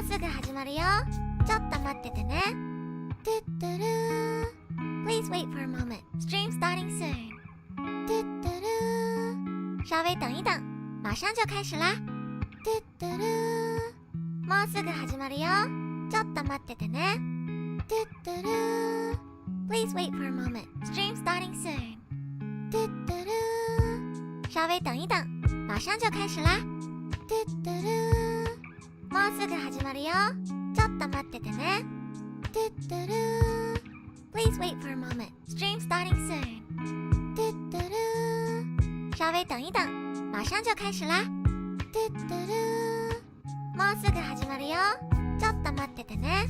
うすぐ始まるよ。ちょっと待っててね。トゥットゥルー Please wait for a moment. Stream starting soon. トゥットゥルー稍微等一等，马上就开始啦。トゥットゥルーもうすぐ始まるよ。ちょっと待っててね。トゥットゥルー Please wait for a moment. Stream starting soon. トゥットゥルー稍微等一等，马上就开始啦。トゥットゥルーもうすぐ始まるよ。ちょっと待っててね。トゥットゥルー Please wait for a moment. Stream starting soon. トゥットゥルー稍微等一等，马上就开始啦。トゥットゥルーもうすぐ始まるよ。ちょっと待っててね。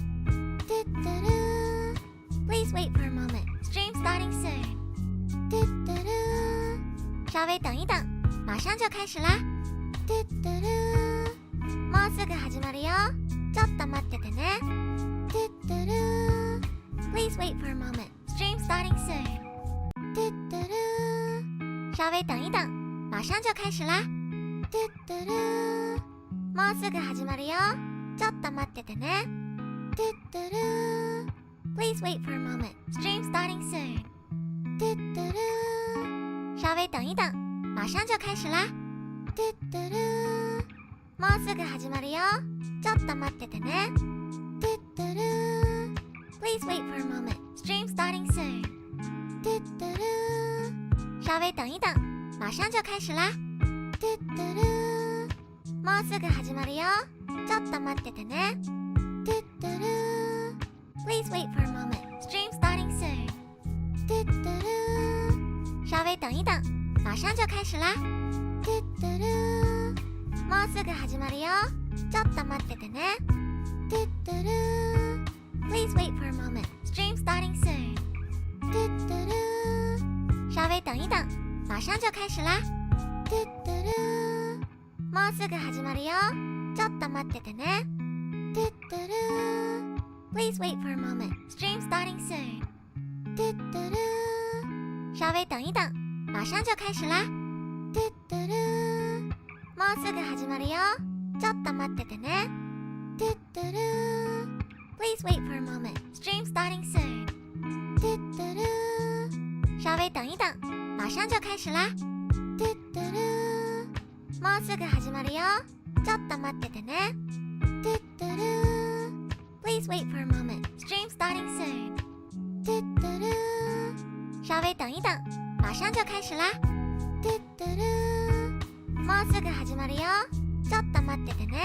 トゥットゥルー Please wait for a moment. Stream starting soon. トゥットゥルー稍微等一等，马上就开始啦。トゥットゥルーもうすぐ始まるよ。ちょっと待っててね。トゥットゥルー Please wait for a moment. Stream starting soon. トゥットゥルー稍微等一等，马上就开始啦。トゥットゥルーもうすぐ始まるよ。ちょっと待っててね。トゥットゥルー Please wait for a moment. Stream starting soon. トゥットゥルー稍微等一等，马上就开始啦。トゥットゥルーもうすぐ始まるよ。ちょっと待っててね。トゥットゥルー Please wait for a moment. Stream starting soon. トゥットゥルー稍微等一等，马上就开始啦。トゥットゥルーもうすぐ始まるよ。ちょっと待っててね。トゥットゥルー Please wait for a moment. Stream starting soon. トゥットゥルー稍微等一等，马上就开始啦。トゥットゥルーもうすぐ始まるよ。ちょっと待っててね。トゥットゥルー Please wait for a moment. Stream starting soon. トゥットゥルー稍微等一等，马上就开始啦。トゥットゥルーもうすぐ始まるよ。ちょっと待っててね。トゥットゥルー Please wait for a moment. Stream starting soon. トゥットゥルー稍微等一等，马上就开始啦。トゥットゥルーもうすぐ始まるよ。ちょっと待っててね。トゥットゥルー Please wait for a moment. Stream starting soon. トゥットゥルー稍微等一等，马上就开始啦。トゥットゥルーもうすぐ始まるよ。ちょっと待っててね。トゥットゥルー Please wait for a moment. Stream starting soon. トゥットゥルー稍微等一等，马上就开始啦。トゥットゥルーもうすぐ始まるよ。ちょっと待っててね。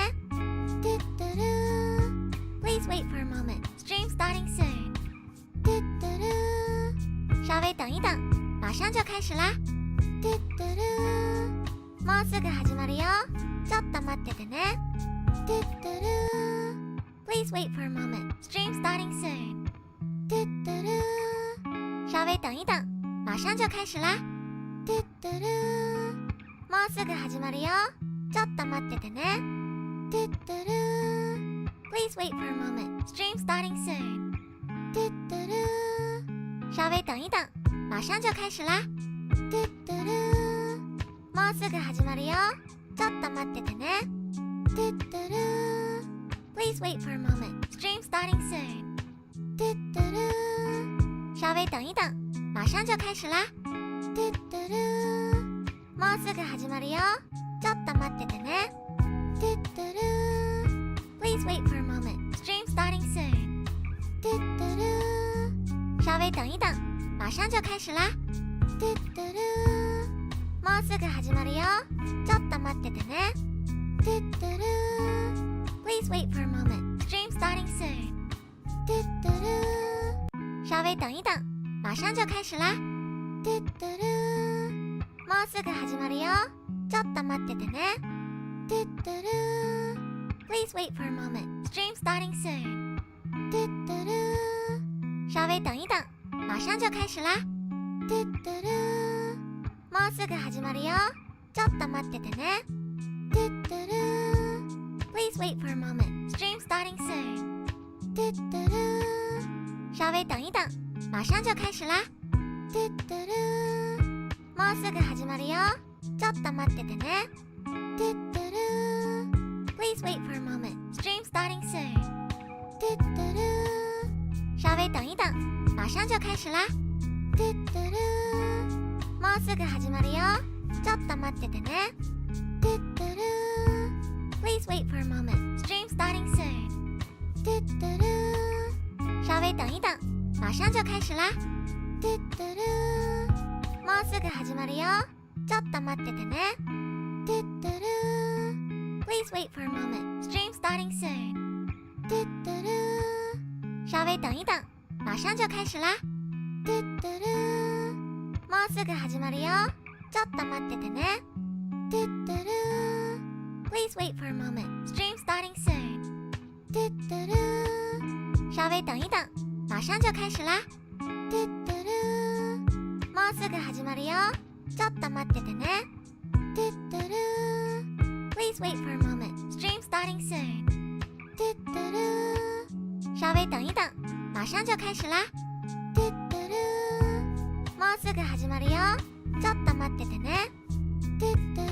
トゥットゥルー Please wait for a moment. Stream starting soon. トゥットゥルー稍微等一等，马上就开始啦。トゥットゥルーもうすぐ始まるよ。ちょっと待っててね。トゥットゥルー Please wait for a moment. Stream starting soon. トゥットゥルー稍微等一等，马上就开始啦。トゥットゥルーもうすぐ始まるよ。ちょっと待っててね。トゥットゥルー Please wait for a moment. Stream starting soon. トゥットゥルー稍微等一等，马上就开始啦。トゥットゥルーもうすぐ始まるよ。ちょっと待っててね。トゥットゥルー Please wait for a moment. Stream starting soon. トゥットゥルー稍微等一等，马上就开始啦。トゥットゥルーもうすぐ始まるよ。ちょっと待っててね。トゥットゥルー Please wait for a moment. Stream starting soon. トゥットゥルー稍微等一等，马上就开始啦。トゥットゥルーもうすぐ始まるよ。ちょっと待っててね。トゥットゥルー Please wait for a moment. Stream starting soon. トゥットゥルー稍微等一等，马上就开始啦。トゥットゥルーもうすぐ始まるよ。ちょっと待っててね。トゥットゥルー Please wait for a moment. Stream starting soon. トゥットゥルー稍微等一等，马上就开始啦。トゥットゥルーもうすぐ始まるよ。ちょっと待っててね。トゥットゥルー Please wait for a moment. Stream starting soon. トゥットゥルー稍微等一等，马上就开始啦。トゥットゥルーもうすぐ始まるよ。ちょっと待っててね。トゥットゥルー Please wait for a moment. Stream starting starting soon. 嘟嘟噜，稍微等一等，马上就开始啦。嘟嘟噜，もうすぐ始まるよ。ちょっと待っててね。嘟嘟噜 Please wait for a moment. Stream starting soon. 嘟嘟噜，稍微等一等，马上就开始啦。嘟嘟噜，もうすぐ始まるよ。ちょっと待っててね。嘟嘟噜 Please wait for a moment. Stream starting soon. 嘟嘟噜，稍微等一等，马上就开始啦。嘟嘟噜，もうすぐ始まるよ。ちょっと待っててね。嘟嘟噜 Please wait for a moment. Stream starting soon. 嘟嘟噜，稍微等一等，马上就开始啦。嘟嘟噜，もうすぐ始まるよ。ちょっと待っててね。嘟嘟噜 Please wait for a moment. Stream starting soon. 嘟嘟噜，稍微等一等，马上就开始啦。嘟嘟噜，もうすぐ始まるよ。ちょっと待っててね。嘟嘟噜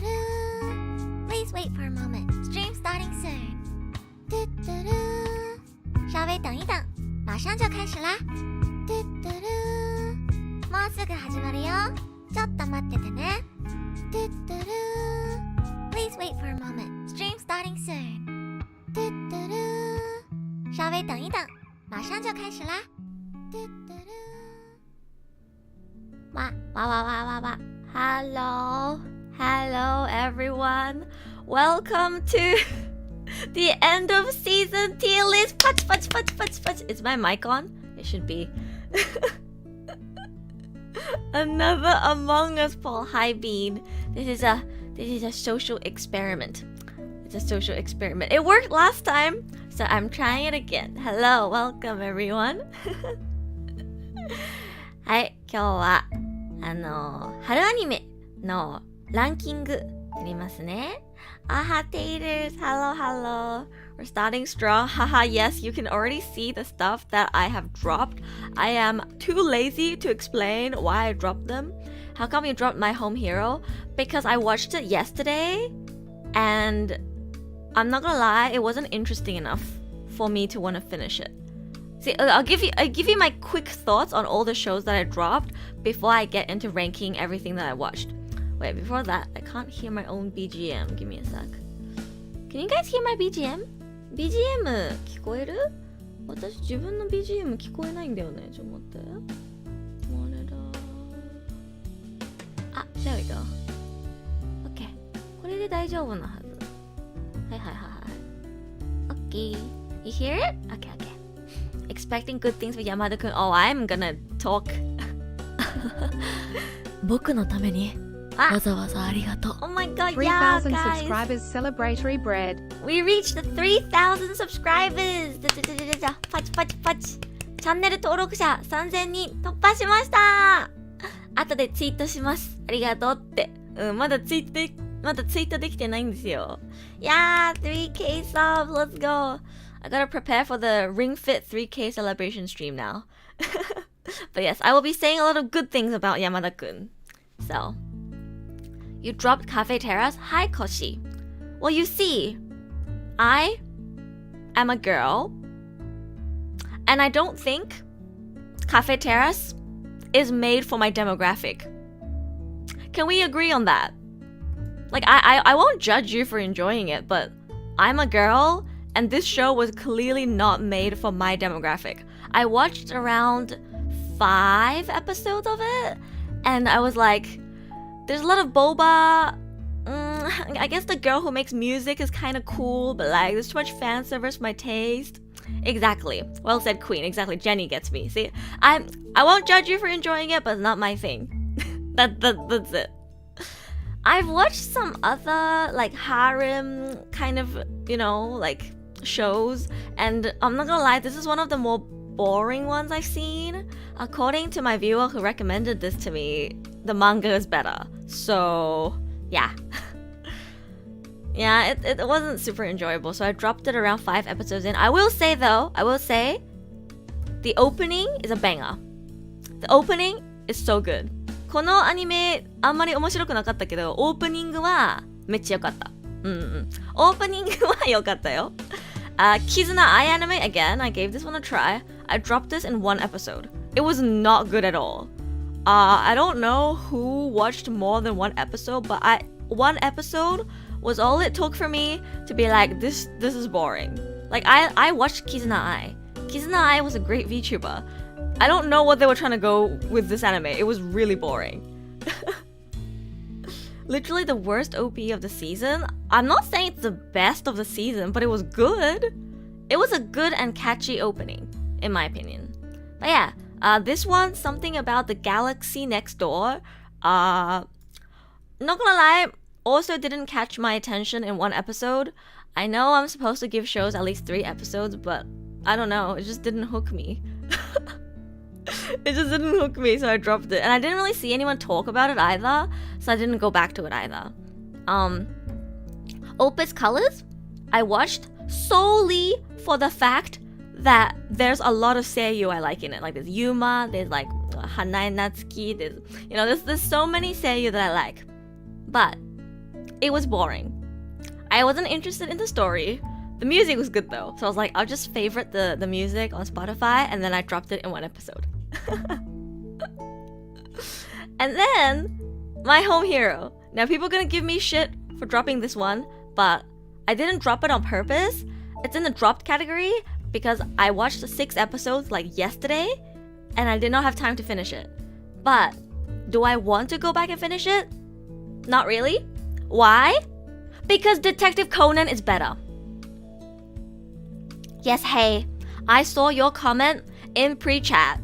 Please wait for a moment. Stream starting soon. 嘟嘟噜，稍微等一等，马上就开始啦。嘟嘟噜，もうすぐ始まるよ。ちょっと待っててね。嘟嘟噜 Please wait for a moment. Stream starting soon. 嘟嘟噜，稍微等一等，马上就开始啦。嘟嘟噜，哇哇哇哇哇哇 Hello everyone. Welcome to the end of season tier list. Punch. Is my mic on? It should be. Another Among Us poll. Hi Bean. This is a social experiment. It's a social experiment. It worked last time, so I'm trying it again. Hello, welcome everyone. はい、今日は春アニメのランキングやりますね。Aha taters, hello. We're starting strong. Haha, yes, you can already see the stuff that I have dropped. I am too lazy to explain why I dropped them. How come you dropped My Home Hero? Because I watched it yesterday and I'm not gonna lie, it wasn't interesting enough for me to want to finish it. See, I'll give you my quick thoughts on all the shows that I dropped before I get into ranking everything that I watched. Wait, before that, I can't hear my own BGM. Give me a sec. Can you guys hear my BGM? BGM 聞こえる？私自分の BGM 聞こえないんだよね。ちょっと待って。あ、there we go. OK. これで大丈夫なはず。はい。OK. You hear it? OK. Expecting good things for Yamada-kun. Oh, I'm gonna talk. 僕のためにわざわざありがとう。Oh my god, yeah, 3,000 guys. subscribers celebratory bread. We reached the 3,000 subscribers. パチ。チャンネル登録者3000人突破しました。後でツイートします。ありがとうって。まだツイートできてないんですよ。Yeah, 3K subs, let's go. I gotta prepare for the Ring Fit 3K celebration stream now. But yes, I will be saying a lot of good things about Yamada-kun. So, you dropped Cafe Terrace? Hi, Koshi. Well, you see, I am a girl, and I don't think Cafe Terrace is made for my demographic. Can we agree on that? Like, I won't judge you for enjoying it, but I'm a girl, and this show was clearly not made for my demographic. I watched around 5 episodes of it, and I was like, there's a lot of boba. I guess the girl who makes music is kind of cool, but like, there's too much fan service for my taste. Exactly. Well said, Queen. Exactly. Jenny gets me. See, I won't judge you for enjoying it, but it's not my thing. That's it. I've watched some other like harem kind of, like shows, and I'm not gonna lie, this is one of the more boring ones I've seen. According to my viewer who recommended this to me, the manga is better. So yeah. Yeah, it wasn't super enjoyable, so I dropped it around 5 episodes in. I will say, the opening is a banger. The opening is so good. このアニメあんまり面白くなかったけど、オープニングはめっちゃ良かった。オープニングは良かったよ。Kizuna Ai anime, again, I gave this one a try. I dropped this in one episode. It was not good at all. I don't know who watched more than one episode, but one episode was all it took for me to be like, this is boring. Like, I watched Kizuna Ai. Kizuna Ai was a great VTuber. I don't know what they were trying to go with this anime. It was really boring. Literally the worst OP of the season. I'm not saying it's the best of the season, but it was good. It was a good and catchy opening, in my opinion. But yeah, this one, something about the galaxy next door. Not gonna lie, also didn't catch my attention in one episode. I know I'm supposed to give shows at least 3 episodes, but I don't know, it just didn't hook me. It just didn't hook me, so I dropped it. And I didn't really see anyone talk about it either, so I didn't go back to it either. Opus Colors, I watched solely for the fact that there's a lot of seiyuu I like in it. Like there's Yuma, there's like Hanae Natsuki, there's so many seiyuu that I like. But it was boring. I wasn't interested in the story. The music was good though, so I was like, I'll just favorite the music on Spotify, and then I dropped it in one episode. And then, My Home Hero. Now people are gonna give me shit for dropping this one, but I didn't drop it on purpose. It's in the dropped category because I watched the 6 episodes like yesterday, and I did not have time to finish it. But, do I want to go back and finish it? Not really. Why? Because Detective Conan is better. Yes, hey, I saw your comment in pre-chat,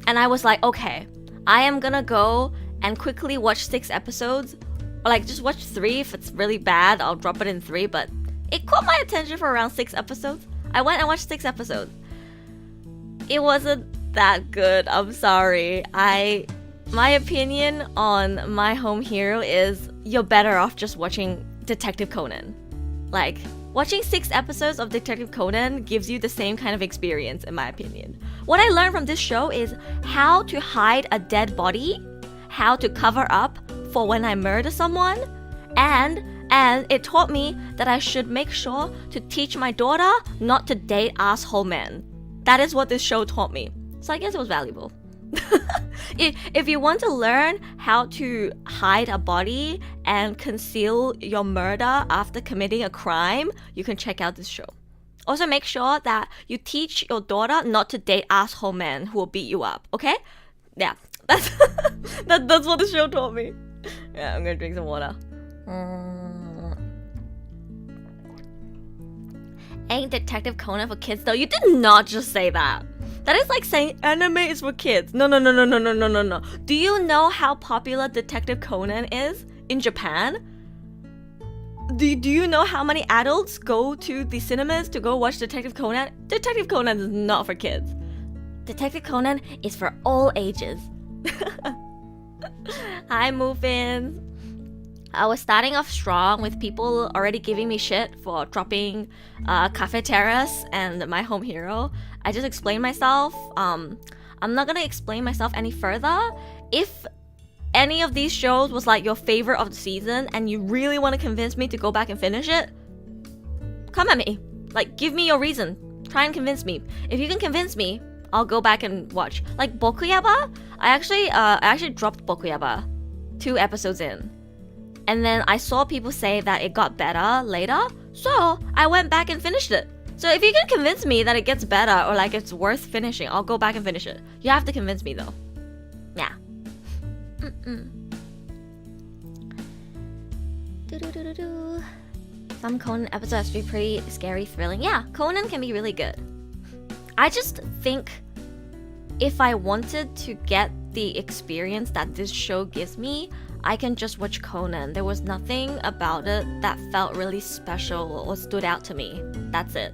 and I was like, okay, I am gonna go and quickly watch 6 episodes, or like just watch 3. If it's really bad, I'll drop it in 3, but it caught my attention for around 6 episodes. I went and watched 6 episodes. It wasn't that good, I'm sorry. My opinion on My Home Hero is you're better off just watching Detective Conan. Like, watching 6 episodes of Detective Conan gives you the same kind of experience, in my opinion. What I learned from this show is how to hide a dead body, how to cover up for when I murder someone, and it taught me that I should make sure to teach my daughter not to date asshole men. That is what this show taught me. So I guess it was valuable. If you want to learn how to hide a body and conceal your murder after committing a crime, you can check out this show. Also, make sure that you teach your daughter not to date asshole men who will beat you up, okay? Yeah, that's what the show taught me. Yeah, I'm gonna drink some water. Ain't Detective Conan for kids though? You did not just say that. That is like saying anime is for kids. No. Do you know how popular Detective Conan is in Japan? Do you know how many adults go to the cinemas to go watch Detective Conan? Detective Conan is not for kids. Detective Conan is for all ages. Hi, Muffins. I was starting off strong with people already giving me shit for dropping Cafe Terrace and My Home Hero. I just explained myself. I'm not gonna explain myself any further. If any of these shows was like your favorite of the season and you really want to convince me to go back and finish it, come at me. Like, give me your reason. Try and convince me. If you can convince me, I'll go back and watch. Like Bokuyaba, I actually dropped Bokuyaba 2 episodes in. And then I saw people say that it got better later, so I went back and finished it. So if you can convince me that it gets better or like it's worth finishing, I'll go back and finish it. You have to convince me though. Yeah. Some Conan episodes have to be pretty scary, thrilling. Yeah, Conan can be really good. I just think if I wanted to get the experience that this show gives me, I can just watch Conan. There was nothing about it that felt really special or stood out to me. That's it.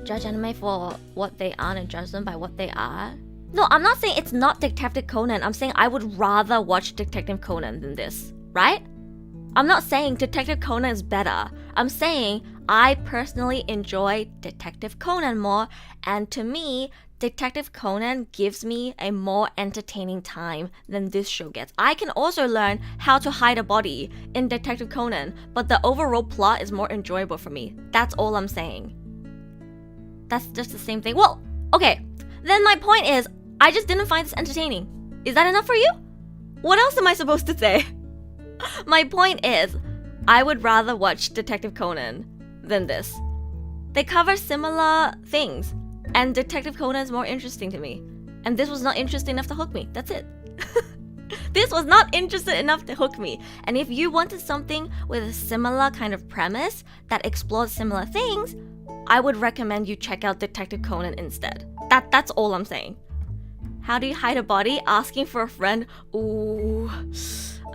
Judge anime for what they aren't and judge them by what they are. No, I'm not saying it's not Detective Conan. I'm saying I would rather watch Detective Conan than this, right? I'm not saying Detective Conan is better. I'm saying I personally enjoy Detective Conan more, and to me, Detective Conan gives me a more entertaining time than this show gets. I can also learn how to hide a body in Detective Conan, but the overall plot is more enjoyable for me. That's all I'm saying. That's just the same thing. Well, okay, then my point is, I just didn't find this entertaining. Is that enough for you? What else am I supposed to say? My point is, I would rather watch Detective Conan than this. They cover similar things, and Detective Conan is more interesting to me. And this was not interesting enough to hook me. That's it. This was not interesting enough to hook me. And if you wanted something with a similar kind of premise that explores similar things, I would recommend you check out Detective Conan instead. That's all I'm saying. How do you hide a body? Asking for a friend? Ooh.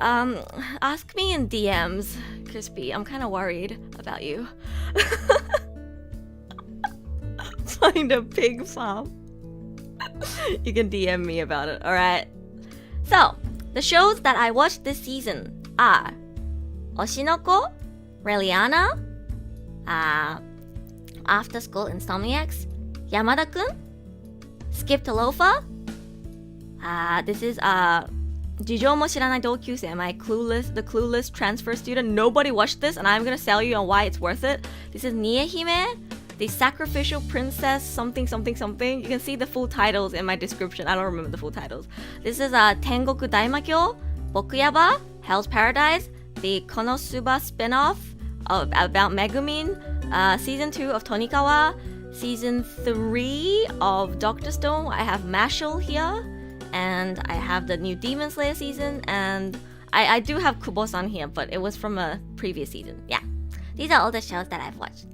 Ask me in DMs, Crispy. I'm kind of worried about you. Find a pig farm. You can DM me about it, alright? So, the shows that I watched this season are Oshi no Ko, Raeliana, After School Insomniacs, Yamada-kun, Skip to Loafer. This is 事情も知らない同級生 the clueless transfer student. Nobody watched this, and I'm gonna sell you on why it's worth it. This is Nia Hime, the Sacrificial Princess something something something. You can see the full titles in my description. I don't remember the full titles. This is Tengoku Daimakyo, Bokuyaba, Hell's Paradise, the Konosuba Spinoff about Megumin, Season 2 of Tonikawa, Season 3 of Dr. Stone. I have Mashle here, and I have the new Demon Slayer season, and I do have Kubo-san here, but it was from a previous season. Yeah, these are all the shows that I've watched.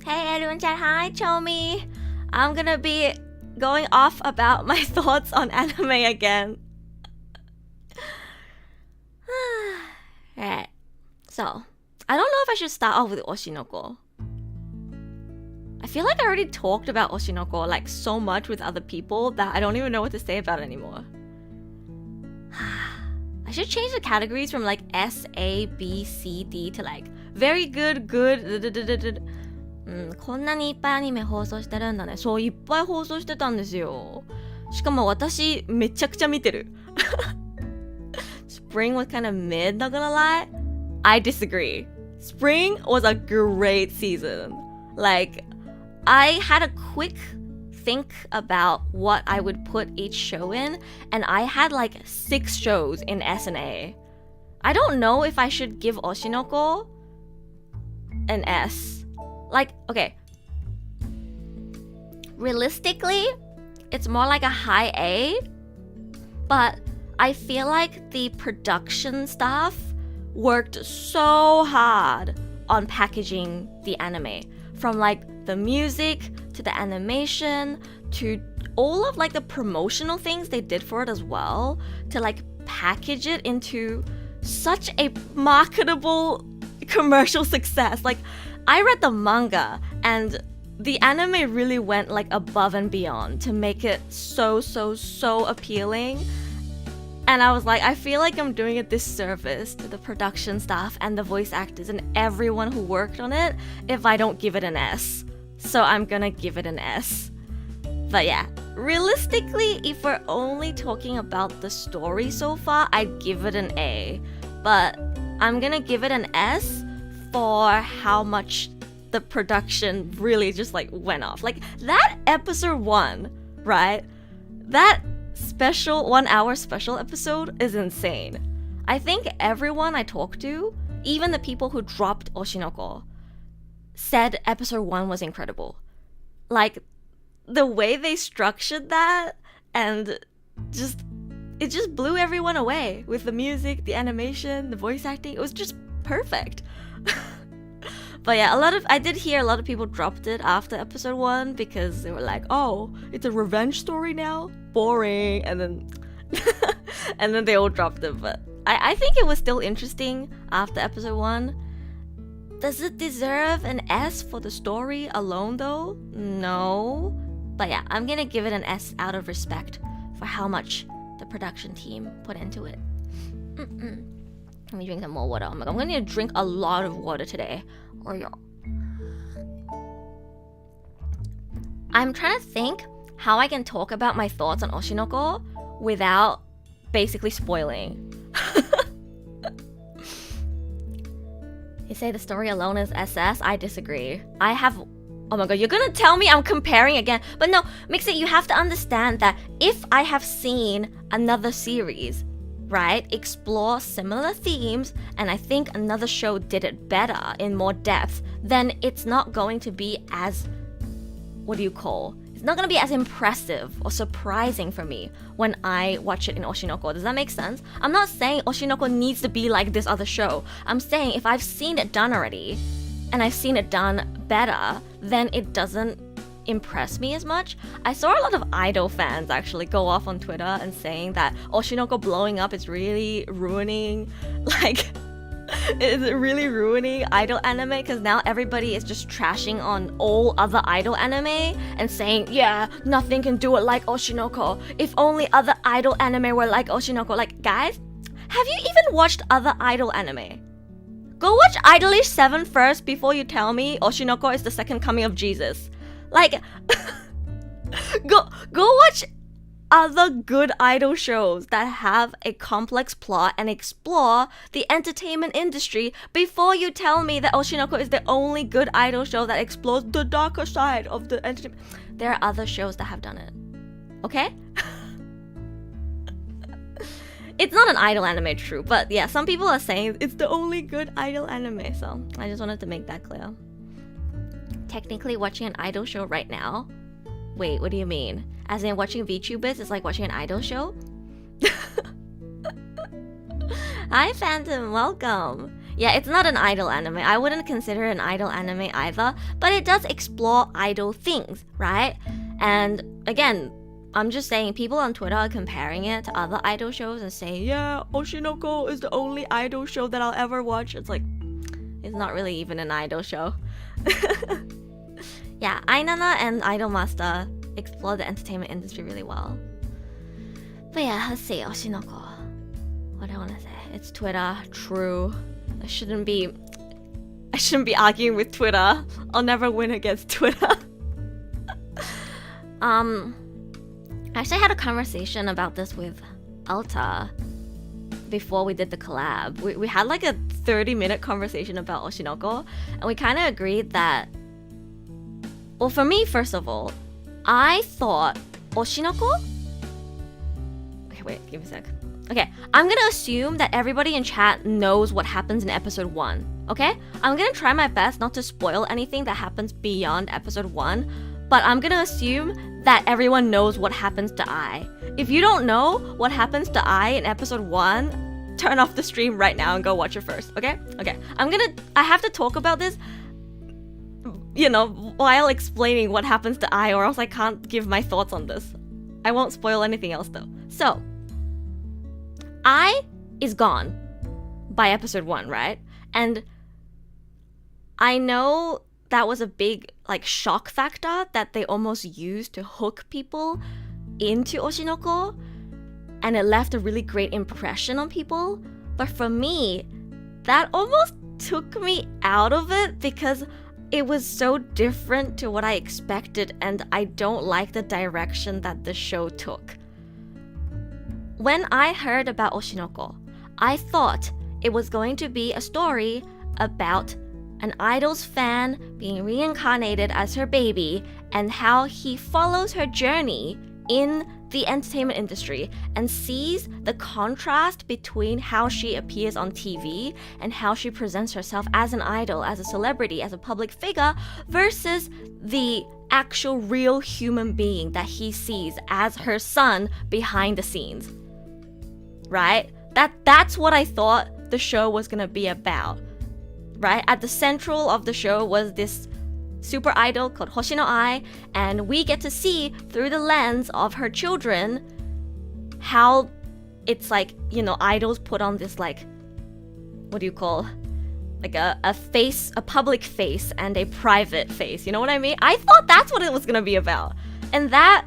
Hey everyone chat, hi Chomi. I'm gonna be going off about my thoughts on anime again. Alright, so I don't know if I should start off with Oshi no Ko. I feel like I already talked about Oshi no Ko like so much with other people that I don't even know what to say about it anymore. I should change the categories from like S, A, B, C, D to like very good, good. こんなにいっぱいアニメ放送してるんだね。そう、いっぱい放送してたんですよ。しかも私めちゃくちゃ見てる。Spring was kind of mid, not gonna lie. I disagree. Spring was a great season. Like, I had a quick think about what I would put each show in, and I had like 6 shows in S&A. I don't know if I should give Oshi no Ko an S. Like, okay. Realistically, it's more like a high A, but I feel like the production staff worked so hard on packaging the anime. From like the music to the animation to all of like the promotional things they did for it as well, to like package it into such a marketable commercial success. Like, I read the manga, and the anime really went like above and beyond to make it so appealing. And I was like, I feel like I'm doing a disservice to the production staff and the voice actors and everyone who worked on it if I don't give it an S. So I'm gonna give it an S. But yeah, realistically, if we're only talking about the story so far, I'd give it an A. But I'm gonna give it an S for how much the production really just like went off. Like that episode 1, right? That special 1-hour special episode is insane. I think everyone I talked to, even the people who dropped Oshi no Ko, said episode 1 was incredible. Like the way they structured that, and it just blew everyone away with the music, the animation, the voice acting. It was just perfect. But yeah, I did hear a lot of people dropped it after episode 1 because they were like, oh, it's a revenge story now? Boring. And then and then they all dropped it. But I think it was still interesting after episode 1. Does it deserve an S for the story alone though? No. But yeah, I'm gonna give it an S out of respect for how much the production team put into it. Let me drink some more water. Oh my god, I'm gonna need to drink a lot of water today. Oh yeah. I'm trying to think how I can talk about my thoughts on Oshinoko without basically spoiling. You say the story alone is SS? I disagree. Oh my god, you're gonna tell me I'm comparing again. But no, Mixit, you have to understand that if I have seen another series, right, explore similar themes, and I think another show did it better in more depth, then it's not going to be as, it's not going to be as impressive or surprising for me when I watch it in Oshinoko. Does that make sense? I'm not saying Oshinoko needs to be like this other show. I'm saying if I've seen it done already, and I've seen it done better, then it doesn't impress me as much. I saw a lot of idol fans actually go off on Twitter and saying that Oshinoko blowing up is really ruining, it's really ruining idol anime because now everybody is just trashing on all other idol anime and saying, yeah, nothing can do it like Oshinoko. If only other idol anime were like Oshinoko. Like, guys, have you even watched other idol anime? Go watch Idolish 7 first before you tell me Oshinoko is the second coming of Jesus. Like, go watch other good idol shows that have a complex plot and explore the entertainment industry before you tell me that Oshinoko is the only good idol show that explores the darker side of the entertainment. There are other shows that have done it. Okay? It's not an idol anime, true, but yeah, some people are saying it's the only good idol anime, so I just wanted to make that clear. Technically watching an idol show right now? Wait, what do you mean? As in watching VTubers is like watching an idol show? Hi Phantom, welcome! Yeah, it's not an idol anime. I wouldn't consider it an idol anime either, but it does explore idol things, right? And again, I'm just saying people on Twitter are comparing it to other idol shows and saying, yeah, Oshinoko is the only idol show that I'll ever watch. It's like, it's not really even an idol show. Yeah, Ainana and Idol Master explore the entertainment industry really well. But yeah, let's see, Oshinoko. What do I want to say? It's Twitter, true. I shouldn't be arguing with Twitter. I'll never win against Twitter. I actually had a conversation about this with Alta before we did the collab. We had like a 30-minute conversation about Oshinoko, and we kind of agreed that, well, for me, first of all, I thought Oshinoko... Okay, wait, give me a sec. Okay, I'm gonna assume that everybody in chat knows what happens in episode 1, okay? I'm gonna try my best not to spoil anything that happens beyond episode 1, but I'm gonna assume that everyone knows what happens to I. If you don't know what happens to I in episode 1, turn off the stream right now and go watch it first, okay? Okay, I have to talk about this, you know, while explaining what happens to I, or else I can't give my thoughts on this. I won't spoil anything else though. So, I is gone by episode 1, right? And I know that was a big like shock factor that they almost used to hook people into Oshinoko, and it left a really great impression on people. But for me, that almost took me out of it because it was so different to what I expected, and I don't like the direction that the show took. When I heard about Oshinoko, I thought it was going to be a story about an idol's fan being reincarnated as her baby and how he follows her journey in the entertainment industry and sees the contrast between how she appears on TV and how she presents herself as an idol, as a celebrity, as a public figure, versus the actual real human being that he sees as her son behind the scenes. Right? That's what I thought the show was gonna be about. Right? At the central of the show was this super idol called Hoshino Ai, and we get to see through the lens of her children how it's like, you know, idols put on this like, what do you call, like a face, a public face and a private face, you know what I mean? I thought that's what it was gonna be about, and that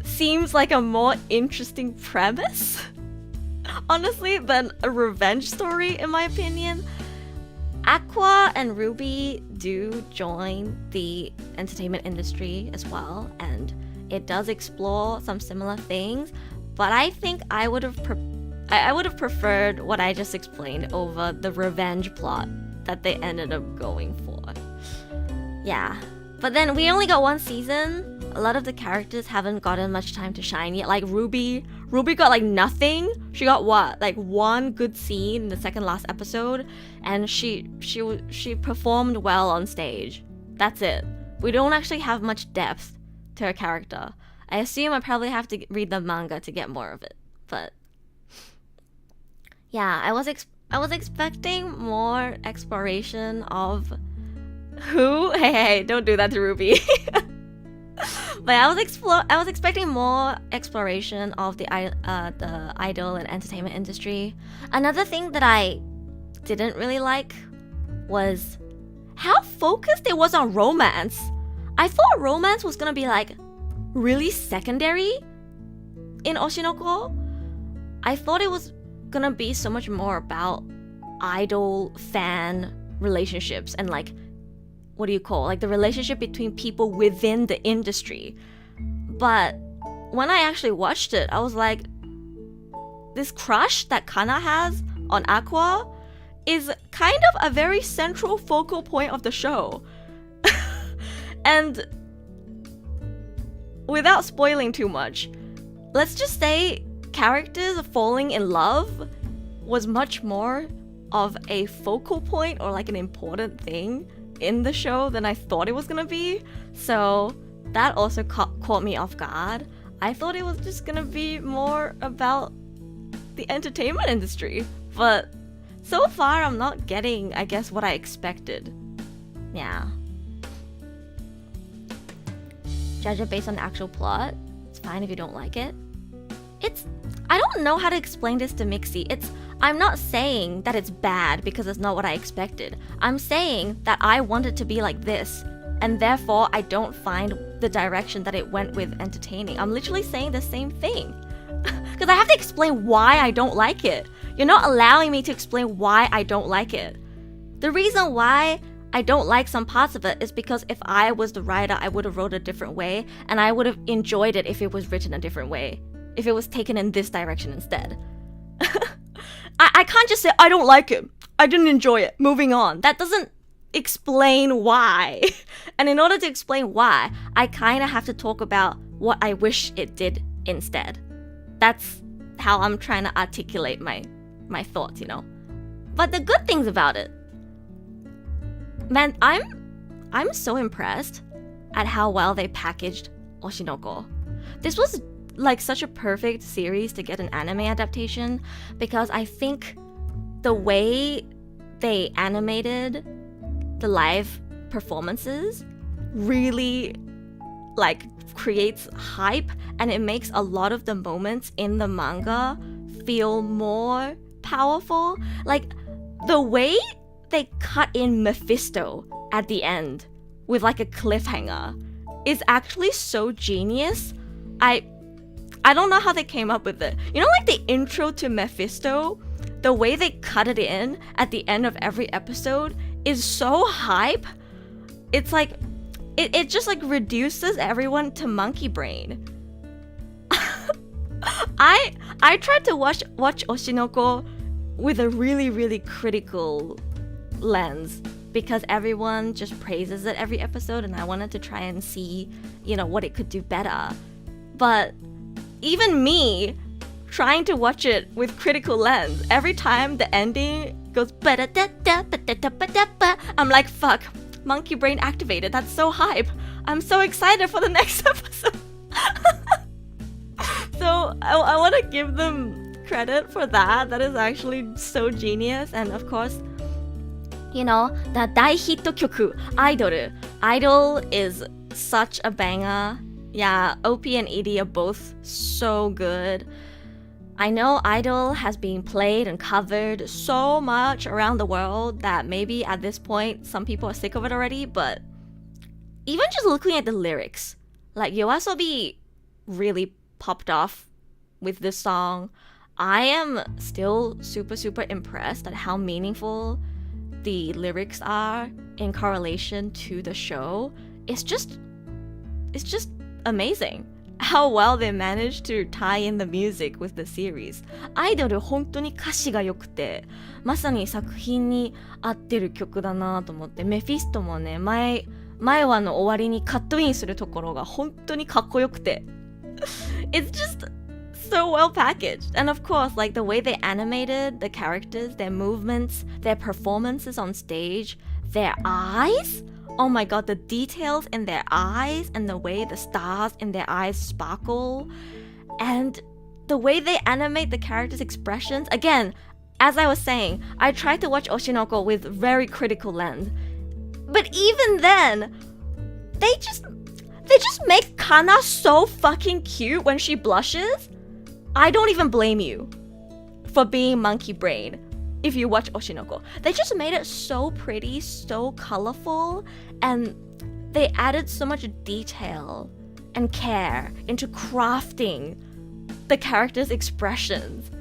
seems like a more interesting premise. honestly, than a revenge story, in my opinion. Aqua and Ruby do join the entertainment industry as well, and it does explore some similar things, but I think I would have preferred what I just explained over the revenge plot that they ended up going for. Yeah, but then we only got one season. A lot of the characters haven't gotten much time to shine yet. Like Ruby got like nothing. She got what? Like one good scene in the second last episode, and she performed well on stage. That's it. We don't actually have much depth to her character. I assume I probably have to read the manga to get more of it. But yeah, I was expecting more exploration of who. Hey, don't do that to Ruby. But I was expecting more exploration of the idol and entertainment industry. Another thing that I didn't really like was how focused it was on romance. I thought romance was gonna be like really secondary in Oshinoko. I thought it was gonna be so much more about idol fan relationships and like, what do you call, like the relationship between people within the industry. But when I actually watched it, I was like, this crush that Kana has on Aqua is kind of a very central focal point of the show. And without spoiling too much, let's just say characters falling in love was much more of a focal point or like an important thing in the show than I thought it was gonna be. So that also caught me off guard. I thought it was just gonna be more about the entertainment industry, but so far I'm not getting, I guess, what I expected. Yeah. Judge it based on the actual plot. It's fine if you don't like it. I don't know how to explain this to Mixie. I'm not saying that it's bad because it's not what I expected. I'm saying that I want it to be like this, and therefore I don't find the direction that it went with entertaining. I'm literally saying the same thing. Because I have to explain why I don't like it. You're not allowing me to explain why I don't like it. The reason why I don't like some parts of it is because if I was the writer, I would have wrote a different way, and I would have enjoyed it if it was written a different way. If it was taken in this direction instead. I can't just say, I don't like it. I didn't enjoy it. Moving on. That doesn't explain why. And in order to explain why, I kind of have to talk about what I wish it did instead. That's how I'm trying to articulate my thoughts, you know. But the good things about it, man, I'm so impressed at how well they packaged Oshinoko. This was like such a perfect series to get an anime adaptation, because I think the way they animated the live performances really like creates hype, and it makes a lot of the moments in the manga feel more powerful. Like the way they cut in Mephisto at the end with like a cliffhanger is actually so genius. I don't know how they came up with it. You know, like the intro to Mephisto, the way they cut it in at the end of every episode is so hype. It's like, it just like reduces everyone to monkey brain. I tried to watch Oshinoko with a really, really critical lens, because everyone just praises it every episode, and I wanted to try and see, you know, what it could do better. But even me trying to watch it with critical lens, every time the ending goes I'm like, fuck, monkey brain activated. That's so hype. I'm so excited for the next episode. So I want to give them credit for that. That is actually so genius. And of course, you know, the daihito kyoku, Idol is such a banger. Yeah, OP and ED are both so good. I know Idol has been played and covered so much around the world that maybe at this point some people are sick of it already, but even just looking at the lyrics, like YOASOBI really popped off with this song. I am still super impressed at how meaningful the lyrics are in correlation to the show. It's just amazing how well they managed to tie in the music with the series. アイドル本当に歌詞が良くて、まさに作品に合ってる曲だなと思って、メフィストもね、前話の終わりにカットインするところが本当にかっこよくて。It's just so well packaged. And of course, like the way they animated the characters, their movements, their performances on stage, their eyes. Oh my god, the details in their eyes and the way the stars in their eyes sparkle. And the way they animate the characters' expressions. Again, as I was saying, I tried to watch Oshinoko with very critical lens. But even then, they just make Kana so fucking cute when she blushes. I don't even blame you for being monkey brain if you watch Oshinoko. They just made it so pretty, so colorful, and they added so much detail and care into crafting the characters' expressions.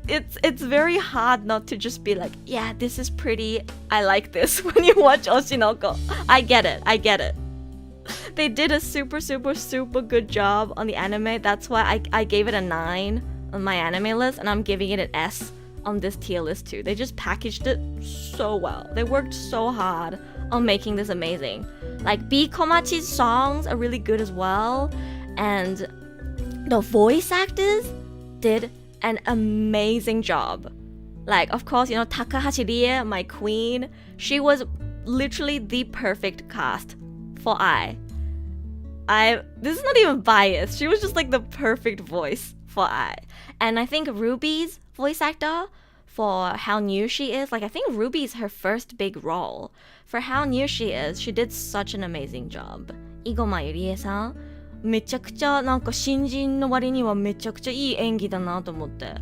It's very hard not to just be like, yeah, this is pretty, I like this when you watch Oshinoko. I get it. They did a super good job on the anime. That's why I gave it a 9 on my anime list, and I'm giving it an S on this tier list too. They just packaged it so well. They worked so hard on making this amazing. Like B Komachi's songs are really good as well, and the voice actors did an amazing job. Like, of course, you know, Takahashi Rie, my queen, she was literally the perfect cast for this is not even biased. She was just like the perfect voice for And I think Ruby's voice actor, for how new she is, like I think Ruby's her first big role. For how new she is, she did such an amazing job. Igoma Yurieさん、めちゃくちゃなんか新人の割にはめちゃくちゃいい演技だなと思って。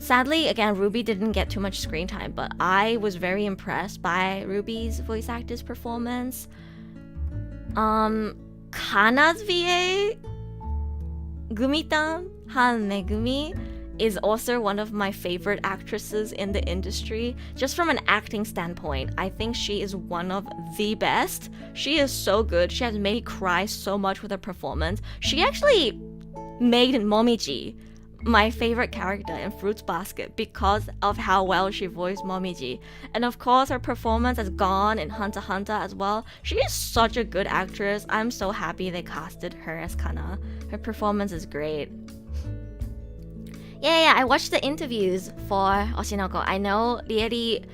Sadly, again, Ruby didn't get too much screen time, but I was very impressed by Ruby's voice actor's performance. Kana's VA, Gumitan Han Megumi, is also one of my favorite actresses in the industry. Just from an acting standpoint, I think she is one of the best. She is so good. She has made me cry so much with her performance. She actually made Momiji my favorite character in Fruits Basket because of how well she voiced Momiji. And of course, her performance as Gon in Hunter x Hunter as well. She is such a good actress. I'm so happy they casted her as Kana. Her performance is great. Yeah, I watched the interviews for Oshinoko. I know Rieri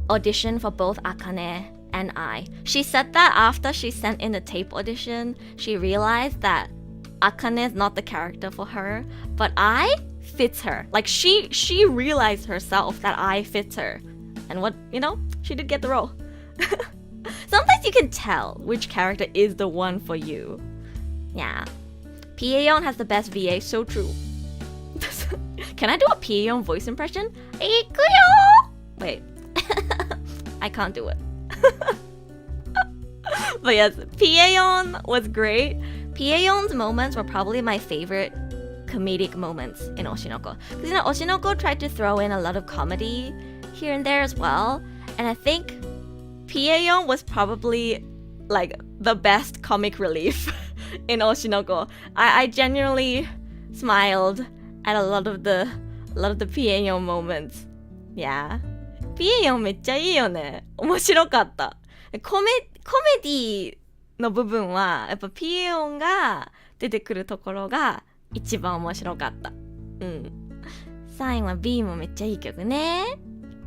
auditioned for both Akane and I. She said that after she sent in the tape audition, she realized that Akane is not the character for her, but I fits her. Like she realized herself that I fits her. And what, you know, she did get the role. Sometimes you can tell which character is the one for you. Yeah. Pieon has the best VA, so true. Can I do a Pieon voice impression? Ikuyo! Wait. I can't do it. But yes, Pieon was great. Pieon's moments were probably my favorite comedic moments in Oshinoko. Because, you know, Oshinoko tried to throw in a lot of comedy here and there as well. And I think Pieon was probably like the best comic relief in Oshinoko. I genuinely smiled at a lot of the Pieon moments. Yeah. Pieon めっちゃいいよね。面白かった。コメディの部分はやっぱピエオンが出てくるところが一番面白かった。うん。3位は B もめっちゃいい曲ね。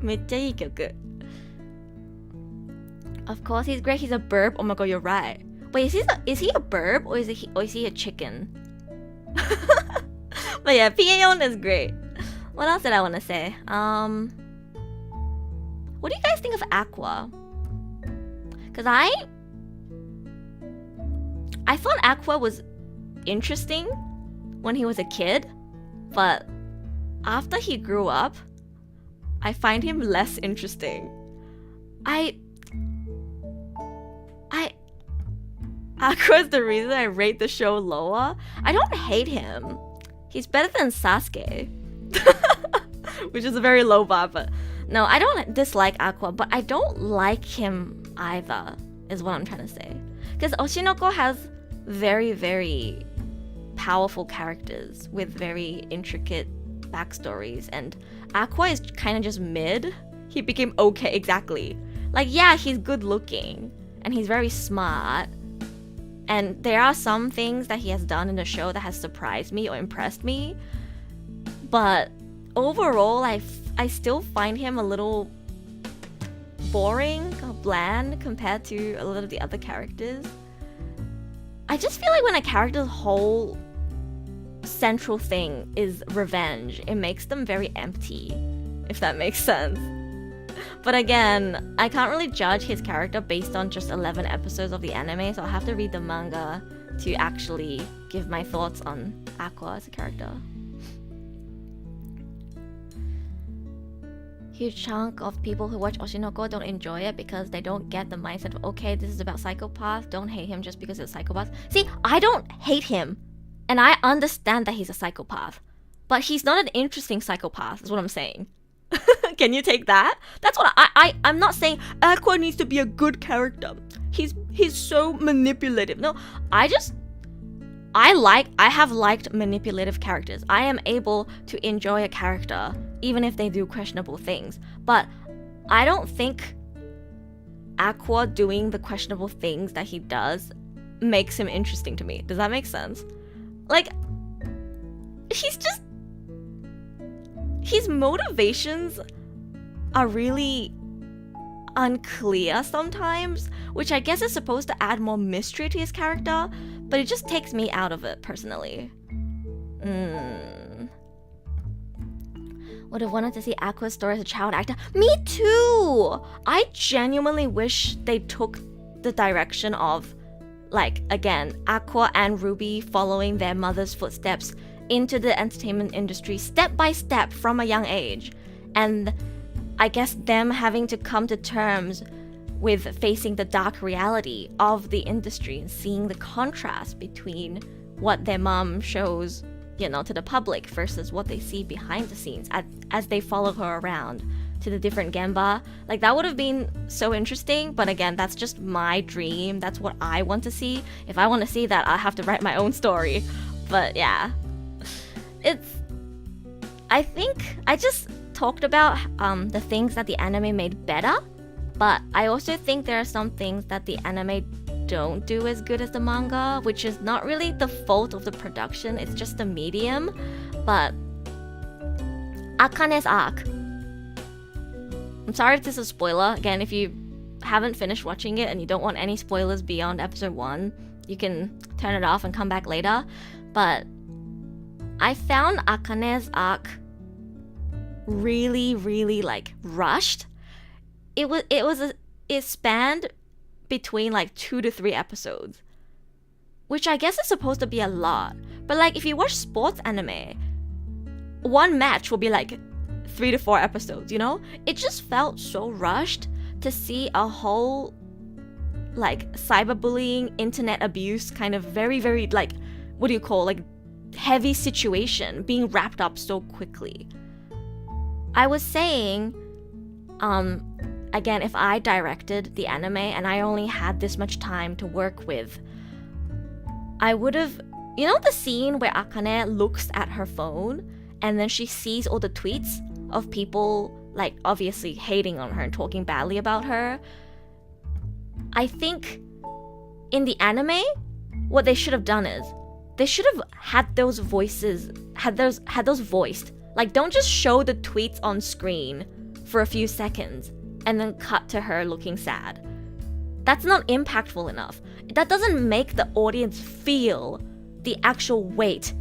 めっちゃいい曲。Of course he's great. He's a burp. Oh my god, you're right. Wait, is he a burp or is he a chicken? But yeah, Pieon is great. What else did I want to say? What do you guys think of Aqua? Because I thought Aqua was interesting when he was a kid, but after he grew up, I find him less interesting. Aqua is the reason I rate the show lower. I don't hate him. He's better than Sasuke. Which is a very low bar, but no, I don't dislike Aqua, but I don't like him either, is what I'm trying to say. Because Oshi no Ko has very, very powerful characters with very intricate backstories, and Aqua is kind of just mid. He became okay, exactly. Like, yeah, he's good looking, and he's very smart, and there are some things that he has done in the show that has surprised me or impressed me, but overall, I still find him a little boring or bland compared to a lot of the other characters. I just feel like when a character's whole central thing is revenge, it makes them very empty, if that makes sense. But again, I can't really judge his character based on just 11 episodes of the anime, so I'll have to read the manga to actually give my thoughts on Aqua as a character. Huge chunk of people who watch Oshi no Ko don't enjoy it because they don't get the mindset of, okay, this is about psychopath, don't hate him just because it's a psychopath. See, I don't hate him, and I understand that he's a psychopath, but he's not an interesting psychopath, is what I'm saying. Can you take that? That's what I'm not saying Aqua needs to be a good character. He's so manipulative. No, I have liked manipulative characters. I am able to enjoy a character even if they do questionable things. But I don't think Aqua doing the questionable things that he does makes him interesting to me. Does that make sense? Like, his motivations are really unclear sometimes, which I guess is supposed to add more mystery to his character, but it just takes me out of it personally. Would have wanted to see Aqua's story as a child actor. Me too! I genuinely wish they took the direction of, like, again, Aqua and Ruby following their mother's footsteps into the entertainment industry step by step from a young age, and I guess them having to come to terms with facing the dark reality of the industry and seeing the contrast between what their mom shows, you know, to the public versus what they see behind the scenes as they follow her around to the different Gemba. Like, that would have been so interesting, but again, that's just my dream. That's what I want to see. If I want to see that, I'll have to write my own story. But yeah, I think I just talked about the things that the anime made better, but I also think there are some things that the anime don't do as good as the manga, which is not really the fault of the production, it's just the medium. But Akane's arc, I'm sorry if this is a spoiler. Again, if you haven't finished watching it and you don't want any spoilers beyond episode 1, you can turn it off and come back later. But I found Akane's arc really, really, like, rushed. It spanned between like 2 to 3 episodes, which I guess is supposed to be a lot. But like, if you watch sports anime, one match will be like 3 to 4 episodes, you know? It just felt so rushed to see a whole, like, cyberbullying, internet abuse kind of very, very, like, what do you call, like, heavy situation being wrapped up so quickly. I was saying, again, if I directed the anime and I only had this much time to work with, I would have, you know, the scene where Akane looks at her phone and then she sees all the tweets of people, like, obviously hating on her and talking badly about her. I think in the anime, what they should have done is they should have had those voices, had those voiced. Like, don't just show the tweets on screen for a few seconds and then cut to her looking sad. That's not impactful enough. That doesn't make the audience feel the actual weight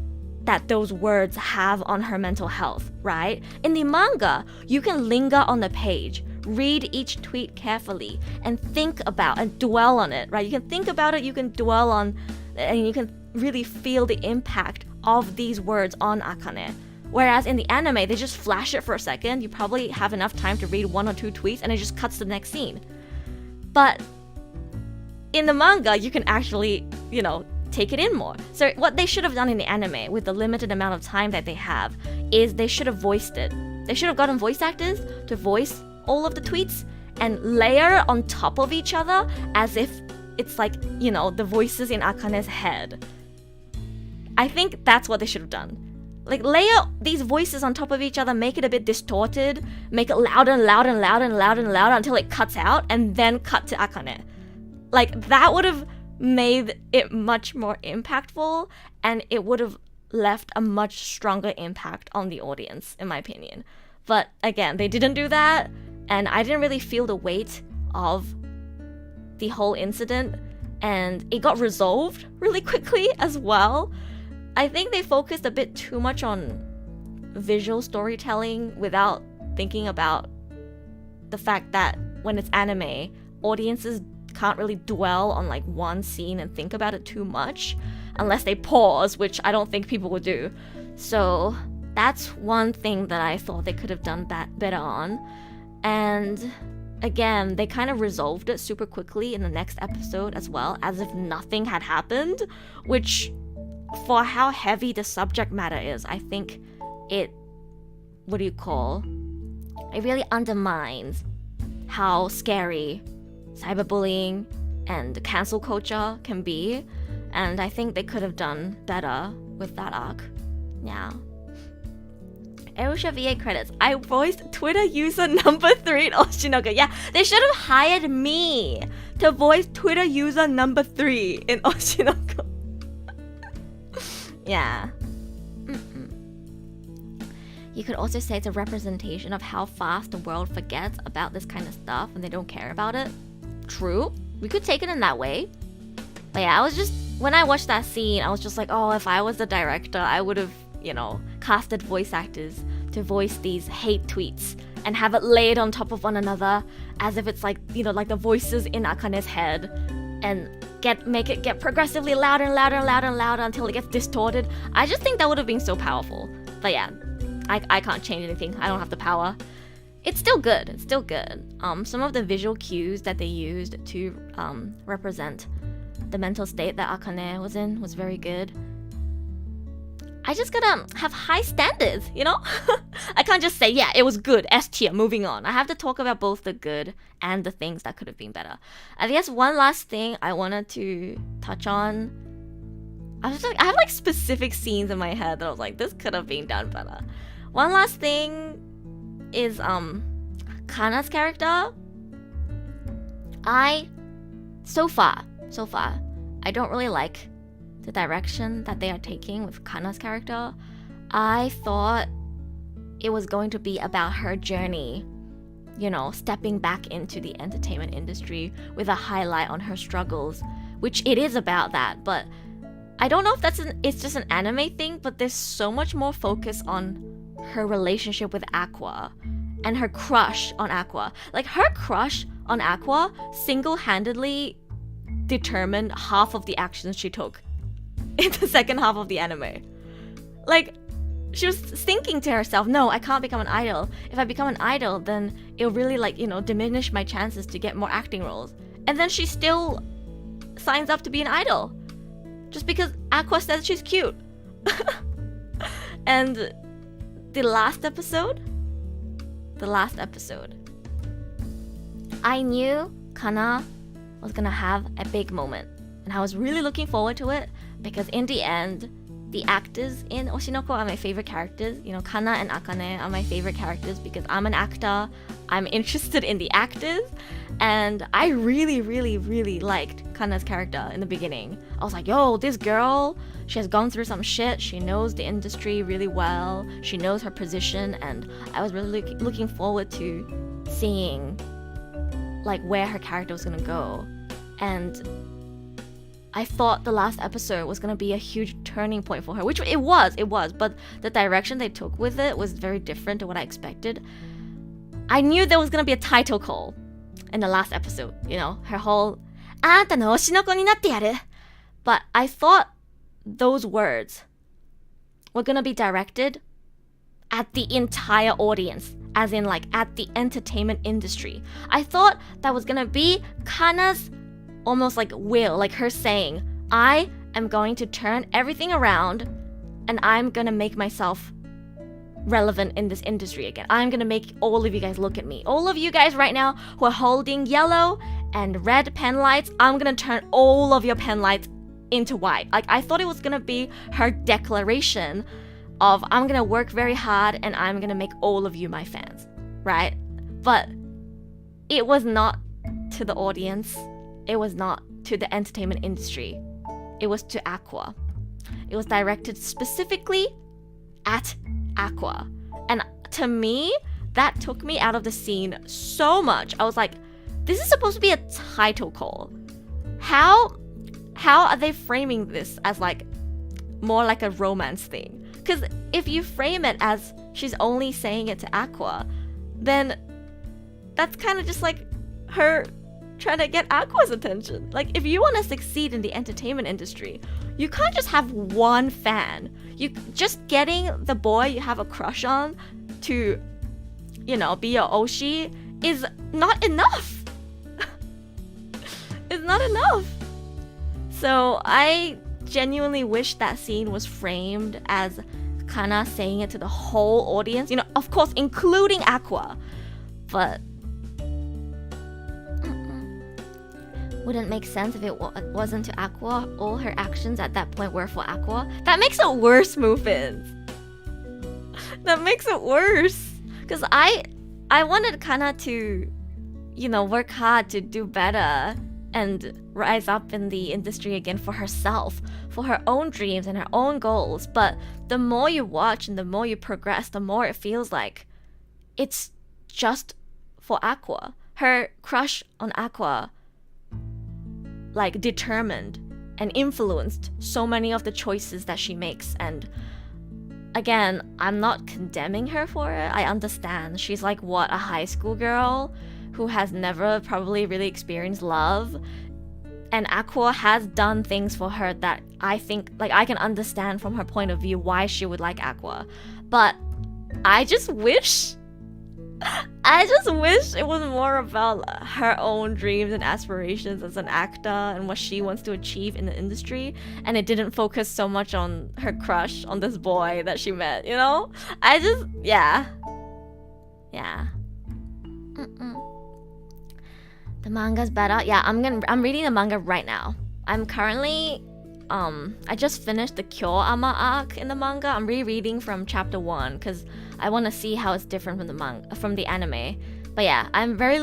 that those words have on her mental health, right? In the manga, you can linger on the page, read each tweet carefully, and think about and dwell on it, right? You can think about it, you can dwell on, and you can really feel the impact of these words on Akane. Whereas in the anime, they just flash it for a second, you probably have enough time to read 1 or 2 tweets, and it just cuts to the next scene. But in the manga, you can actually, you know, take it in more. So what they should have done in the anime with the limited amount of time that they have is they should have voiced it. They should have gotten voice actors to voice all of the tweets and layer on top of each other as if it's like, you know, the voices in Akane's head. I think that's what they should have done. Like, layer these voices on top of each other, make it a bit distorted, make it louder and louder and louder and louder and louder until it cuts out, and then cut to Akane. Like, that would have made it much more impactful, and it would have left a much stronger impact on the audience, in my opinion. But again, they didn't do that, and I didn't really feel the weight of the whole incident, and it got resolved really quickly as well. I think they focused a bit too much on visual storytelling without thinking about the fact that when it's anime, audiences can't really dwell on like one scene and think about it too much unless they pause, which I don't think people would do. So that's one thing that I thought they could have done better on. And again, they kind of resolved it super quickly in the next episode as well, as if nothing had happened, which for how heavy the subject matter is, I think it really undermines how scary cyberbullying and cancel culture can be, and I think they could have done better with that arc. Yeah. Erusha VA credits. I voiced Twitter user number 3 in Oshi no Ko. Yeah, they should have hired me to voice Twitter user number 3 in Oshi no Ko. Yeah. You could also say it's a representation of how fast the world forgets about this kind of stuff and they don't care about it. True. We could take it in that way. But yeah, when I watched that scene, I was just like, oh, if I was the director, I would have, casted voice actors to voice these hate tweets and have it laid on top of one another as if it's like, like the voices in Akane's head, and make it get progressively louder and louder and louder and louder until it gets distorted. I just think that would have been so powerful. But yeah, I can't change anything. I don't have the power. It's still good. It's still good. Some of the visual cues that they used to represent the mental state that Akane was in was very good. I just gotta have high standards, I can't just say, yeah, it was good, S tier, moving on. I have to talk about both the good and the things that could have been better. I guess one last thing I wanted to touch on. I have like specific scenes in my head that I was like, this could have been done better. One last thing is Kana's character. So far, I don't really like the direction that they are taking with Kana's character. I thought it was going to be about her journey, stepping back into the entertainment industry with a highlight on her struggles, which it is about that, but I don't know if it's just an anime thing, but there's so much more focus on her relationship with Aqua and her crush on Aqua. Like, her crush on Aqua single-handedly determined half of the actions she took in the second half of the anime. Like, she was thinking to herself, no, I can't become an idol. If I become an idol, then it'll really diminish my chances to get more acting roles. And then she still signs up to be an idol just because Aqua says she's cute. And the last episode, I knew Kana was gonna have a big moment, and I was really looking forward to it because in the end, the actors in Oshi no Ko are my favorite characters. Kana and Akane are my favorite characters because I'm an actor. I'm interested in the actors, and I really, really, really liked Kana's character in the beginning. I was like, yo, this girl, she has gone through some shit. She knows the industry really well. She knows her position, and I was really looking forward to seeing where her character was gonna go. And I thought the last episode was gonna be a huge turning point for her, which it was, but the direction they took with it was very different to what I expected. I knew there was gonna be a title call in the last episode, her whole あんたの推しの子になってやる. But I thought those words were gonna be directed at the entire audience, as in at the entertainment industry. I thought that was gonna be Kana's almost will, her saying, I am going to turn everything around and I'm gonna make myself relevant in this industry again. I'm gonna make all of you guys look at me. All of you guys right now who are holding yellow and red pen lights, I'm gonna turn all of your pen lights into white. Like, I thought it was gonna be her declaration of I'm gonna work very hard and I'm gonna make all of you my fans, right? But it was not to the audience. It was not to the entertainment industry. It was to Aqua. It was directed specifically at Aqua. And to me, that took me out of the scene so much. I was like, this is supposed to be a title call. How are they framing this as like more like a romance thing? Because if you frame it as she's only saying it to Aqua, then that's kind of just like her trying to get Aqua's attention. Like, if you want to succeed in the entertainment industry, you can't just have one fan. You just getting the boy you have a crush on to, you know, be your Oshi is not enough. It's not enough. So I genuinely wish that scene was framed as Kana saying it to the whole audience, you know, of course including Aqua, but wouldn't make sense if it wasn't to Aqua. All her actions at that point were for Aqua. That makes it worse, Muffins. That makes it worse. Because I wanted Kana to, you know, work hard to do better and rise up in the industry again for herself, for her own dreams and her own goals. But the more you watch and the more you progress, the more it feels like it's just for Aqua. Her crush on Aqua like determined and influenced so many of the choices that she makes. And again, I'm not condemning her for it. I understand. She's like, what, a high school girl who has never probably really experienced love. And Aqua has done things for her that I think, like, I can understand from her point of view why she would like Aqua. But I just wish it was more about her own dreams and aspirations as an actor and what she wants to achieve in the industry, and it didn't focus so much on her crush on this boy that she met, you know? Yeah. The manga's better. Yeah, I'm reading the manga right now. I'm currently I just finished the Kyo-ama arc in the manga. I'm rereading from chapter 1 because I want to see how it's different from the anime. But yeah, I'm very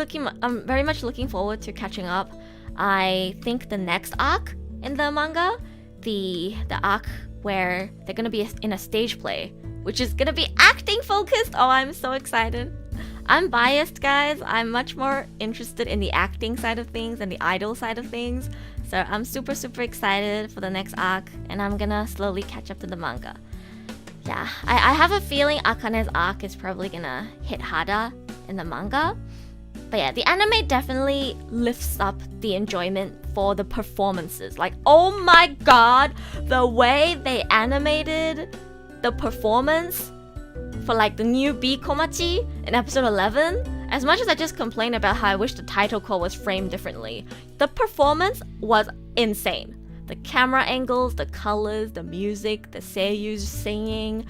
much looking forward to catching up. I think the next arc in the manga, the arc where they're gonna be in a stage play, which is gonna be acting focused. Oh, I'm so excited. I'm biased, guys. I'm much more interested in the acting side of things and the idol side of things. So I'm super excited for the next arc, and I'm gonna slowly catch up to the manga. Yeah, I have a feeling Akane's arc is probably gonna hit harder in the manga. But yeah, the anime definitely lifts up the enjoyment for the performances. Like, oh my god, the way they animated the performance for like the new B Komachi in episode 11, as much as I just complained about how I wish the title call was framed differently, the performance was insane. The camera angles, the colors, the music, the seiyus singing,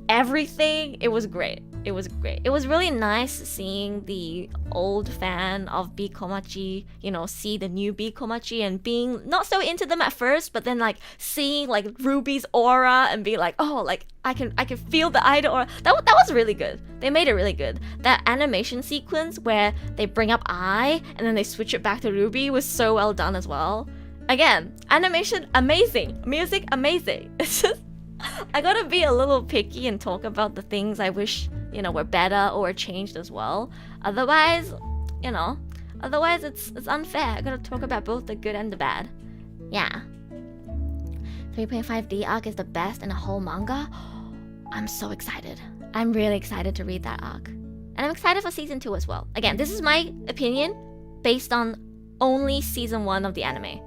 everything, it was great. It was great. It was really nice seeing the old fan of B Komachi, you know, see the new B Komachi and being not so into them at first, but then like seeing like Ruby's aura and be like, oh, like I can feel the idol aura. That was really good. They made it really good. That animation sequence where they bring up Ai and then they switch it back to Ruby was so well done as well. Again, animation amazing, music amazing. It's just I gotta be a little picky and talk about the things I wish, you know, were better or changed as well. Otherwise, it's unfair. I gotta talk about both the good and the bad. Yeah. 3.5D arc is the best in the whole manga. I'm so excited. I'm really excited to read that arc. And I'm excited for season 2 as well. Again, this is my opinion based on only season 1 of the anime.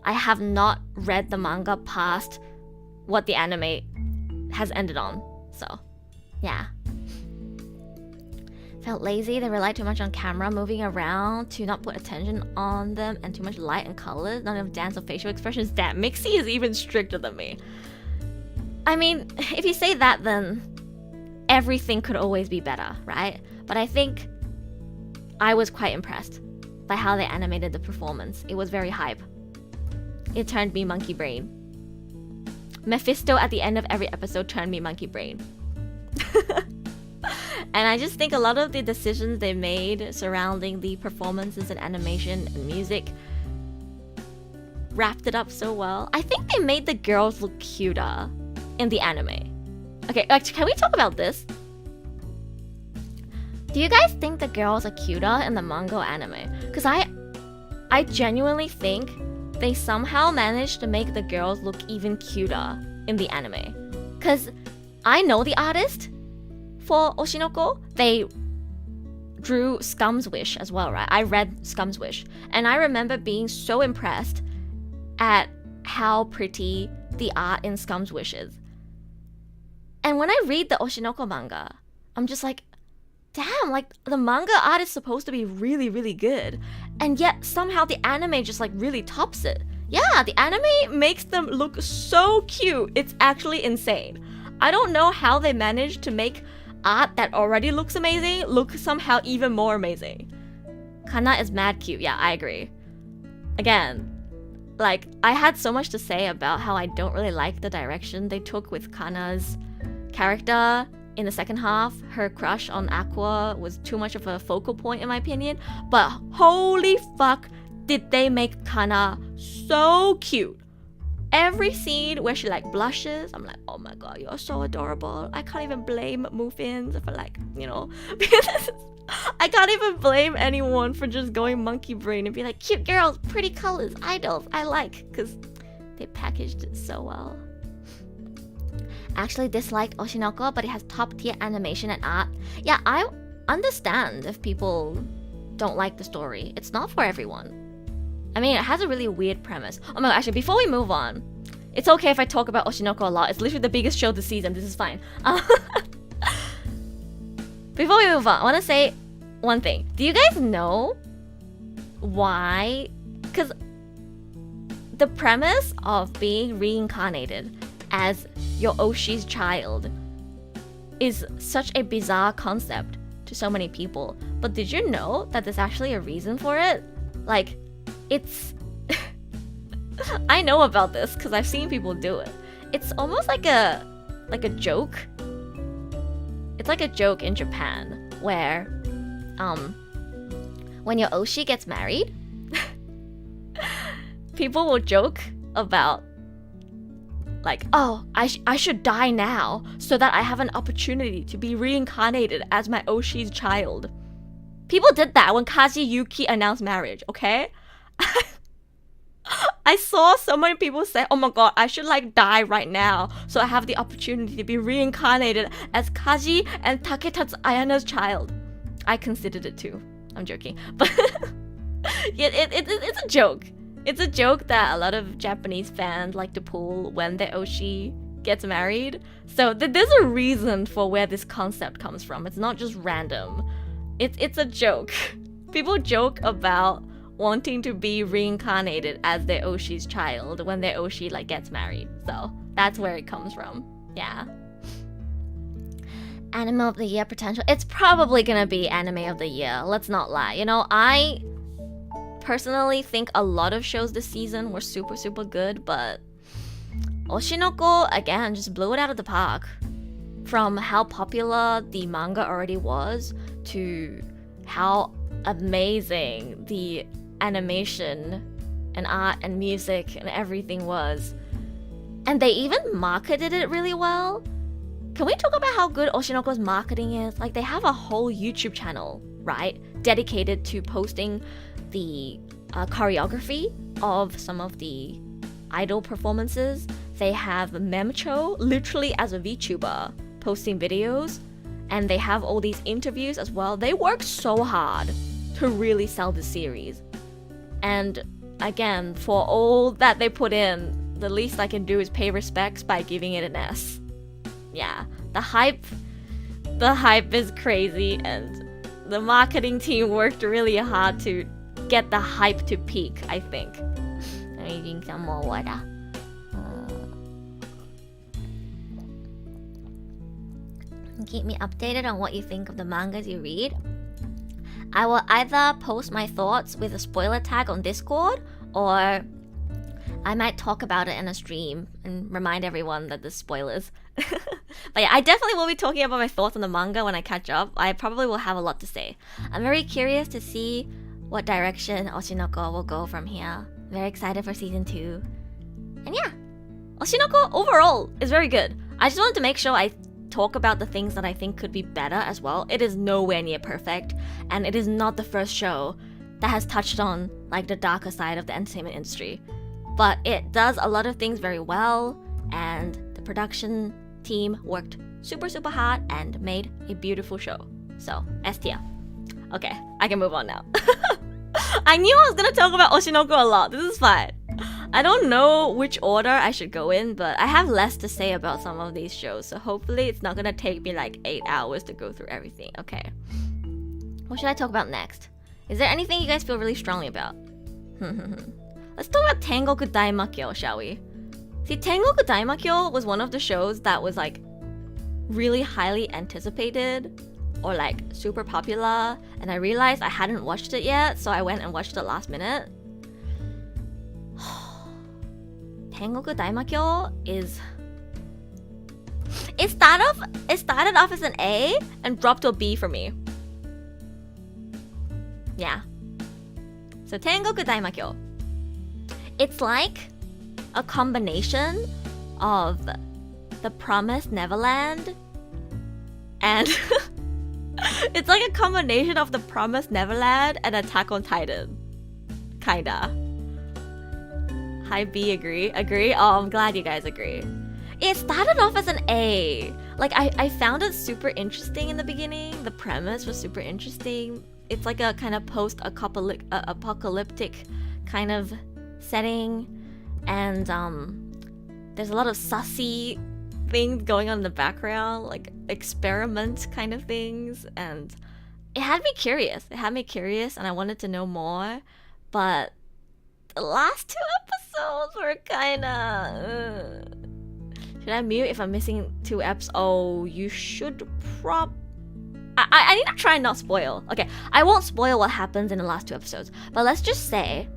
I have not read the manga past what the anime has ended on. So, yeah. felt lazy. They relied too much on camera moving around to not put attention on them, and too much light and colors, not enough dance or facial expressions. Damn, Mixie is even stricter than me. I mean, if you say that, then everything could always be better, right? But I think I was quite impressed by how they animated the performance. It was very hype. It turned me monkey brain. Mephisto at the end of every episode turned me monkey brain. And I just think a lot of the decisions they made surrounding the performances and animation and music wrapped it up so well. I think they made the girls look cuter in the anime. Okay, actually, can we talk about this? Do you guys think the girls are cuter in the manga or anime? Because I genuinely think they somehow managed to make the girls look even cuter in the anime. Because I know the artist for Oshi no Ko. They drew Scum's Wish as well, right? I read Scum's Wish. And I remember being so impressed at how pretty the art in Scum's Wish is. And when I read the Oshi no Ko manga, I'm just like, damn, like the manga art is supposed to be really, really good. And yet somehow the anime just like really tops it. Yeah, the anime makes them look so cute. It's actually insane. I don't know how they managed to make art that already looks amazing look somehow even more amazing. Kana is mad cute. Yeah, I agree. Again, like I had so much to say about how I don't really like the direction they took with Kana's character in the second half. Her crush on Aqua was too much of a focal point in my opinion, but holy fuck did they make Kana so cute. Every scene where she like blushes, I'm like, oh my god, you're so adorable. I can't even blame Muffins for like, you know, I can't even blame anyone for just going monkey brain and be like, cute girls, pretty colors, idols, I like, because they packaged it so well. Actually disliked Oshi no Ko, but it has top tier animation and art. Yeah, I understand if people don't like the story. It's not for everyone. I mean, it has a really weird premise. Oh my god, actually, before we move on, it's okay if I talk about Oshi no Ko a lot. It's literally the biggest show this season. This is fine. Before we move on, I want to say one thing. Do you guys know why? Because the premise of being reincarnated as your Oshi's child is such a bizarre concept to so many people. But did you know that there's actually a reason for it? Like, it's... I know about this because I've seen people do it. It's almost like a joke. It's like a joke in Japan where when your Oshi gets married, people will joke about like, oh, I should die now so that I have an opportunity to be reincarnated as my Oshi's child. People did that when Kaji Yuki announced marriage, okay? I saw so many people say, oh my god, I should like die right now so I have the opportunity to be reincarnated as Kaji and Taketatsu Ayana's child. I considered it too. I'm joking. But it's a joke. It's a joke that a lot of Japanese fans like to pull when their Oshi gets married. So there's a reason for where this concept comes from. It's not just random. It's a joke. People joke about wanting to be reincarnated as their Oshi's child when their Oshi like gets married. So that's where it comes from. Yeah. Anime of the year potential. It's probably gonna be anime of the year. Let's not lie. You know, I personally think a lot of shows this season were super, super good, but Oshi no Ko, again, just blew it out of the park. From how popular the manga already was to how amazing the animation and art and music and everything was. And they even marketed it really well. Can we talk about how good Oshi no Ko's marketing is? Like, they have a whole YouTube channel, right? Dedicated to posting the choreography of some of the idol performances. They have Memcho, literally as a VTuber, posting videos. And they have all these interviews as well. They work so hard to really sell the series. And again, for all that they put in, the least I can do is pay respects by giving it an S. Yeah, the hype is crazy, and the marketing team worked really hard to get the hype to peak, I think. Let me drink some more water. Keep me updated on what you think of the mangas you read. I will either post my thoughts with a spoiler tag on Discord, or I might talk about it in a stream and remind everyone that there's spoilers. But yeah, I definitely will be talking about my thoughts on the manga when I catch up. I probably will have a lot to say. I'm very curious to see what direction Oshi no Ko will go from here. Very excited for season 2. And yeah, Oshi no Ko overall is very good. I just wanted to make sure I talk about the things that I think could be better as well. It is nowhere near perfect, and it is not the first show that has touched on like the darker side of the entertainment industry. But it does a lot of things very well, and the production team worked super hard and made a beautiful show. So, S tier. Okay, I can move on now. I knew I was gonna talk about Oshi no Ko a lot. This is fine. I don't know which order I should go in, but I have less to say about some of these shows, so hopefully it's not gonna take me like 8 hours to go through everything. Okay. What should I talk about next? Is there anything you guys feel really strongly about? Let's talk about Tengoku Daimakyo, shall we? See, Tengoku Daimakyo was one of the shows that was like really highly anticipated or like super popular, and I realized I hadn't watched it yet, so I went and watched it last minute. Tengoku Daimakyo is... It started off as an A and dropped to a B for me. Yeah. So Tengoku Daimakyo. It's like a combination of The Promised Neverland and... It's like a combination of The Promised Neverland and Attack on Titan. Kinda. Hi B, agree? Agree? Oh, I'm glad you guys agree. It started off as an A. Like, I found it super interesting in the beginning. The premise was super interesting. It's like a kind of post-apocalyptic kind of setting. And there's a lot of sussy things going on in the background, like experiment kind of things. And it had me curious. And I wanted to know more. But the last 2 episodes were kinda... Should I mute if I'm missing 2 eps? Oh, you should I need to try and not spoil. Okay, I won't spoil what happens in the last 2 episodes. But let's just say...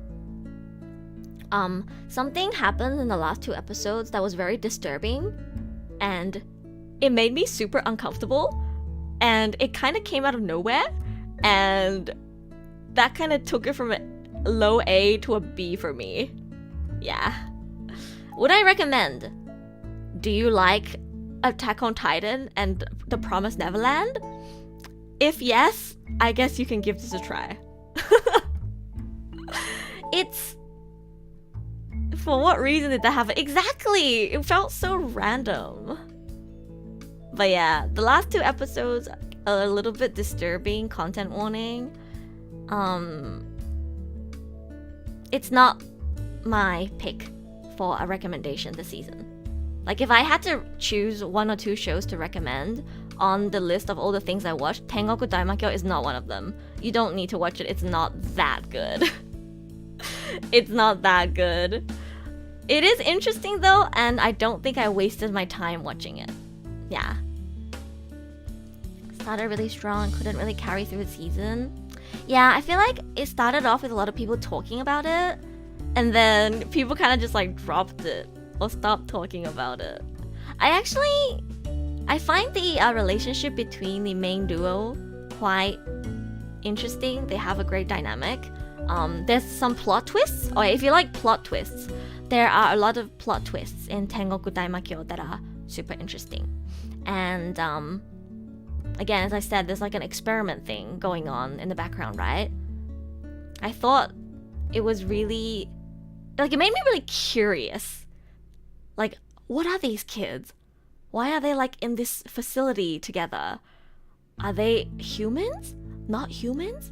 something happened in the last 2 episodes that was very disturbing. And it made me super uncomfortable. And it kind of came out of nowhere. And that kind of took it from a low A to a B for me. Yeah. Would I recommend? Do you like Attack on Titan and The Promised Neverland? If yes, I guess you can give this a try. It's... For what reason did that happen? Exactly! It felt so random. But yeah, the last 2 episodes are a little bit disturbing, content warning. It's not my pick for a recommendation this season. Like, if I had to choose 1 or 2 shows to recommend on the list of all the things I watched, Tengoku Daimakyo is not one of them. You don't need to watch it, it's not that good. It's not that good. It is interesting though, and I don't think I wasted my time watching it. Yeah. Started really strong, couldn't really carry through the season. Yeah, I feel like it started off with a lot of people talking about it, and then people kind of just like dropped it or stopped talking about it. I find the relationship between the main duo quite interesting. They have a great dynamic. There's some plot twists, or if you like plot twists, there are a lot of plot twists in Tengoku Daimakyo that are super interesting. And again, as I said, there's like an experiment thing going on in the background, right? I thought it was really... Like, it made me really curious. Like, what are these kids? Why are they like in this facility together? Are they humans? Not humans?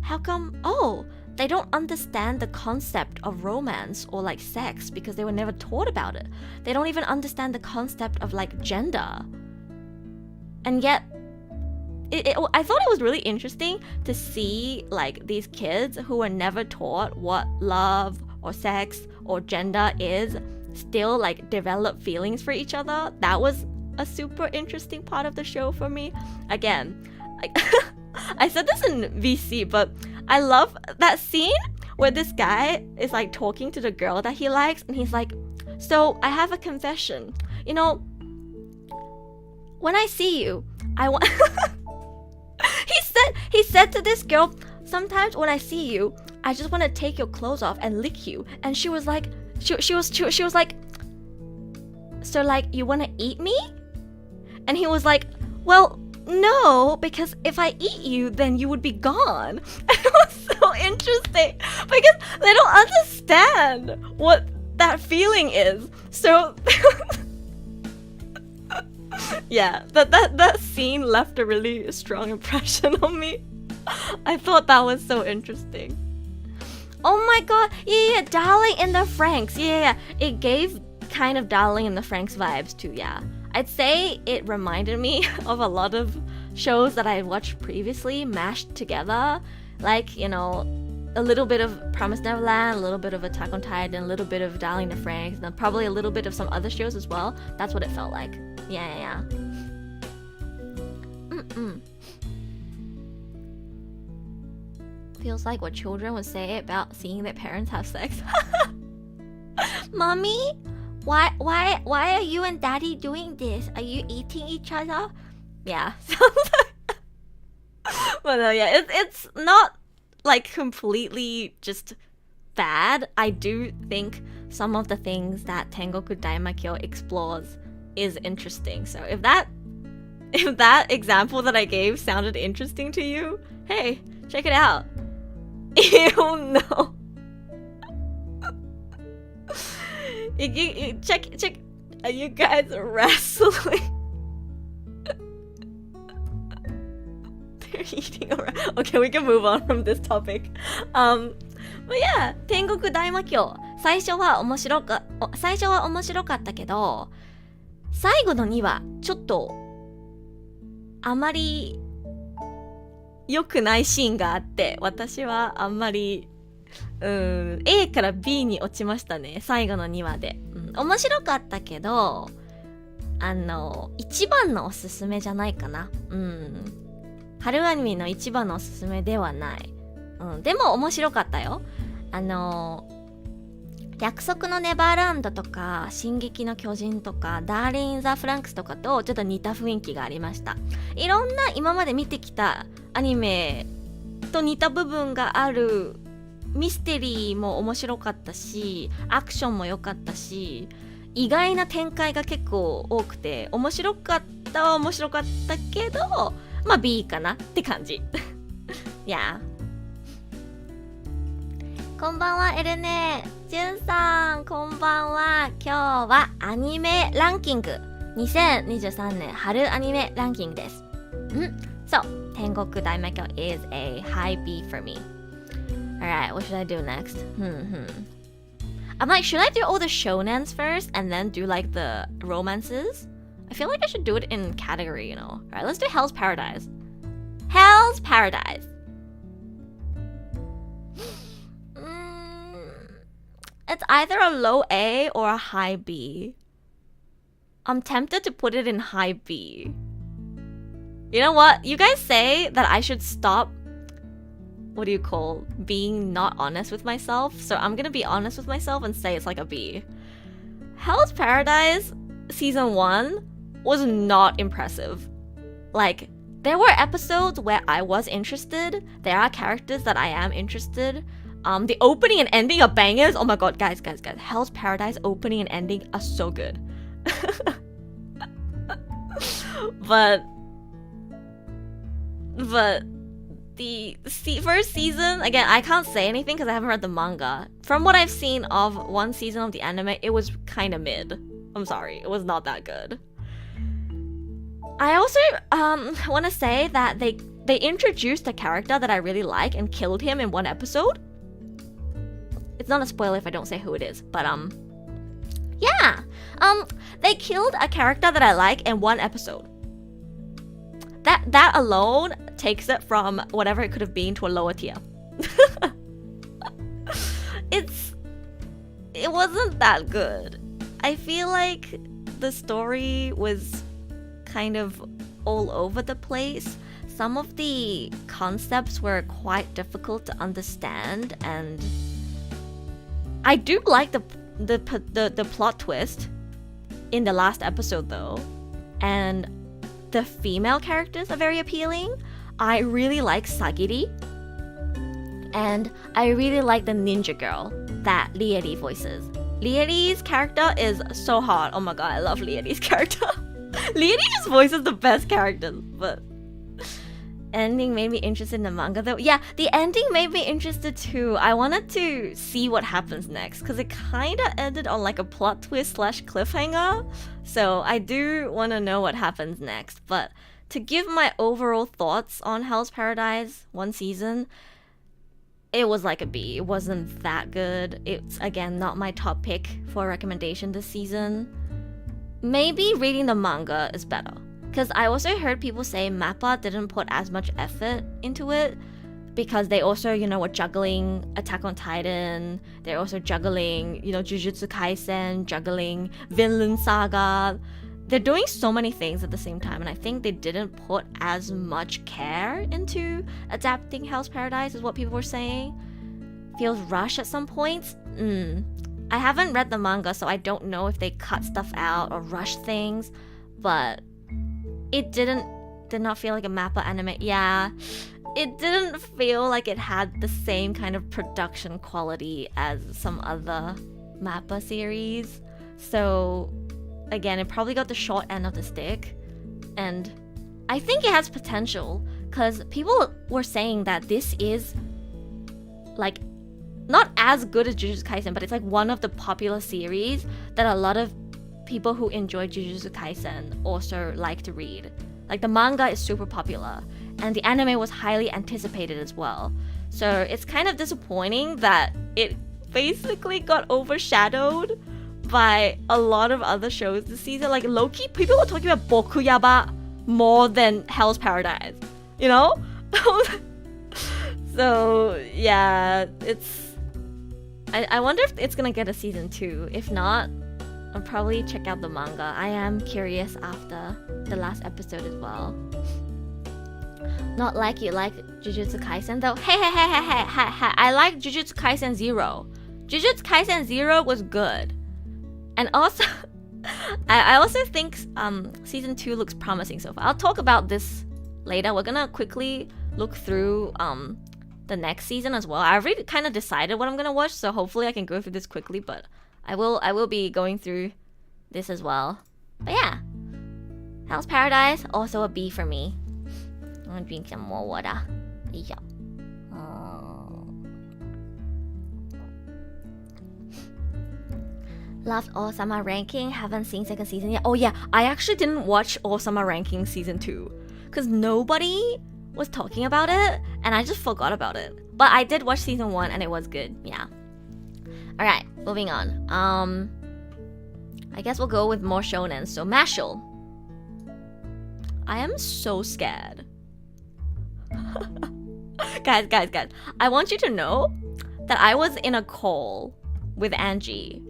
How come... Oh, they don't understand the concept of romance or like sex because they were never taught about it. They don't even understand the concept of like gender. And yet, I thought it was really interesting to see like these kids who were never taught what love or sex or gender is still like develop feelings for each other. That was a super interesting part of the show for me. Again, I said this in VC, but I love that scene where this guy is like talking to the girl that he likes, and he's like, so I have a confession. You know, when I see you, I want he said to this girl, sometimes when I see you, I just want to take your clothes off and lick you. And she was like, she was like, so like you want to eat me? And he was like, well, no, because if I eat you, then you would be gone. And it was so interesting because they don't understand what that feeling is. So yeah, that scene left a really strong impression on me. I thought that was so interesting. Oh my god, yeah, Darling in the Franxx. Yeah, it gave kind of Darling in the Franxx vibes too, yeah. I'd say it reminded me of a lot of shows that I watched previously mashed together. Like, you know, a little bit of Promised Neverland, a little bit of Attack on Titan, a little bit of Darling in the Franxx, and then probably a little bit of some other shows as well. That's what it felt like. Yeah. Feels like what children would say about seeing their parents have sex. Mommy? Why are you and Daddy doing this? Are you eating each other? Yeah. But yeah, it's not like completely just bad. I do think some of the things that Tengoku Daimakyo explores is interesting. So if that example that I gave sounded interesting to you, hey, check it out. Ew, no. Check. Are you guys wrestling? They're eating around. Okay, we can move on from this topic. But yeah, Tengoku Daimakyo. 最初は面白かったけど、最後の2話ちょっとあまり良くないシーンがあって、私はあんまりA から B に落ちましたね、最後の2話で。面白かったけど、一番のおすすめじゃないかな。春アニメの一番のおすすめではない。でも面白かったよ。約束のネバーランドとか、進撃の巨人とか、ダーリン・ザ・フランクスとかとちょっと似た雰囲気がありました。いろんな今まで見てきたアニメと似た部分がある。ミステリーも面白かったし、アクションも良かったし、意外な展開が結構多くて、面白かったけど、まあ B かなって感じ。Yeah。こんばんはエルネ、ジュンさん、こんばんは。今日はアニメランキング、2023年春アニメランキングです。So, Tengoku Daimakyo is a high B for me.Alright, what should I do next? I'm like, should I do all the shonens first and then do like the romances? I feel like I should do it in category, you know. Alright, let's do Hell's Paradise. Hell's Paradise. It's either a low A or a high B. I'm tempted to put it in high B. You know what? You guys say that I should stop...what do you call being not honest with myself? So I'm gonna be honest with myself and say it's like a B. Hell's Paradise season 1 was not impressive. Like, there were episodes where I was interested. There are characters that I am interested. The opening and ending are bangers. Oh my god, guys. Hell's Paradise opening and ending are so good. But the first season, again, I can't say anything because I haven't read the manga. From what I've seen of one season of the anime, it was kind of mid. I'm sorry, it was not that good. I also want to say that they introduced a character that I really like and killed him in one episode. It's not a spoiler if I don't say who it is, but they killed a character that I like in one episode. That that alone takes it from whatever it could have been to a lower tier. It wasn't that good. I feel like the story was kind of all over the place. Some of the concepts were quite difficult to understand, and I do like the plot twist in the last episode though, and the female characters are very appealing. I really like Sagiri, and I really like the ninja girl that Lieri voices. Lieri's character is so hot. Oh my god, I love Lieri's character. Lieri just voices the best characters, but ending made me interested in the manga though. Yeah, the ending made me interested too. I wanted to see what happens next because it kind of ended on like a plot twist / cliffhanger. So I do want to know what happens next. But to give my overall thoughts on Hell's Paradise one season, it was like a B. It wasn't that good. It's again not my top pick for a recommendation this season. Maybe reading the manga is better. Because I also heard people say Mappa didn't put as much effort into it because they also, were juggling Attack on Titan. They're also juggling, Jujutsu Kaisen, juggling Vinland Saga. They're doing so many things at the same time, and I think they didn't put as much care into adapting Hell's Paradise, is what people were saying. Feels rushed at some points. I haven't read the manga, so I don't know if they cut stuff out or rushed things, but it did not feel like a Mappa anime. Yeah, it didn't feel like it had the same kind of production quality as some other Mappa series. So again, it probably got the short end of the stick, and I think it has potential because people were saying that this is like not as good as Jujutsu Kaisen, but it's like one of the popular series that a lot of people who enjoy Jujutsu Kaisen also like to read. Like the manga is super popular and the anime was highly anticipated as well. So it's kind of disappointing that it basically got overshadowed by a lot of other shows this season. Like low-key, people were talking about Bokuyaba more than Hell's Paradise, So yeah, I wonder if it's gonna get a season 2. If not, I'll probably check out the manga. I am curious after the last episode as well. Not like you like Jujutsu Kaisen though. Hey, I like Jujutsu Kaisen 0. Jujutsu Kaisen 0 was good. And also, I also think season 2 looks promising so far. I'll talk about this later. We're gonna quickly look through the next season as well. I already kind of decided what I'm gonna watch, so hopefully I can go through this quickly, but I will be going through this as well. But yeah, Hell's Paradise, also a B for me. I'm gonna drink some more water. Yeah. Loved All Summer Ranking, haven't seen second season yet. Oh yeah, I actually didn't watch All Summer Ranking season 2 because nobody was talking about it and I just forgot about it. But I did watch season 1 and it was good, yeah. Alright, moving on. I guess we'll go with more shonen. So Mashle. I am so scared. Guys. I want you to know that I was in a call with Angie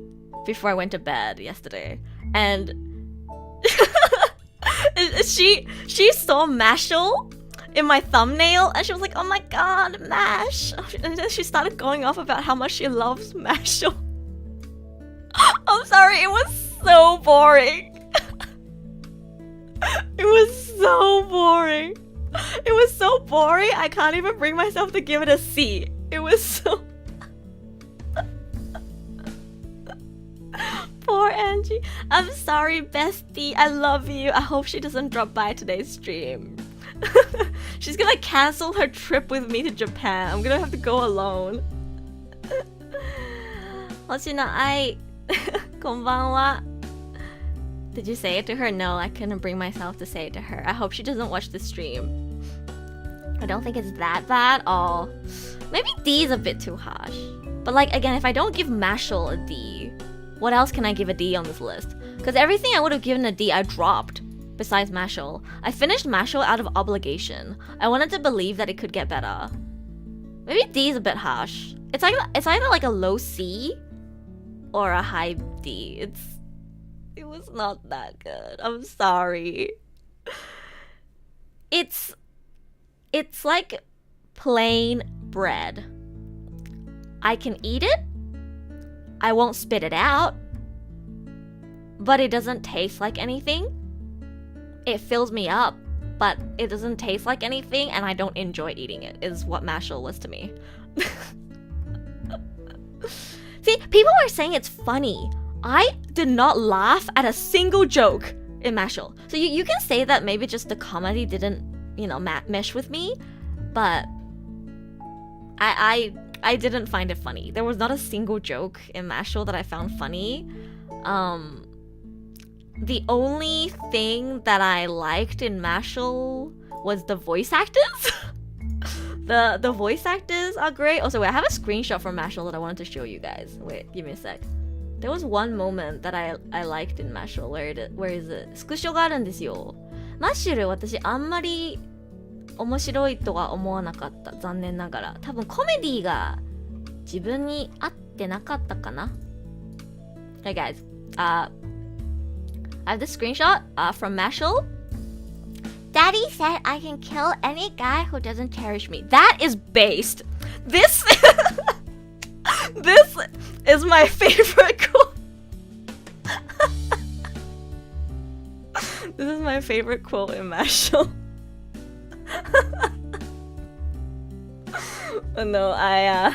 before I went to bed yesterday. And she saw Mashle in my thumbnail and she was like, oh my god, Mash. And then she started going off about how much she loves Mashle. I'm sorry, it was so boring. It was so boring. It was so boring, I can't even bring myself to give it a C. It was so... Poor Angie. I'm sorry, bestie. I love you. I hope she doesn't drop by today's stream. She's gonna cancel her trip with me to Japan. I'm gonna have to go alone. Hoshina-ai. Konbanwa. Did you say it to her? No, I couldn't bring myself to say it to her. I hope she doesn't watch the stream. I don't think it's that bad. Oh, maybe D is a bit too harsh. But like, again, if I don't give Mashle a D, what else can I give a D on this list? Because everything I would have given a D, I dropped besides Mashle. I finished Mashle out of obligation. I wanted to believe that it could get better. Maybe D is a bit harsh. It's either like a low C or a high D. It was not that good. I'm sorry. It's like plain bread. I can eat it. I won't spit it out. But it doesn't taste like anything. It fills me up, but it doesn't taste like anything, and I don't enjoy eating it, is what Mashle was to me. See, people are saying it's funny. I did not laugh at a single joke in Mashle. So you can say that maybe just the comedy didn't, mesh with me, but I didn't find it funny. There was not a single joke in Mashle that I found funny. The only thing that I liked in Mashle was the voice actors. The voice actors are great. Also, wait, I have a screenshot from Mashle that I wanted to show you guys. Wait, give me a sec. There was one moment that I liked in Mashle. Where is it? スクショがあるんですよ。マッシュル私あんまり面白いとは思わなかった。残念ながら。多分コメディが自分に合ってなかったかな。Hey guys, I have this screenshot from Mashle. Daddy said I can kill any guy who doesn't cherish me. That is based. This this is my favorite quote. This is my favorite quote in Mashle. But no, I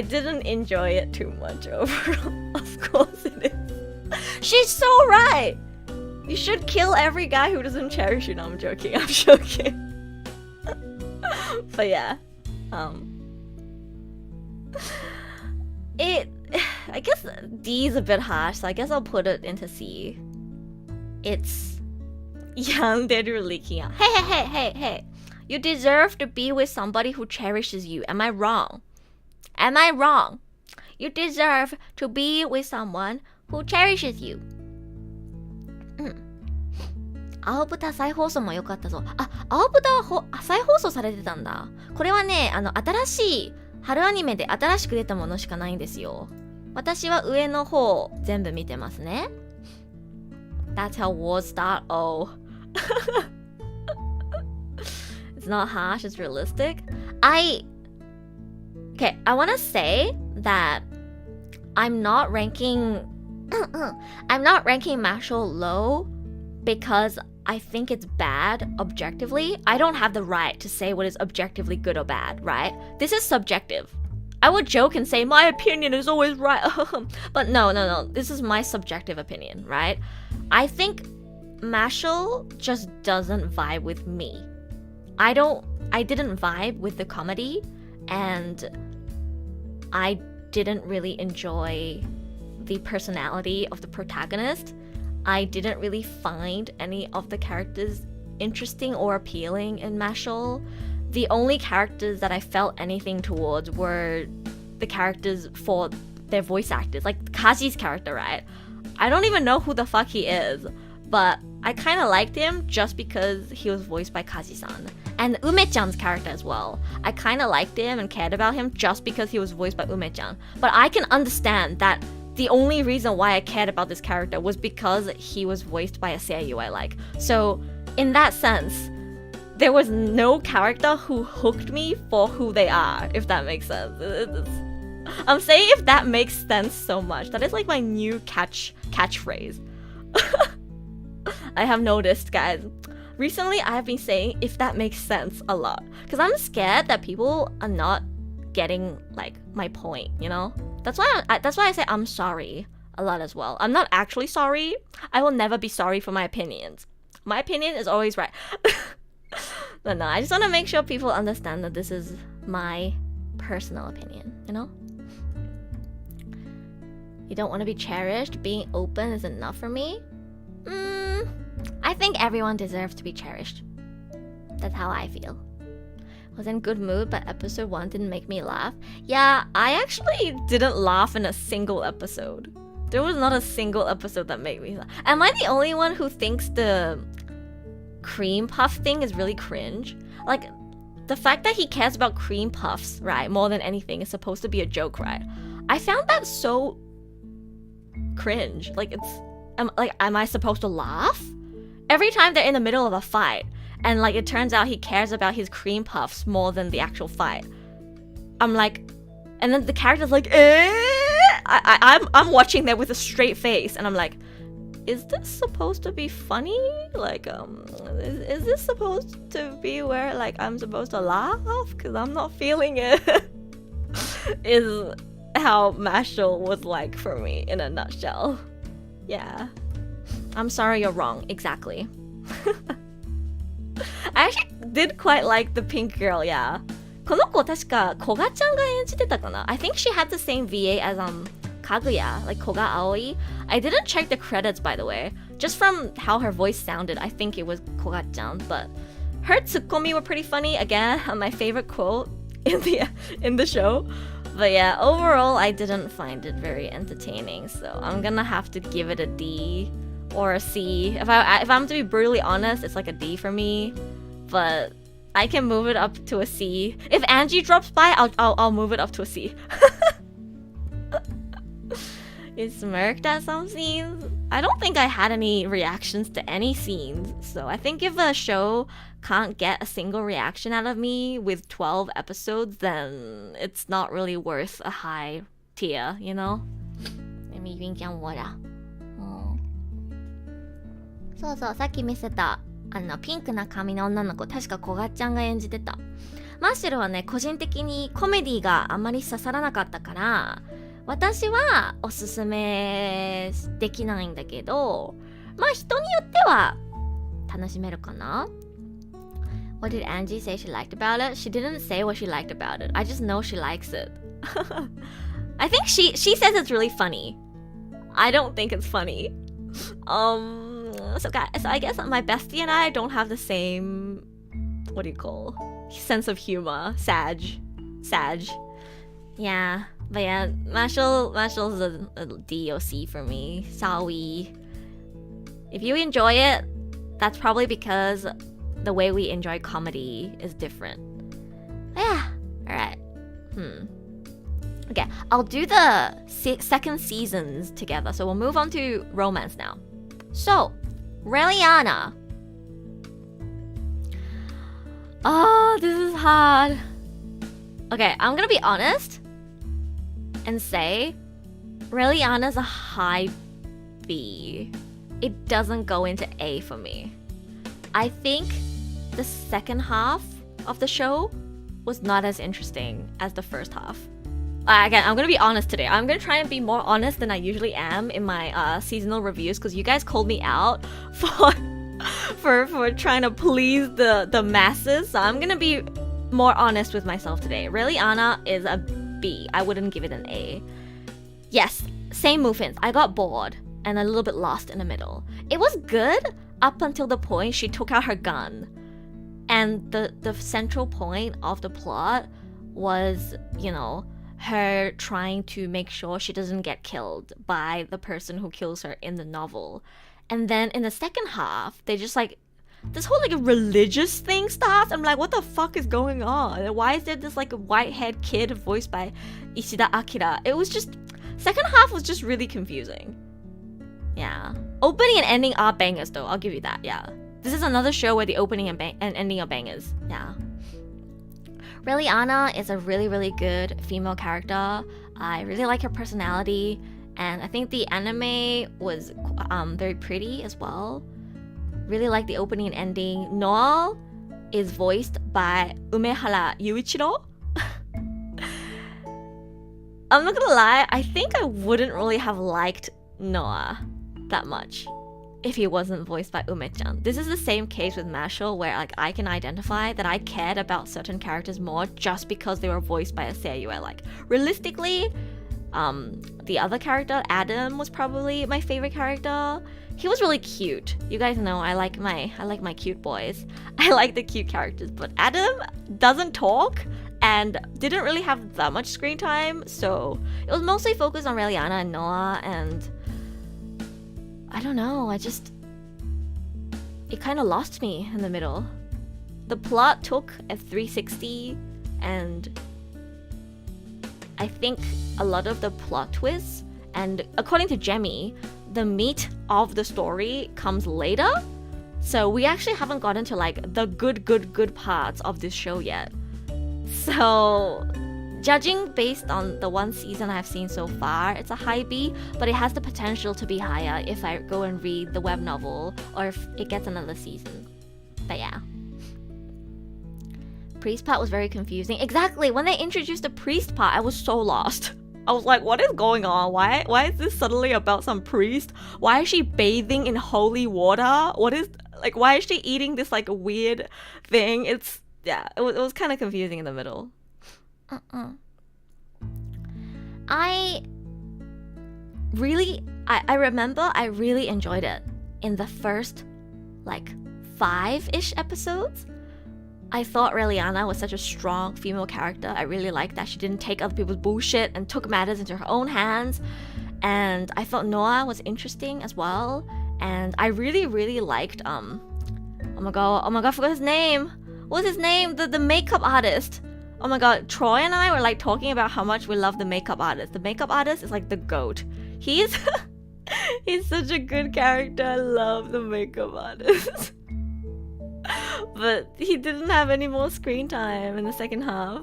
didn't enjoy it too much overall. Of course it is. She's so right. You should kill every guy who doesn't cherish you. No, I'm joking. I'm joking. But yeah, I guess D is a bit harsh, so I guess I'll put it into C. It's Yanderu leaking out. Hey. You deserve to be with somebody who cherishes you. Am I wrong? Am I wrong? You deserve to be with someone who cherishes you. 青豚再放送も良かったぞ。あ、青豚は再放送されてたんだ。これはね、新しい春アニメで新しく出たものしかないんですよ。私は上の方全部見てますね。That's how wars start. Oh. It's not harsh, it's realistic. I want to say that I'm not ranking Mashle low because I think it's bad objectively. I don't have the right to say what is objectively good or bad, right? This is subjective. I would joke and say my opinion is always right. But no. This is my subjective opinion, right? I think Mashle just doesn't vibe with me. I didn't vibe with the comedy, and I didn't really enjoy the personality of the protagonist. I didn't really find any of the characters interesting or appealing in Mashle. The only characters that I felt anything towards were the characters for their voice actors, like Kaji's character, right? I don't even know who the fuck he is, but I kind of liked him just because he was voiced by Kaji-san. And Ume-chan's character as well. I kind of liked him and cared about him just because he was voiced by Ume-chan. But I can understand that the only reason why I cared about this character was because he was voiced by a seiyuu I like. So, in that sense, there was no character who hooked me for who they are, if that makes sense. I'm saying if that makes sense so much. That is like my new catchphrase. I have noticed, guys. Recently, I have been saying if that makes sense a lot. Because I'm scared that people are not getting, like, my point, you know? That's why I say I'm sorry a lot as well. I'm not actually sorry. I will never be sorry for my opinions. My opinion is always right. But no, I just want to make sure people understand that this is my personal opinion, you know? You don't want to be cherished? Being open is enough for me? I think everyone deserves to be cherished. That's how I feel. Was in good mood, but episode 1 didn't make me laugh. Yeah, I actually didn't laugh in a single episode. There was not a single episode that made me laugh. Am I the only one who thinks the cream puff thing is really cringe? Like, the fact that he cares about cream puffs, right, more than anything is supposed to be a joke, right? I found that so cringe. Like, am I supposed to laugh? Every time they're in the middle of a fight, and like it turns out he cares about his cream puffs more than the actual fight, I'm like, and then the character's like, I'm watching that with a straight face, and I'm like, is this supposed to be funny? Like, is this supposed to be where like I'm supposed to laugh? Cause I'm not feeling it. Is how Mashle was like for me in a nutshell. Yeah. I'm sorry you're wrong. Exactly. I actually did quite like the pink girl, yeah. この子確か古賀ちゃんが演じてたかな? I think she had the same VA as Kaguya, like Koga Aoi. I didn't check the credits, by the way. Just from how her voice sounded, I think it was Koga-chan, but her tsukomi were pretty funny. Again, my favorite quote in the show. But yeah, overall, I didn't find it very entertaining, so I'm gonna have to give it a D or a C. If I'm to be brutally honest, it's like a D for me, but I can move it up to a C. If Angie drops by, I'll move it up to a C. You smirked at some scenes. I don't think I had any reactions to any scenes, so I think if a show can't get a single reaction out of me with 12 episodes, then it's not really worth a high tier, you know? Let me drink some water. そうそう、さっき見せたピンクな髪の女の子、確かこがちゃんが演じてた。マッシュルはね、個人的にコメディがあまり刺さらなかったから、私はおすすめできないんだけど、まあ人によっては楽しめるかな。What did Angie say she liked about it? She didn't say what she liked about it. I just know she likes it. I think she says it's really funny. I don't think it's funny. So I guess my bestie and I don't have the same, what do you call, sense of humor. Sag. Yeah. But yeah, Mashle's a D or C for me. Sorry. If you enjoy it, that's probably because the way we enjoy comedy is different. Yeah. Alright. Okay, I'll do the second seasons together. So we'll move on to romance now. So, Raeliana. Oh, this is hard. Okay, I'm gonna be honest and say Raeliana's a high B. It doesn't go into A for me. I think the second half of the show was not as interesting as the first half. Again, I'm gonna be honest today. I'm gonna try and be more honest than I usually am in my seasonal reviews, because you guys called me out for trying to please the masses. So I'm gonna be more honest with myself today. Raeliana is a B. I wouldn't give it an A. Yes, same movements. I got bored and a little bit lost in the middle. It was good up until the point she took out her gun. And the central point of the plot was, you know, her trying to make sure she doesn't get killed by the person who kills her in the novel. And then in the second half, they just like, this whole like religious thing starts. I'm like, what the fuck is going on? Why is there this like white-haired kid voiced by Ishida Akira? It was just, second half was just really confusing. Yeah. Opening and ending are bangers though, I'll give you that, yeah. This is another show where the opening and ending are bangers, yeah. Raeliana is a really, really good female character. I really like her personality, and I think the anime was very pretty as well. Really like the opening and ending. Noah is voiced by Umehara Yuichiro. I'm not gonna lie, I think I wouldn't really have liked Noah that much if he wasn't voiced by Ume-chan. This is the same case with Mashle, where like I can identify that I cared about certain characters more just because they were voiced by a seiyuu I like. Realistically, the other character, Adam, was probably my favorite character. He was really cute. You guys know I like my cute boys. I like the cute characters, but Adam doesn't talk and didn't really have that much screen time, so it was mostly focused on Raeliana and Noah, and I don't know, it kind of lost me in the middle. The plot took a 360, and I think a lot of the plot twists, and according to Jemmy, the meat of the story comes later. So we actually haven't gotten to like the good parts of this show yet. So judging based on the one season I've seen so far, it's a high B, but it has the potential to be higher if I go and read the web novel or if it gets another season. But yeah. Priest part was very confusing. Exactly, when they introduced the priest part, I was so lost. I was like, what is going on? Why is this suddenly about some priest? Why is she bathing in holy water? Why is she eating this like weird thing? It was kind of confusing in the middle. I remember I really enjoyed it in the first like 5-ish episodes. I thought Raeliana was such a strong female character. I really liked that she didn't take other people's bullshit and took matters into her own hands. And I thought Noah was interesting as well. And I really liked oh my god, I forgot his name. What's his name? The makeup artist. Oh my god, Troy and I were like talking about how much we love the makeup artist. The makeup artist is like the GOAT. He's such a good character. I love the makeup artist. But he didn't have any more screen time in the second half.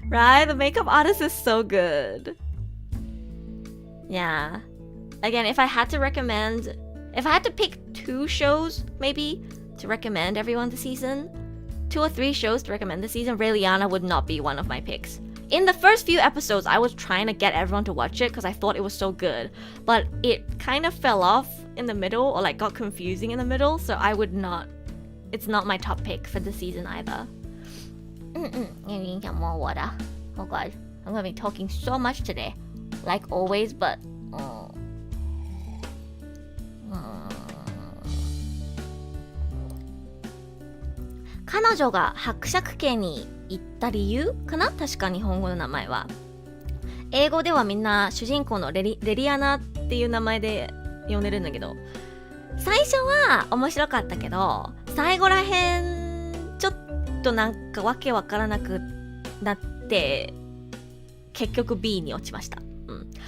Right? The makeup artist is so good. Yeah. Again, if I had to pick 2 shows maybe to recommend everyone this season, 2 or 3 shows to recommend this season, Raeliana would not be one of my picks. In the first few episodes, I was trying to get everyone to watch it because I thought it was so good. But it kind of fell off in the middle, or like got confusing in the middle, so it's not my top pick for this season either. Get more water. Oh god, I'm gonna be talking so much today. Like always, but...彼女が伯爵家に行った理由かな？確か日本語の名前は。英語ではみんな主人公のレリアナっていう名前で呼んでるんだけど、最初は面白かったけど、最後らへんちょっとなんかわけわからなくなって結局 B に落ちました。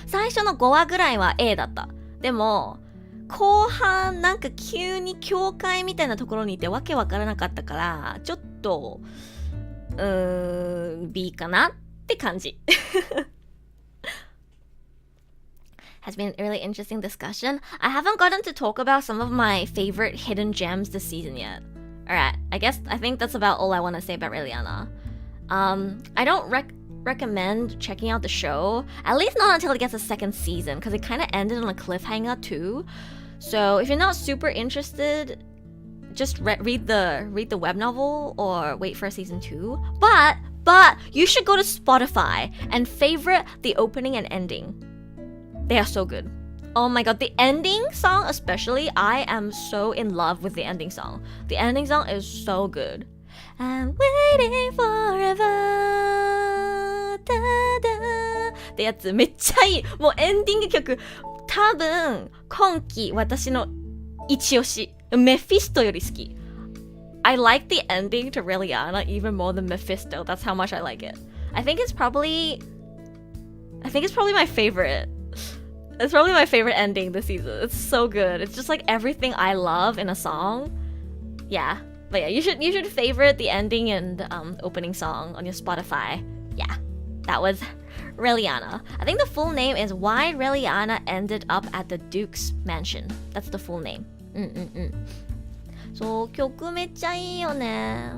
最初の5話ぐらいは A だった。でも後半なんか急に教会みたいなところにいてわけわからなかったからちょっとB かなって感じ。Has been a really interesting discussion. I haven't gotten to talk about some of my favorite hidden gems this season yet. Alright, I think that's about all I want to say about Raeliana. I don't recommend checking out the show, at least not until it gets a second season, because it kind of ended on a cliffhanger too. So if you're not super interested, just read the web novel or wait for season 2. But you should go to Spotify and favorite the opening and ending. They are so good. Oh my god, the ending song especially, I am so in love with the ending song. The ending song is so good. I'm waiting forever. Da-da. ってやつめっちゃいい。もうエンディング曲、多分今季私の一押し。メフィストより好き。I like the ending to Raeliana even more than Mephisto. That's how much I like it. I think it's probably my favorite. It's probably my favorite ending this season. It's so good. It's just like everything I love in a song. Yeah. But yeah, you should favorite the ending and opening song on your Spotify. Yeah. That was Raeliana. I think the full name is Why Raeliana Ended Up at the Duke's Mansion. That's the full name. そう、曲めっちゃいいよね。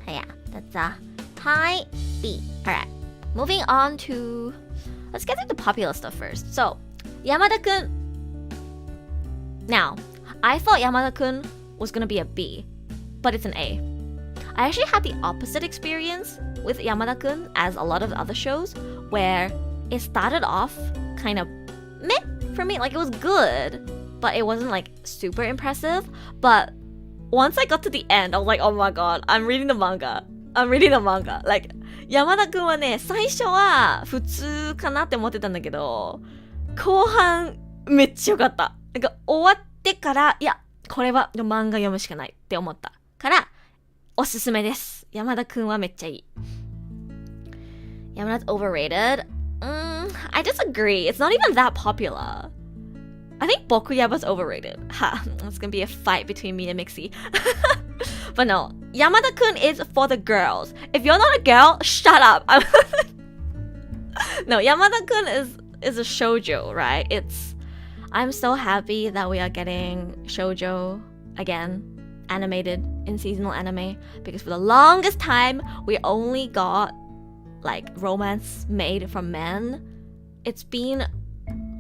Yeah, that's a high B. Alright, moving on to... Let's get into the popular stuff first. So, Yamada-kun. Now, I thought Yamada-kun was gonna be a B, but it's an A. I actually had the opposite experience with Yamada-kun as a lot of the other shows, where it started off kind of meh for me. Like, it was good, but it wasn't like super impressive. But once I got to the end, I was like, oh my god, I'm reading the manga. Like, 山田くんはね、最初は普通かなって思ってたんだけど、後半めっちゃ良かった。なんか終わってから、いや、これは漫画読むしかないって思ったから、おすすめです。山田くんはめっちゃいい。Yamada's overrated? I disagree. It's not even that popular. I think Bokuyaba's overrated. Ha, it's gonna be a fight between me and Mixie. But no, Yamada-kun is for the girls. If you're not a girl, shut up. No, Yamada-kun is a shoujo, right? I'm so happy that we are getting shoujo again, animated in seasonal anime, because for the longest time we only got like romance made from men. It's been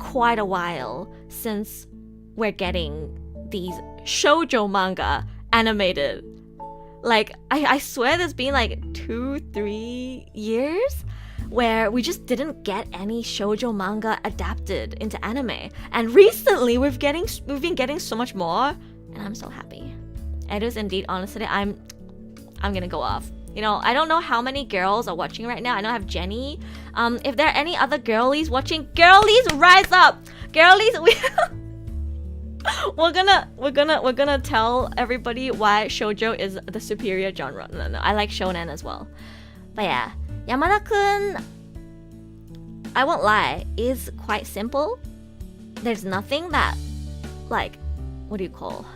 quite a while since we're getting these shoujo manga animated. Like I swear there's been like 2-3 years where we just didn't get any shoujo manga adapted into anime, and recently we've been getting so much more, and I'm so happy. It is indeed, honestly, I'm gonna go off. You know, I don't know how many girls are watching right now. I know I have Jenny. If there are any other girlies watching, girlies, rise up! Girlies, we're gonna tell everybody why shoujo is the superior genre. No, I like shonen as well. But yeah, Yamada-kun, I won't lie, is quite simple. There's nothing that, like,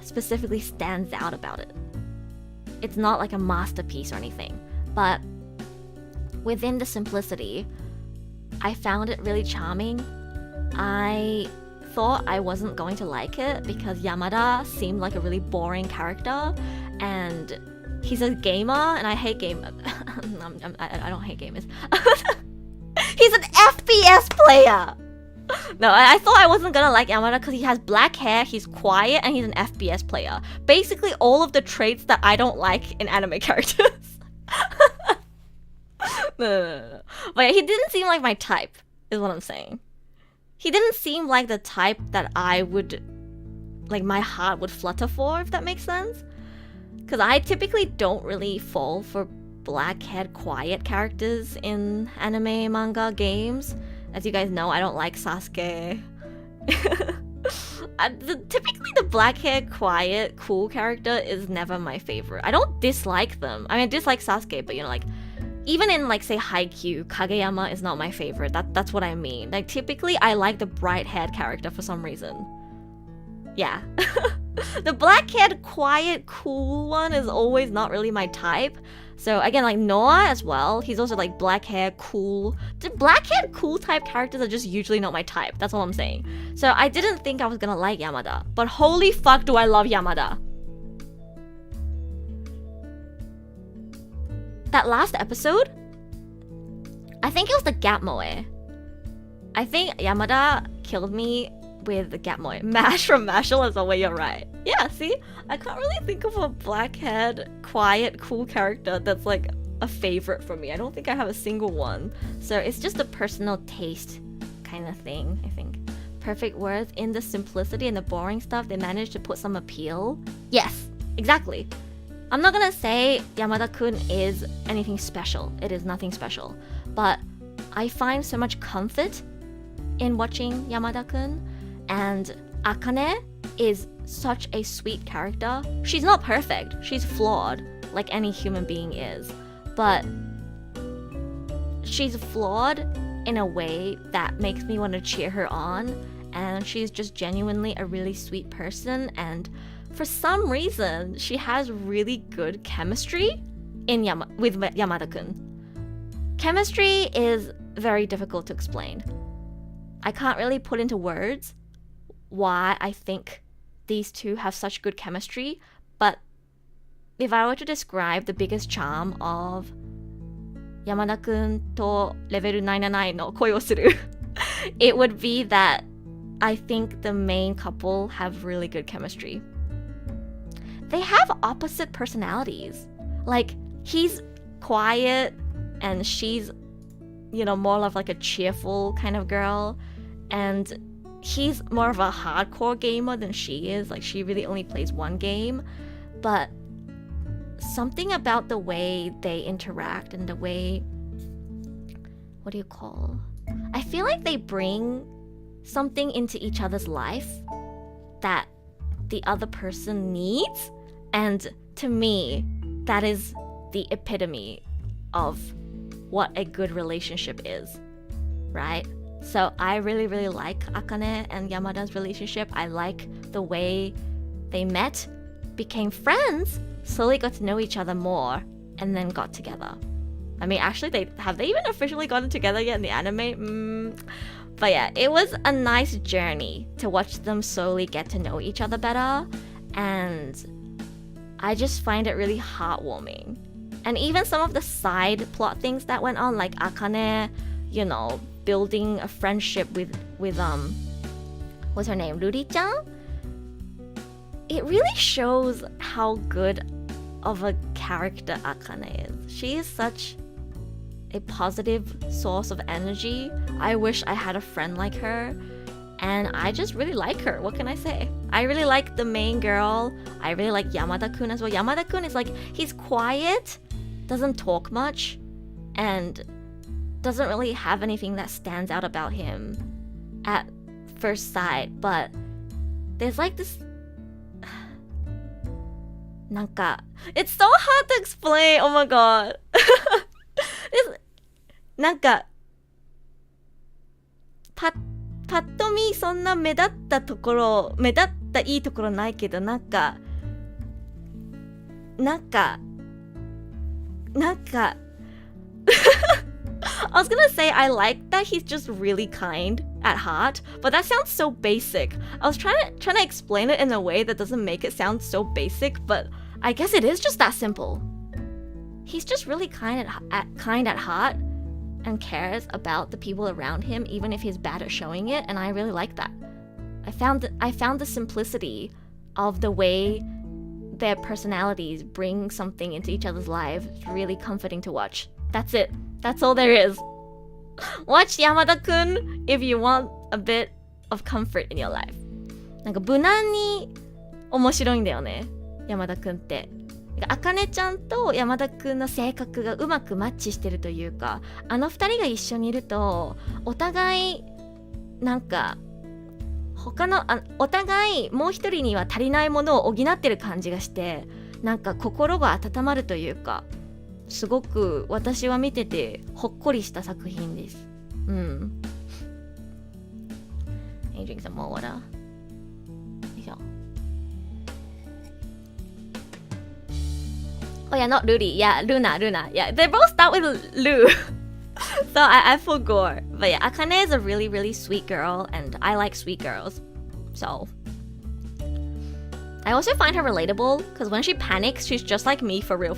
specifically stands out about it. It's not like a masterpiece or anything, but within the simplicity, I found it really charming. I thought I wasn't going to like it because Yamada seemed like a really boring character, and he's a gamer, and I hate gamers. I don't hate gamers. He's an FPS player! No, I thought I wasn't gonna like Yamada because he has black hair, he's quiet, and he's an FPS player. Basically all of the traits that I don't like in anime characters. No. But yeah, he didn't seem like my type, is what I'm saying. He didn't seem like the type that I would, like, my heart would flutter for, if that makes sense. Because I typically don't really fall for black-haired, quiet characters in anime, manga, games. As you guys know, I don't like Sasuke. Typically the black-haired, quiet, cool character is never my favorite. I don't dislike them. I mean, I dislike Sasuke, but you know, like, even in, like, say, Haikyuu, Kageyama is not my favorite. That's what I mean. Like, typically I like the bright-haired character for some reason. Yeah. The black-haired, quiet, cool one is always not really my type. So again, like Noah as well, he's also like black hair, cool. The black hair, cool type characters are just usually not my type. That's all I'm saying. So I didn't think I was gonna like Yamada, but holy fuck do I love Yamada. That last episode, I think it was the Gap Moe. I think Yamada killed me with the Gap Moe. Mash from Mashle is the way, you're right. Yeah, see? I can't really think of a black-haired, quiet, cool character that's like a favorite for me. I don't think I have a single one. So it's just a personal taste kind of thing, I think. Perfect words, in the simplicity and the boring stuff, they managed to put some appeal. Yes, exactly. I'm not gonna say Yamada-kun is anything special. It is nothing special. But I find so much comfort in watching Yamada-kun, and Akane is such a sweet character. She's not perfect, she's flawed, like any human being is, but she's flawed in a way that makes me want to cheer her on, and she's just genuinely a really sweet person, and for some reason she has really good chemistry with Yamada-kun. Chemistry is very difficult to explain. I can't really put into words why I think these two have such good chemistry, but if I were to describe the biggest charm of Yamada-kun to level 99 no koi wo suru, it would be that I think the main couple have really good chemistry. They have opposite personalities. Like, he's quiet and she's, you know, more of like a cheerful kind of girl, and he's more of a hardcore gamer than she is. Like, she really only plays one game, but something about the way they interact and the way, I feel like they bring something into each other's life that the other person needs. And to me, that is the epitome of what a good relationship is, right? So I really, really like Akane and Yamada's relationship. I like the way they met, became friends, slowly got to know each other more, and then got together. I mean, actually, have they even officially gotten together yet in the anime? But yeah, it was a nice journey to watch them slowly get to know each other better, and I just find it really heartwarming. And even some of the side plot things that went on, like Akane, you know, building a friendship with what's her name, Ruri-chan? It really shows how good of a character Akane is. She is such a positive source of energy. I wish I had a friend like her, and I just really like her. What can I say? I really like the main girl. I really like Yamada-kun as well. Yamada-kun is like, he's quiet, doesn't talk much, and doesn't really have anything that stands out about him at first sight, but there's like this nanka, it's so hard to explain. Oh my god. Nanka パッと見そんな目立ったいいところないけど、なんか I was gonna say I like that he's just really kind at heart, but that sounds so basic. I was trying to explain it in a way that doesn't make it sound so basic, but I guess it is just that simple. He's just really kind at heart and cares about the people around him, even if he's bad at showing it, and I really like that. I found the simplicity of the way their personalities bring something into each other's lives really comforting to watch. That's it. That's all there is. Watch Yamada-kun if you want a bit of comfort in your life. なんか無難に面白いんだよね、Yamada-kunって。AkaneちゃんとYamadaくんの性格がうまくマッチしてるというか、あの二人が一緒にいるとお互いなんかお互いもう一人には足りないものを補ってる感じがして、なんか心が温まるというか、すごく私は見ててほっこりした作品です。うん。Can you drink some more water? Oh yeah, not Rudy. Yeah, Luna. Yeah, they both start with Lu. So I forgot. But yeah, Akane is a really, really sweet girl, and I like sweet girls. So I also find her relatable, because when she panics, she's just like me, for real.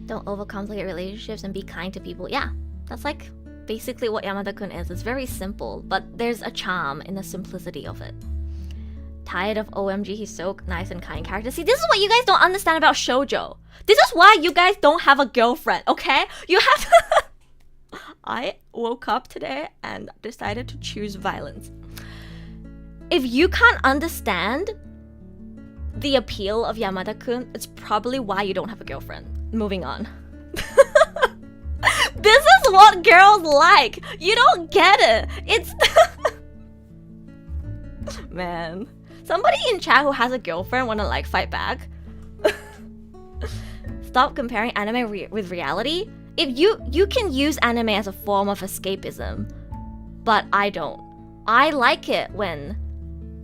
Don't overcomplicate relationships and be kind to people. Yeah, that's like basically what Yamada-kun is. It's very simple, but there's a charm in the simplicity of it. Tired of OMG, he's so nice and kind character. See, this is what you guys don't understand about shoujo. This is why you guys don't have a girlfriend, okay? You have to... I woke up today and decided to choose violence. If you can't understand the appeal of Yamada-kun, it's probably why you don't have a girlfriend. Moving on. This is what girls like. You don't get it. It's... Man. Somebody in chat who has a girlfriend wanna like fight back? Stop comparing anime with reality. If you can use anime as a form of escapism, but I don't. I like it when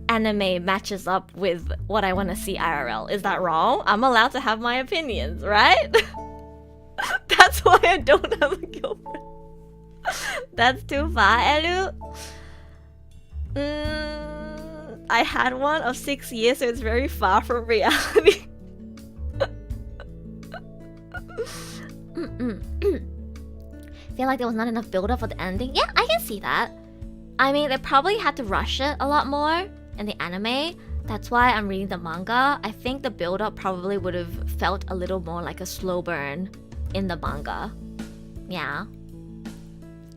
anime matches up with what I want to see IRL. Is that wrong? I'm allowed to have my opinions, right? That's why I don't have a girlfriend. That's too far, Elu. I had one of 6 years, so it's very far from reality. Feel like there was not enough build-up for the ending. Yeah, I can see that. I mean, they probably had to rush it a lot more in the anime. That's why I'm reading the manga. I think the build-up probably would have felt a little more like a slow burn in the manga. Yeah.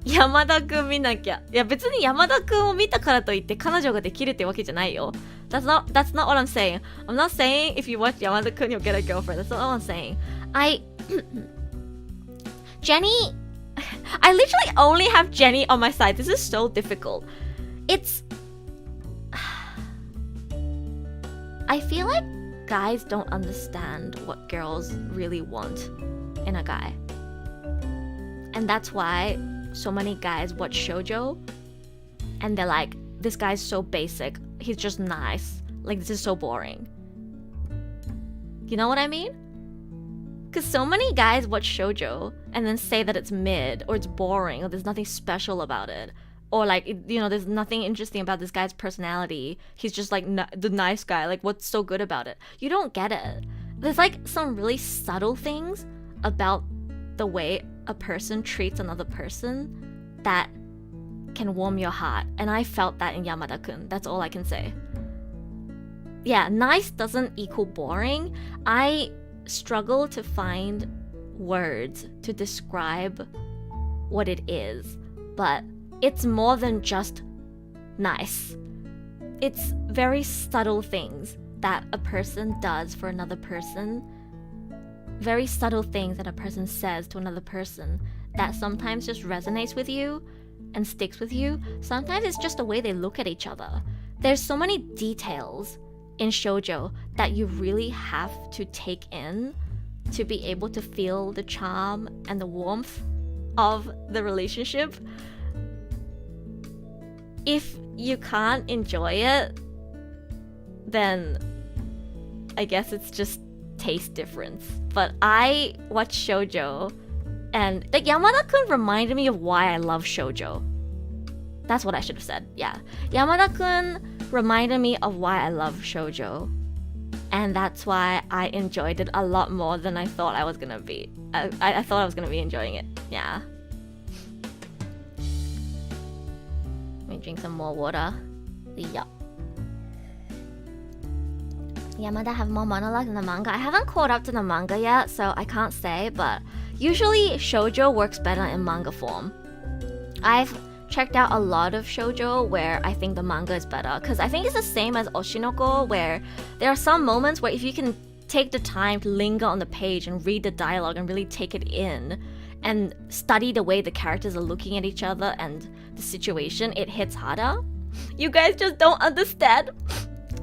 山田くん見なきゃ。いや別に山田くんを見たからといって彼女ができるってわけじゃないよ。That's not what I'm saying. I'm not saying if you watch Yamada Kun you'll get a girlfriend. That's not what I'm saying. Jenny I literally only have Jenny on my side. This is so difficult. It's... I feel like guys don't understand what girls really want in a guy. And that's why so many guys watch shoujo and they're like, this guy's so basic. He's just nice. Like, this is so boring. You know what I mean? Because so many guys watch shoujo and then say that it's mid or it's boring or there's nothing special about it. Or like, you know, there's nothing interesting about this guy's personality. He's just like the nice guy. Like, what's so good about it? You don't get it. There's like some really subtle things about the way a person treats another person that can warm your heart. And I felt that in Yamada-kun. That's all I can say. Yeah, nice doesn't equal boring. I struggle to find words to describe what it is, but it's more than just nice. It's very subtle things that a person does for another person. Very subtle things that a person says to another person that sometimes just resonates with you and sticks with you. Sometimes it's just the way they look at each other. There's so many details in shoujo that you really have to take in to be able to feel the charm and the warmth of the relationship. If you can't enjoy it, then I guess it's just taste difference. But I watch shoujo and like Yamada-kun reminded me of why I love shoujo. That's what I should have said. Yeah. Yamada-kun reminded me of why I love shoujo. And that's why I enjoyed it a lot more than I thought I was gonna be. I thought I was gonna be enjoying it. Yeah. Let me drink some more water. Yeah. Yamada have more monologue in the manga. I haven't caught up to the manga yet, so I can't say, but usually shoujo works better in manga form. I've checked out a lot of shoujo where I think the manga is better, because I think it's the same as Oshi no Ko, where there are some moments where if you can take the time to linger on the page and read the dialogue and really take it in and study the way the characters are looking at each other and the situation, it hits harder. You guys just don't understand.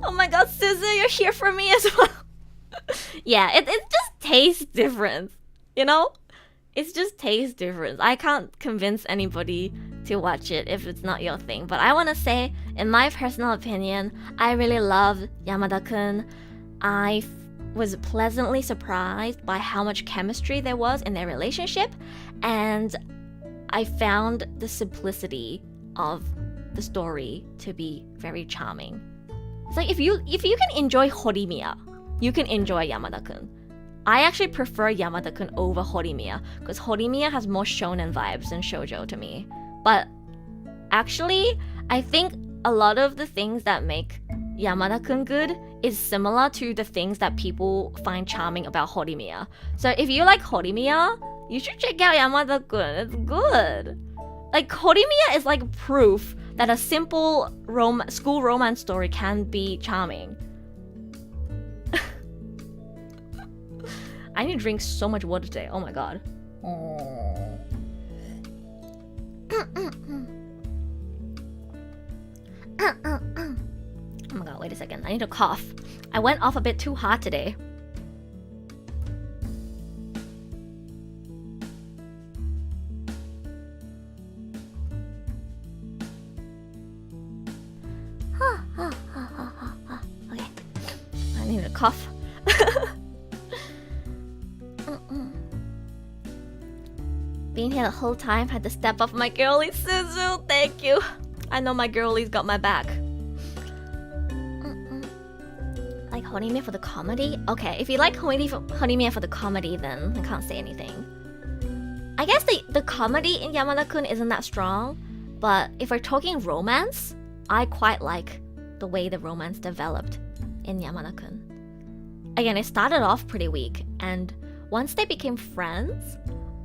Oh my god, Suzu, you're here for me as well. Yeah, it just tastes different, you know? It's just tastes different. I can't convince anybody to watch it if it's not your thing. But I want to say, in my personal opinion, I really love Yamada-kun. I was pleasantly surprised by how much chemistry there was in their relationship. And I found the simplicity of the story to be very charming. It's like if you can enjoy Horimiya, you can enjoy Yamada-kun. I actually prefer Yamada-kun over Horimiya because Horimiya has more shonen vibes than shoujo to me. But actually, I think a lot of the things that make Yamada-kun good is similar to the things that people find charming about Horimiya. So if you like Horimiya, you should check out Yamada-kun. It's good. Like, Horimiya is like proof that a simple school romance story can be charming. I need to drink so much water today. Oh my god. Oh my god, wait a second. I need to cough. I went off a bit too hard today. Okay. I need to cough. Being here the whole time, had to step up my girlie Suzu. Thank you. I know my girlie's got my back. Like Horimiya for the comedy? Okay, if you like Horimiya for the comedy, then I can't say anything. I guess the comedy in Yamada-kun isn't that strong, but if we're talking romance, I quite like the way the romance developed in Yamada-kun. Again, it started off pretty weak, and once they became friends,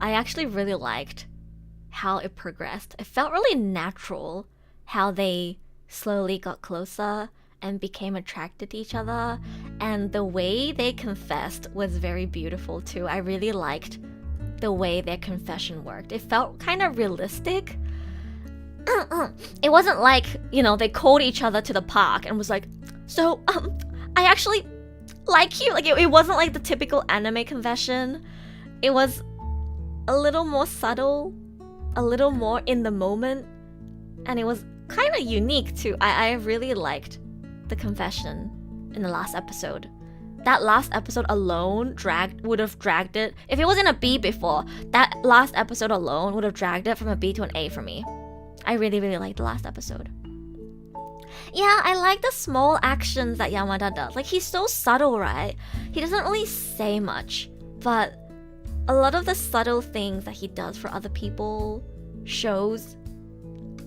I actually really liked how it progressed. It felt really natural how they slowly got closer and became attracted to each other. And the way they confessed was very beautiful too. I really liked the way their confession worked. It felt kind of realistic. It wasn't like, they called each other to the park and was like, so, I actually like you. Like, it wasn't like the typical anime confession. It was a little more subtle, a little more in the moment, and it was kind of unique too. I really liked the confession in the last episode. That last episode alone would have dragged it. If it wasn't a B before, that last episode alone would have dragged it from a B to an A for me. I really, really liked the last episode. Yeah, I like the small actions that Yamada does. Like, he's so subtle, right? He doesn't really say much, but a lot of the subtle things that he does for other people shows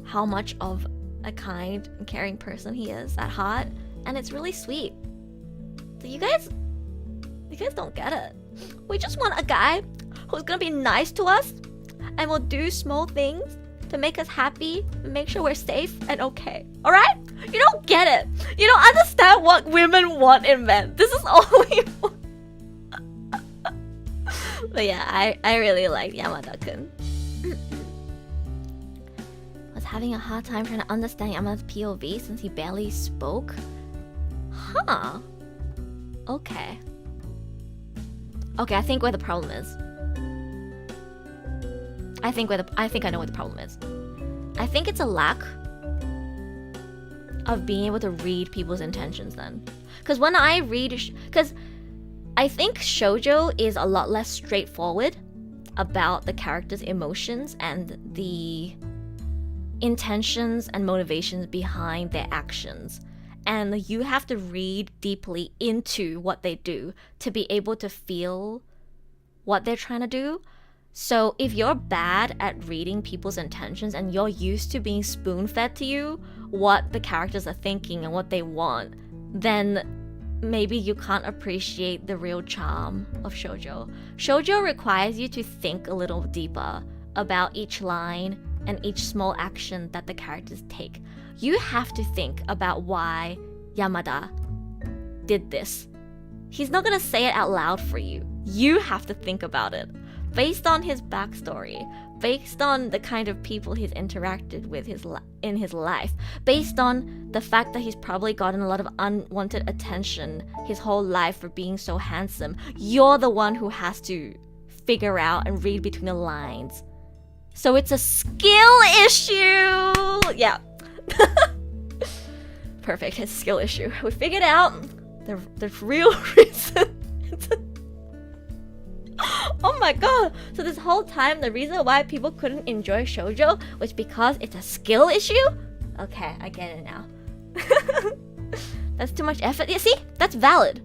how much of a kind and caring person he is at heart, and it's really sweet. So you guys don't get it. We just want a guy who's gonna be nice to us and will do small things to make us happy and make sure we're safe and okay. Alright? You don't get it. You don't understand what women want in men. This is all we want. But yeah, I really like Yamada-kun. Was having a hard time trying to understand Yamada's POV since he barely spoke. Huh. Okay, I think where the problem is. I think I know what the problem is. I think it's a lack of being able to read people's intentions then. Because when I read... Because I think shoujo is a lot less straightforward about the characters' emotions and the intentions and motivations behind their actions. And you have to read deeply into what they do to be able to feel what they're trying to do. So if you're bad at reading people's intentions and you're used to being spoon-fed to you what the characters are thinking and what they want, then maybe you can't appreciate the real charm of shoujo. Shoujo requires you to think a little deeper about each line and each small action that the characters take. You have to think about why Yamada did this. He's not gonna say it out loud for you. You have to think about it. Based on his backstory, based on the kind of people he's interacted with in his life, based on the fact that he's probably gotten a lot of unwanted attention his whole life for being so handsome, you're the one who has to figure out and read between the lines. So it's a skill issue! Yeah. Perfect, it's a skill issue. We figured out the real reason. Oh my god! So this whole time, the reason why people couldn't enjoy shoujo was because it's a skill issue? Okay, I get it now. That's too much effort. Yeah, see? That's valid.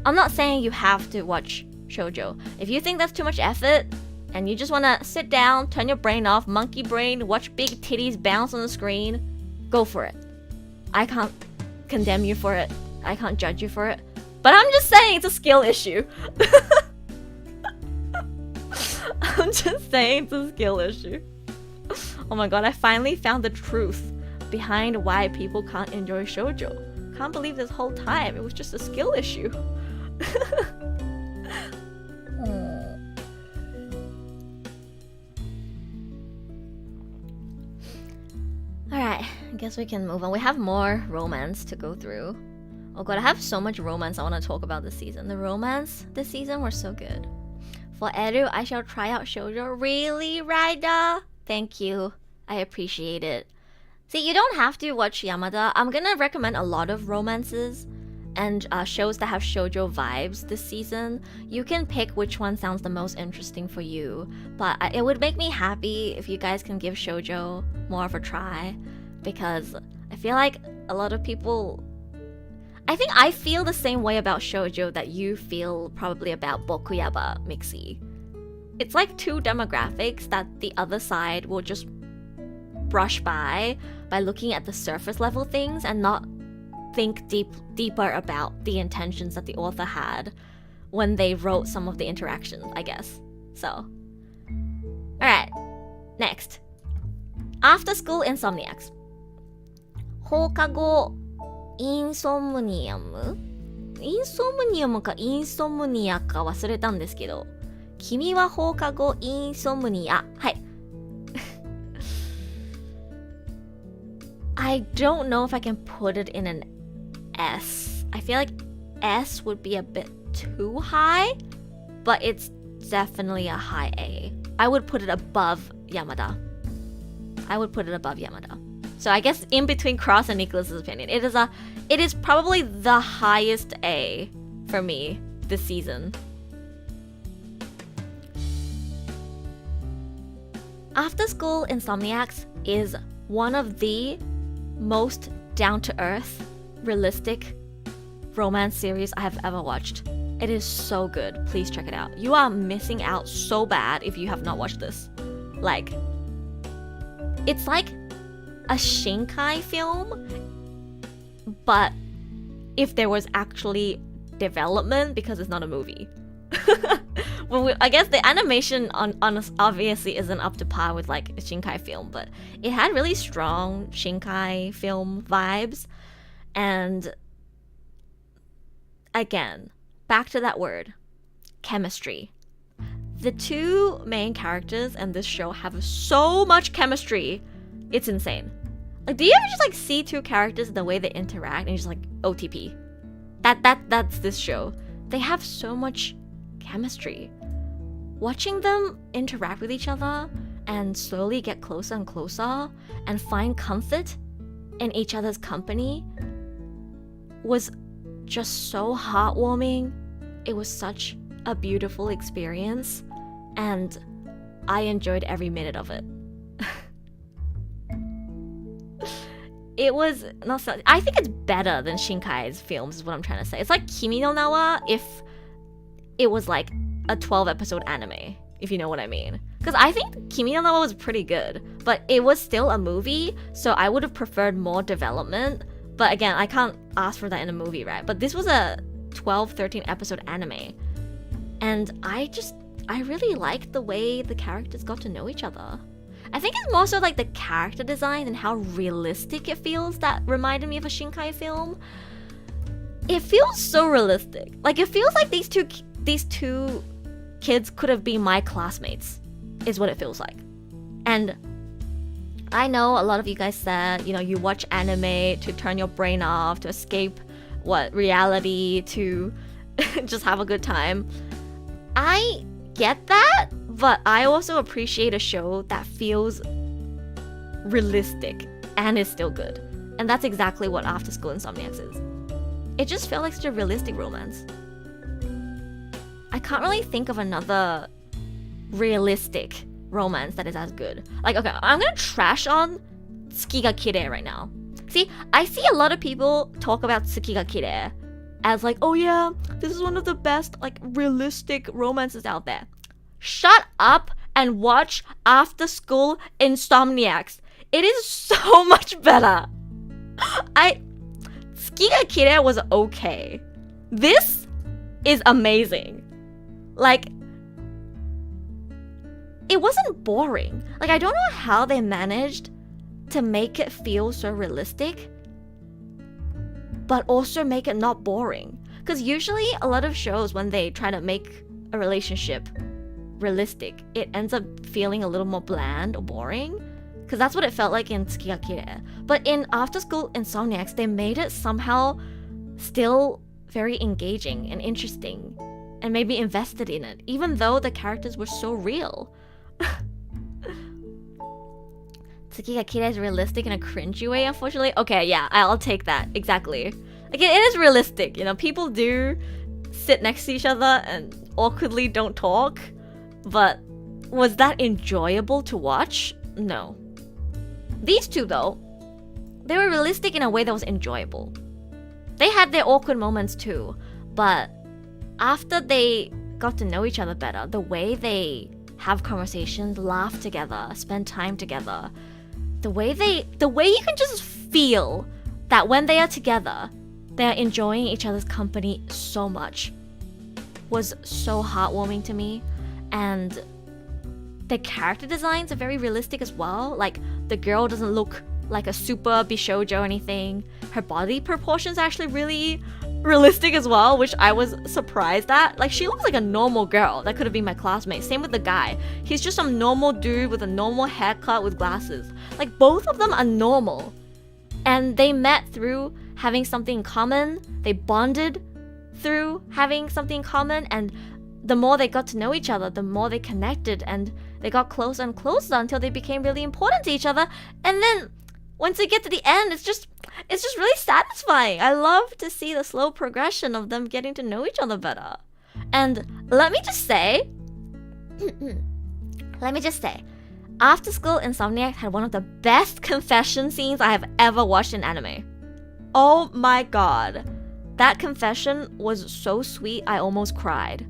I'm not saying you have to watch shoujo. If you think that's too much effort, and you just wanna sit down, turn your brain off, monkey brain, watch big titties bounce on the screen, go for it. I can't condemn you for it. I can't judge you for it. But I'm just saying it's a skill issue. I'm just saying it's a skill issue. Oh my god, I finally found the truth behind why people can't enjoy shoujo. Can't believe this whole time it was just a skill issue. Alright, I guess we can move on. We have more romance to go through. Oh god, I have so much romance I want to talk about this season. The romance this season were so good. For Eru, I shall try out shoujo. Really, Raida? Thank you. I appreciate it. See, you don't have to watch Yamada. I'm gonna recommend a lot of romances and shows that have shoujo vibes this season. You can pick which one sounds the most interesting for you. But it would make me happy if you guys can give shoujo more of a try. Because I feel like a lot of people... I think I feel the same way about shoujo that you feel probably about Bokuyaba Mixi. It's like two demographics that the other side will just brush by looking at the surface level things and not think deeper about the intentions that the author had when they wrote some of the interactions, I guess. So, alright, next. After School Insomniacs. 放課後インソムニアムかインソムニアか忘れたんですけど、君は放課後インソムニア。はい。I don't know if I can put it in an S. I feel like S would be a bit too high, but it's definitely a high A. I would put it above Yamada. So I guess in between Cross and Nicholas's opinion, it is probably the highest A for me this season. After School Insomniacs is one of the most down-to-earth, realistic romance series I have ever watched. It is so good. Please check it out. You are missing out so bad if you have not watched this. Like, it's like a Shinkai film, but if there was actually development, because it's not a movie. Well, I guess the animation on obviously isn't up to par with like a Shinkai film, but it had really strong Shinkai film vibes. And again, back to that word, chemistry. The two main characters in this show have so much chemistry. It's insane. Like, do you ever just like see two characters, the way they interact, and you're just like, OTP? That's this show. They have so much chemistry. Watching them interact with each other and slowly get closer and closer and find comfort in each other's company was just so heartwarming. It was such a beautiful experience, and I enjoyed every minute of it. It was not so, I think it's better than Shinkai's films is what I'm trying to say. It's like Kimi no Na wa if it was like a 12-episode anime, if you know what I mean. Because I think Kimi no Na wa was pretty good, but it was still a movie, so I would have preferred more development. But again, I can't ask for that in a movie, right? But this was a 12, 13-episode anime. And I really liked the way the characters got to know each other. I think it's more so like the character design and how realistic it feels that reminded me of a Shinkai film. It feels so realistic. Like, it feels like these two kids could have been my classmates, is what it feels like. And I know a lot of you guys said, you know, you watch anime to turn your brain off, to escape reality, to just have a good time. I get that, but I also appreciate a show that feels realistic and is still good. And that's exactly what After School Insomniacs is. It just felt like such a realistic romance. I can't really think of another realistic romance that is as good. Like, okay, I'm gonna trash on Tsuki ga Kirei right now. See, I see a lot of people talk about Tsuki ga Kirei as like, oh yeah, this is one of the best like realistic romances out there. Shut up and watch After School Insomniacs. It is so much better. Tsuki ga Kirei was okay. This is amazing. Like, it wasn't boring. Like, I don't know how they managed to make it feel so realistic, but also make it not boring. Because usually a lot of shows, when they try to make a relationship realistic, it ends up feeling a little more bland or boring. Because that's what it felt like in Tsuki ga Kirei. But in After School Insomniacs, they made it somehow still very engaging and interesting, and made me invested in it, even though the characters were so real. Tsuki ga Kirei is realistic in a cringy way, unfortunately. Okay, yeah, I'll take that. Exactly. Like, it is realistic, you know, people do sit next to each other and awkwardly don't talk, but was that enjoyable to watch? No. These two, though, they were realistic in a way that was enjoyable. They had their awkward moments too, but after they got to know each other better, the way they have conversations, laugh together, spend time together, the way you can just feel that when they are together, they are enjoying each other's company so much, was so heartwarming to me. And the character designs are very realistic as well. Like, the girl doesn't look like a super bishoujo or anything. Her body proportions are actually really realistic as well, which I was surprised at. Like, she looks like a normal girl that could have been my classmate. Same with the guy. He's just some normal dude with a normal haircut with glasses. Like, both of them are normal. And they met through having something in common. They bonded through having something in common. And the more they got to know each other, the more they connected. And they got closer and closer until they became really important to each other. And then once they get to the end, it's just really satisfying. I love to see the slow progression of them getting to know each other better. And let me just say, After School Insomniacs had one of the best confession scenes I have ever watched in anime. Oh my god. That confession was so sweet, I almost cried.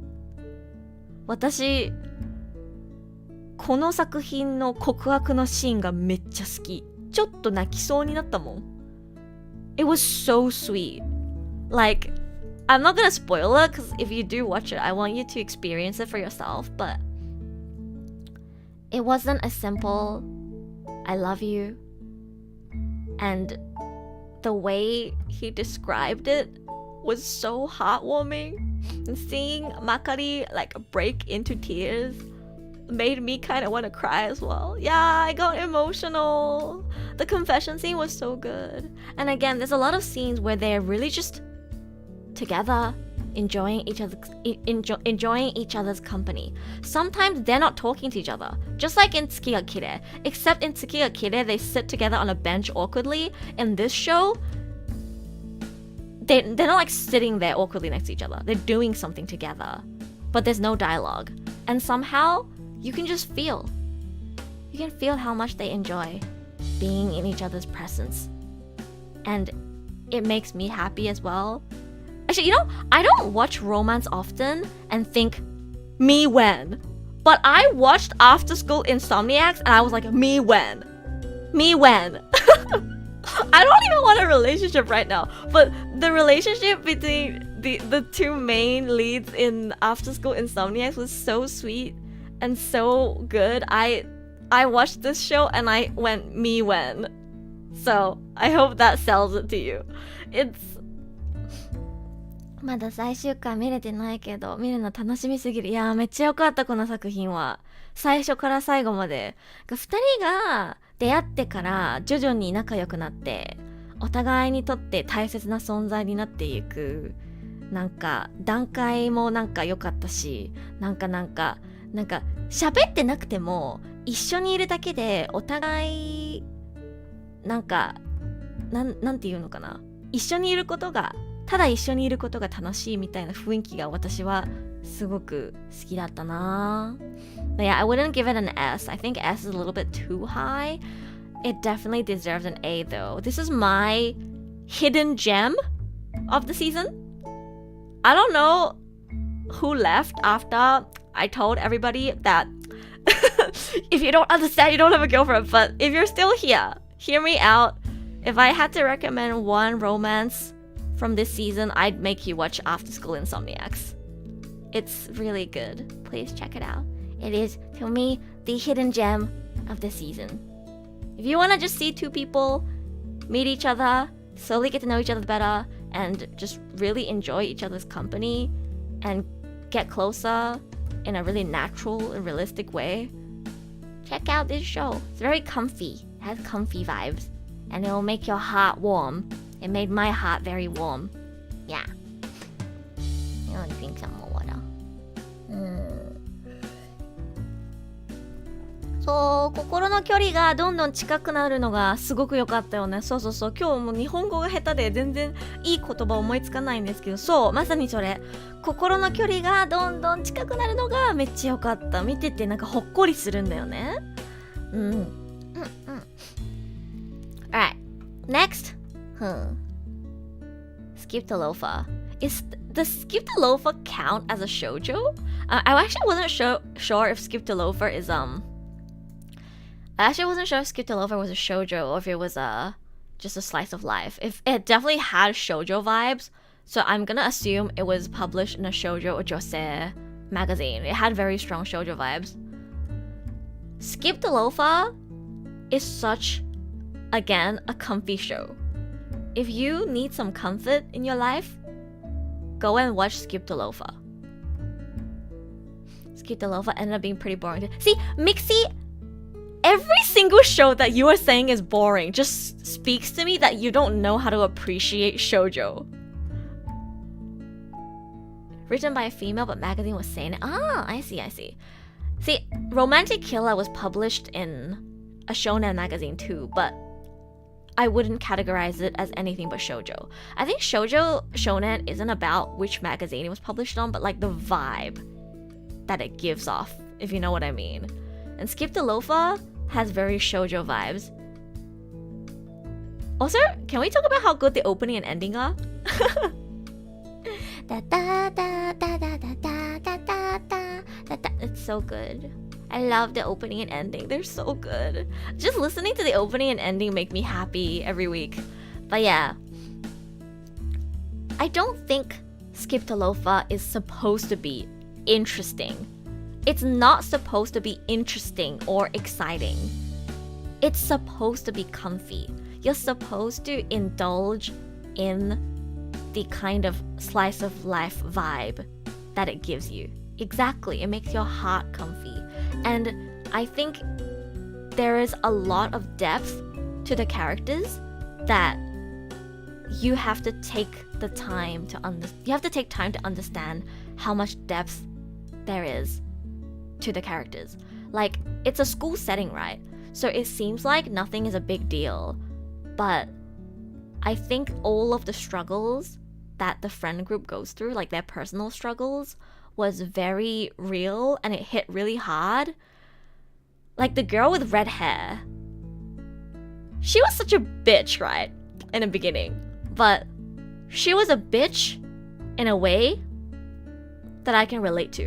私、この作品の告白のシーンがめっちゃ好き。ちょっと泣きそうになったもん。It was so sweet. Like, I'm not gonna spoil it because if you do watch it, I want you to experience it for yourself. But it wasn't a simple, I love you. And the way he described it was so heartwarming. And seeing Makari like break into tears made me kind of want to cry as well. Yeah, I got emotional. The confession scene was so good. And again, there's a lot of scenes where they're really just together, enjoying each other's company. Sometimes they're not talking to each other, just like in Tsuki ga Kirei. Except in Tsuki ga Kirei, they sit together on a bench awkwardly. In this show, they're not like sitting there awkwardly next to each other. They're doing something together, but there's no dialogue. And somehow, you can just feel. You can feel how much they enjoy being in each other's presence. And it makes me happy as well. Actually, I don't watch romance often and think, me when? But I watched After School Insomniacs and I was like, me when? Me when? I don't even want a relationship right now. But the relationship between the two main leads in After School Insomniacs was so sweet and so good. I watched this show and I went, me when? So I hope that sells it to you. It's まだ最終回見れてないけど、見るの楽しみすぎる。いやー、めっちゃ良かった、この作品は。最初から最後まで。二人が出会ってから徐々に仲良くなって、お互いにとって大切な存在になっていく。なんか、段階もなんか良かったし、なんか喋ってなくても、一緒にいるだけでお互い、なんていうのかな。一緒にいることが、ただ一緒にいることが楽しいみたいな雰囲気が私はすごく好きだったな。But yeah, I wouldn't give it an S. I think S is a little bit too high. It definitely deserves an A though. This is my hidden gem of the season. I don't know who left after I told everybody that if you don't understand, you don't have a girlfriend. But if you're still here, hear me out. If I had to recommend one romance from this season, I'd make you watch After School Insomniacs. It's really good. Please check it out. It is, to me, the hidden gem of the season. If you want to just see two people meet each other, slowly get to know each other better, and just really enjoy each other's company, and get closer in a really natural and realistic way, check out this show. It's very comfy. It has comfy vibes. And it will make your heart warm. It made my heart very warm. Yeah. You want to drink some more water? そう、心の距離がどんどん近くなるのがすごく良かったよね。そう。今日も日本語が下手で全然いい言葉思いつかないんですけど、そう、まさにそれ。心の距離がどんどん近くなるのがめっちゃ良かった。見ててなんかほっこりするんだよね。Alright, next. Skip to Loafer. Does Skip to Loafer count as a shoujo? I actually wasn't sure if Skip to Loafer is I actually wasn't sure if Skip to Loafer was a shoujo or if it was just a slice of life. If it definitely had shoujo vibes, so I'm gonna assume it was published in a shoujo or josei magazine. It had very strong shoujo vibes. Skip to Loafer is such, again, a comfy show. If you need some comfort in your life, go and watch Skip to Loafer. Skip to Loafer ended up being pretty boring. See, Mixie, every single show that you are saying is boring just speaks to me that you don't know how to appreciate shoujo. Written by a female, but magazine was saying it. Ah, I see. See, Romantic Killer was published in a shonen magazine too, but I wouldn't categorize it as anything but shoujo. I think shoujo shonen isn't about which magazine it was published on, but like the vibe that it gives off, if you know what I mean. And Skip the Loafer has very shoujo vibes. Also, can we talk about how good the opening and ending are? It's so good. I love the opening and ending. They're so good. Just listening to the opening and ending make me happy every week. But yeah, I don't think Skip to Loafer is supposed to be interesting. It's not supposed to be interesting or exciting. It's supposed to be comfy. You're supposed to indulge in the kind of slice of life vibe that it gives you. Exactly, it makes your heart comfy. And I think there is a lot of depth to the characters that you have to take the time to understand how much depth there is to the characters. Like, it's a school setting, right? So it seems like nothing is a big deal, but I think all of the struggles that the friend group goes through, like their personal struggles, was very real and it hit really hard. Like the girl with red hair, she was such a bitch, right, in the beginning, but she was a bitch in a way that I can relate to,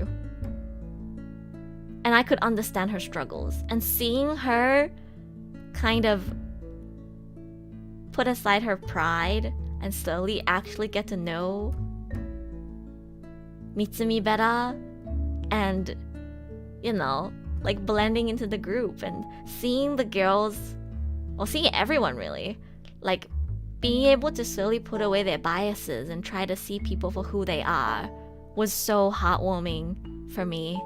and I could understand her struggles. And seeing her kind of put aside her pride and slowly actually get to know Mitsumi better, and, you know, like blending into the group and seeing the girls, well, seeing everyone really, like being able to slowly put away their biases and try to see people for who they are was so heartwarming for me.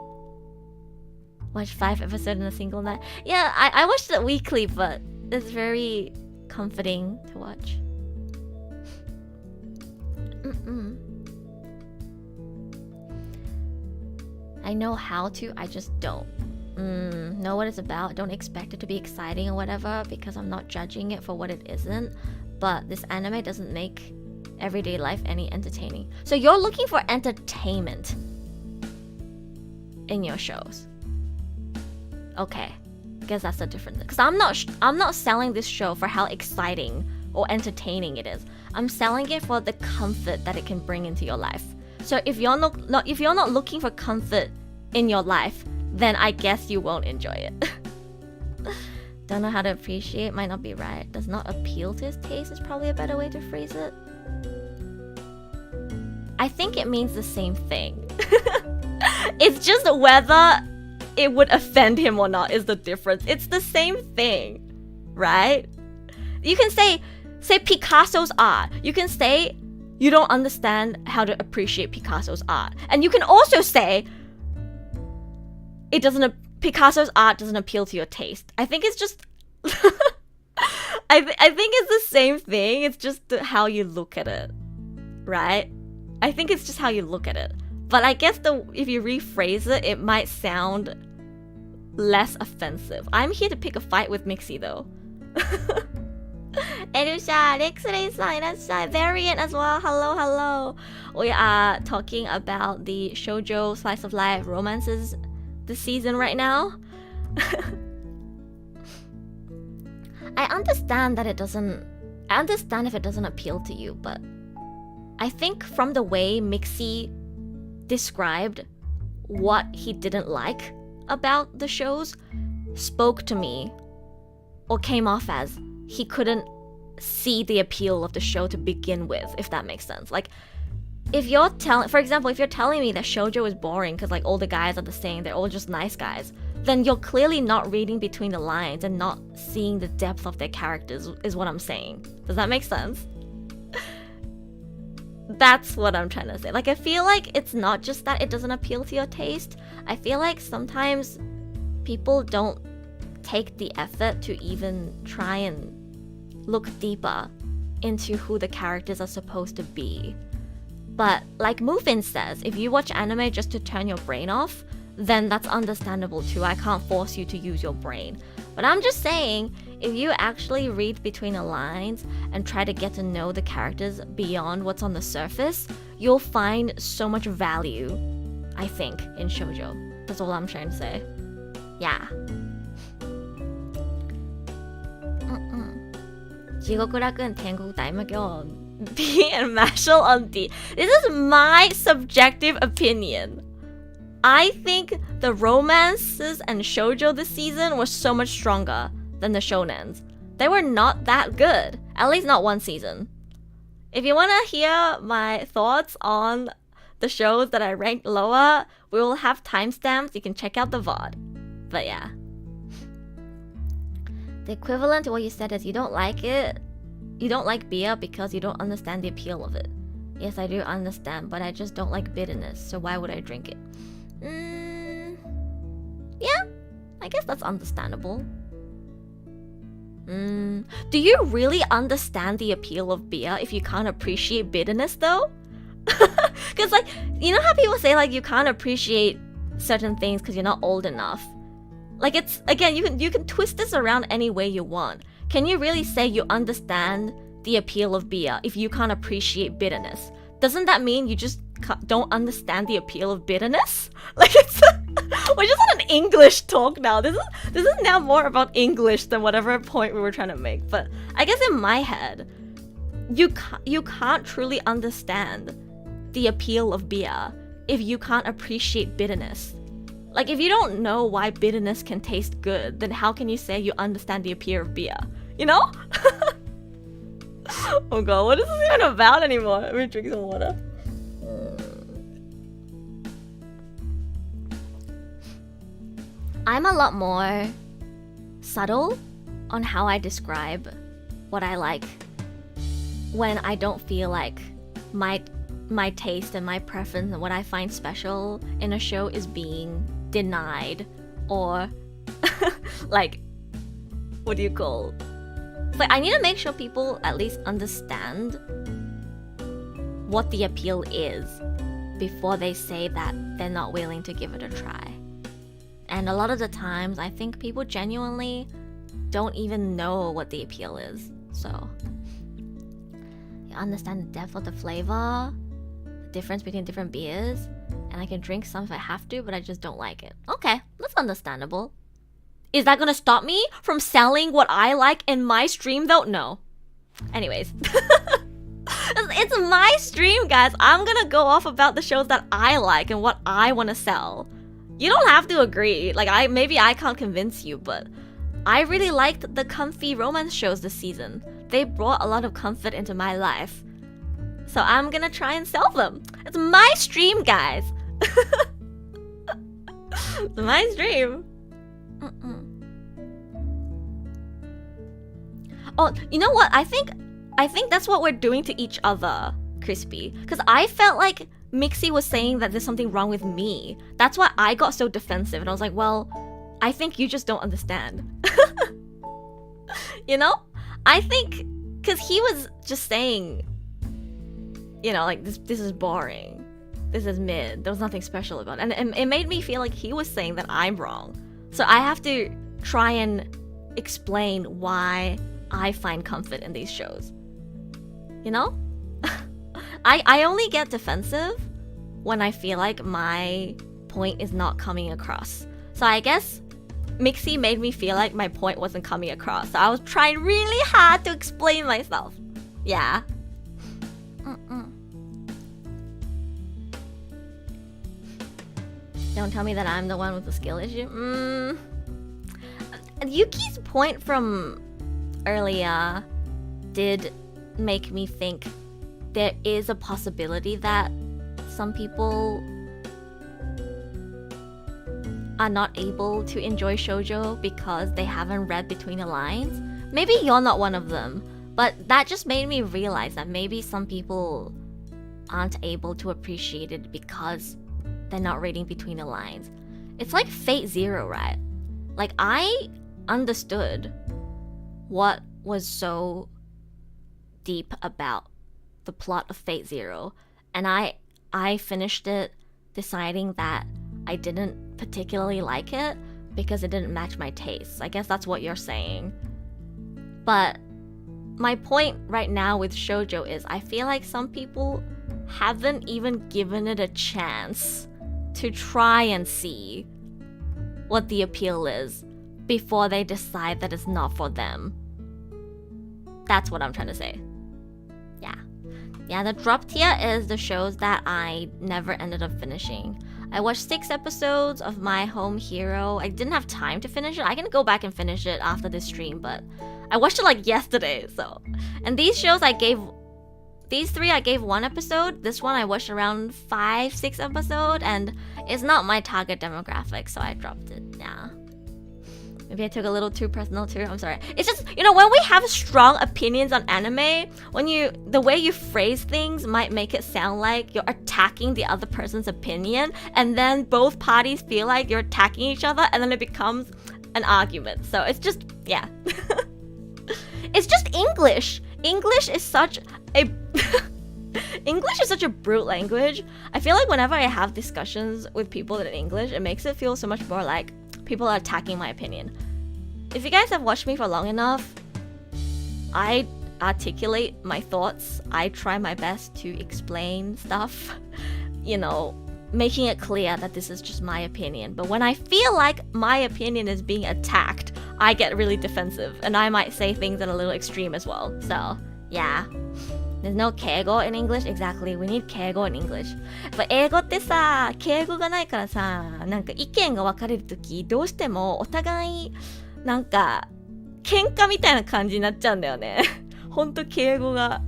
Watched 5 episodes in a single night. Yeah, I watched it weekly, but it's very comforting to watch. I know how to, I just don't know what it's about. Don't expect it to be exciting or whatever, because I'm not judging it for what it isn't. But this anime doesn't make everyday life any entertaining. So you're looking for entertainment in your shows. Okay, guess that's the difference. Because I'm not selling this show for how exciting or entertaining it is. I'm selling it for the comfort that it can bring into your life. So if you're not looking for comfort in your life, then I guess you won't enjoy it. Don't know how to appreciate, might not be right. Does not appeal to his taste is probably a better way to phrase it. I think it means the same thing. It's just whether it would offend him or not is the difference. It's the same thing, right? You can say Picasso's art. You can say you don't understand how to appreciate Picasso's art. And you can also say Picasso's art doesn't appeal to your taste. I think it's just I think it's the same thing. It's just how you look at it, right? I think it's just how you look at it. But I guess if you rephrase it, it might sound less offensive. I'm here to pick a fight with Mixie though. Erusha, X-Ray-san, Variant as well. Hello. We are talking about the shoujo slice of life romances this season right now. I understand if it doesn't appeal to you, but I think from the way Mixie described what he didn't like about the shows spoke to me, or came off as he couldn't see the appeal of the show to begin with, if that makes sense. Like, for example, if you're telling me that shoujo is boring because like all the guys are the same, they're all just nice guys, then you're clearly not reading between the lines and not seeing the depth of their characters, is what I'm saying. Does that make sense? That's what I'm trying to say. Like, I feel like it's not just that it doesn't appeal to your taste. I feel like sometimes people don't take the effort to even try and look deeper into who the characters are supposed to be. But like Mufin says, if you watch anime just to turn your brain off, then that's understandable too. I can't force you to use your brain. But I'm just saying, if you actually read between the lines and try to get to know the characters beyond what's on the surface, you'll find so much value, I think, in shoujo. That's all I'm trying to say. Yeah. 地獄楽園天国大魔境 B and Mashle on D. This is my subjective opinion. I think the romances and shoujo this season were so much stronger than the shonens. They were not that good. At least not one season. If you want to hear my thoughts on the shows that I ranked lower, we will have timestamps. You can check out the VOD. But yeah. The equivalent to what you said is you don't like it. You don't like beer because you don't understand the appeal of it. Yes, I do understand, but I just don't like bitterness, so why would I drink it? Yeah, I guess that's understandable. Do you really understand the appeal of beer if you can't appreciate bitterness though? Because like, you know how people say like you can't appreciate certain things because you're not old enough? Like it's, again, you can twist this around any way you want. Can you really say you understand the appeal of beer if you can't appreciate bitterness? Doesn't that mean you just don't understand the appeal of bitterness? Like it's we're just on an English talk now. This is now more about English than whatever point we were trying to make. But I guess in my head, you can't truly understand the appeal of beer if you can't appreciate bitterness. Like, if you don't know why bitterness can taste good, then how can you say you understand the appeal of beer? You know? Oh god, what is this even about anymore? Let me drink some water. I'm a lot more subtle on how I describe what I like when I don't feel like my taste and my preference and what I find special in a show is being denied or like, what do you call? But I need to make sure people at least understand what the appeal is before they say that they're not willing to give it a try. And a lot of the times, I think people genuinely don't even know what the appeal is. So, you understand the depth of the flavor, the difference between different beers, and I can drink some if I have to, but I just don't like it. Okay, that's understandable. Is that gonna stop me from selling what I like in my stream though? No. Anyways. It's my stream, guys. I'm gonna go off about the shows that I like and what I want to sell. You don't have to agree. Like, maybe I can't convince you, but I really liked the comfy romance shows this season. They brought a lot of comfort into my life. So I'm gonna try and sell them. It's my stream, guys. It's my stream. Oh, you know what? I think that's what we're doing to each other, Crispy. Because I felt like Mixie was saying that there's something wrong with me. That's why I got so defensive. And I was like, well, I think you just don't understand. You know? I think, because he was just saying, you know, like, this is boring. This is mid. There was nothing special about it. And it made me feel like he was saying that I'm wrong. So I have to try and explain why I find comfort in these shows. You know? I only get defensive when I feel like my point is not coming across. So I guess Mixie made me feel like my point wasn't coming across. So I was trying really hard to explain myself. Yeah. Don't tell me that I'm the one with the skill issue. Yuki's point from earlier did make me think there is a possibility that some people are not able to enjoy shoujo because they haven't read between the lines. Maybe you're not one of them, but that just made me realize that maybe some people aren't able to appreciate it because they're not reading between the lines. It's like Fate Zero, right? Like, I understood what was so deep about the plot of Fate Zero, and I finished it deciding that I didn't particularly like it because it didn't match my tastes. I guess that's what you're saying. But my point right now with shoujo is I feel like some people haven't even given it a chance to try and see what the appeal is before they decide that it's not for them. That's what I'm trying to say. Yeah, the drop tier is the shows that I never ended up finishing. I watched 6 episodes of My Home Hero. I didn't have time to finish it. I can go back and finish it after this stream, but I watched it like yesterday, so. And these shows these 3 I gave 1 episode. This one I watched around 5-6 episodes, and it's not my target demographic, so I dropped it. Yeah. Maybe I took a little too personal too. I'm sorry. It's just, when we have strong opinions on anime, the way you phrase things might make it sound like you're attacking the other person's opinion, and then both parties feel like you're attacking each other, and then it becomes an argument. So it's just, yeah. It's just English. English is such a brute language. I feel like whenever I have discussions with people in English, it makes it feel so much more like people are attacking my opinion. If you guys have watched me for long enough, I articulate my thoughts. I try my best to explain stuff, making it clear that this is just my opinion. But when I feel like my opinion is being attacked, I get really defensive, and I might say things that are a little extreme as well. So, yeah. There's no keigo in English. Exactly. We need keigo in English. But 英語ってさ、敬語がないからさ、なんか意見が分かれるとき、どうしてもお互いなんか喧嘩みたいな感じになっちゃうんだよね。ほんと敬語が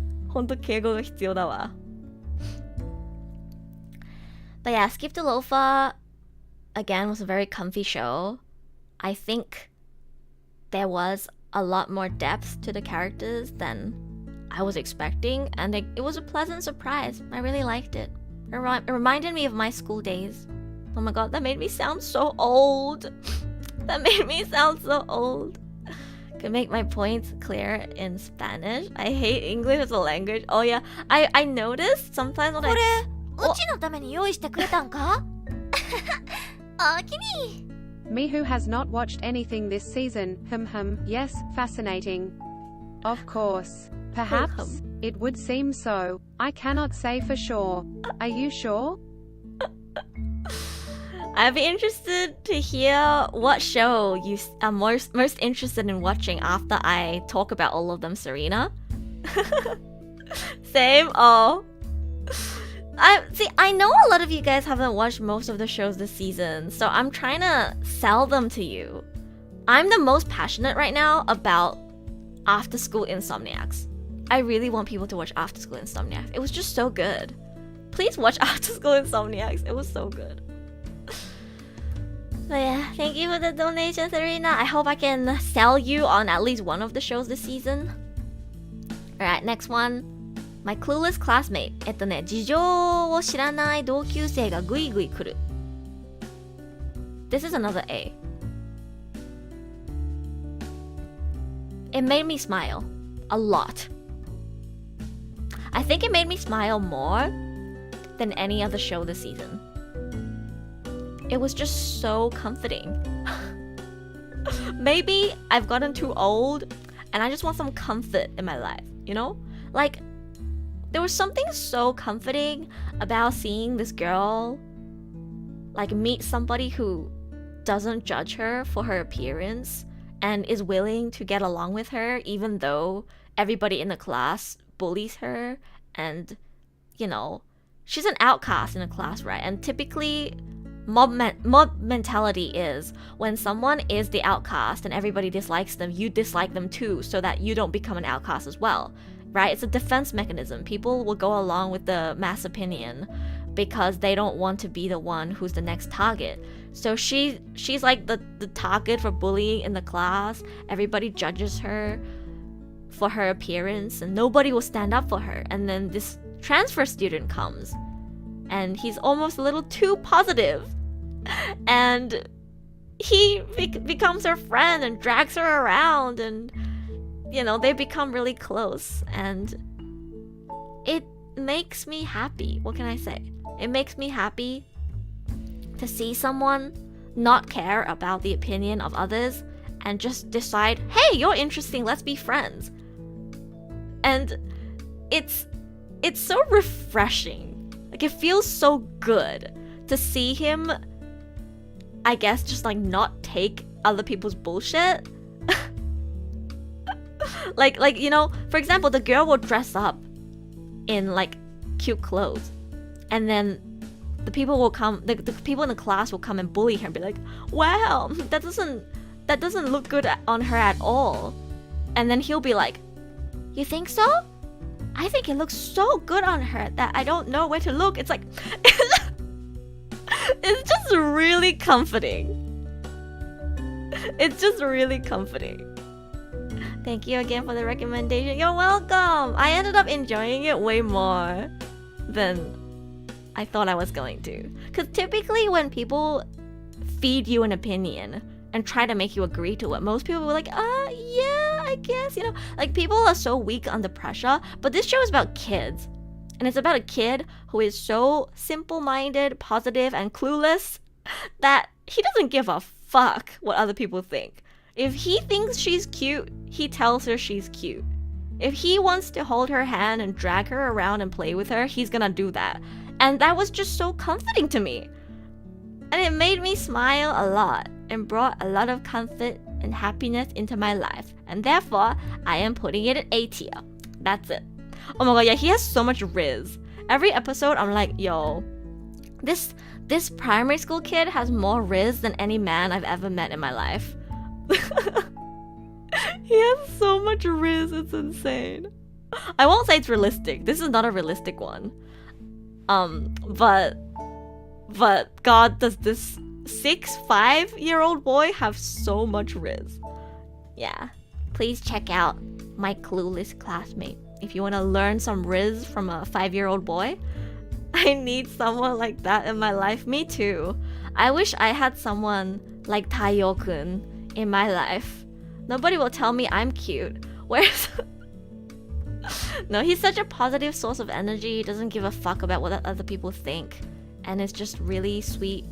必要だわ。But yeah, Skip to Loafer again was a very comfy show. I think there was a lot more depth to the characters than I was expecting, and it was a pleasant surprise. I really liked it. It reminded me of my school days. Oh my god, that made me sound so old. Can make my points clear in Spanish. I hate English as a language. Oh yeah, I noticed sometimes when これうちのために用意してくれたんか？おおきに。 Me who has not watched anything this season, yes, fascinating. Of course. Perhaps, it would seem so. I cannot say for sure. Are you sure? I'd be interested to hear what show you are most interested in watching after I talk about all of them, Serena. Same. Oh. I know a lot of you guys haven't watched most of the shows this season, so I'm trying to sell them to you. I'm the most passionate right now about After School Insomniacs. I really want people to watch After School Insomniacs. It was just so good. Please watch After School Insomniacs. It was so good. But yeah, thank you for the donation, Serena. I hope I can sell you on at least one of the shows this season. Alright, next one. My Clueless classmate. 事情を知らない同級生がグイグイくる. This is another A. It made me smile. A lot. I think it made me smile more than any other show this season. It was just so comforting. Maybe I've gotten too old and I just want some comfort in my life, Like, there was something so comforting about seeing this girl meet somebody who doesn't judge her for her appearance and is willing to get along with her even though everybody in the class bullies her, and she's an outcast in a class, right? And typically mob mentality is when someone is the outcast and everybody dislikes them, you dislike them too, so that you don't become an outcast as well, right? It's a defense mechanism. People will go along with the mass opinion because they don't want to be the one who's the next target. So she's like the target for bullying in the class. Everybody judges her for her appearance and nobody will stand up for her. And then this transfer student comes, and he's almost a little too positive, and he becomes her friend and drags her around, and you know, they become really close, and it makes me happy. What can I say? It makes me happy to see someone not care about the opinion of others and just decide, hey, you're interesting, let's be friends. And it's so refreshing. Like, it feels so good to see him, I guess, just like not take other people's bullshit. like you know, for example, the girl will dress up in like cute clothes, and then the people will come, the people in the class will come and bully her and be like, wow, that doesn't look good on her at all. And then he'll be like, you think so? I think it looks so good on her that I don't know where to look. It's like it's just really comforting. It's just really comforting. Thank you again for the recommendation. You're welcome. I ended up enjoying it way more than I thought I was going to. Because typically when people feed you an opinion and try to make you agree to it, most people were like, yeah, I guess, you know. Like, people are so weak under pressure. But this show is about kids. And it's about a kid who is so simple-minded, positive, and clueless that he doesn't give a fuck what other people think. If he thinks she's cute, he tells her she's cute. If he wants to hold her hand and drag her around and play with her, he's gonna do that. And that was just so comforting to me. And it made me smile a lot and brought a lot of comfort and happiness into my life. And therefore, I am putting it at A tier. That's it. Oh my god, yeah, he has so much riz. Every episode, I'm like, yo, this primary school kid has more riz than any man I've ever met in my life. He has so much riz, it's insane. I won't say it's realistic. This is not a realistic one. But God, does this 5-year-old boy have so much riz? Yeah. Please check out my clueless classmate. If you want to learn some riz from a 5-year-old boy, I need someone like that in my life. Me too. I wish I had someone like Taiyo-kun in my life. Nobody will tell me I'm cute. Whereas no, he's such a positive source of energy. He doesn't give a fuck about what other people think. And is just really sweet,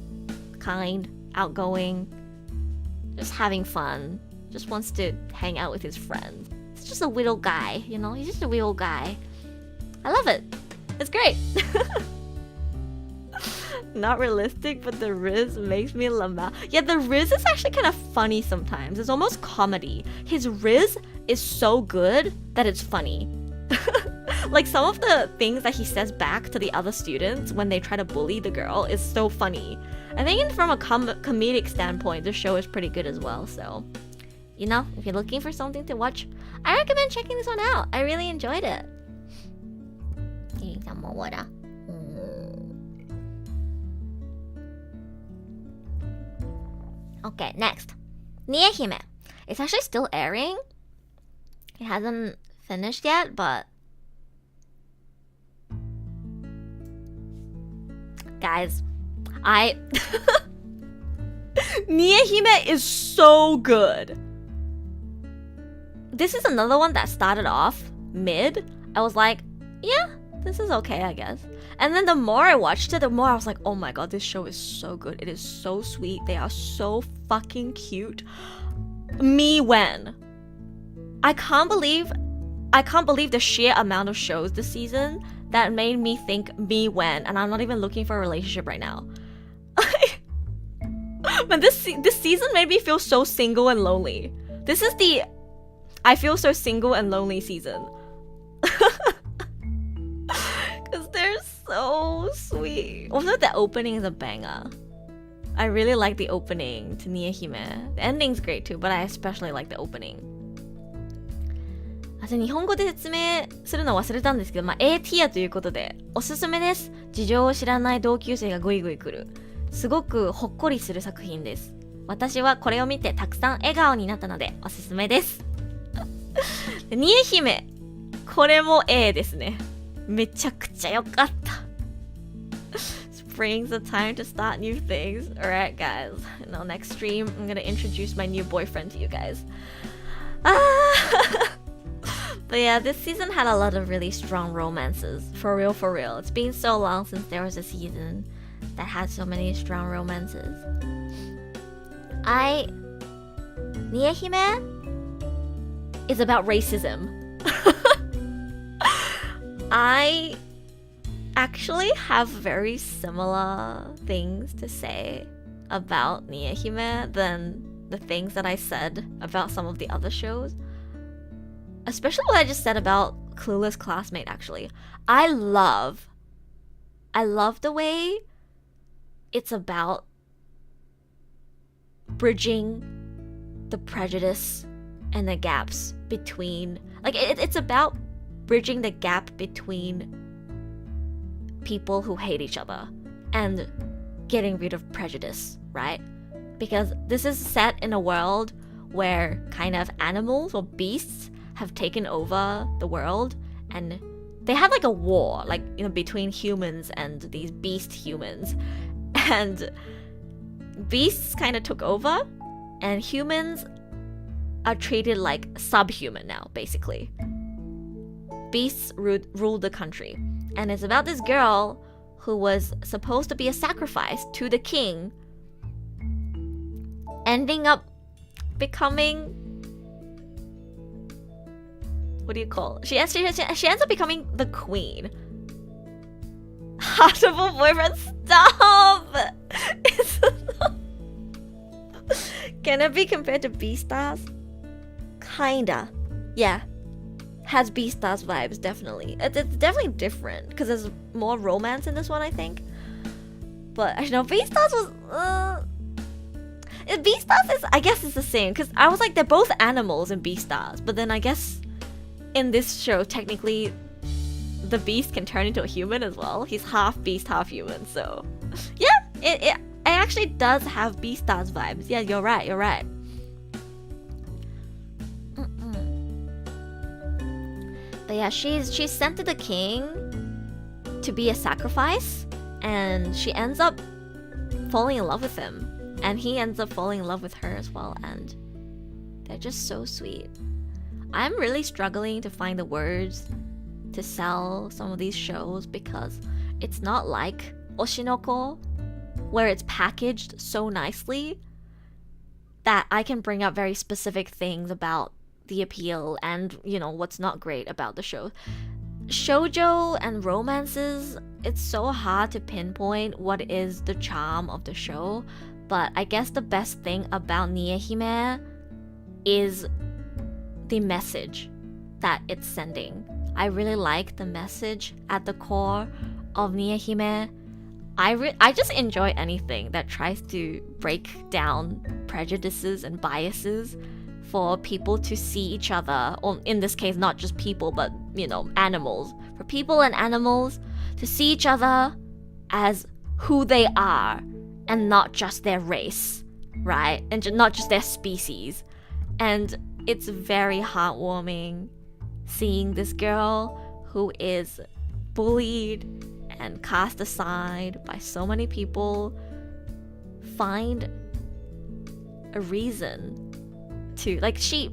kind, outgoing, just having fun. Just wants to hang out with his friends. He's just a little guy, you know? He's just a little guy. I love it. It's great. Not realistic, but the riz makes me lama. Yeah, the riz is actually kind of funny sometimes. It's almost comedy. His riz is so good that it's funny. Like, some of the things that he says back to the other students when they try to bully the girl is so funny. I think from a comedic standpoint, the show is pretty good as well. So, you know, if you're looking for something to watch, I recommend checking this one out. I really enjoyed it. Okay, next. Nia Hime. It's actually still airing. It hasn't finished yet, but guys, Nia Hime is so good. This is another one that started off mid. I was like, yeah, this is okay, I guess. And then the more I watched it, the more I was like, oh my god, this show is so good. It is so sweet. They are so fucking cute. Me when. I can't believe the sheer amount of shows this season that made me think me when, and I'm not even looking for a relationship right now. But this season made me feel so single and lonely. This is the I feel so single and lonely season. Because they're so sweet. Also, the opening is a banger. I really like the opening to Nia Hime. The ending's great too, but I especially like the opening. 日本語で説明するの忘れたんですけど、A ティアということでおすすめです。事情を知らない同級生がグイグイ来る。すごくほっこりする作品です。私はこれを見てたくさん笑顔になったのでおすすめです。ニエ姫、これも A ですね。めちゃくちゃ良かった。Spring's the time to start new things. Alright, guys. Next stream, I'm gonna introduce my new boyfriend to you guys. But yeah, this season had a lot of really strong romances. For real, for real. It's been so long since there was a season that had so many strong romances. Nihime is about racism. I actually have very similar things to say about Nihime than the things that I said about some of the other shows. Especially what I just said about Clueless Classmate, actually. I love the way it's about bridging the prejudice and the gaps between... Like, it's about bridging the gap between people who hate each other and getting rid of prejudice, right? Because this is set in a world where kind of animals or beasts have taken over the world, and they had like a war, like, you know, between humans and these beast humans, and beasts kind of took over, and humans are treated like subhuman now, basically. Beasts ruled the country, and it's about this girl who was supposed to be a sacrifice to the king, ending up becoming... What do you call it? She ends up becoming the queen. Horrible boyfriend, stop! Can it be compared to Beastars? Kinda. Yeah. Has Beastars vibes, definitely. It's definitely different, because there's more romance in this one, I think. But, I know, Beastars was... Beastars is, I guess it's the same, because I was like, they're both animals in Beastars, but then I guess... in this show, technically, the beast can turn into a human as well. He's half beast, half human, so... Yeah, it actually does have Beastars vibes. Yeah, you're right. But yeah, she's sent to the king to be a sacrifice, and she ends up falling in love with him. And he ends up falling in love with her as well, and they're just so sweet. I'm really struggling to find the words to sell some of these shows because it's not like Oshi no Ko, where it's packaged so nicely that I can bring up very specific things about the appeal and, you know, what's not great about the show. Shoujo and romances, it's so hard to pinpoint what is the charm of the show, but I guess the best thing about Nihime is the message that it's sending. I really like the message at the core of Nihime. I just enjoy anything that tries to break down prejudices and biases for people to see each other, or in this case not just people but, you know, animals. For people and animals to see each other as who they are and not just their race, right? And not just their species. And it's very heartwarming seeing this girl who is bullied and cast aside by so many people find a reason to, like, she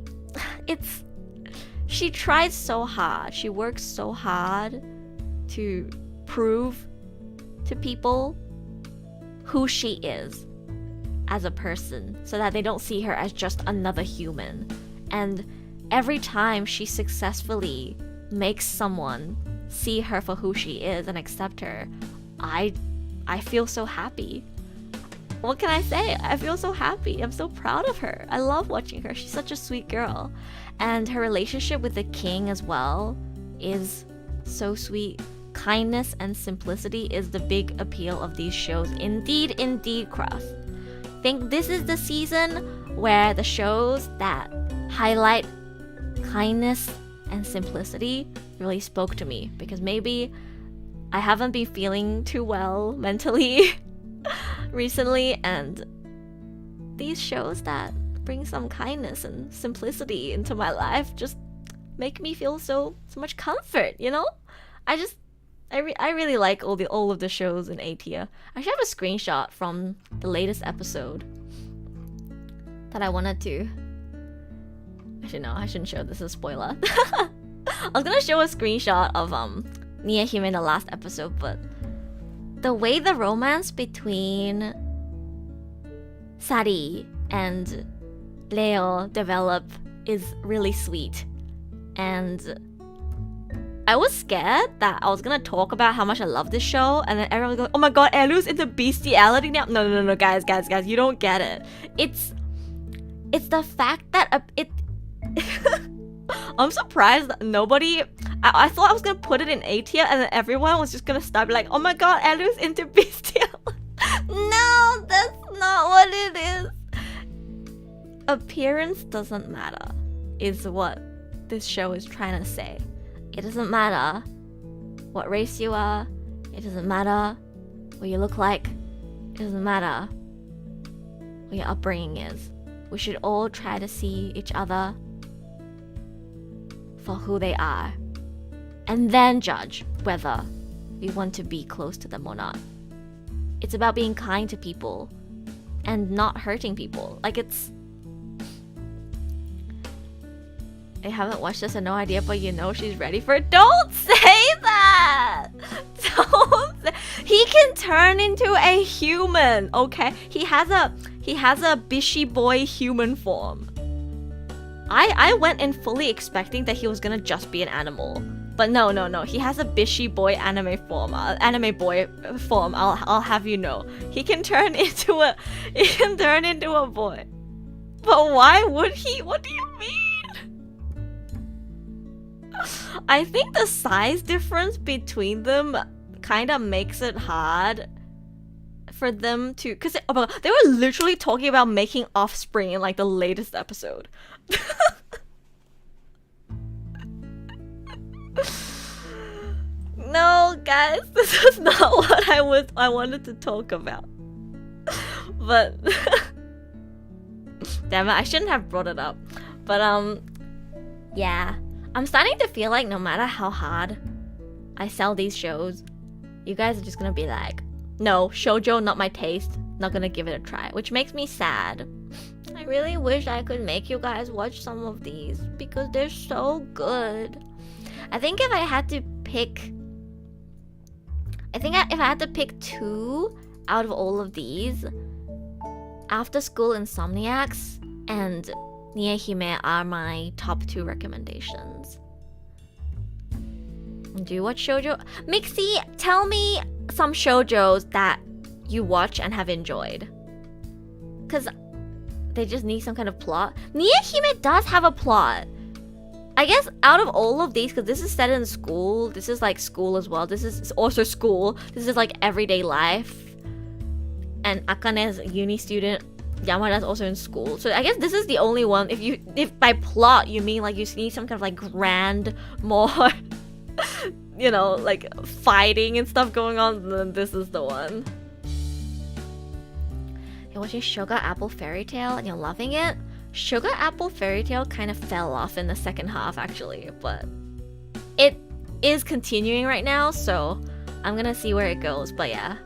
tries so hard, she works so hard to prove to people who she is as a person so that they don't see her as just another human. And every time she successfully makes someone see her for who she is and accept her, I feel so happy. What can I say? I feel so happy. I'm so proud of her. I love watching her. She's such a sweet girl. And her relationship with the king as well is so sweet. Kindness and simplicity is the big appeal of these shows. Indeed, Cross. I think this is the season where the shows that highlight kindness and simplicity really spoke to me, because maybe I haven't been feeling too well mentally recently, and these shows that bring some kindness and simplicity into my life just make me feel so much comfort, you know? I really like all of the shows in A tier. I should have a screenshot from the latest episode that I wanted to. Actually, no, I shouldn't show this as a spoiler. I was gonna show a screenshot of Nia Hime in the last episode, but the way the romance between Sari and Leo develop is really sweet. And I was scared that I was gonna talk about how much I love this show, and then everyone was going, oh my god, Elu's into bestiality now. No, guys, you don't get it. It's the fact that I'm surprised that nobody. I thought I was gonna put it in A tier, and then everyone was just gonna start like, oh my god, Elu's into bestiality. No, that's not what it is. Appearance doesn't matter, is what this show is trying to say. It doesn't matter what race you are. It doesn't matter what you look like. It doesn't matter what your upbringing is. We should all try to see each other for who they are, and then judge whether we want to be close to them or not. It's about being kind to people and not hurting people. Like, I haven't watched this, and no idea, but you know she's ready for it. Don't say that! Don't say. He can turn into a human, okay? He has a bishy boy human form. I went in fully expecting that he was gonna just be an animal. But no. He has a bishy boy anime form. I'll have you know. He can turn into a boy. But why would he? What do you mean? I think the size difference between them kind of makes it hard for them to, because they were literally talking about making offspring in like the latest episode. No, guys, this is not what I wanted to talk about. But damn it, I shouldn't have brought it up. But yeah, I'm starting to feel like no matter how hard I sell these shows, you guys are just gonna be like, no, shoujo, not my taste, not gonna give it a try, which makes me sad. I really wish I could make you guys watch some of these because they're so good. I think if I had to pick, if I had to pick 2 out of all of these, After School Insomniacs and Nia Hime are my top 2 recommendations. Do you watch shoujo? Mixie, tell me some shoujos that you watch and have enjoyed. Because they just need some kind of plot. Nia Hime does have a plot. I guess out of all of these, because this is set in school, this is like school as well. This is also school. This is like everyday life. And Akane's a uni student. Yamada's also in school. So I guess this is the only one. If by plot you mean like you need some kind of like grand, more you know, like fighting and stuff going on, then this is the one. You're watching Sugar Apple Fairy Tail and you're loving it? Sugar Apple Fairy Tail kind of fell off in the second half actually, but it is continuing right now, so I'm gonna see where it goes, but yeah.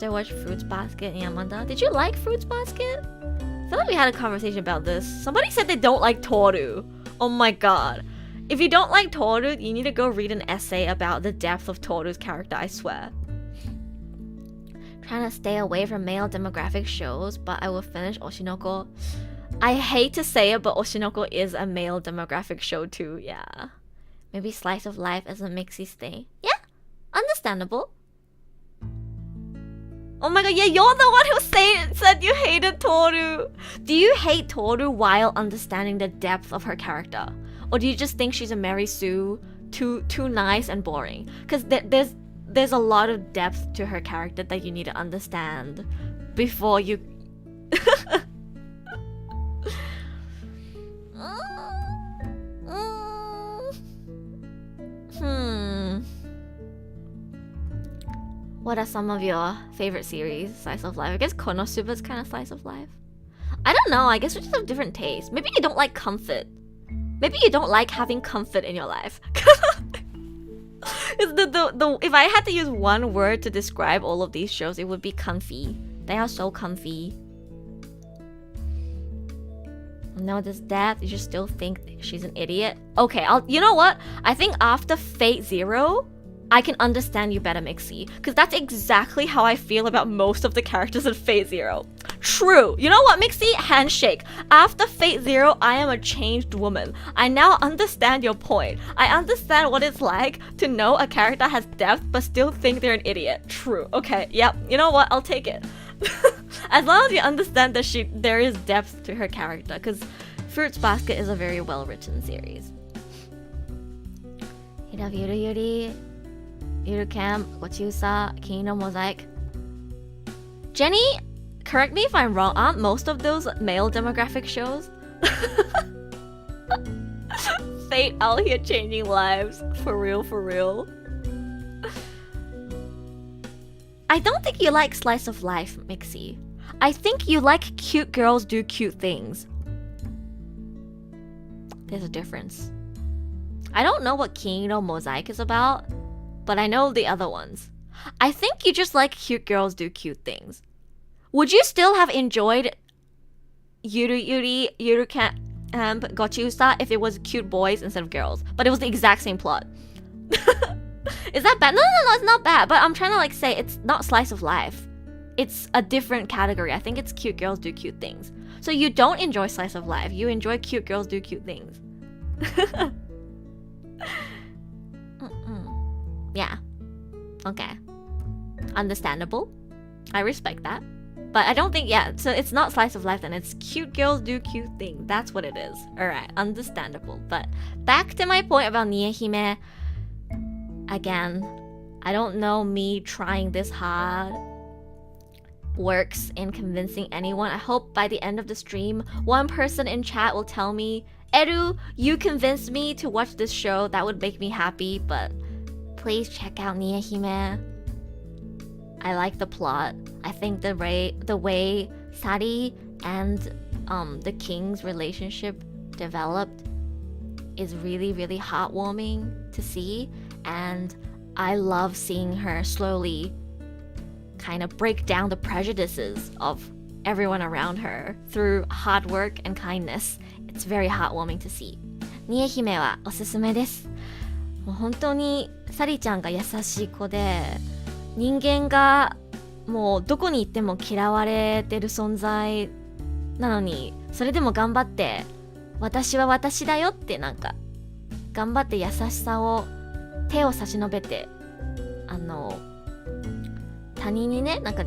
I watched Fruits Basket and Yamada. Did you like Fruits Basket? I feel like we had a conversation about this. Somebody said they don't like Toru. Oh my god. If you don't like Toru, you need to go read an essay about the depth of Toru's character, I swear. Trying to stay away from male demographic shows, but I will finish Oshinoko. I hate to say it, but Oshinoko is a male demographic show too, yeah. Maybe Slice of Life as a mixy thing. Yeah, understandable. Oh my god, yeah, you're the one who said you hated Toru. Do you hate Toru while understanding the depth of her character? Or do you just think she's a Mary Sue, too nice and boring? Because there's a lot of depth to her character that you need to understand before you... What are some of your favorite series? Slice of life? I guess Konosuba's kind of slice of life. I don't know, I guess we just have different tastes. Maybe you don't like comfort. Maybe you don't like having comfort in your life. If I had to use one word to describe all of these shows, it would be comfy. They are so comfy. No, this dad, you just still think she's an idiot. Okay, you know what? I think after Fate Zero, I can understand you better, Mixie. Because that's exactly how I feel about most of the characters in Fate Zero. True. You know what, Mixie? Handshake. After Fate Zero, I am a changed woman. I now understand your point. I understand what it's like to know a character has depth but still think they're an idiot. True. Okay, yep. You know what? I'll take it. As long as you understand that there is depth to her character, because Fruits Basket is a very well-written series. Hiravyuru Yuri, Yuru Camp, Gochusa, Kino Mosaic. Jenny, correct me if I'm wrong, aren't most of those male demographic shows? Fate out here changing lives. For real, for real. I don't think you like slice of life, Mixie. I think you like cute girls do cute things. There's a difference. I don't know what Kino Mosaic is about, but I know the other ones. I think you just like cute girls do cute things. Would you still have enjoyed Yuru Camp Gochusa if it was cute boys instead of girls, but it was the exact same plot? Is that bad? No, it's not bad. But I'm trying to like say it's not slice of life. It's a different category. I think it's cute girls do cute things. So you don't enjoy slice of life. You enjoy cute girls do cute things. Yeah. Okay. Understandable. I respect that. But I don't think, yeah, so it's not slice of life then. It's cute girls do cute things. That's what it is. Alright, understandable. But back to my point about Nihime. Again, I don't know me trying this hard works in convincing anyone. I hope by the end of the stream, one person in chat will tell me, Eru, you convinced me to watch this show. That would make me happy, but please check out Nihime. I like the plot. I think the way Sari and the king's relationship developed is really, really heartwarming to see. And I love seeing her slowly kind of break down the prejudices of everyone around her through hard work and kindness. It's very heartwarming to see. ニエ姫はおすすめです。もう本当にサリちゃんが優しい子で、人間がもうどこに行っても嫌われてる存在なのに、それでも頑張って私は私だよってなんか頑張って優しさを手を差し伸べて他人にね、なんか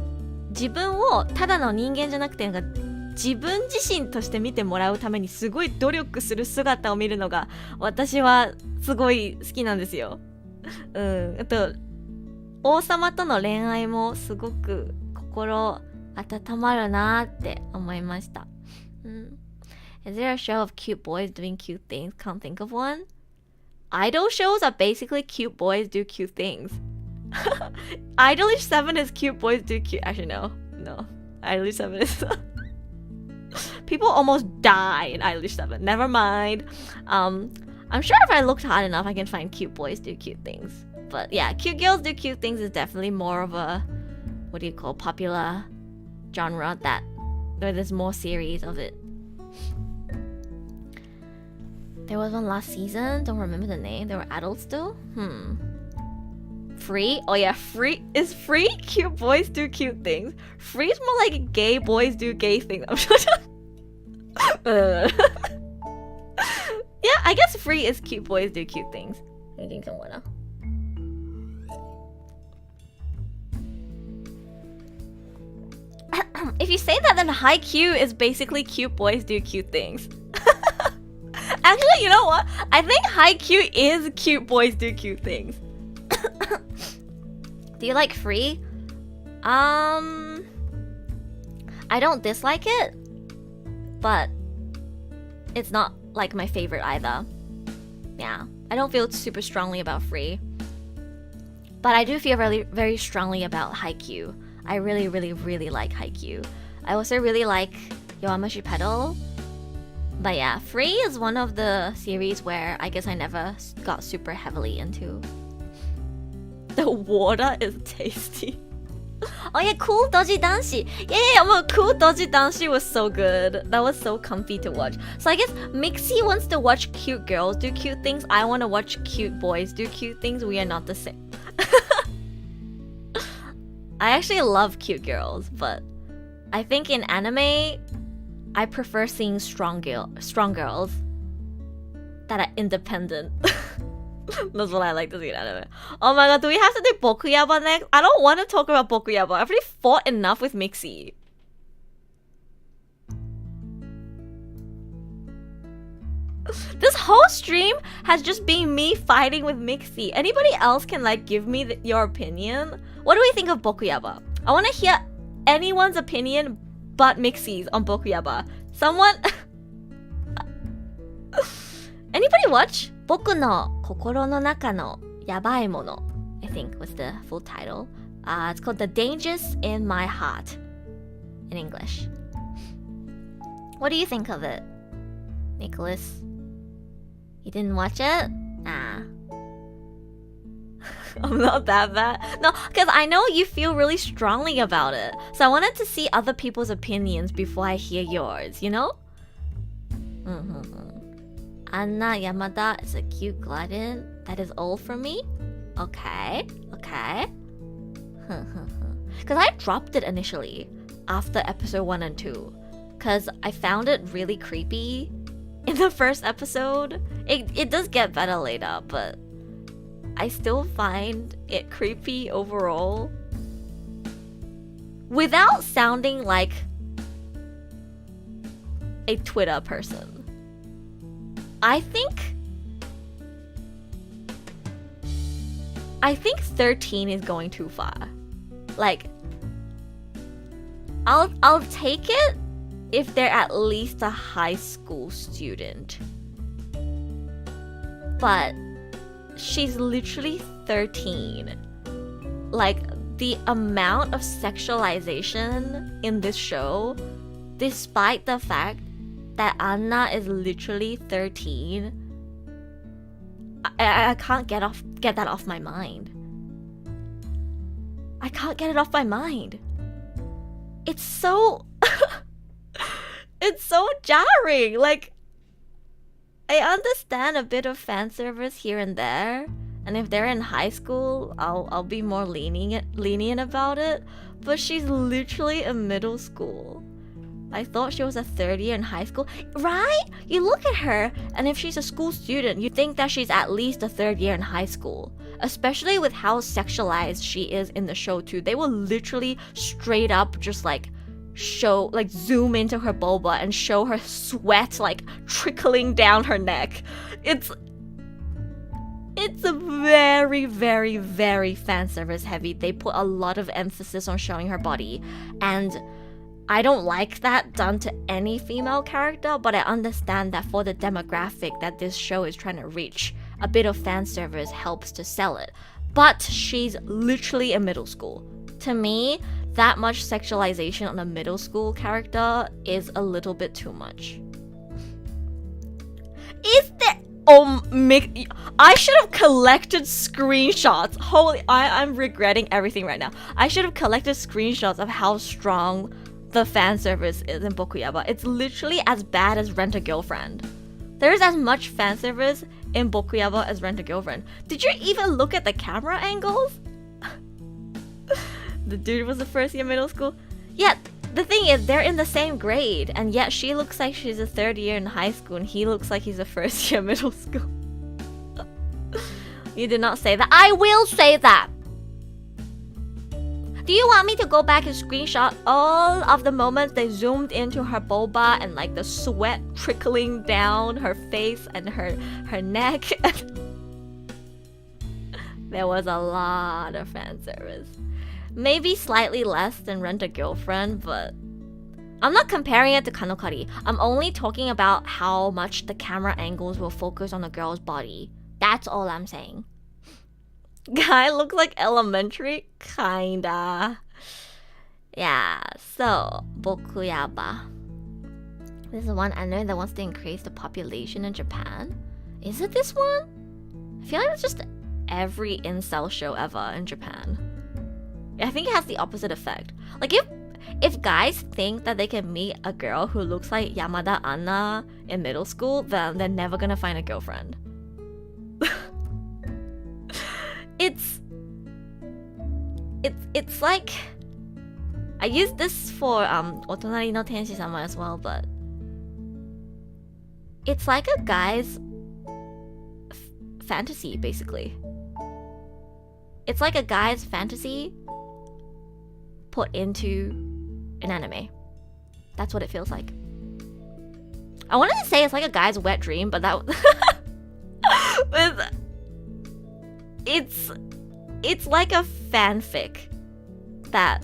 自分をただの人間じゃなくてなんか自分自身として見てもらうためにすごい努力する姿を見るのが私はすごい好きなんですよ。あと王様との恋愛もすごく心温まるなって思いました。Is there a show of cute boys doing cute things? Can't think of one. Idol shows are basically cute boys do cute things. Idolish 7 is cute boys do cute. Actually, no. Idolish 7 is. People almost die in Idolish 7. Never mind. I'm sure if I looked hard enough, I can find cute boys do cute things. But yeah, cute girls do cute things is definitely more of a, what do you call, popular genre that there's more series of it. There was one last season, don't remember the name. They were adults still? Free? Oh yeah, Free. Is Free cute boys do cute things? Free is more like gay boys do gay things. Yeah, I guess Free is cute boys do cute things. If you say that, then Haikyuu is basically cute boys do cute things. Actually, you know what? I think Haikyuu is cute boys do cute things. Do you like Free? I don't dislike it, but it's not like my favorite either. Yeah, I don't feel super strongly about Free, but I do feel really, very strongly about Haikyuu. I really, really, really like Haikyuu. I also really like Yowamushi Pedal. But yeah, Free is one of the series where I guess I never got super heavily into. The water is tasty. Oh yeah, Cool Doji Danshi. Yeah, Cool Doji Danshi was so good. That was so comfy to watch. So I guess Mixie wants to watch cute girls do cute things. I want to watch cute boys do cute things. We are not the same. I actually love cute girls, but I think in anime, I prefer seeing strong girls that are independent. That's what I like to see in anime. Oh my god, do we have to do Bokuyaba next? I don't want to talk about Bokuyaba. I've already fought enough with Mixie. This whole stream has just been me fighting with Mixie. Anybody else can like give me your opinion? What do we think of Bokuyaba? I want to hear anyone's opinion but Mixie's on Bokuyaba. Someone... Anybody watch? 僕の心の中のやばいもの I think was the full title. It's called The Dangers in My Heart in English. What do you think of it, Nicholas? You didn't watch it? Nah. I'm not that bad. No, because I know you feel really strongly about it. So I wanted to see other people's opinions before I hear yours, you know? Anna Yamada is a cute glutton. That is all for me? Okay. Because I dropped it initially after episode 1 and 2. Because I found it really creepy in the first episode. It does get better later, but I still find it creepy overall. Without sounding like a Twitter person. I think 13 is going too far. Like, I'll take it if they're at least a high school student. But she's literally 13. Like, the amount of sexualization in this show, despite the fact that Anna is literally 13, I can't get that off my mind. I can't get it off my mind. It's so it's so jarring. Like, I understand a bit of fan service here and there, and if they're in high school, I'll be more lenient about it. But she's literally in middle school. I thought she was a third year in high school, right? You look at her, and if she's a school student, you think that she's at least a third year in high school. Especially with how sexualized she is in the show too. They will literally straight up just like zoom into her boba and show her sweat like trickling down her neck. It's very, very, very fan service heavy. They put a lot of emphasis on showing her body, and I don't like that done to any female character, but I understand that for the demographic that this show is trying to reach, a bit of fan service helps to sell it. But she's literally in middle school. To me, that much sexualization on a middle school character is a little bit too much. Is there... I should have collected screenshots. Holy... I'm regretting everything right now. I should have collected screenshots of how strong the fan service is in Bokuyaba. It's literally as bad as Rent a Girlfriend. There's as much fan service in Bokuyaba as Rent a Girlfriend. Did you even look at the camera angles? The dude was a first year middle school. Yeah, the thing is, they're in the same grade, and yet she looks like she's a third year in high school, and he looks like he's a first year middle school. You did not say that. I will say that. Do you want me to go back and screenshot all of the moments they zoomed into her boba and like the sweat trickling down her face and her neck? There was a lot of fan service. Maybe slightly less than Rent a Girlfriend, but I'm not comparing it to Kanokari. I'm only talking about how much the camera angles will focus on the girl's body. That's all I'm saying. Guy looks like elementary? Kinda. Yeah, so, Bokuyaba. This is one anime that wants to increase the population in Japan. Is it this one? I feel like it's just every incel show ever in Japan. I think it has the opposite effect. Like if guys think that they can meet a girl who looks like Yamada Anna in middle school, then they're never gonna find a girlfriend. It's like, I use this for Otonari no Tenshi-sama as well, but it's like a guy's fantasy, basically. It's like a guy's fantasy put into an anime. That's what it feels like. I wanted to say it's like a guy's wet dream, but that but it's like a fanfic that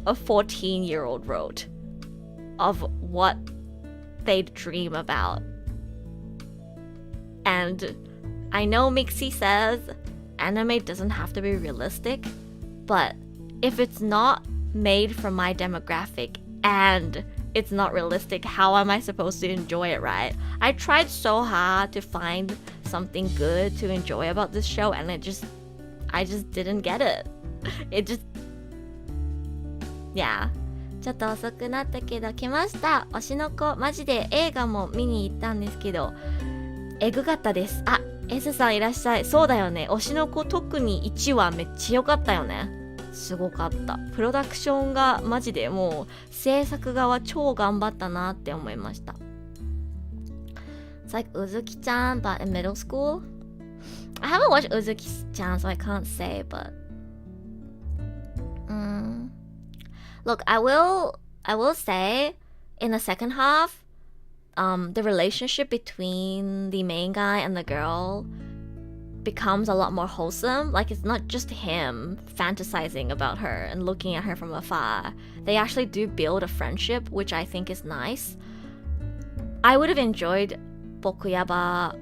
a 14-year-old wrote of what they'd dream about. And I know Mixie says anime doesn't have to be realistic, but if it's not made for my demographic and it's not realistic, how am I supposed to enjoy it, right? I tried so hard to find something good to enjoy about this show, and I just didn't get it. It just, yeah. ちょっと遅くなったけど来ました。推しの子、マジで映画も見に行ったんですけど、エグかったです。あ、S さんいらっしゃい。そうだよね。推しの子特に1話めっちゃ良かったよね。すごかった。プロダクションがマジでもう制作側超頑張ったなって思いました。It's like Uzuki-chan but in middle school. I haven't watched Uzuki-chan so I can't say, but look, I will say in the second half, the relationship between the main guy and the girl becomes a lot more wholesome. Like, it's not just him fantasizing about her and looking at her from afar. They actually do build a friendship, which I think is nice. I would have enjoyed Bokuyaba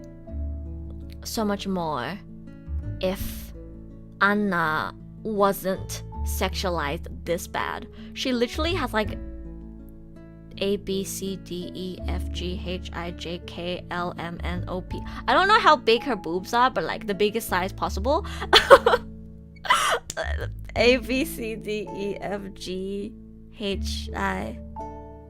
so much more if Anna wasn't sexualized this bad. She literally has like A, B, C, D, E, F, G, H, I, J, K, L, M, N, O, P. I don't know how big her boobs are, but like the biggest size possible. A, B, C, D, E, F, G, H, I.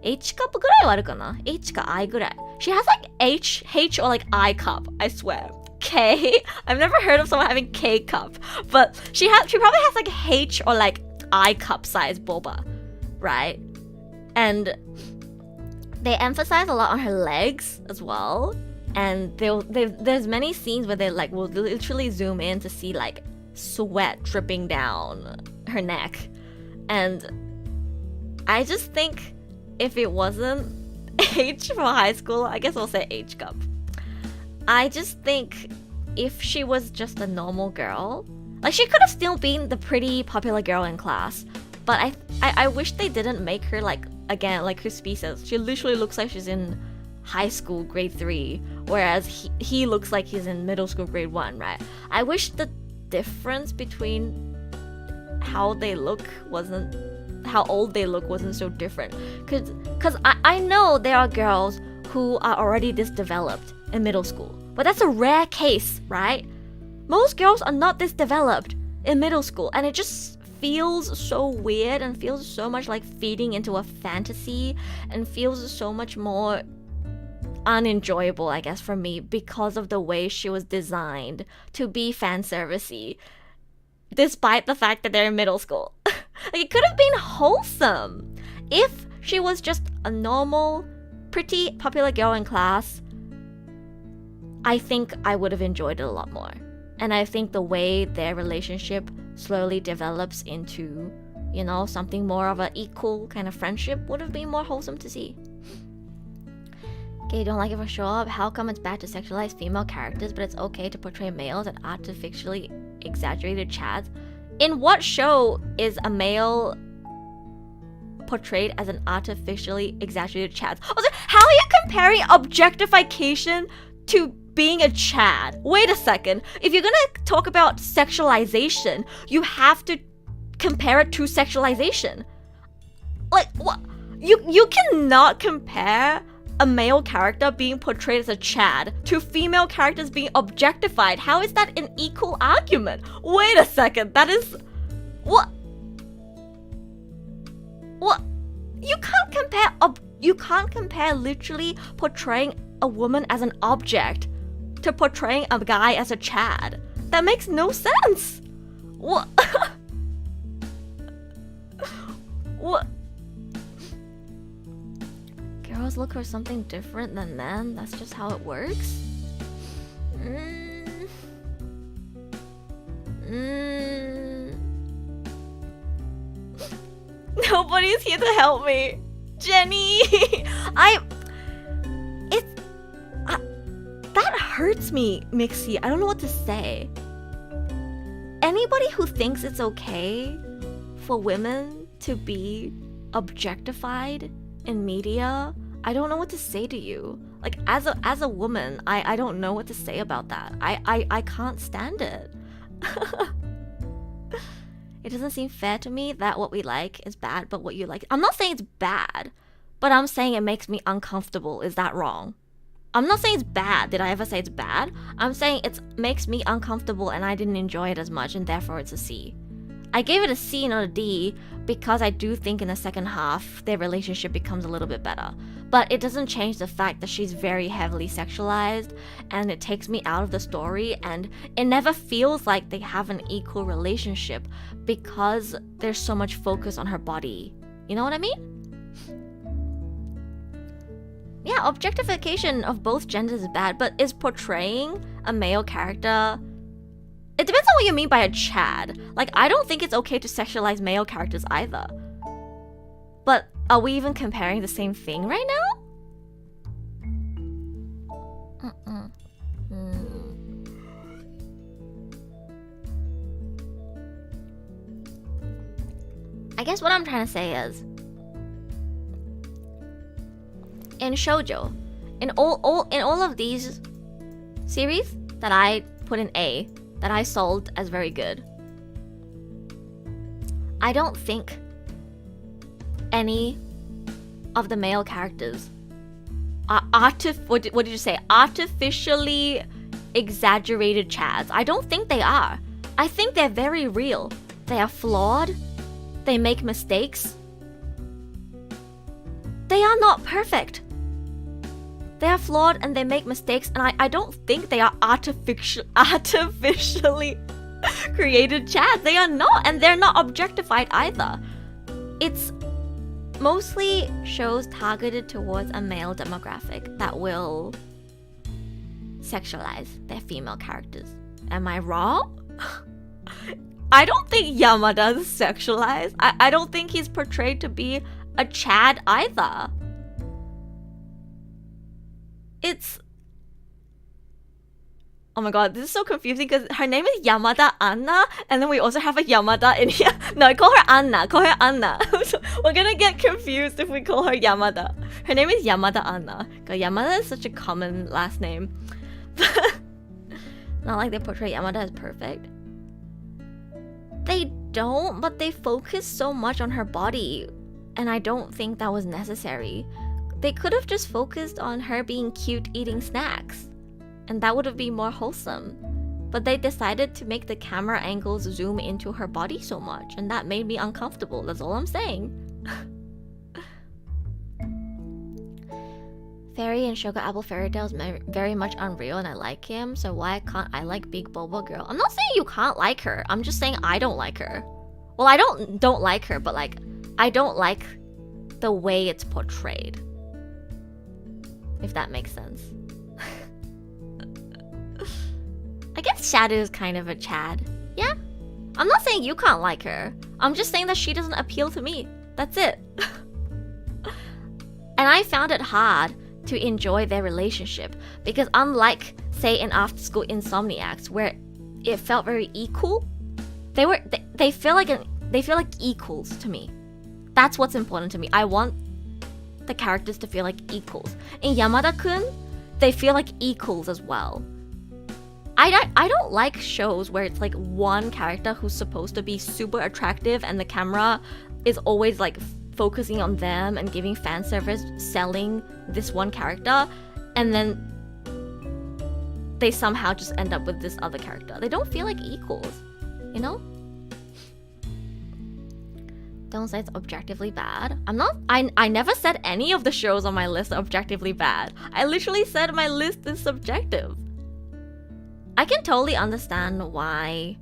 H cup ぐらいはあるかな? H か I ぐらい. She has like H or like I cup, I swear. K? I've never heard of someone having K cup. But she probably has like H or like I cup size boba, right? And they emphasize a lot on her legs as well. And there's many scenes where they like will literally zoom in to see like sweat dripping down her neck. And I just think if it wasn't H for high school, I guess I'll say H cup. I just think if she was just a normal girl, like she could have still been the pretty popular girl in class. But I wish they didn't make her like, again, like Crispy says, she literally looks like she's in high school grade 3, whereas he looks like he's in middle school grade 1, right? I wish the difference between how they look wasn't, how old they look wasn't so different. Cause I know there are girls who are already this developed in middle school, but that's a rare case, right? Most girls are not this developed in middle school, and it just feels so weird and feels so much like feeding into a fantasy and feels so much more unenjoyable, I guess, for me because of the way she was designed to be fan servicey, despite the fact that they're in middle school. Like, it could have been wholesome if she was just a normal, pretty popular girl in class. I think I would have enjoyed it a lot more. And I think the way their relationship slowly develops into, you know, something more of an equal kind of friendship would have been more wholesome to see. Okay, you don't like it for sure. How come it's bad to sexualize female characters, but it's okay to portray males as artificially exaggerated chads? In what show is a male portrayed as an artificially exaggerated chad? Also, how are you comparing objectification to being a chad? Wait a second. If you're gonna talk about sexualization, you have to compare it to sexualization. Like, what? You cannot compare a male character being portrayed as a Chad to female characters being objectified. How is that an equal argument? Wait a second, that is... What? You can't compare literally portraying a woman as an object to portraying a guy as a Chad. That makes no sense. What? What? Girls look for something different than men? That's just how it works? Nobody's here to help me. Jenny! That hurts me, Mixie. I don't know what to say. Anybody who thinks it's okay for women to be objectified in media, I don't know what to say to you. Like, as a woman, I don't know what to say about that. I can't stand it. It doesn't seem fair to me that what we like is bad, but what you like... I'm not saying it's bad, but I'm saying it makes me uncomfortable. Is that wrong? I'm not saying it's bad. Did I ever say it's bad? I'm saying it makes me uncomfortable and I didn't enjoy it as much, and therefore it's a C. I gave it a C, not a D, because I do think in the second half their relationship becomes a little bit better. But it doesn't change the fact that she's very heavily sexualized, and it takes me out of the story, and it never feels like they have an equal relationship because there's so much focus on her body. You know what I mean? Yeah, objectification of both genders is bad, but is portraying a male character... It depends on what you mean by a Chad. Like, I don't think it's okay to sexualize male characters either. But are we even comparing the same thing right now? I guess what I'm trying to say is, in shoujo, in all of these series that I put in A, that I sold as very good, I don't think any of the male characters are what did you say? Artificially exaggerated Chads. I don't think they are. I think they're very real. They are flawed. They make mistakes. They are not perfect. They are flawed and they make mistakes, and I don't think they are artificially created Chads. They are not, and they're not objectified either. It's mostly shows targeted towards a male demographic that will sexualize their female characters. Am I wrong? I don't think Yamada is sexualized. I don't think he's portrayed to be a Chad either. It's... Oh my god, this is so confusing because her name is Yamada Anna, and then we also have a Yamada in here. No, call her Anna. Call her Anna. We're gonna get confused if we call her Yamada. Her name is Yamada Anna. God, Yamada is such a common last name. Not like they portray Yamada as perfect. They don't, but they focus so much on her body, and I don't think that was necessary. They could have just focused on her being cute eating snacks, and that would have been more wholesome. But they decided to make the camera angles zoom into her body so much, and that made me uncomfortable. That's all I'm saying. Fairy and Sugar Apple Fairy Tale is very much unreal, and I like him, so why can't I like Big Boba Girl? I'm not saying you can't like her. I'm just saying I don't like her. Well, I don't like her, but like, I don't like the way it's portrayed. If that makes sense. I guess Shadow is kind of a Chad. Yeah? I'm not saying you can't like her. I'm just saying that she doesn't appeal to me. That's it. And I found it hard to enjoy their relationship because unlike, say, in After School Insomniacs, where it felt very equal, they feel like equals to me. That's what's important to me. I want the characters to feel like equals. In Yamada-kun, they feel like equals as well. I don't like shows where it's like one character who's supposed to be super attractive and the camera is always like focusing on them and giving fan service, selling this one character, and then they somehow just end up with this other character. They don't feel like equals, you know? Don't say it's objectively bad. I never said any of the shows on my list are objectively bad. I literally said my list is subjective. I can totally understand why.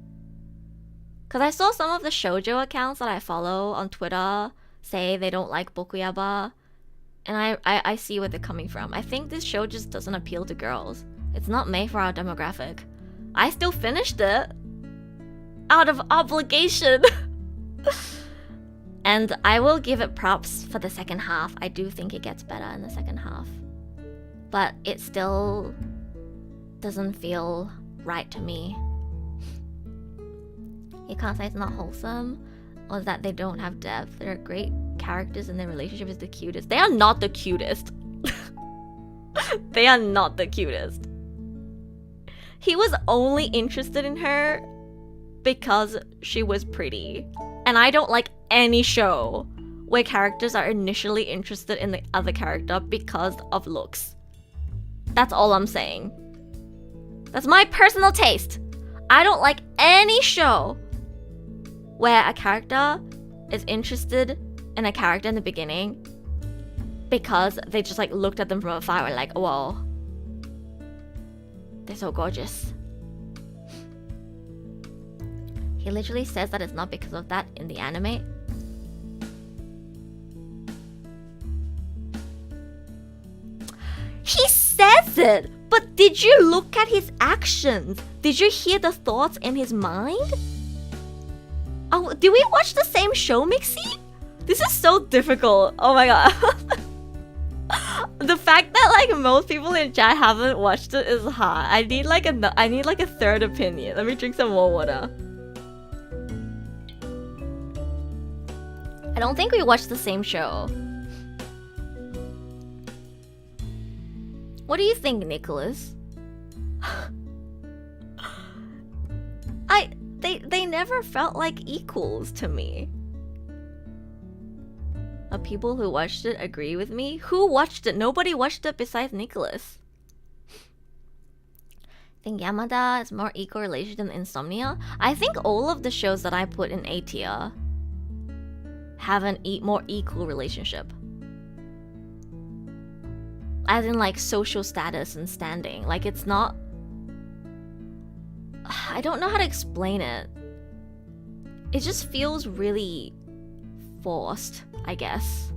Because I saw some of the shoujo accounts that I follow on Twitter say they don't like Bokuyaba. And I see where they're coming from. I think this show just doesn't appeal to girls. It's not made for our demographic. I still finished it out of obligation. And I will give it props for the second half. I do think it gets better in the second half. But it still doesn't feel right to me. You can't say it's not wholesome or that they don't have depth. They're great characters and their relationship is the cutest. They are not the cutest. They are not the cutest. He was only interested in her because she was pretty. And I don't like any show where characters are initially interested in the other character because of looks. That's all I'm saying. That's my personal taste. I don't like any show where a character is interested in a character in the beginning because they just like looked at them from afar and like, whoa, they're so gorgeous. He literally says that it's not because of that in the anime. He says it, but did you look at his actions? Did you hear the thoughts in his mind? Oh, did we watch the same show, Mixie? This is so difficult. Oh my god. The fact that like most people in chat haven't watched it is hard. I need like a third opinion. Let me drink some more water. I don't think we watched the same show. What do you think, Nicholas? They never felt like equals to me. People who watched it agree with me. Who watched it? Nobody watched it besides Nicholas. I think Yamada is more equal relation than Insomnia. I think all of the shows that I put in A tier have an more equal relationship. As in like social status and standing. Like it's not... I don't know how to explain it. It just feels really forced, I guess.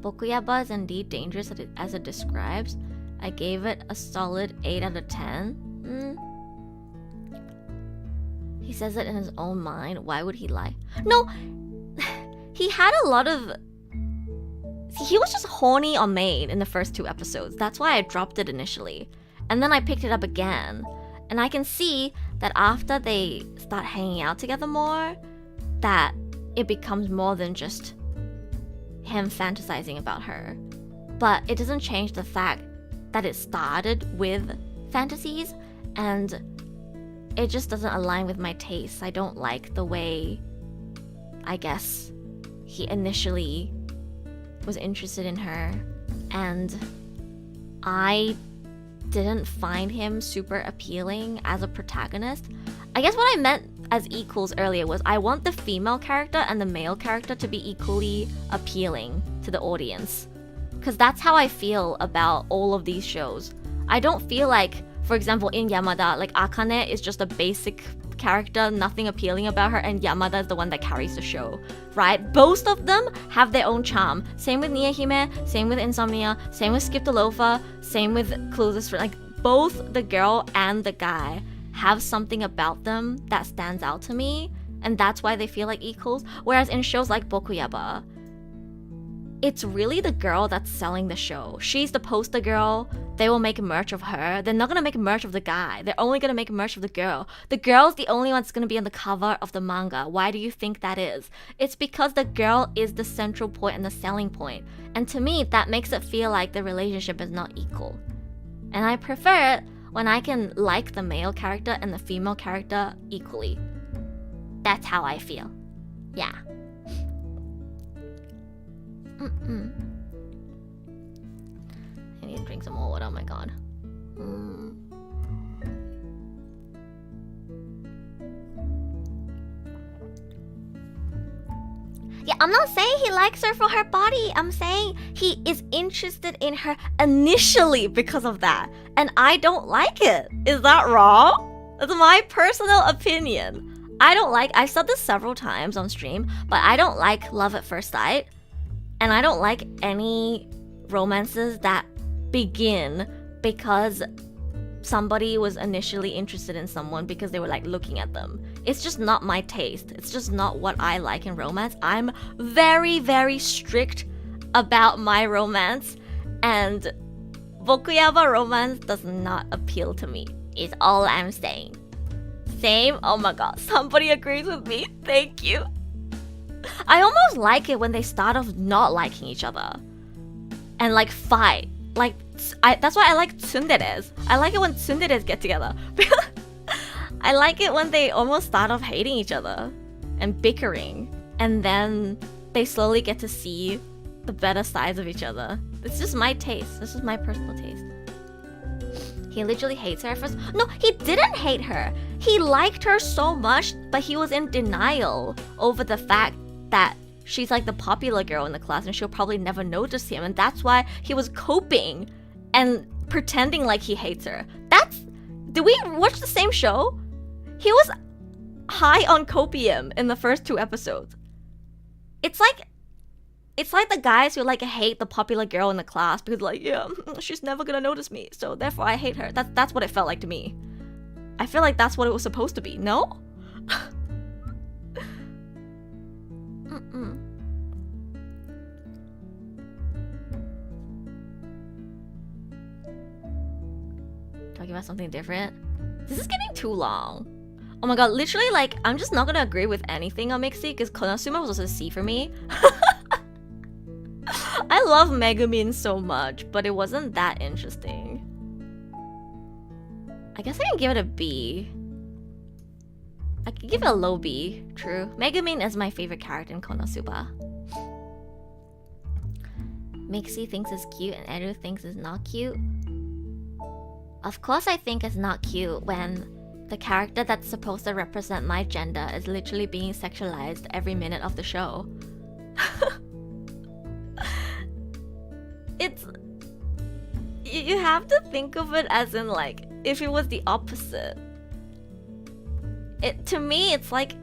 Bokuyaba is indeed dangerous as it describes. I gave it a solid 8 out of 10. He says it in his own mind. Why would he lie? No! He had a lot of... He was just horny on Maid in the first 2 episodes. That's why I dropped it initially. And then I picked it up again. And I can see that after they start hanging out together more, that it becomes more than just him fantasizing about her. But it doesn't change the fact that it started with fantasies, and it just doesn't align with my tastes. I don't like the way, I guess, he initially was interested in her, and I didn't find him super appealing as a protagonist. I guess what I meant as equals earlier was I want the female character and the male character to be equally appealing to the audience. Because that's how I feel about all of these shows. I don't feel like, for example, in Yamada, like Akane is just a basic character, nothing appealing about her, and Yamada is the one that carries the show, right? Both of them have their own charm. Same with Nihime, same with Insomnia, same with Skip the Loafer, same with Clueless First. Like both the girl and the guy have something about them that stands out to me, and that's why they feel like equals. Whereas in shows like Bokuyaba, it's really the girl that's selling the show. She's the poster girl. They will make merch of her. They're not gonna make merch of the guy. They're only gonna make merch of the girl. The girl's the only one that's gonna be on the cover of the manga. Why do you think that is? It's because the girl is the central point and the selling point. And to me, that makes it feel like the relationship is not equal. And I prefer it when I can like the male character and the female character equally. That's how I feel. Yeah. I need to drink some more water. Oh my god. Yeah, I'm not saying he likes her for her body. I'm saying he is interested in her initially because of that. And I don't like it. Is that wrong? That's my personal opinion. I've said this several times on stream, but I don't like love at first sight. And I don't like any romances that begin because somebody was initially interested in someone because they were like looking at them. It's just not my taste. It's just not what I like in romance. I'm very, very strict about my romance, and Bokuyaba romance does not appeal to me, is all I'm saying. Same? Oh my god, somebody agrees with me. Thank you. I almost like it when they start off not liking each other and like fight. Like, that's why I like tsunderes. I like it when tsunderes get together. I like it when they almost start off hating each other and bickering, and then they slowly get to see the better sides of each other. It's just my taste. This is my personal taste. He literally hates her at first. No, he didn't hate her. He liked her so much, but he was in denial over the fact that she's like the popular girl in the class and she'll probably never notice him, and that's why he was coping and pretending like he hates her. Did we watch the same show? He was high on copium in the first 2 episodes. It's like the guys who like hate the popular girl in the class because like, yeah, she's never gonna notice me, so therefore I hate her. That's what it felt like to me. I feel like that's what it was supposed to be, no? Talking about something different? This is getting too long. Oh my god, literally, like, I'm just not gonna agree with anything on Mixie because Konosuma was also a C for me. I love Megumin so much, but it wasn't that interesting. I guess I can give it a B. I could give it a low B, true. Megumin is my favorite character in Konosuba. Mixie thinks it's cute and Eru thinks it's not cute. Of course I think it's not cute when the character that's supposed to represent my gender is literally being sexualized every minute of the show. You have to think of it as in like, if it was the opposite. To me, it's like,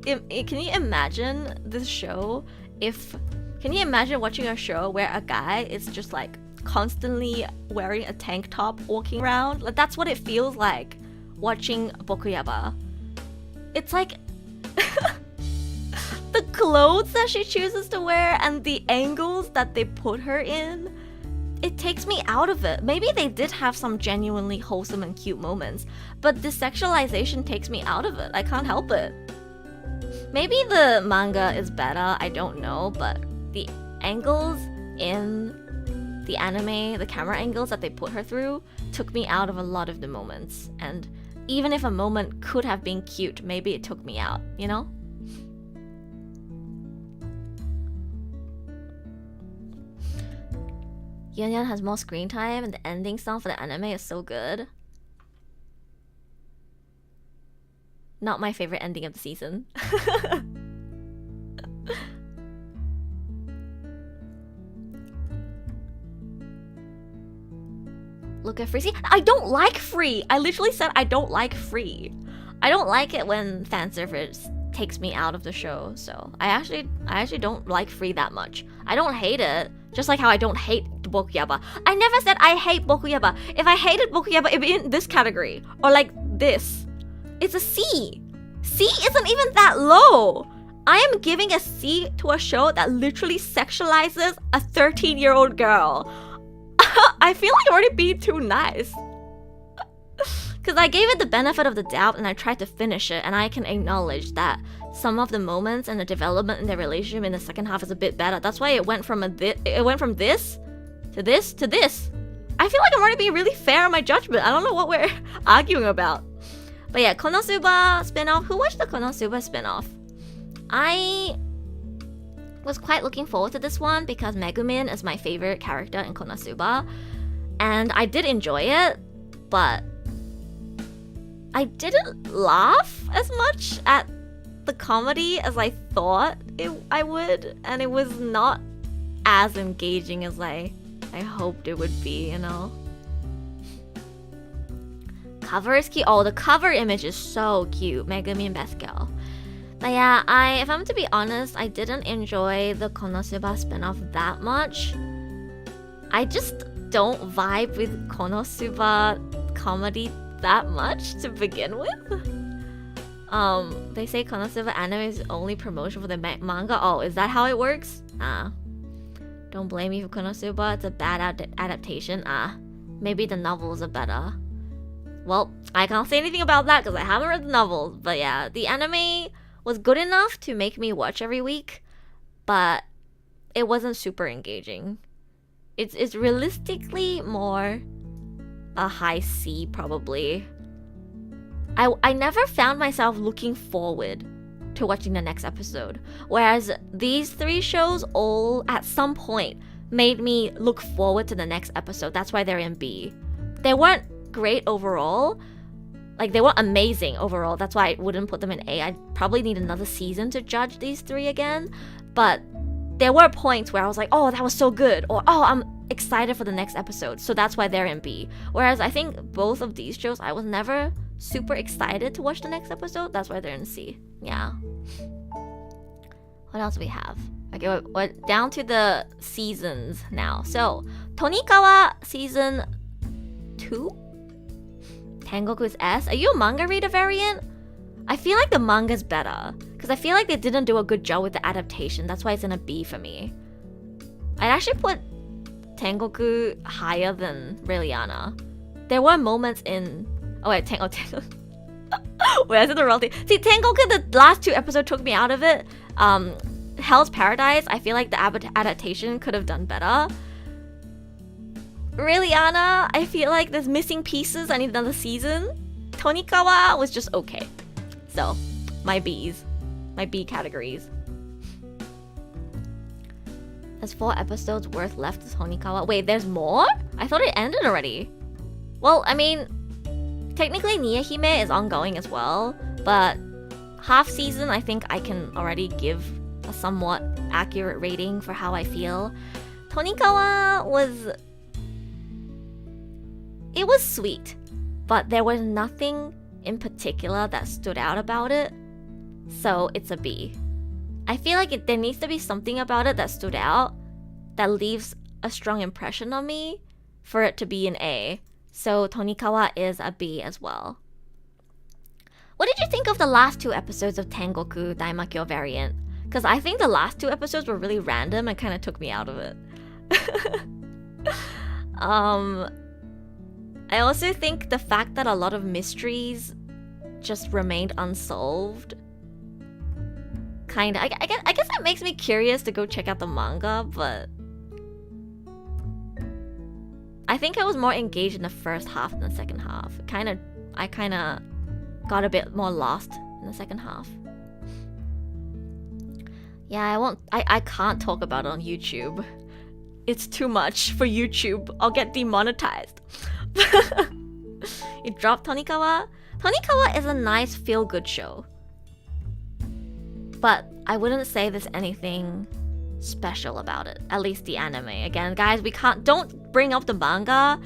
can you imagine this show can you imagine watching a show where a guy is just like constantly wearing a tank top walking around? Like, that's what it feels like watching Bokuyaba. It's like the clothes that she chooses to wear and the angles that they put her in, it takes me out of it. Maybe they did have some genuinely wholesome and cute moments, but the sexualization takes me out of it. I can't help it. Maybe the manga is better, I don't know, but the angles in the anime, the camera angles that they put her through, took me out of a lot of the moments. And even if a moment could have been cute, maybe it took me out, you know? Yan has more screen time and the ending song for the anime is so good. Not my favorite ending of the season. Look at Free. See, I don't like Free. I literally said I don't like Free. I don't like it when fan service takes me out of the show. So I actually don't like Free that much. I don't hate it, just like how I don't hate Bokuyaba. I never said I hate Bokuyaba. If I hated Bokuyaba, it'd be in this category or like this. It's a C. C isn't even that low. I am giving a C to a show that literally sexualizes a 13-year-old girl. I feel like I'm already being too nice. Because I gave it the benefit of the doubt and I tried to finish it, and I can acknowledge that some of the moments and the development in their relationship in the second half is a bit better. That's why it went from this to this to this. I feel like I'm already being really fair in my judgment. I don't know what we're arguing about. But yeah, Konosuba spinoff. Who watched the Konosuba spinoff? I was quite looking forward to this one because Megumin is my favorite character in Konosuba, and I did enjoy it, but I didn't laugh as much at the comedy as I thought I would, and it was not as engaging as I hoped it would be, you know. Cover is cute. Oh, the cover image is so cute. Megumin best girl. But yeah, if I'm to be honest, I didn't enjoy the Konosuba spinoff that much. I just don't vibe with Konosuba comedy that much to begin with. They say Konosuba anime is only promotion for the manga. Oh, is that how it works? Don't blame me for Konosuba. It's a bad adaptation. Maybe the novels are better. Well, I can't say anything about that because I haven't read the novels. But yeah, the anime was good enough to make me watch every week, but it wasn't super engaging. It's realistically more a high C probably. I never found myself looking forward to watching the next episode, whereas these three shows all at some point made me look forward to the next episode. That's why they're in B. They weren't great overall, like they weren't amazing overall, that's why I wouldn't put them in A. I'd probably need another season to judge these three again, but there were points where I was like, oh, that was so good, or oh, I'm excited for the next episode, so that's why they're in B. Whereas I think both of these shows I was never super excited to watch the next episode, that's why they're in C. Yeah. What else do we have? Okay, we're down to the seasons now. So Tonikawa season 2, Tengoku's S. Are you a manga reader variant? I feel like the manga's better because I feel like they didn't do a good job with the adaptation. That's why it's in a B for me. I'd actually put Tengoku higher than Raeliana. There were moments in... Oh wait, Tengoku. Wait, I said the wrong thing. See, Tengoku, the last 2 episodes took me out of it. Hell's Paradise, I feel like the adaptation could have done better. Raeliana, I feel like there's missing pieces. I need another season. Tonikawa was just okay. So, my B's. My B categories. There's 4 episodes worth left to Tonikawa. Wait, there's more? I thought it ended already. Well, I mean, technically Nia Hime is ongoing as well, but half season I think I can already give a somewhat accurate rating for how I feel. Tonikawa was... It was sweet, but there was nothing in particular that stood out about it, so it's a B. I feel like there needs to be something about it that stood out, that leaves a strong impression on me, for it to be an A. So Tonikawa is a B as well. What did you think of the last 2 episodes of Tengoku Daimakyo variant? Because I think the last 2 episodes were really random and kind of took me out of it. I also think the fact that a lot of mysteries just remained unsolved kind of... I guess that makes me curious to go check out the manga, but... I think I was more engaged in the first half than the second half. I kind of got a bit more lost in the second half. Yeah, I can't talk about it on YouTube. It's too much for YouTube. I'll get demonetized. You dropped Tonikawa? Tonikawa is a nice feel-good show. But I wouldn't say there's anything special about it. At least the anime. Again, guys, don't bring up the manga.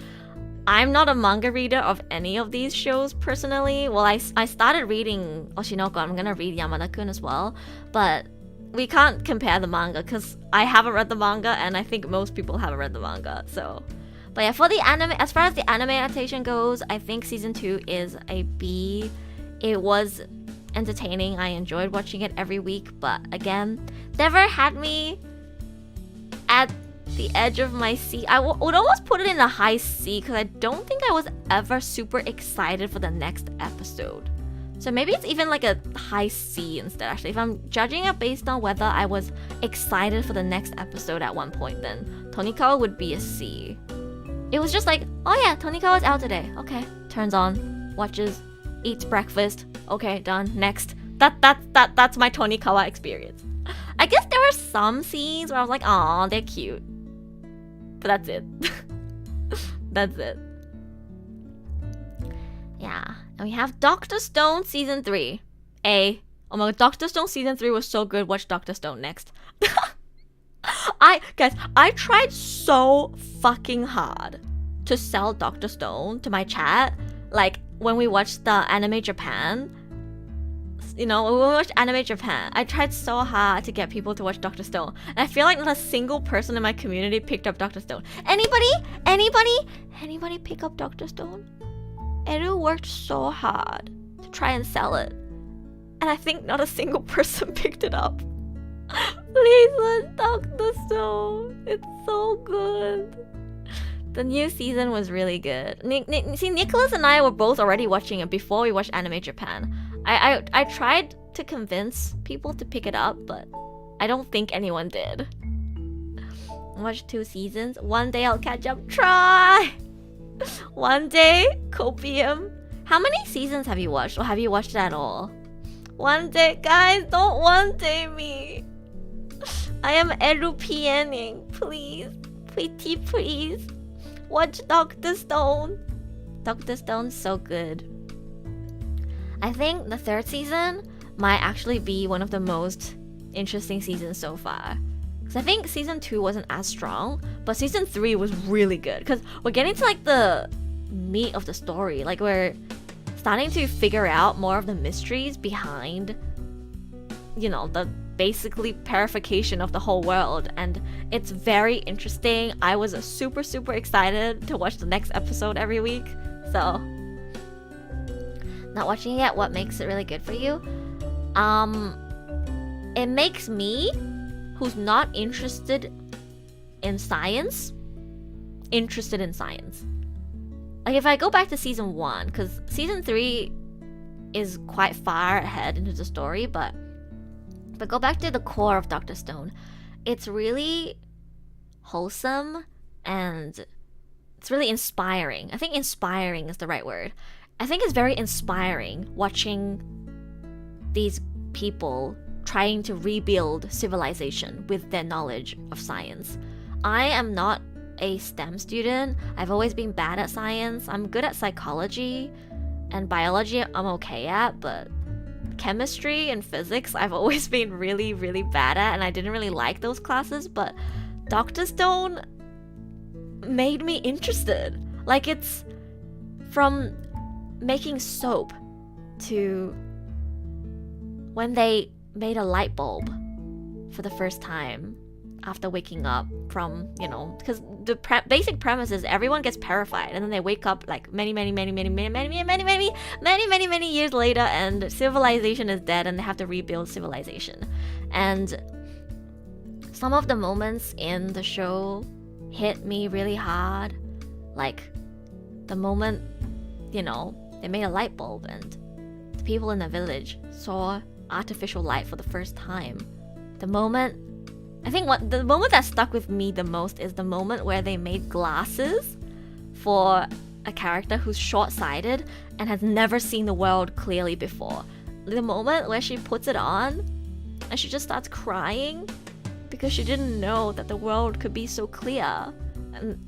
I'm not a manga reader of any of these shows personally. Well, I started reading Oshinoko. I'm gonna read Yamada-kun as well. But we can't compare the manga because I haven't read the manga and I think most people haven't read the manga. So, but yeah, for the anime, as far as the anime adaptation goes, I think season 2 is a B. It was entertaining. I enjoyed watching it every week, but again, never had me at the edge of my C. I would almost put it in a high C because I don't think I was ever super excited for the next episode. So maybe it's even like a high C instead, actually. If I'm judging it based on whether I was excited for the next episode at one point, then Tonikawa would be a C. It was just like, oh yeah, Tonikawa's out today. Okay, turns on, watches, eats breakfast. Okay, done. Next. That's my Tonikawa experience. I guess there were some scenes where I was like, "Aw, they're cute," but that's it. That's it. Yeah, and we have Dr. Stone season 3. Oh my god, Dr. Stone season 3 was so good. Watch Dr. Stone next. I tried so fucking hard to sell Dr. Stone to my chat. Like when we watched the Anime Japan, when we watched Anime Japan, I tried so hard to get people to watch Dr. Stone. And I feel like not a single person in my community picked up Dr. Stone. Anybody pick up Dr. Stone? Edu worked so hard to try and sell it. And I think not a single person picked it up. Please watch Dr. Stone. It's so good. The new season was really good. See, Nicholas and I were both already watching it before we watched Anime Japan. I tried to convince people to pick it up, but I don't think anyone did. I watched 2 seasons. One day I'll catch up. Try! One day, copium. How many seasons have you watched? Or have you watched it at all? One day, guys, don't one day me. I am Europeaning. Please. Please. Watch Dr. Stone. Dr. Stone's so good. I think the 3rd season might actually be one of the most interesting seasons so far. Because I think season 2 wasn't as strong, but season 3 was really good. Because we're getting to like the meat of the story. Like we're starting to figure out more of the mysteries behind, the basically purification of the whole world. And it's very interesting. I was super excited to watch the next episode every week. So, not watching it yet, what makes it really good for you? It makes me, who's not interested in science, interested in science. Like if I go back to season 1, because season 3 is quite far ahead into the story, but go back to the core of Dr. Stone, it's really wholesome and it's really inspiring. I think inspiring is the right word. I think it's very inspiring watching these people trying to rebuild civilization with their knowledge of science. I am not a STEM student. I've always been bad at science. I'm good at psychology and biology I'm okay at, but chemistry and physics I've always been really bad at, and I didn't really like those classes. But Dr. Stone made me interested. Like it's from making soap to when they made a light bulb for the first time after waking up from, because the basic premise is everyone gets purified and then they wake up like many years later and civilization is dead and they have to rebuild civilization. And some of the moments in the show hit me really hard. Like the moment, they made a light bulb and the people in the village saw artificial light for the first time. The moment that stuck with me the most is the moment where they made glasses for a character who's short-sighted and has never seen the world clearly before. The moment where she puts it on and she just starts crying because she didn't know that the world could be so clear. And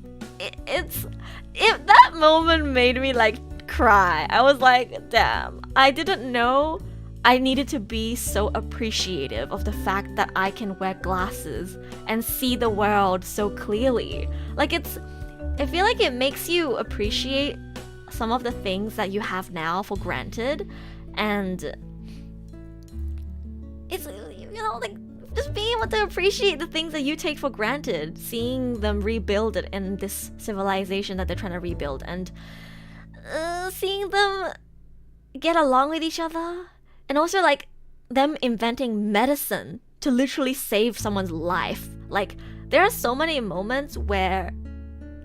that moment made me like cry. I was like, damn, I didn't know I needed to be so appreciative of the fact that I can wear glasses and see the world so clearly. Like I feel like it makes you appreciate some of the things that you have now for granted, and it's, like just being able to appreciate the things that you take for granted, seeing them rebuild it in this civilization that they're trying to rebuild, and seeing them get along with each other. And also, like, them inventing medicine to literally save someone's life. Like, there are so many moments where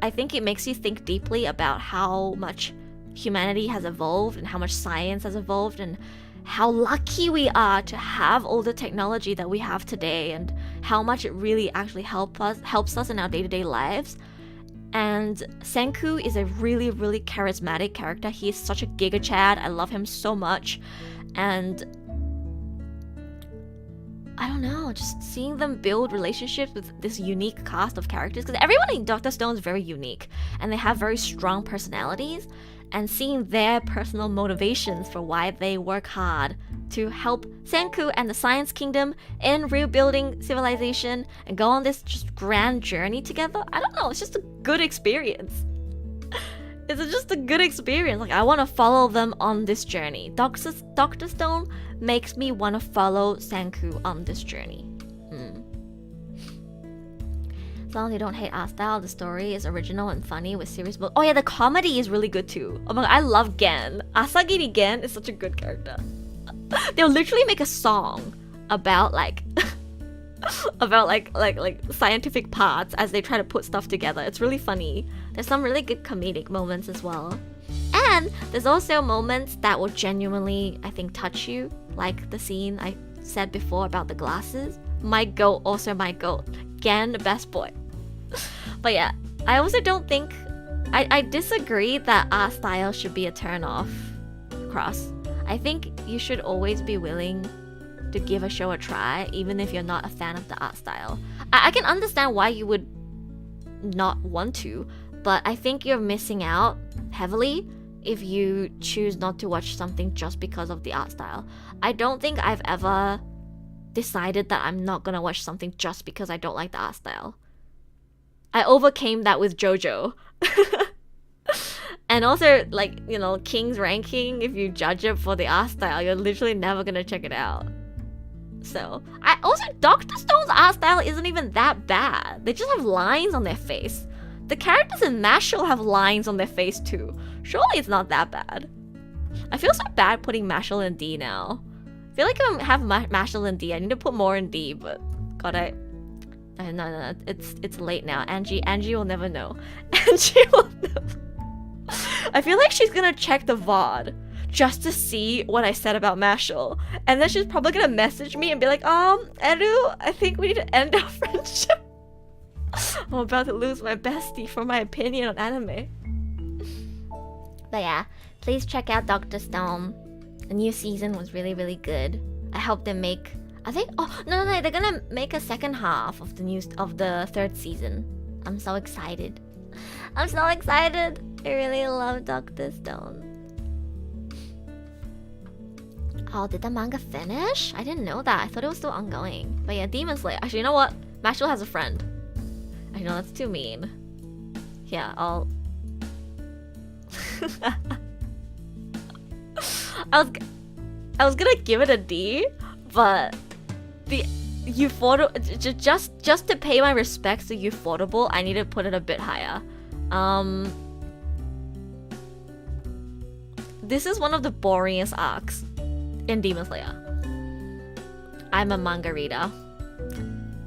I think it makes you think deeply about how much humanity has evolved and how much science has evolved and how lucky we are to have all the technology that we have today and how much it really actually helps us in our day-to-day lives. And Senku is a really charismatic character. He is such a giga chad. I love him so much. And I don't know, just seeing them build relationships with this unique cast of characters, because everyone in Dr. Stone is very unique and they have very strong personalities, and seeing their personal motivations for why they work hard to help Senku and the Science Kingdom in rebuilding civilization and go on this just grand journey together. I don't know, it's just a good experience. It's just a good experience. Like, I want to follow them on this journey. Dr. Stone makes me want to follow Senku on this journey. As long as you don't hate our style, the story is original and funny with serious book. Oh yeah, the comedy is really good too. Oh my god, I love Gen. Asagiri Gen is such a good character. They'll literally make a song about like scientific parts as they try to put stuff together. It's really funny. There's some really good comedic moments as well. And there's also moments that will genuinely, I think, touch you. Like the scene I said before about the glasses. My goat, also my goat. Gen, the best boy. But yeah, I also don't think... I disagree that art style should be a turn-off cross. I think you should always be willing to give a show a try, even if you're not a fan of the art style. I can understand why you would not want to, but I think you're missing out heavily if you choose not to watch something just because of the art style. I don't think I've ever decided that I'm not gonna watch something just because I don't like the art style. I overcame that with JoJo. And also, like, you know, King's Ranking, if you judge it for the art style, you're literally never gonna check it out. So, Dr. Stone's art style isn't even that bad. They just have lines on their face. The characters in Mashle have lines on their face too. Surely it's not that bad. I feel so bad putting Mashle in D now. I feel like if I have Mashle in D, I need to put more in D, but god, no, it's late now. Angie will never know. Angie will never. I feel like she's gonna check the VOD just to see what I said about Mashle, and then she's probably gonna message me and be like, Edu, I think we need to end our friendship. I'm about to lose my bestie for my opinion on anime. But yeah, please check out Dr. Stone. The new season was really, really good. I hope they make... I think... Oh, no, they're gonna make a second half of the third season. I'm so excited. I'm so excited. I really love Dr. Stone. Oh, did the manga finish? I didn't know that. I thought it was still ongoing. But yeah, Demon Slayer. Actually, you know what? Mashle has a friend. I know that's too mean. Yeah, I'll... I was gonna give it a D, but the just to pay my respects to Ufotable, I need to put it a bit higher. This is one of the boringest arcs in Demon Slayer. I'm a manga reader. I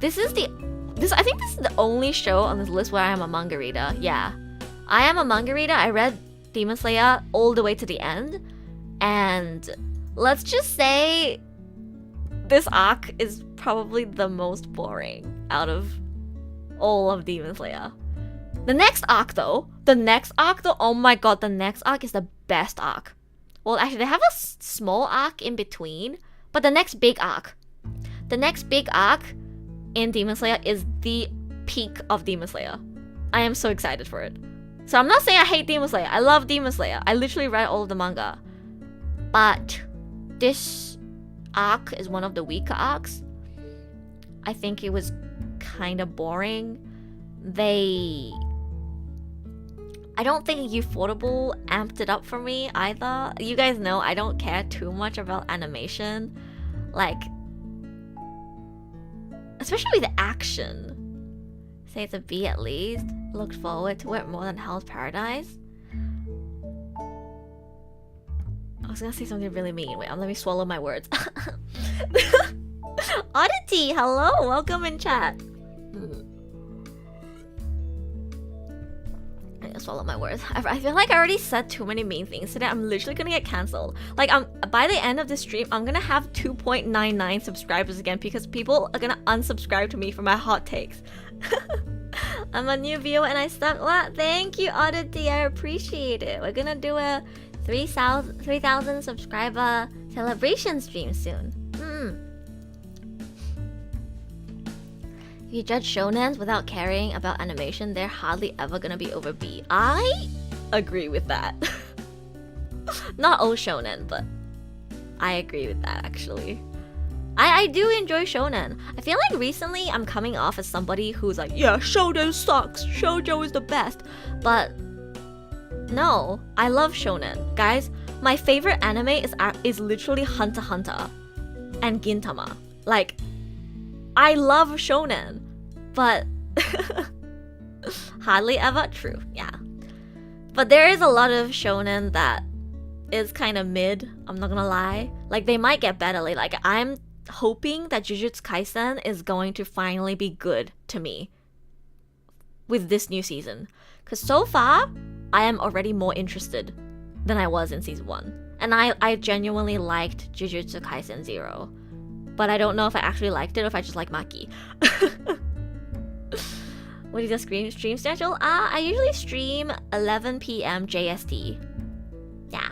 think this is the only show on this list where I am a manga reader. Yeah, I am a manga reader. I read Demon Slayer all the way to the end, and let's just say this arc is probably the most boring out of all of Demon Slayer. The next arc though, oh my god, the next arc is the best arc. Well, actually, they have a small arc in between, but the next big arc in Demon Slayer is the peak of Demon Slayer. I am so excited for it. So I'm not saying I hate Demon Slayer. I love Demon Slayer. I literally read all of the manga. But this arc is one of the weaker arcs. I think it was kind of boring. I don't think Ufotable amped it up for me either. You guys know I don't care too much about animation. Like, especially with the action. Say it's a B at least. Looked forward to it more than Hell's Paradise. I was gonna say something really mean. Wait, let me swallow my words. Oddity, hello, welcome in chat. I gotta swallow my words. I feel like I already said too many mean things today. I'm literally gonna get cancelled. Like, by the end of this stream, I'm gonna have 2.99 subscribers again because people are gonna unsubscribe to me for my hot takes. I'm a new viewer and I stopped. What? Thank you, Oddity. I appreciate it. We're gonna do a 3,000 subscriber celebration stream soon. If you judge shonens without caring about animation, they're hardly ever gonna be over B. I agree with that. Not all shonen, but I agree with that actually. I do enjoy shonen. I feel like recently I'm coming off as somebody who's like, yeah, shonen sucks, shoujo is the best. But no, I love shonen. Guys, my favorite anime is literally Hunter x Hunter and Gintama. Like, I love shonen, but hardly ever true, yeah. But there is a lot of shonen that is kind of mid, I'm not gonna lie. Like, they might get better later. Like, I'm hoping that Jujutsu Kaisen is going to finally be good to me with this new season. Because so far, I am already more interested than I was in season 1. And I genuinely liked Jujutsu Kaisen 0. But I don't know if I actually liked it or if I just like Maki. What is the stream schedule? I usually stream 11 p.m. JST. Yeah.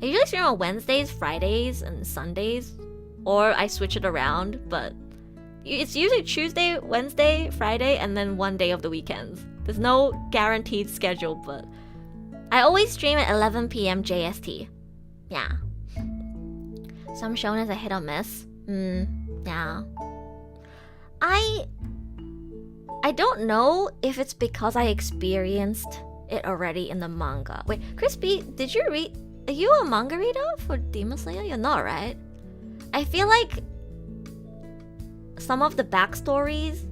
I usually stream on Wednesdays, Fridays, and Sundays. Or I switch it around, but it's usually Tuesday, Wednesday, Friday, and then one day of the weekends. There's no guaranteed schedule, but I always stream at 11 p.m. JST. Yeah. Some shonen is a hit or miss. Yeah. I don't know if it's because I experienced it already in the manga. Wait, Crispy, did you read... Are you a manga reader for Demon Slayer? You're not, right? I feel like some of the backstories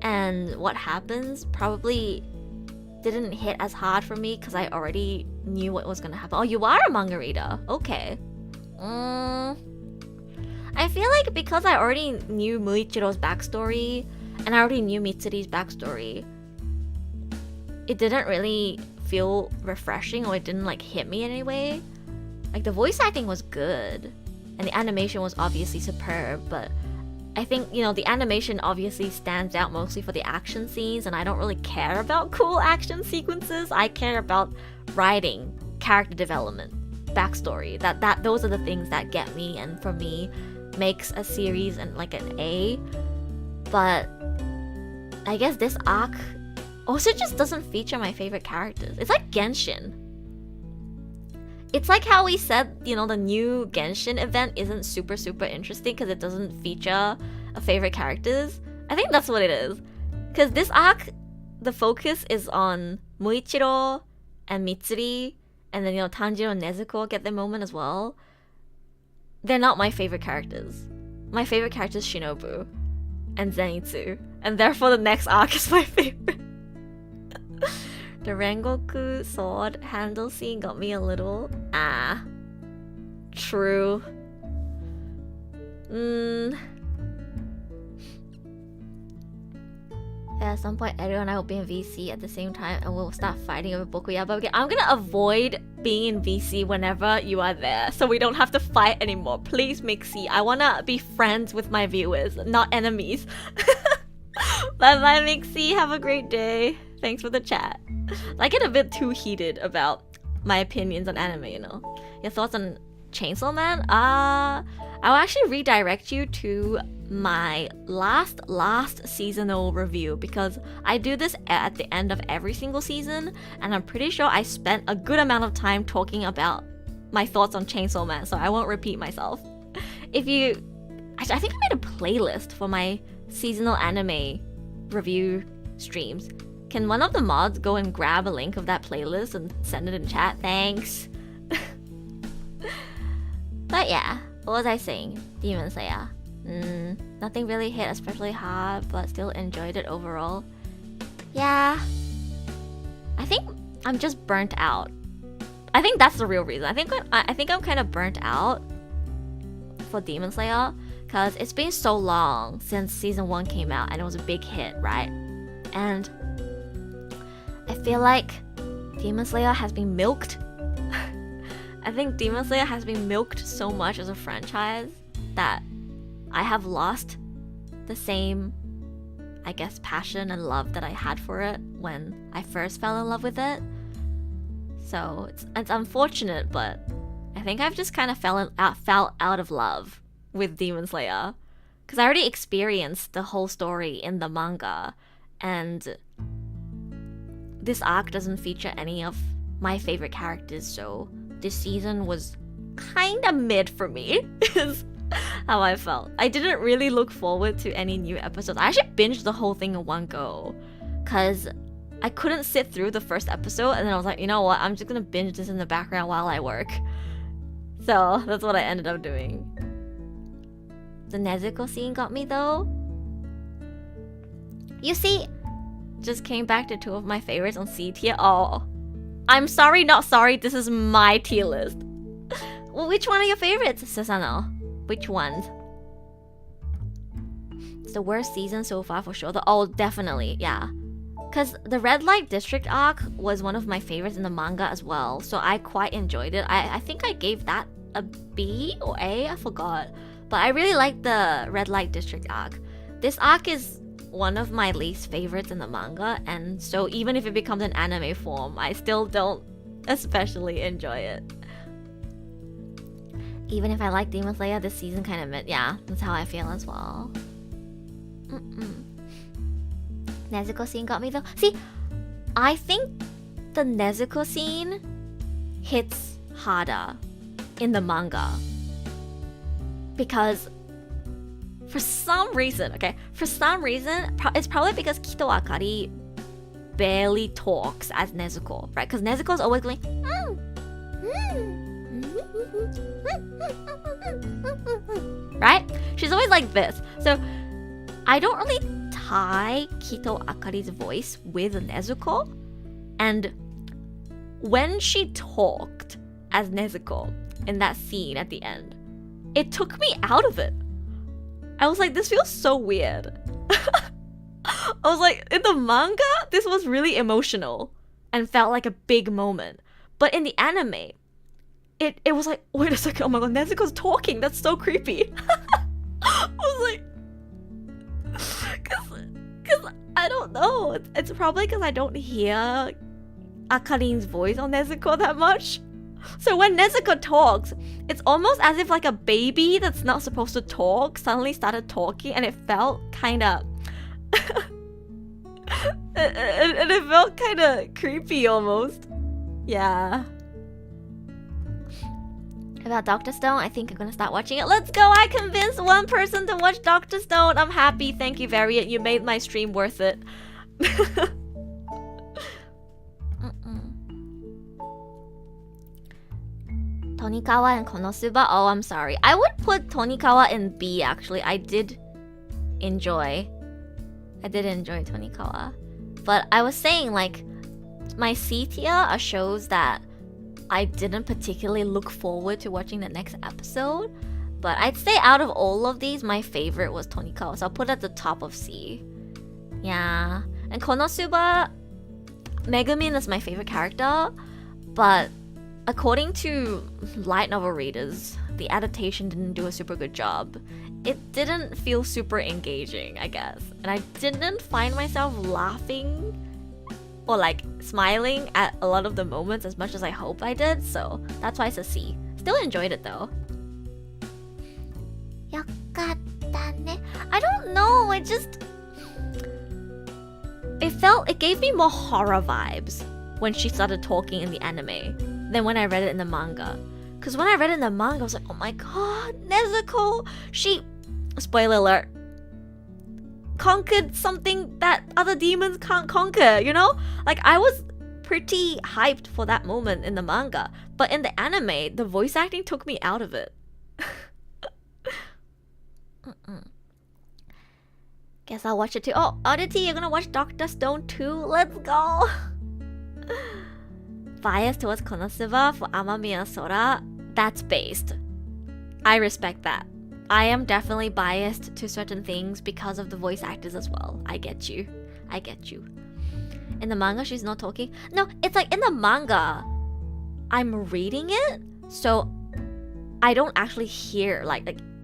and what happens probably didn't hit as hard for me because I already knew what was gonna happen. Oh, you are a manga reader. Okay. I feel like because I already knew Muichiro's backstory and I already knew Mitsuri's backstory, it didn't really feel refreshing, or it didn't like hit me in any way. Like, the voice acting was good and the animation was obviously superb, but I think, you know, the animation obviously stands out mostly for the action scenes, and I don't really care about cool action sequences. I care about writing, character development, backstory. Those are the things that get me, and for me makes a series and like an A. But I guess this arc also just doesn't feature my favorite characters. It's like Genshin. It's like how we said, you know, the new Genshin event isn't super interesting because it doesn't feature a favorite characters. I think that's what it is. Because this arc, the focus is on Muichiro and Mitsuri, and then, you know, Tanjiro and Nezuko get their moment as well. They're not my favorite characters. My favorite character is Shinobu and Zenitsu, and therefore the next arc is my favorite. The Rengoku sword handle scene got me a little... True. At some point, Edo and I will be in VC at the same time and we'll start fighting over Boku Yaba. I'm gonna avoid being in VC whenever you are there, so we don't have to fight anymore. Please, Mixie. I wanna be friends with my viewers, not enemies. Bye-bye, Mixie. Have a great day. Thanks for the chat. I get a bit too heated about my opinions on anime, you know. Your thoughts on Chainsaw Man? I'll actually redirect you to my last seasonal review, because I do this at the end of every single season, and I'm pretty sure I spent a good amount of time talking about my thoughts on Chainsaw Man, so I won't repeat myself. I think I made a playlist for my seasonal anime review streams. Can one of the mods go and grab a link of that playlist and send it in chat? Thanks. But yeah, what was I saying? Demon Slayer. Nothing really hit especially hard, but still enjoyed it overall. Yeah. I think I'm just burnt out. I think that's the real reason. I think I'm kind of burnt out for Demon Slayer, because it's been so long since season 1 came out and it was a big hit, right? And I feel like Demon Slayer has been milked. I think Demon Slayer has been milked so much as a franchise that I have lost the same, I guess, passion and love that I had for it when I first fell in love with it. So it's unfortunate, but I think I've just kind of fell out of love with Demon Slayer. because I already experienced the whole story in the manga, and this arc doesn't feature any of my favorite characters, so this season was kind of mid for me, is how I felt. I didn't really look forward to any new episodes. I actually binged the whole thing in one go, because I couldn't sit through the first episode, and then I was like, you know what, I'm just gonna binge this in the background while I work. So that's what I ended up doing. The Nezuko scene got me though. You see, just came back to two of my favorites on C tier. Oh, I'm sorry, not sorry, this is my tier list. Well, which one are your favorites, Susano? Which ones? It's the worst season so far for sure. Oh, definitely, yeah. Because the Red Light District arc was one of my favorites in the manga as well, so I quite enjoyed it. I think I gave that a B or A, I forgot. But I really like the Red Light District arc. This arc is one of my least favorites in the manga, and so even if it becomes an anime form, I still don't especially enjoy it. Even if I like Demon Slayer, this season kind of mid. Yeah, that's how I feel as well. Nezuko scene got me though. See, I think the Nezuko scene hits harder in the manga, because for some reason, it's probably because Kito Akari barely talks as Nezuko, right? Because Nezuko's always going, right? She's always like this. So I don't really tie Kito Akari's voice with Nezuko. And when she talked as Nezuko in that scene at the end, it took me out of it. I was like, this feels so weird. I was like, in the manga, this was really emotional and felt like a big moment. But in the anime, it was like, wait a second, oh my god, Nezuko's talking, that's so creepy. I was like, because I don't know. It's probably because I don't hear Akarin's voice on Nezuko that much. So when Nezuko talks, it's almost as if like a baby that's not supposed to talk suddenly started talking, and it felt kind of and it felt kind of creepy almost. Yeah. About Dr. Stone, I think I'm gonna start watching it. Let's go! I convinced one person to watch Dr. Stone. I'm happy. Thank you, Variant. You made my stream worth it. Tonikawa and Konosuba. Oh, I'm sorry. I would put Tonikawa in B, actually. I did enjoy Tonikawa. But I was saying, like, my C tier are shows that I didn't particularly look forward to watching the next episode. But I'd say out of all of these, my favorite was Tonikawa. So I'll put it at the top of C. Yeah. And Konosuba, Megumin is my favorite character. But according to light novel readers, the adaptation didn't do a super good job. It didn't feel super engaging, I guess. And I didn't find myself laughing or like smiling at a lot of the moments as much as I hope I did, so that's why it's a C. Still enjoyed it though. よかったね. I don't know, it gave me more horror vibes when she started talking in the anime than when I read it in the manga. Because when I read it in the manga, I was like, oh my god, Nezuko, she, spoiler alert, conquered something that other demons can't conquer, you know? Like, I was pretty hyped for that moment in the manga, but in the anime, the voice acting took me out of it. Guess I'll watch it too. Oh, Oddity, you're gonna watch Dr. Stone too? Let's go! Bias towards Konosuba for Amamiya Sora, that's based. I respect that. I am definitely biased to certain things because of the voice actors as well. I get you. In the manga, she's not talking. No, it's like in the manga, I'm reading it, so I don't actually hear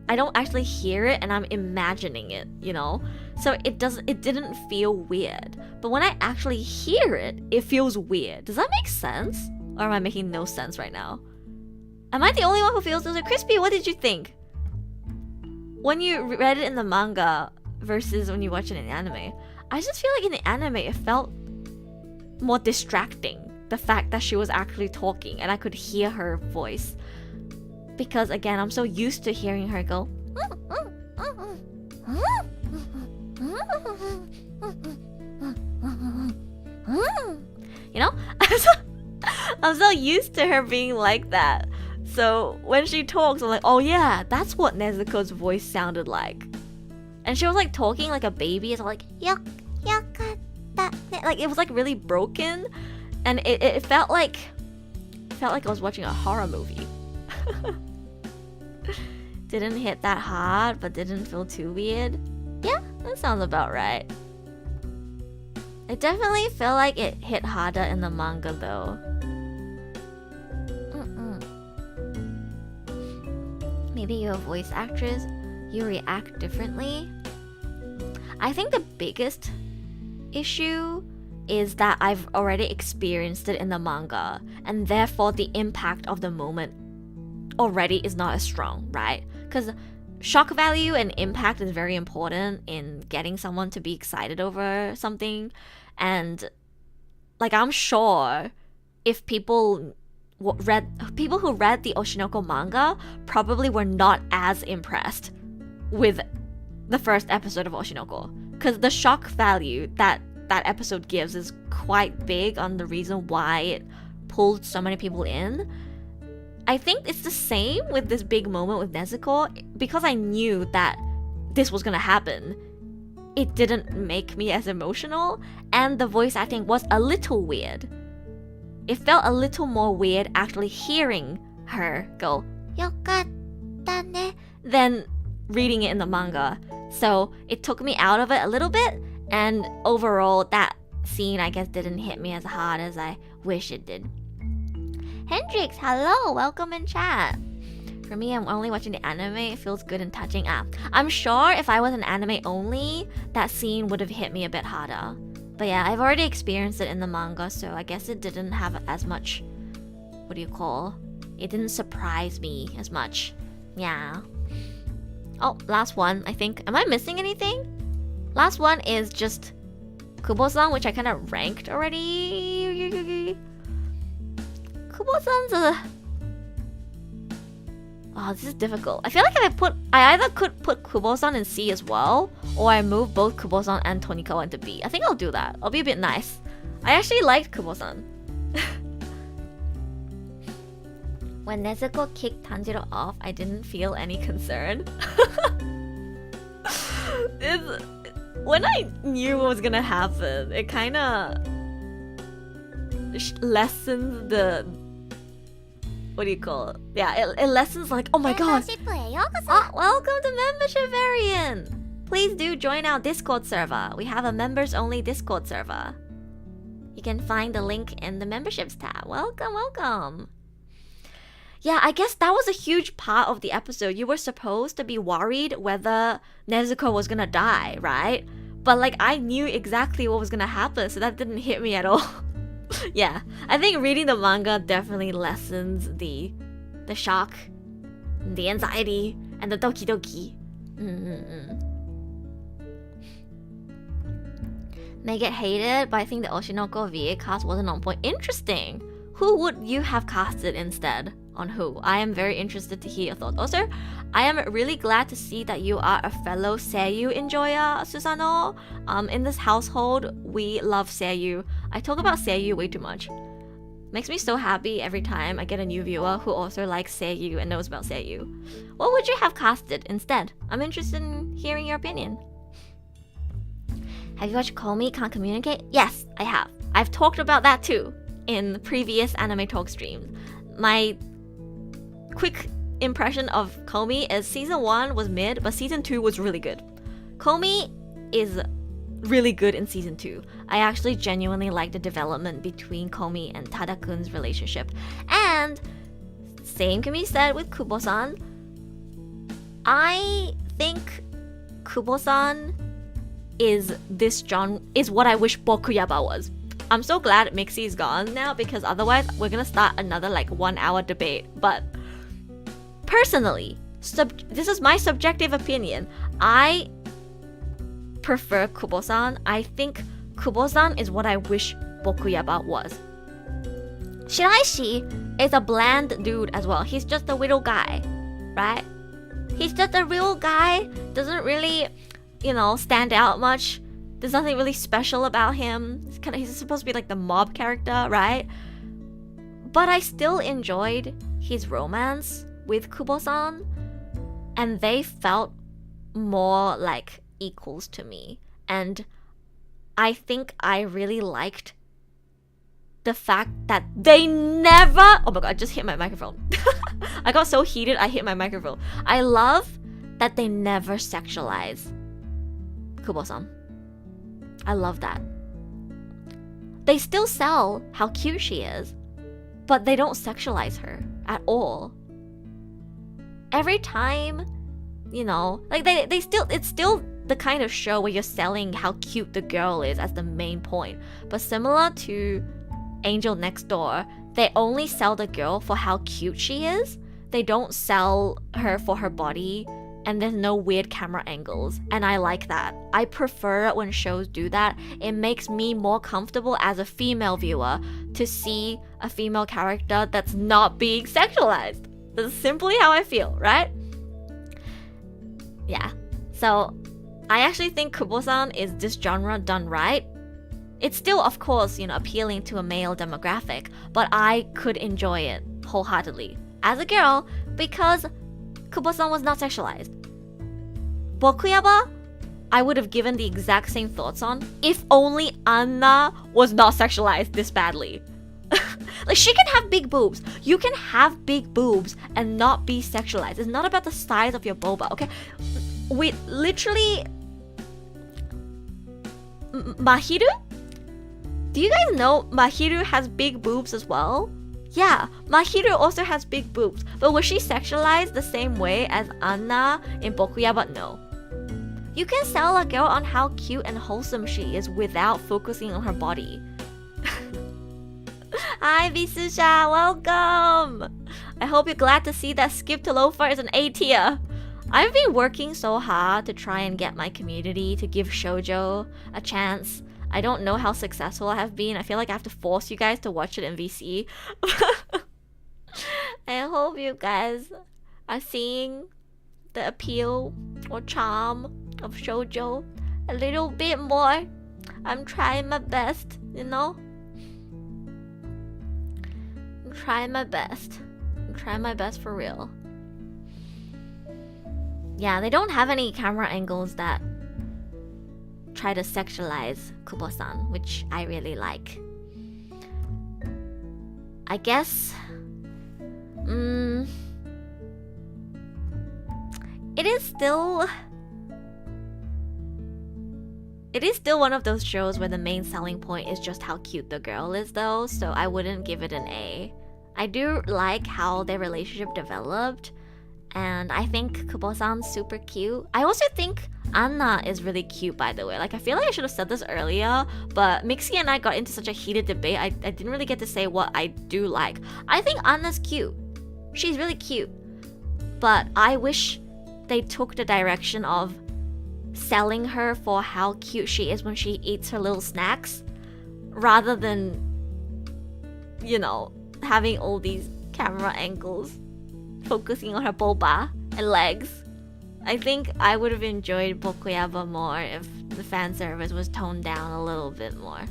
I don't actually hear it, and I'm imagining it, you know? So it didn't feel weird. But when I actually hear it, it feels weird. Does that make sense? Or am I making no sense right now? Am I the only one who feels this? Crispy, what did you think? when you read it in the manga versus when you watch it in anime, I just feel like in the anime it felt more distracting. The fact that she was actually talking and I could hear her voice. Because again, I'm so used to hearing her go. You know? I'm so used to her being like that. So when she talks, I'm like, oh yeah, that's what Nezuko's voice sounded like. And she was like talking like a baby. So like, like it was like really broken. And it felt like I was watching a horror movie. Didn't hit that hard, but didn't feel too weird. Yeah, that sounds about right. It definitely felt like it hit harder in the manga though. Maybe you're a voice actress, you react differently. I think the biggest issue is that I've already experienced it in the manga, and therefore the impact of the moment already is not as strong, right? Because shock value and impact is very important in getting someone to be excited over something. And like, I'm sure if people who read the Oshinoko manga probably were not as impressed with the first episode of Oshinoko, because the shock value that episode gives is quite big on the reason why it pulled so many people in. I think it's the same with this big moment with Nezuko. Because I knew that this was gonna happen, it didn't make me as emotional, and the voice acting was a little weird. It felt a little more weird actually hearing her go "yokatta ne" than reading it in the manga. So it took me out of it a little bit, and overall that scene I guess didn't hit me as hard as I wish it did. Hendrix, hello, welcome in chat. For me, I'm only watching the anime. It feels good and touching. I'm sure if I was an anime only, that scene would have hit me a bit harder. But yeah, I've already experienced it in the manga, so I guess it didn't have as much, it didn't surprise me as much. Yeah. Oh, last one, I think. Am I missing anything? Last one is just Kubo-san, which I kind of ranked already. Kubo-san's oh, this is difficult. I feel like if I either could put Kubo-san in C as well, or I move both Kubo-san and Tonikawa into B. I think I'll do that. I'll be a bit nice. I actually liked Kubo-san. When Nezuko kicked Tanjiro off, I didn't feel any concern. When I knew what was gonna happen, it kinda lessens the... Yeah, it lessens like, oh my god. Oh, welcome to Membership Variant! Please do join our Discord server. We have a members only Discord server. You can find the link in the memberships tab. Welcome. Yeah, I guess that was a huge part of the episode. You were supposed to be worried whether Nezuko was gonna die, right? But like, I knew exactly what was gonna happen, so that didn't hit me at all. Yeah, I think reading the manga definitely lessens the shock, the anxiety, and the doki doki. May get hated, but I think the Oshinoko VA cast wasn't on point. Interesting. Who would you have casted instead? On who? I am very interested to hear your thoughts. Also, I am really glad to see that you are a fellow Seiyu enjoyer, Susano. In this household, we love Seiyu. I talk about Seiyu way too much. Makes me so happy every time I get a new viewer who also likes Seiyu and knows about Seiyu. What would you have casted instead? I'm interested in hearing your opinion. Have you watched Call Me Can't Communicate? Yes, I have. I've talked about that too in previous anime talk streams. My quick impression of Komi is season 1 was mid, but season 2 was really good. Komi is really good in season 2. I actually genuinely like the development between Komi and Tada-kun's relationship. And same can be said with Kubo-san. I think Kubo-san is what I wish Bokuyaba was. I'm so glad Mixie's gone now, because otherwise we're gonna start another like 1 hour debate. But personally, this is my subjective opinion. I prefer Kubo-san. I think Kubo-san is what I wish Bokuyaba was. Shiraishi is a bland dude as well. He's just a little guy, right? He's just a real guy. Doesn't really, stand out much. There's nothing really special about him. He's supposed to be like the mob character, right? But I still enjoyed his romance with Kubo-san, and they felt more like equals to me. And I think I really liked the fact that they never... Oh my god, I just hit my microphone. I got so heated, I hit my microphone. I love that they never sexualize Kubo-san. I love that. They still sell how cute she is, but they don't sexualize her at all. Every time, it's still the kind of show where you're selling how cute the girl is as the main point. But similar to Angel Next Door, they only sell the girl for how cute she is. They don't sell her for her body, and there's no weird camera angles. And I like that. I prefer when shows do that. It makes me more comfortable as a female viewer to see a female character that's not being sexualized. That's simply how I feel, right? Yeah. So I actually think Kubo-san is this genre done right. It's still, of course, appealing to a male demographic, but I could enjoy it wholeheartedly as a girl because Kubo-san was not sexualized. Bokuyaba, I would have given the exact same thoughts on if only Anna was not sexualized this badly. Like, she can have big boobs. You can have big boobs and not be sexualized. It's not about the size of your boba, okay? We literally... Mahiru? Do you guys know Mahiru has big boobs as well? Yeah, Mahiru also has big boobs. But was she sexualized the same way as Anna in Bokuyaba? No. You can sell a girl on how cute and wholesome she is without focusing on her body. Hi, Visusha, welcome! I hope you're glad to see that Skip to Loafer is an A tier. I've been working so hard to try and get my community to give shoujo a chance. I don't know how successful I have been. I feel like I have to force you guys to watch it in VC. I hope you guys are seeing the appeal or charm of shoujo a little bit more. I'm trying my best, I'm trying my best. I'm trying my best for real. Yeah, they don't have any camera angles that try to sexualize Kubo-san, which I really like. I guess... It is still one of those shows where the main selling point is just how cute the girl is though, so I wouldn't give it an A. I do like how their relationship developed, and I think Kubo-san's super cute. I also think Anna is really cute, by the way. Like, I feel like I should have said this earlier, but Mixie and I got into such a heated debate, I didn't really get to say what I do like. I think Anna's cute. She's really cute. But I wish they took the direction of selling her for how cute she is when she eats her little snacks, rather than, having all these camera angles focusing on her boba and legs. I think I would have enjoyed Bokuyaba more if the fan service was toned down a little bit more.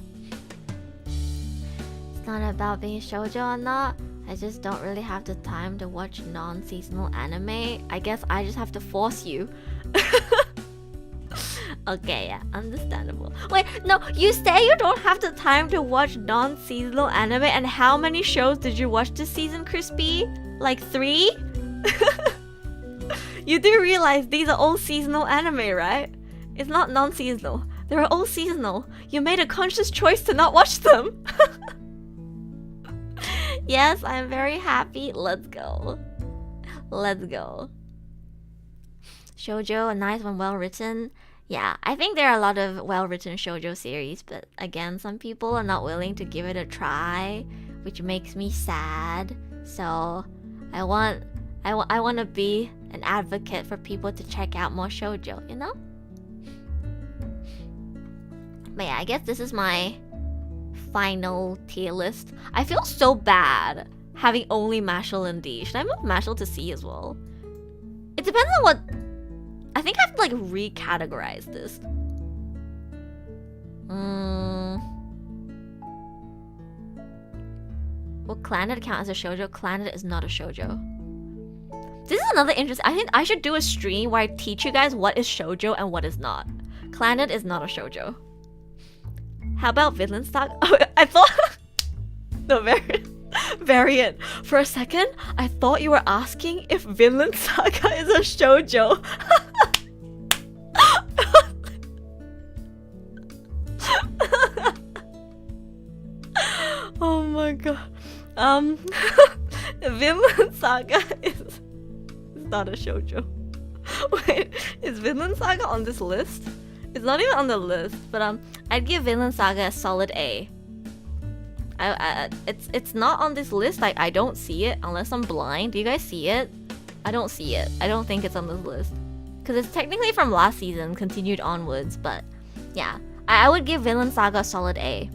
It's not about being shoujo or not. I just don't really have the time to watch non-seasonal anime. I guess I just have to force you. Okay, yeah, understandable. Wait, no, you say you don't have the time to watch non-seasonal anime, and how many shows did you watch this season, Crispy? Like 3? You do realize these are all seasonal anime, right? It's not non-seasonal. They're all seasonal. You made a conscious choice to not watch them. Yes, I'm very happy. Let's go. Let's go. Shoujo, a nice one, well written. Yeah, I think there are a lot of well-written shoujo series, but again, some people are not willing to give it a try, which makes me sad. So I want I want to be an advocate for people to check out more shoujo, you know? But yeah, I guess this is my final tier list. I feel so bad having only Mashle and D. Should I move Mashle to C as well? It depends on what... I think I have to like recategorize this. Will Clannad count as a shoujo? Clannad is not a shoujo. This is another interesting... I think I should do a stream where I teach you guys what is shoujo and what is not. Clannad is not a shoujo. How about Vinland Saga? Oh, I thought... No, variant. For a second, I thought you were asking if Vinland Saga is a shoujo. Oh my god. Vinland Saga is not a shoujo. Wait, is Vinland Saga on this list? It's not even on the list, but I'd give Vinland Saga a solid A. It's not on this list. I don't see it unless I'm blind. Do you guys see it? I don't see it. I don't think it's on this list because it's technically from last season, continued onwards. But yeah, I would give Vinland Saga a solid A.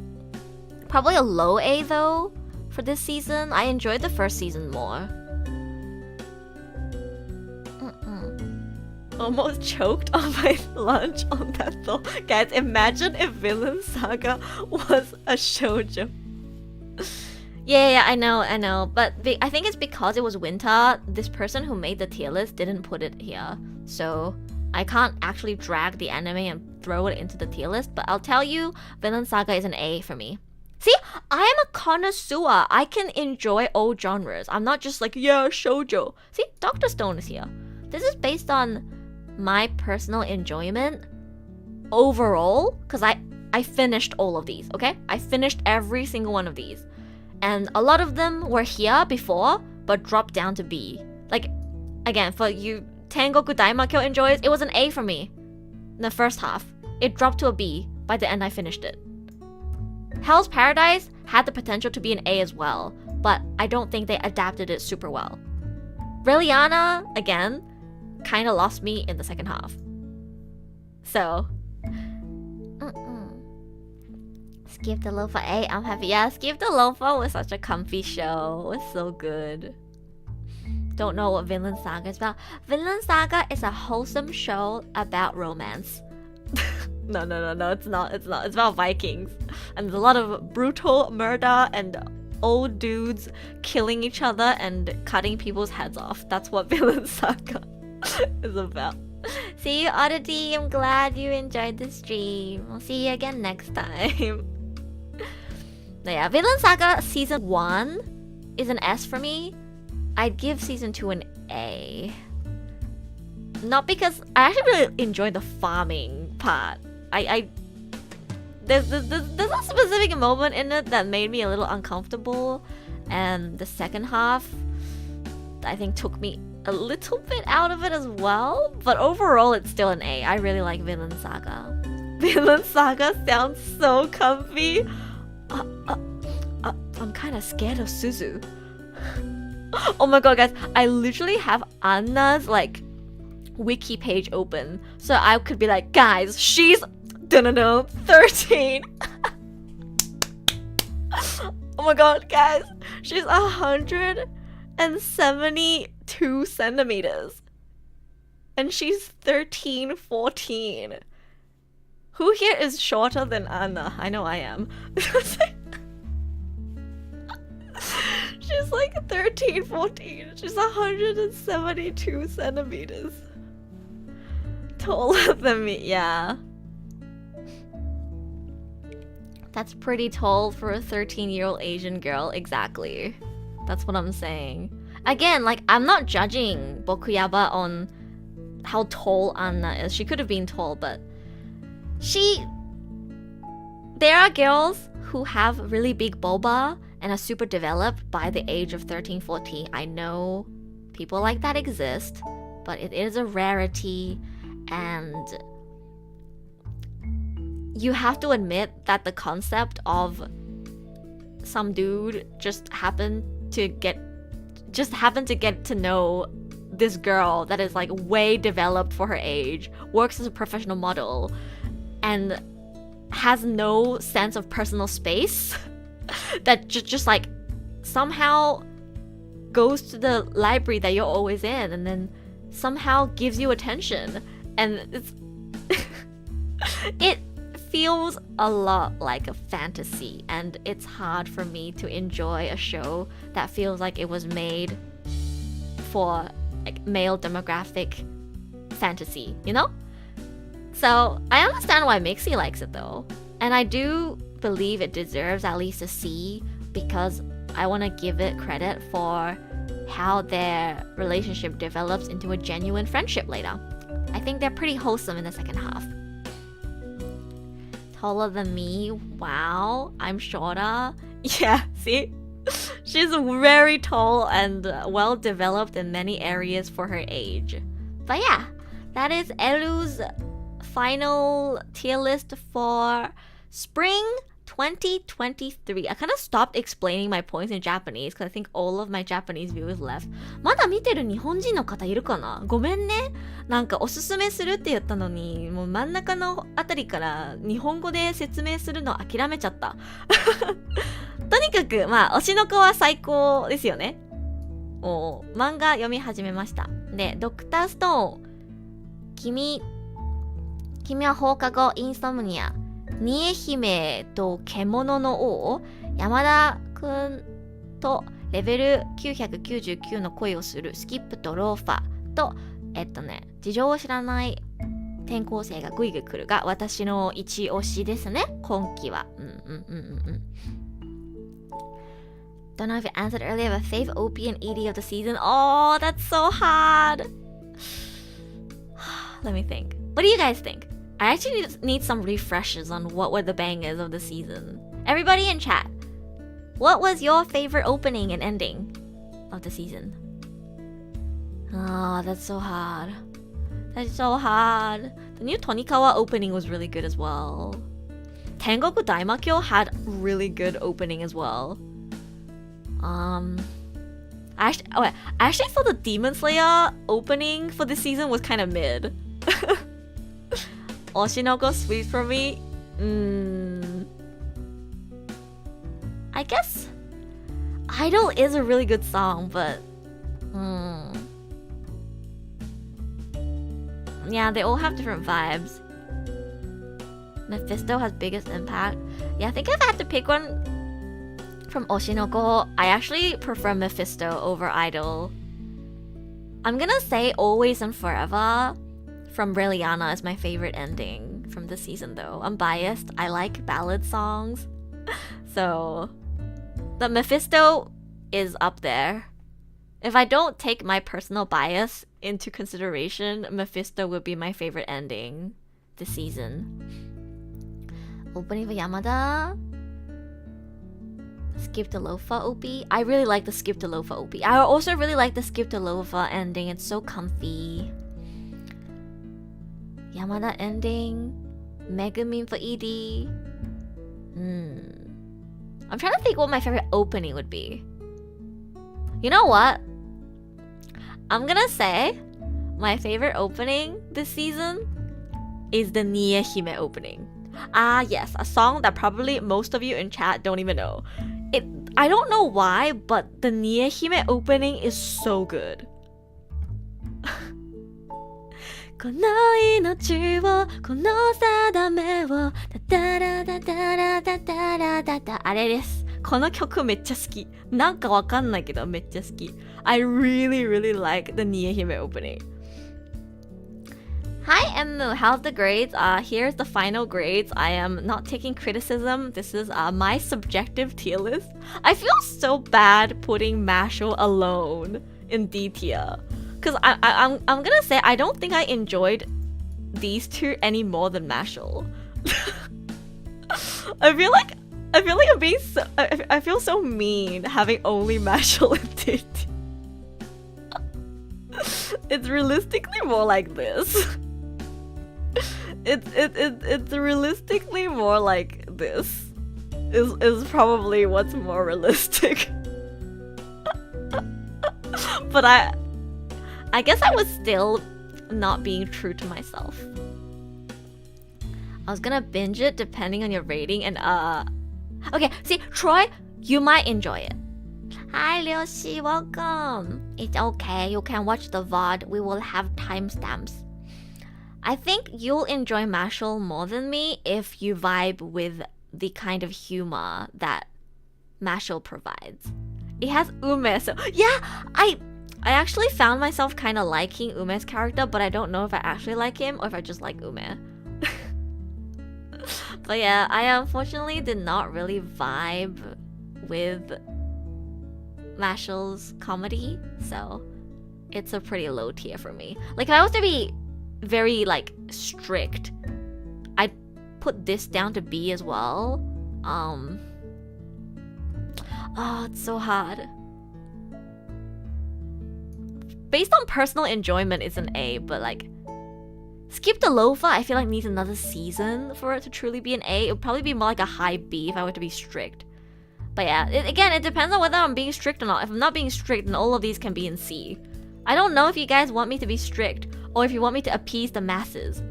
Probably a low A though for this season. I enjoyed the first season more. Almost choked on my lunch on that though. Guys, imagine if Vinland Saga was a shoujo. Yeah, I know. But I think it's because it was winter. This person who made the tier list didn't put it here. So I can't actually drag the anime and throw it into the tier list. But I'll tell you, Vinland Saga is an A for me. See, I am a connoisseur. I can enjoy all genres. I'm not just like, yeah, shoujo. See, Dr. Stone is here. This is based on my personal enjoyment overall, because I finished all of these, okay? I finished every single one of these. And a lot of them were here before, but dropped down to B. Like, again, for you Tengoku Daimakyo enjoys, it was an A for me in the first half. It dropped to a B by the end I finished it. Hell's Paradise had the potential to be an A as well, but I don't think they adapted it super well. Raeliana, again, kind of lost me in the second half. So, Skip the Loafer A, I'm happy. Yeah, Skip the Loafer was such a comfy show. It was so good. Don't know what Vinland Saga is about. Vinland Saga is a wholesome show about romance. No, it's not. It's about Vikings. And there's a lot of brutal murder and old dudes killing each other and cutting people's heads off. That's what Vinland Saga is about. See you, Oddity. I'm glad you enjoyed the stream. I'll see you again next time. But yeah, Vinland Saga Season 1 is an S for me. I'd give Season 2 an A. Not because... I actually really enjoyed the farming part. There's a specific moment in it that made me a little uncomfortable. And the second half, I think, took me a little bit out of it as well, but overall it's still an A. I really like Vinland Saga. Vinland Saga sounds so comfy. I'm kind of scared of Suzu. Oh my god, guys, I literally have Anna's like wiki page open, so I could be like, guys, she's 13. Oh my god, guys, she's 172 centimeters. And she's 13, 14. Who here is shorter than Anna? I know I am. She's like 13, 14. She's 172 centimeters. Taller than me, yeah. That's pretty tall for a 13-year-old Asian girl, exactly. That's what I'm saying. Again, like, I'm not judging Bokuyaba on how tall Anna is. She could have been tall, but there are girls who have really big boba and are super developed by the age of 13, 14. I know people like that exist, but it is a rarity, and you have to admit that the concept of some dude just happened to get just happened to get to know this girl that is like way developed for her age, works as a professional model, and has no sense of personal space that just like somehow goes to the library that you're always in and then somehow gives you attention, and it's it feels a lot like a fantasy, and it's hard for me to enjoy a show that feels like it was made for like male demographic fantasy, you know? So I understand why Mixie likes it though, and I do believe it deserves at least a C because I want to give it credit for how their relationship develops into a genuine friendship later. I think they're pretty wholesome in the second half. Taller than me, wow, I'm shorter. Yeah, see? She's very tall and well developed in many areas for her age. But yeah, that is Elu's final tier list for spring 2023. I kind of stopped explaining my points in Japanese because I think all of my Japanese viewers left. まだ見てる日本人の方いるかな？ごめんね。なんかおすすめするって言ったのに、もう真ん中のあたりから日本語で説明するの諦めちゃった。とにかく、まあ、推しの子は最高ですよね。もう、漫画読み始めました。で、ドクターストーン、君は放課後インソムニア、贄姫と獣の王、山田くんとレベル999の恋をするスキップとローファーと、事情を知らない転校生がグイグイくるが私の一推しですね、今期は。Don't know if you answered earlier, but fave OP and ED of the season. Oh, that's so hard. Let me think. What do you guys think? I actually need some refreshes on what were the bangers of the season. Everybody in chat, what was your favorite opening and ending of the season? Oh, that's so hard. That's so hard. The new Tonikawa opening was really good as well. Tengoku Daimakyo had really good opening as well. I actually thought the Demon Slayer opening for this season was kind of mid. Oshi no Go Sweet for me. I guess Idol is a really good song, but yeah, they all have different vibes. Mephisto has biggest impact. Yeah, I think if I had to pick one from Oshi no Go, I actually prefer Mephisto over Idol. I'm gonna say Always and Forever from Raeliana is my favorite ending from the season though. I'm biased. I like ballad songs. So, the Mephisto is up there. If I don't take my personal bias into consideration, Mephisto would be my favorite ending this season. Opening for Yamada. Skip to Loafer OP. I really like the Skip to Loafer OP. I also really like the Skip to Loafer ending. It's so comfy. Yamada ending. Megumin for ED. I'm trying to think what my favorite opening would be. You know what? I'm gonna say my favorite opening this season is the Nihime opening. Ah, yes, a song that probably most of you in chat don't even know. I don't know why, but the Nihime opening is so good. この命をこの定めをダダラダダラダダラダダあれです。この曲めっちゃ好き。なんかわかんないけどめっちゃ好き。I really, really like the Nihime opening. Hi Emmu, how's the grades? Here's the final grades. I am not taking criticism. This is my subjective tier list. I feel so bad putting Mashle alone in D tier. Because I'm gonna say I don't think I enjoyed these two any more than Mashle. I feel like I'm being so I feel so mean having only Mashle in D tier. It's realistically more like this. It's realistically more like this. Is probably what's more realistic. But I guess I was still not being true to myself. I was gonna binge it depending on your rating and okay, see, Troy, you might enjoy it. Hi, Liu-shi, welcome. It's okay, you can watch the VOD. We will have timestamps. I think you'll enjoy Mashle more than me if you vibe with the kind of humor that Mashle provides. It has Ume, so yeah, I actually found myself kind of liking Ume's character, but I don't know if I actually like him or if I just like Ume. But yeah, I unfortunately did not really vibe with Mashle's comedy, so it's a pretty low tier for me. Like, if I was to be very, like, strict, I'd put this down to B as well. Oh, it's so hard. Based on personal enjoyment, it's an A, but like, Skip to Loafer, I feel like needs another season for it to truly be an A. It would probably be more like a high B if I were to be strict. But yeah, again, it depends on whether I'm being strict or not. If I'm not being strict, then all of these can be in C. I don't know if you guys want me to be strict or if you want me to appease the masses.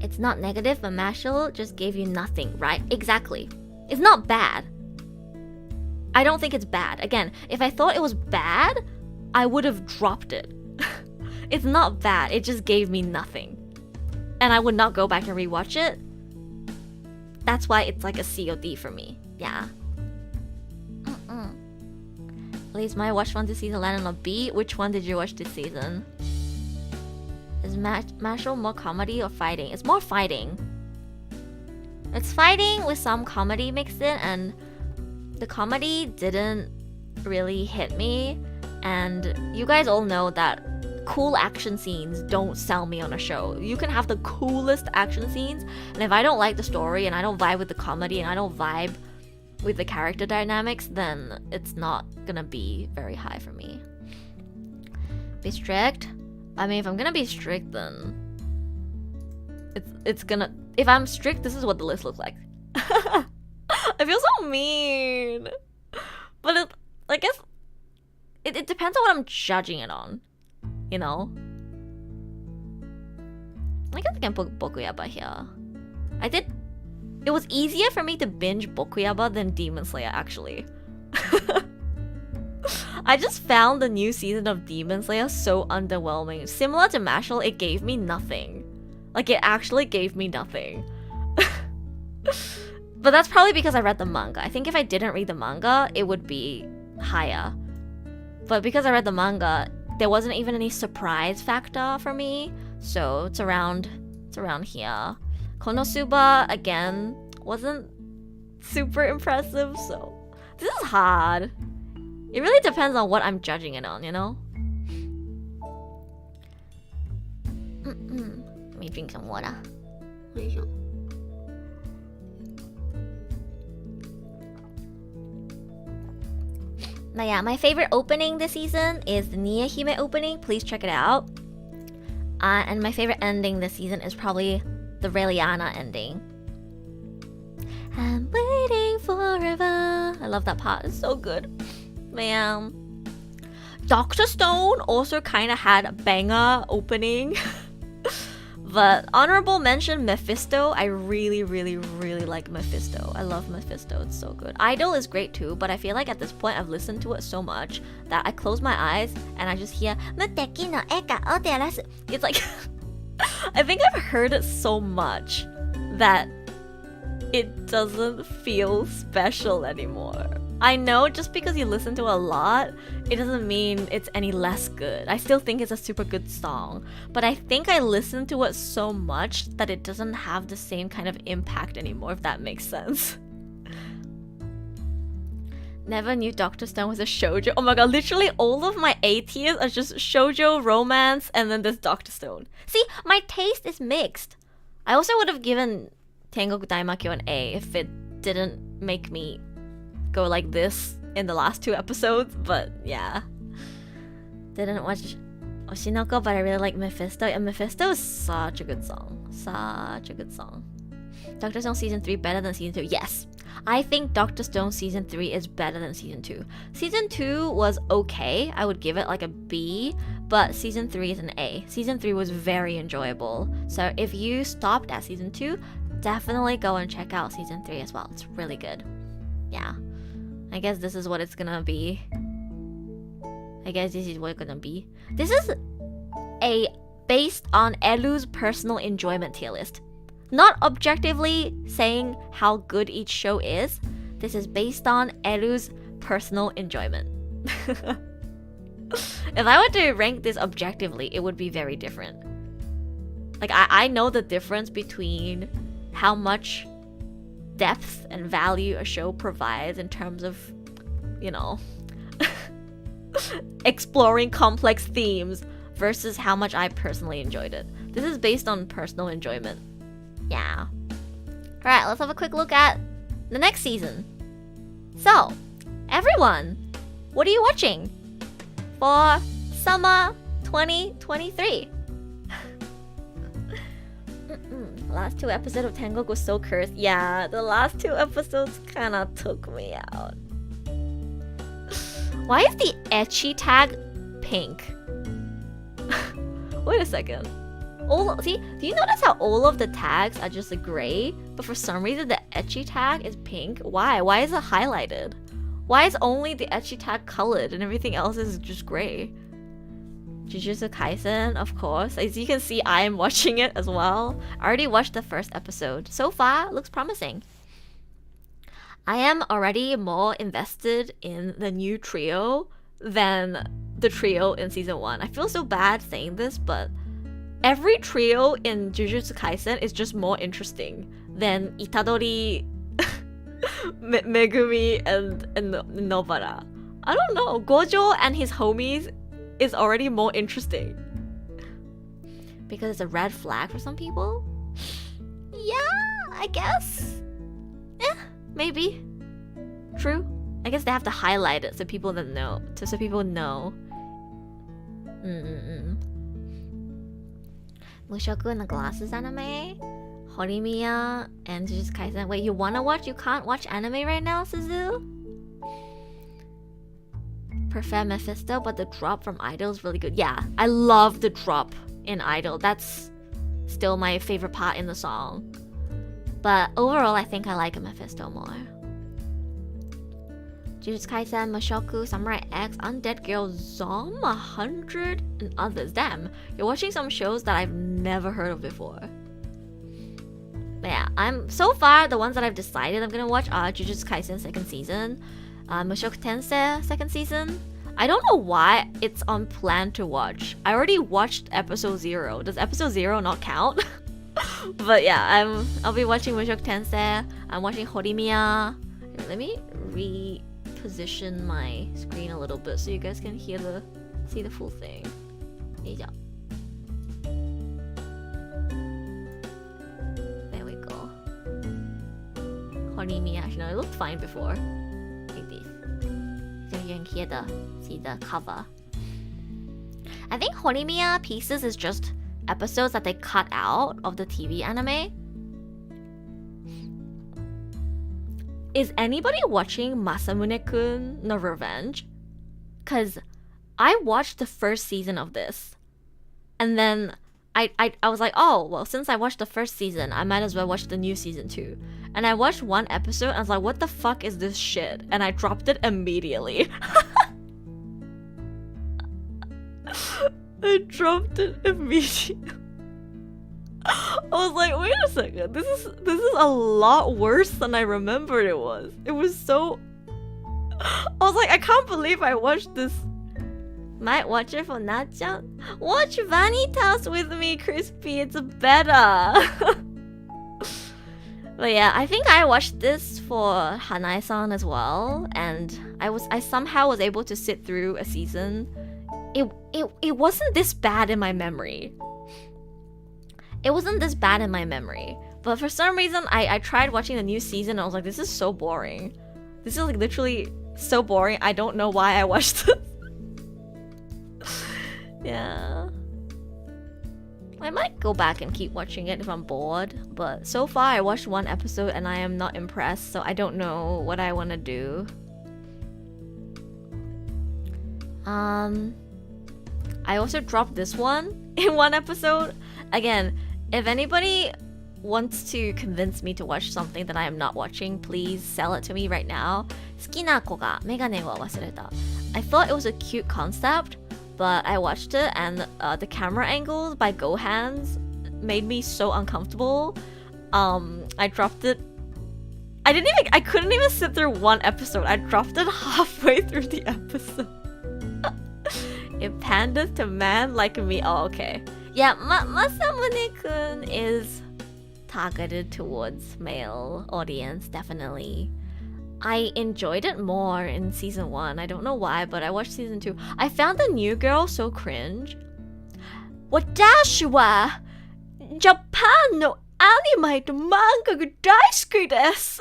It's not negative, but Mashle just gave you nothing, right? Exactly. It's not bad. I don't think it's bad. Again, if I thought it was bad, I would have dropped it. It's not bad, it just gave me nothing. And I would not go back and rewatch it. That's why it's like a C or D for me. Yeah. At least my watch one this season landed on a B. Which one did you watch this season? Is Mashle more comedy or fighting? It's more fighting. It's fighting with some comedy mixed in, and the comedy didn't really hit me. And you guys all know that cool action scenes don't sell me on a show. You can have the coolest action scenes, and if I don't like the story and I don't vibe with the comedy and I don't vibe with the character dynamics, then it's not gonna be very high for me. Be strict? I mean, if I'm gonna be strict, then it's gonna... If I'm strict, this is what the list looks like. I feel so mean. But I guess it depends on what I'm judging it on. You know? I guess I can put Bokuyaba here. It was easier for me to binge Bokuyaba than Demon Slayer, actually. I just found the new season of Demon Slayer so underwhelming. Similar to Mashle, it gave me nothing. Like, it actually gave me nothing. But that's probably because I read the manga. I think if I didn't read the manga, it would be higher. But because I read the manga, there wasn't even any surprise factor for me. So it's around here. Konosuba, again, wasn't super impressive, so this is hard. It really depends on what I'm judging it on, you know? Let me drink some water. Now yeah, my favorite opening this season is the Nihime opening. Please check it out. And my favorite ending this season is probably the Raeliana ending. I'm waiting forever. I love that part. It's so good. Man. Dr. Stone also kind of had a banger opening. But honorable mention, Mephisto. I really, really, really like Mephisto. I love Mephisto. It's so good. Idol is great too, but I feel like at this point I've listened to it so much that I close my eyes and I just hear it's like I think I've heard it so much that it doesn't feel special anymore. I know just because you listen to a lot, it doesn't mean it's any less good. I still think it's a super good song, but I think I listened to it so much that it doesn't have the same kind of impact anymore, if that makes sense. Never knew Dr. Stone was a shoujo. Oh my god, literally all of my A tiers are just shoujo, romance, and then there's Dr. Stone. See, my taste is mixed. I also would have given Tengoku Daimakyo an A if it didn't make me go like this in the last 2 episodes, but yeah. Didn't watch Oshinoko, but I really like Mephisto, and Mephisto is such a good song. Such a good song. Dr. Stone Season 3 better than Season 2. Yes. I think Dr. Stone season 3 is better than season 2. Season 2 was okay. I would give it like a B, but season 3 is an A. Season 3 was very enjoyable. So if you stopped at season 2, definitely go and check out season 3 as well. It's really good. Yeah. I guess this is what it's gonna be. This is based on Elu's personal enjoyment tier list. Not objectively saying how good each show is. This is based on Elu's personal enjoyment. If I were to rank this objectively, it would be very different. Like, I know the difference between how much depth and value a show provides in terms of, you know, exploring complex themes versus how much I personally enjoyed it. This is based on personal enjoyment. Yeah. Alright, let's have a quick look at the next season. So, everyone, what are you watching for summer 2023? Last 2 episodes of Tengoku was so cursed. Yeah, the last 2 episodes kinda took me out. Why is the ecchi tag pink? Wait a second. See, do you notice how all of the tags are just gray, but for some reason the ecchi tag is pink? Why? Why is it highlighted? Why is only the ecchi tag colored and everything else is just gray? Jujutsu Kaisen, of course. As you can see, I am watching it as well. I already watched the first episode. So far, looks promising. I am already more invested in the new trio than the trio in season 1. I feel so bad saying this, but every trio in Jujutsu Kaisen is just more interesting than Itadori, Megumi, and Nobara. I don't know. Gojo and his homies is already more interesting. Because it's a red flag for some people? Yeah, I guess. Maybe. True. I guess they have to highlight it so people know. So people know. Mushoku and the Glasses anime, Horimiya, and Jujutsu Kaisen. Wait, you wanna watch? You can't watch anime right now, Suzu? Prefer Mephisto, but the drop from Idol is really good. Yeah, I love the drop in Idol. That's still my favorite part in the song. But overall, I think I like Mephisto more. Jujutsu Kaisen, Mushoku, Samurai X, Undead Girl, Zom, 100, and others. Damn, you're watching some shows that I've never heard of before. But yeah, so far the ones that I've decided I'm gonna watch are Jujutsu Kaisen 2nd season, Mushoku Tensei 2nd season. I don't know why it's on plan to watch. I already watched episode 0. Does episode 0 not count? But yeah, I'll be watching Mushoku Tensei. I'm watching Horimiya. Let me reposition my screen a little bit so you guys can see the full thing. There we go. Horimiya. Actually, no, it looked fine before. Like this. So you can see the cover. I think Horimiya Pieces is just episodes that they cut out of the TV anime. Is anybody watching Masamune-kun no Revenge? Cause I watched the first season of this, and then I was like, oh well, since I watched the first season, I might as well watch the new season too. And I watched one episode, and I was like, what the fuck is this shit? And I dropped it immediately. I dropped it immediately. I was like, wait a second, this is a lot worse than I remembered it was. It was so... I was like, I can't believe I watched this. Might watch it for Na-chan. Watch Vanitas with me, Crispy, it's better. But yeah, I think I watched this for Hanae-san as well, and I somehow was able to sit through a season. It wasn't this bad in my memory. It wasn't this bad in my memory. But for some reason, I tried watching the new season and I was like, this is so boring. This is like literally so boring. I don't know why I watched it. Yeah. I might go back and keep watching it if I'm bored, but so far I watched one episode and I am not impressed, so I don't know what I want to do. I also dropped this one in one episode. Again, if anybody wants to convince me to watch something that I am not watching, please sell it to me right now. 好きな子がメガネを忘れた. I thought it was a cute concept, but I watched it and the camera angles by Gohans made me so uncomfortable. I dropped it. I couldn't even sit through one episode. I dropped it halfway through the episode. It panders to man like me. Oh, okay. Yeah, Masamune-kun is targeted towards male audience, definitely. I enjoyed it more in season 1. I don't know why, but I watched season 2. I found the new girl so cringe. Watashi wa Japan no anime to manga ga daisuki desu.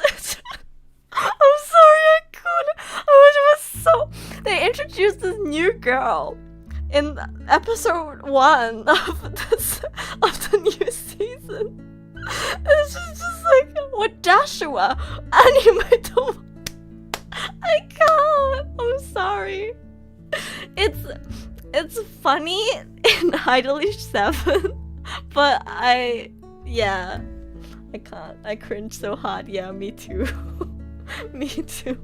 I'm sorry, I couldn't. I was so... They introduced this new girl in episode 1 of the new season. It's just like, watashi wa anime to... I can't. I'm sorry. It's funny in Idolish 7, but I can't. I cringe so hard. Yeah, me too. Me too.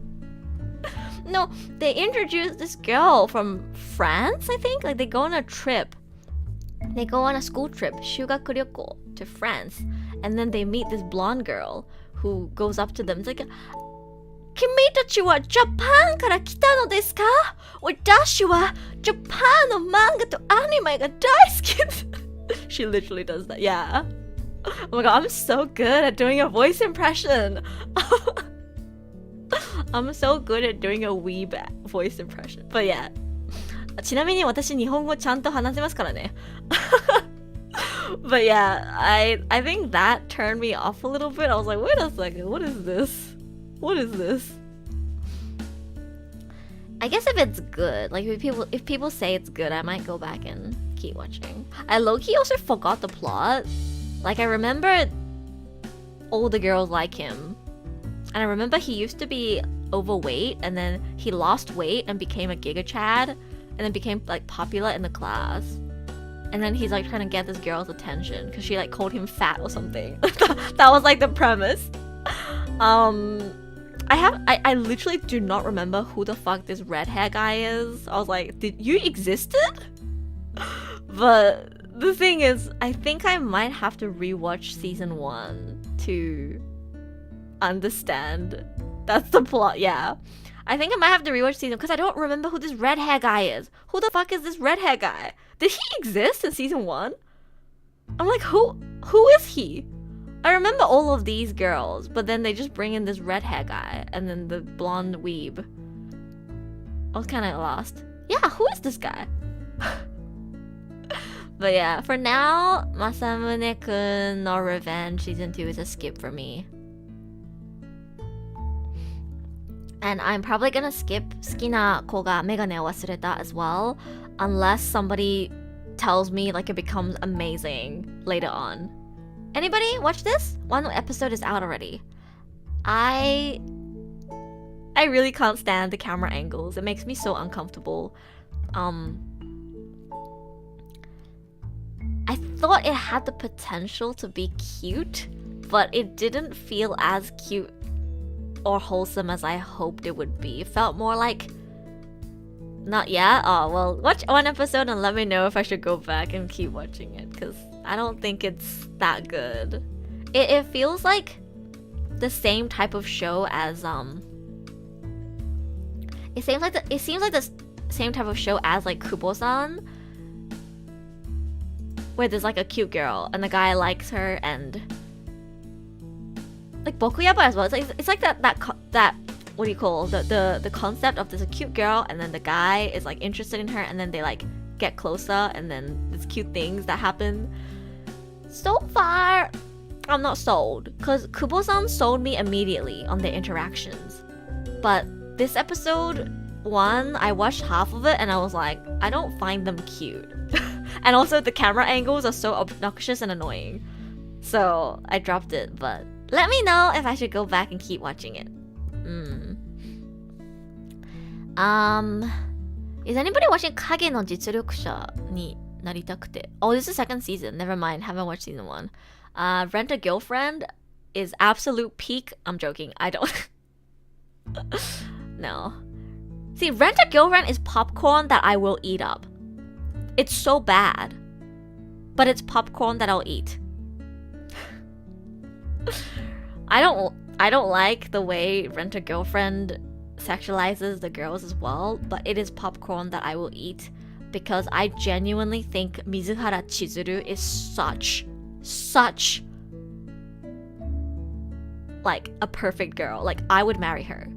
No, they introduced this girl from France, I think. Like, they go on a trip. They go on a school trip, 修学旅行, to France. And then they meet this blonde girl who goes up to them. It's like, 君たちはジャパンから来たのですか? 私はジャパンの漫画とアニメが大好きです. She literally does that. Yeah. Oh my god, I'm so good at doing a voice impression. I'm so good at doing a weeb voice impression. But yeah. ちなみに私日本語ちゃんと話せますからね。But yeah, I think that turned me off a little bit. I was like, wait a second, what is this? What is this? I guess if it's good, like if people say it's good, I might go back and keep watching. I low-key also forgot the plot. Like, I remember all the girls like him. And I remember he used to be overweight and then he lost weight and became a Giga Chad and then became like popular in the class. And then he's like trying to get this girl's attention because she like called him fat or something. That was like the premise. I literally do not remember who the fuck this red hair guy is. I was like, did you existed? But the thing is, I think I might have to rewatch season 1 to understand. That's the plot, yeah. I think I might have to rewatch season because I don't remember who this red hair guy is. Who the fuck is this red hair guy? Did he exist in season 1? I'm like, who is he? I remember all of these girls, but then they just bring in this red hair guy and then the blonde weeb. I was kind of lost. Yeah, who is this guy? But yeah, for now, Masamune-kun no Revenge season 2 is a skip for me. And I'm probably gonna skip 好きな子がメガネを忘れた as well, unless somebody tells me like it becomes amazing later on. Anybody watch this? One episode is out already. I really can't stand the camera angles. It makes me so uncomfortable. I thought it had the potential to be cute, but it didn't feel as cute or wholesome as I hoped it would be. It felt more like... Not yet? Oh, well, watch one episode and let me know if I should go back and keep watching it, because I don't think it's that good. It feels like the same type of show as it seems like the same type of show as like Kubo-san, where there's like a cute girl and the guy likes her, and like Bokuyaba as well. It's like that what do you call the concept of there's a cute girl and then the guy is like interested in her and then they like get closer and then there's cute things that happen. So far, I'm not sold because Kubo-san sold me immediately on their interactions. But this episode 1, I watched half of it and I was like, I don't find them cute. And also the camera angles are so obnoxious and annoying. So I dropped it, but let me know if I should go back and keep watching it. Is anybody watching Kage no Jitsuryokusha ni Naritakute? Oh, this is second season. Never mind. Haven't watched season 1. Rent a Girlfriend is absolute peak. I'm joking. I don't. No. See, Rent a Girlfriend is popcorn that I will eat up. It's so bad, but it's popcorn that I'll eat. I don't like the way Rent a Girlfriend sexualizes the girls as well, but it is popcorn that I will eat because I genuinely think Mizuhara Chizuru is such like a perfect girl. Like I would marry her.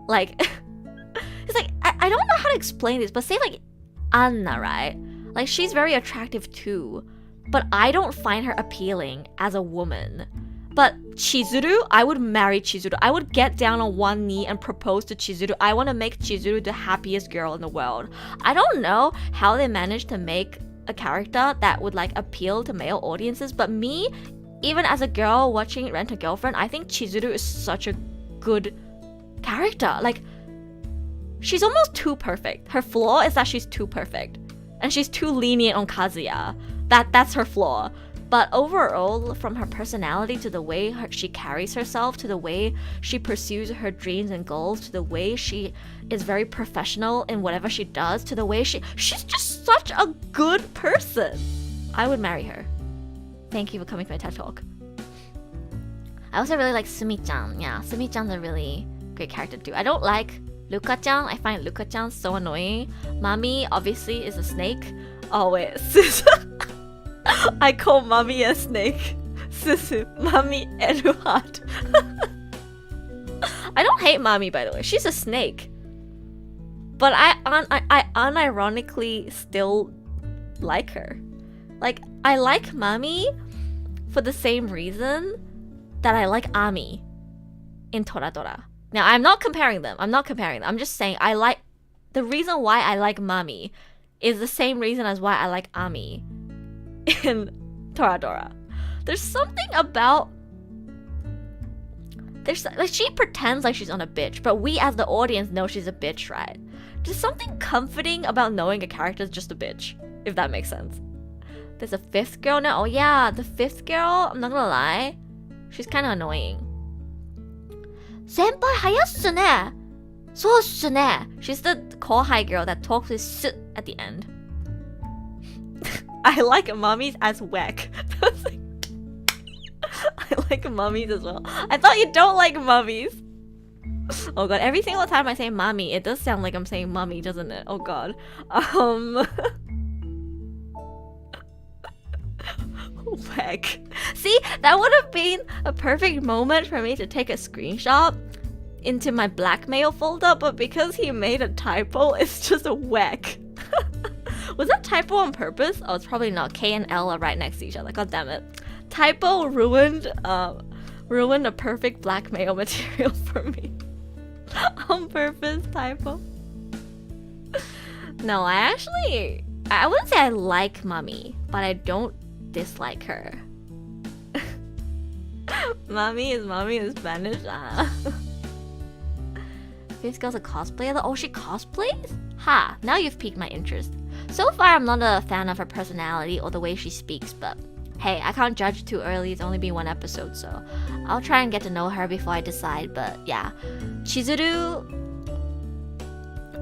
Like it's like I don't know how to explain this, but say like Anna, right? Like she's very attractive too, but I don't find her appealing as a woman. But Chizuru, I would marry Chizuru. I would get down on one knee and propose to Chizuru. I want to make Chizuru the happiest girl in the world. I don't know how they managed to make a character that would like appeal to male audiences, but me, even as a girl watching Rent a Girlfriend, I think Chizuru is such a good character. Like, she's almost too perfect. Her flaw is that she's too perfect. And she's too lenient on Kazuya. That's her flaw. But overall, from her personality to the way she carries herself, to the way she pursues her dreams and goals, to the way she is very professional in whatever she does, to the way she's just such a good person. I would marry her. Thank you for coming to my TED Talk. I also really like Sumi-chan. Yeah, Sumi-chan's a really great character too. I don't like Luka-chan. I find Luka-chan so annoying. Mami obviously is a snake. Oh wait, I call Mami a snake. Susu, Mami Eruhat. I don't hate Mami, by the way. She's a snake. But I unironically still like her. Like, I like Mami for the same reason that I like Ami in Toradora. Now, I'm not comparing them. I'm just saying the reason why I like Mami is the same reason as why I like Ami in Toradora. There's something about like she pretends like she's on a bitch, but we as the audience know she's a bitch, right? There's something comforting about knowing a character is just a bitch, if that makes sense. There's a fifth girl now. Oh yeah, the fifth girl, I'm not gonna lie, she's kind of annoying. Senpai hayasu ne. So ne. She's the kohai girl that talks with s at the end. I like mummies as whack. I like mummies as well. I thought you don't like mummies. Oh god, every single time I say mommy, it does sound like I'm saying mummy, doesn't it? Oh god. Whack. See, that would have been a perfect moment for me to take a screenshot into my blackmail folder, but because he made a typo, it's just a whack. Was that typo on purpose? Oh, it's probably not. K and L are right next to each other. God damn it. Typo ruined a perfect blackmail material for me. On purpose, typo. No, I wouldn't say I like Mami, but I don't dislike her. Mami in Spanish. This girl's a cosplayer. Oh, she cosplays? Ha! Now you've piqued my interest. So far, I'm not a fan of her personality or the way she speaks, but hey, I can't judge too early. It's only been one episode, so I'll try and get to know her before I decide. But yeah, Chizuru,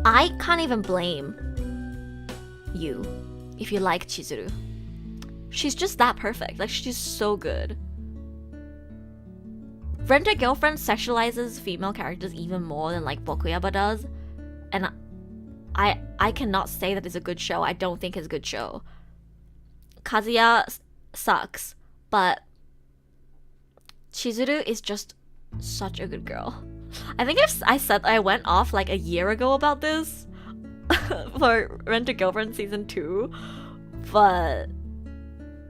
I can't even blame you if you like Chizuru. She's just that perfect. Like, she's so good. Rent a Girlfriend sexualizes female characters even more than like Bokuyaba does, and I cannot say that it's a good show. I don't think it's a good show. Kazuya sucks, but Chizuru is just such a good girl. I think I said I went off like a year ago about this for Rent a Girlfriend season 2, but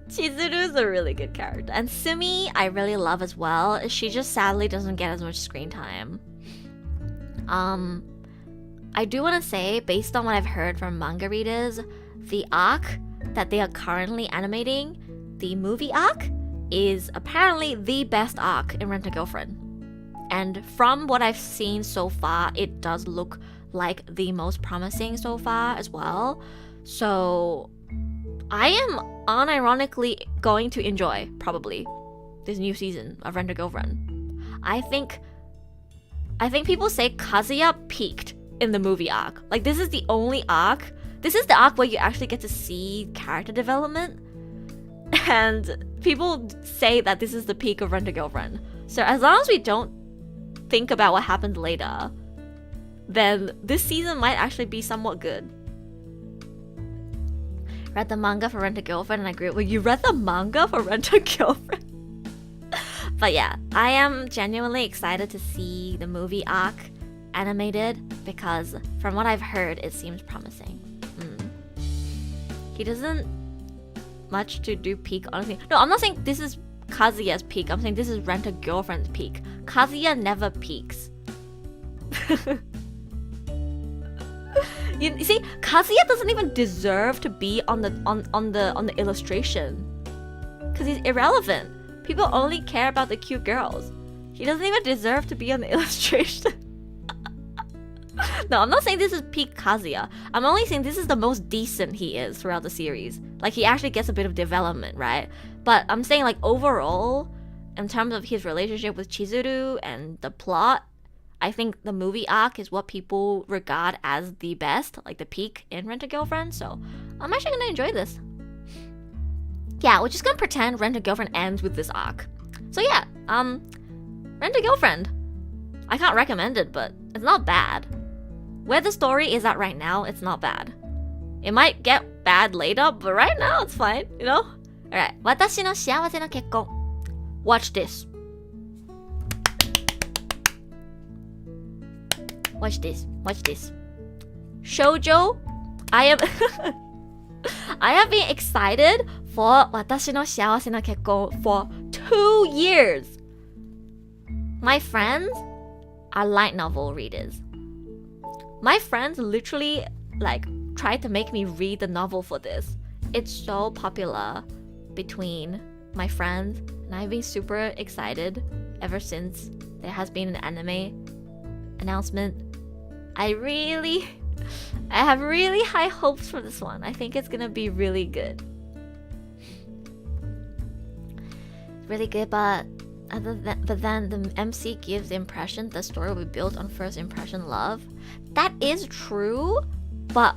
Chizuru's a really good character. And Sumi, I really love as well. She just sadly doesn't get as much screen time. I do want to say, based on what I've heard from manga readers, the arc that they are currently animating, the movie arc, is apparently the best arc in Rent-A-Girlfriend. And from what I've seen so far, it does look like the most promising so far as well. So I am unironically going to enjoy, probably, this new season of Rent-A-Girlfriend. I think people say Kazuya peaked in the movie arc. Like, this is the only arc. This is the arc where you actually get to see character development. And people say that this is the peak of Rent-A-Girlfriend. So as long as we don't think about what happened later, then this season might actually be somewhat good. Read the manga for Rent-A-Girlfriend and I agree. Well, you read the manga for Rent-A-Girlfriend? But yeah, I am genuinely excited to see the movie arc animated because from what I've heard, it seems promising. He doesn't much to do peak, honestly. No, I'm not saying this is Kazuya's peak. I'm saying this is Rent-A-Girlfriend's peak. Kazuya never peaks. You see, Kazuya doesn't even deserve to be on the illustration because he's irrelevant. People only care about the cute girls. He doesn't even deserve to be on the illustration. No, I'm not saying this is peak Kazuya. I'm only saying this is the most decent he is throughout the series. Like, he actually gets a bit of development, right? But I'm saying, like, overall, in terms of his relationship with Chizuru and the plot, I think the movie arc is what people regard as the best, like the peak in Rent-A-Girlfriend. So I'm actually gonna enjoy this. Yeah, we're just gonna pretend Rent-A-Girlfriend ends with this arc. So yeah, Rent-A-Girlfriend. I can't recommend it, but it's not bad. Where the story is at right now, it's not bad. It might get bad later, but right now it's fine, you know? Alright, 私の幸せな結婚. Watch this. Watch this. Watch this. Shoujo, I have been excited for 私の幸せな結婚 for 2 years. My friends are light novel readers. My friends literally like tried to make me read the novel for this. It's so popular between my friends, and I've been super excited ever since there has been an anime announcement. I have really high hopes for this one. I think it's gonna be really good. Really good, but then the MC gives the impression the story will be built on first impression love. That is true, but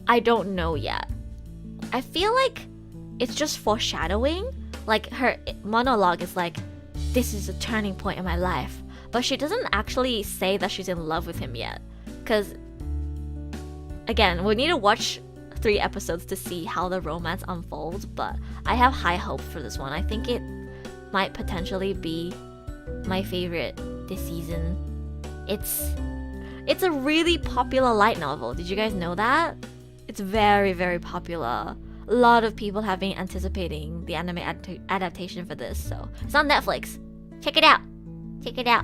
I don't know yet. I feel like it's just foreshadowing. Like, her monologue is like, this is a turning point in my life. But she doesn't actually say that she's in love with him yet. Because, again, we need to watch 3 episodes to see how the romance unfolds. But I have high hopes for this one. I think it might potentially be my favorite this season. It's a really popular light novel. Did you guys know that? It's very, very popular. A lot of people have been anticipating the anime adaptation for this. So it's on Netflix. Check it out. Check it out.